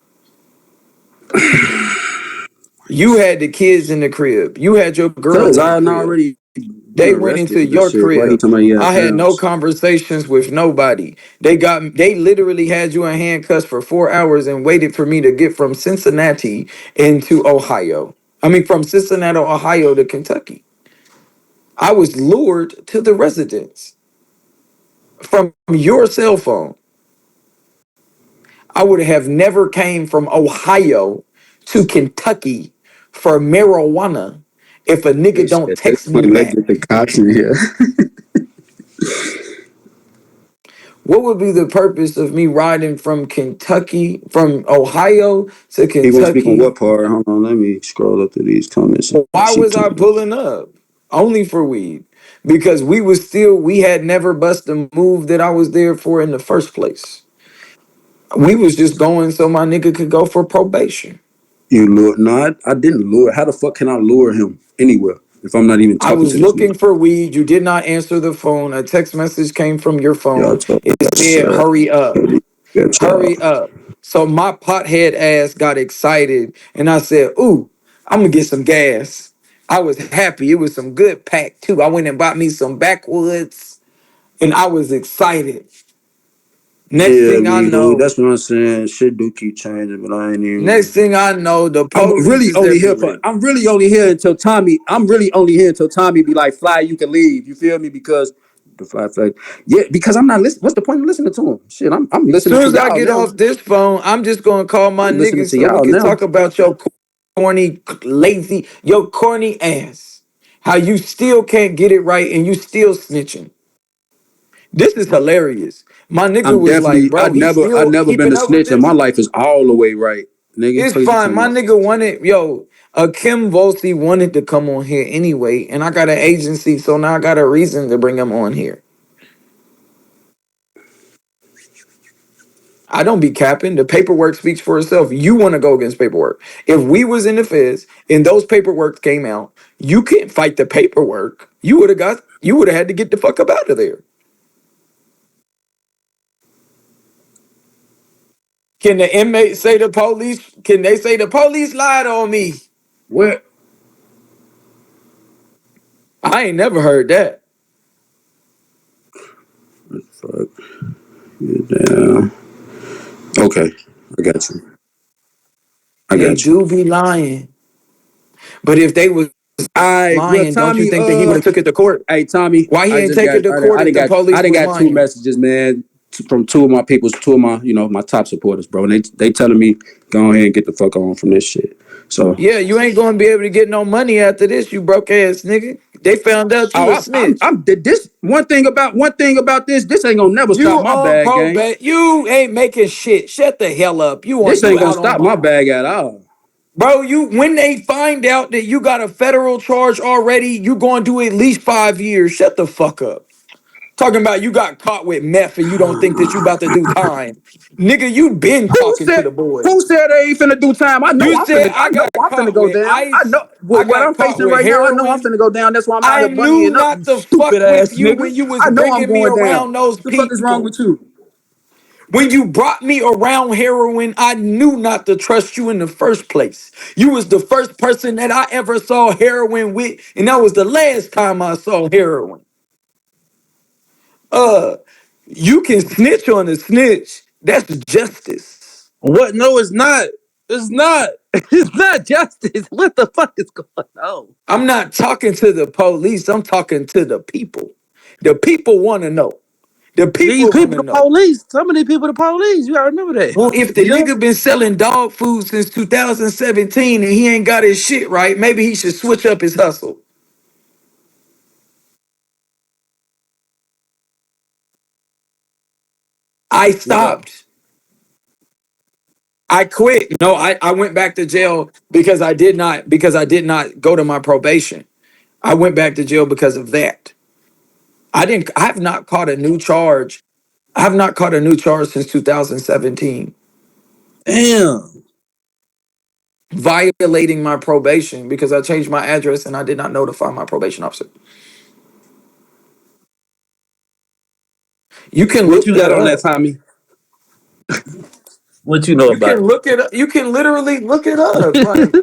You had the kids in the crib. You had your girl Cause in the I had crib. already They been went arrested into for this your shit. Why he crib. talking about he had I had no pounds? conversations with nobody. They literally had you in handcuffs for 4 hours and waited for me to get from Cincinnati into Ohio. I mean, from Cincinnati, Ohio to Kentucky. I was lured to the residence from your cell phone. I would have never came from Ohio to Kentucky for marijuana if a nigga don't At this text me point, let's back. get the cops in here. What would be the purpose of me riding from Kentucky, from Ohio to He won't speak on Kentucky? what part. Hold on, let me scroll up to these comments and Why see was too I many. pulling up? Only for weed. Because we had never bust a move that I was there for in the first place. We was just going so my nigga could go for probation. You lure? No, I didn't lure. How the fuck can I lure him anywhere if I'm not even I talking was to this nigga? looking for weed. You did not answer the phone. A text message came from your Y'all phone. talk It about said, shit. hurry up, Get y'all. hurry up. So my pothead ass got excited and I said, ooh, I'm gonna get some gas. I was happy. It was some good pack too. I went and bought me some backwoods and I was excited. Next Yeah, thing I me, dude. know, That's what I'm saying. Shit do keep changing, but I ain't next even. thing I know, the I'm police really is only here for. everywhere. I'm really only here until Tommy. I'm really only here until Tommy be like, "Fly, you can leave." You feel me? Because the fly flag. Yeah, because I'm not listening. What's the point of listening to him? Shit, I'm listening Soon to as I y'all get now. off this phone, I'm just gonna call my I'm listening niggas to so we y'all can now. talk about your corny, lazy, your corny ass. How you still can't get it right and you still snitching. This is hilarious. My nigga I'm was like, definitely. bro, he's I still never been keeping a up with snitch, and my this. life is all the way right, nigga. It's Fuck you fine. talking My about? nigga wanted, Kim Volsey wanted to come on here anyway, and I got an agency, so now I got a reason to bring him on here. I don't be capping. The paperwork speaks for itself. You want to go against paperwork. If we was in the feds and those paperwork came out, you can't fight the paperwork. You would have had to get the fuck up out of there. Can the inmate say the police? Can they say the police lied on me? Where? I ain't never heard that. Fuck. Yeah. Okay, I got you. I They got you. do be lying. But if they was All right, well, lying, don't you Tommy. think that he would have took it to court? Hey, Tommy. Why he I ain't just take it got. to court if the I police didn't was got two lying? messages, man, from two of my peoples, two of my, my top supporters, bro. And they telling me go ahead and get the fuck on from this shit. So, Yeah, you ain't gonna be able to get no money after this, you broke ass nigga. They found out you oh, a snitch. I'm this one thing about this. This ain't gonna never You stop my on bag gang. probate. You ain't making shit. Shut the hell up. This You ain't gonna out on stop my bond. bag at all. Bro, you when they find out that you got a federal charge already, you gonna do at least 5 years. Shut the fuck up. Talking about you got caught with meth and you don't think that you about to do time. Nigga, you been Who talking to said? the boys. Who said they ain't finna do time? You said I I know got I'm finna caught go with down. I ice. know I what got I'm caught facing with right now. I know I'm heroin. finna go down. That's why I'm out I here knew bunnying up, not you to stupid fuck ass with you nigga. when you was I know I'm bringing me going down. around those The fuck is wrong people. with you? When you brought me around heroin, I knew not to trust you in the first place. You was the first person that I ever saw heroin with, and that was the last time I saw heroin. Uh, you can snitch on a snitch. That's justice. What? No, it's not. It's not. It's not justice. What the fuck is going on? I'm not talking to the police. I'm talking to the people. The people want to know. The These people want people, to the know. police. Some of these people, the police. You gotta remember that. Well, if the Yeah. nigga been selling dog food since 2017 and he ain't got his shit right, maybe he should switch up his hustle. I Yeah. stopped. I quit. No, I went back to jail because I did not go to my probation. I went back to jail because of that. I have not caught a new charge. I have not caught a new charge since 2017. Damn. Violating my probation because I changed my address and I did not notify my probation officer. You can What look you got that on that, up. Tommy? What you know You about can it? look it up. You can literally look it up. Like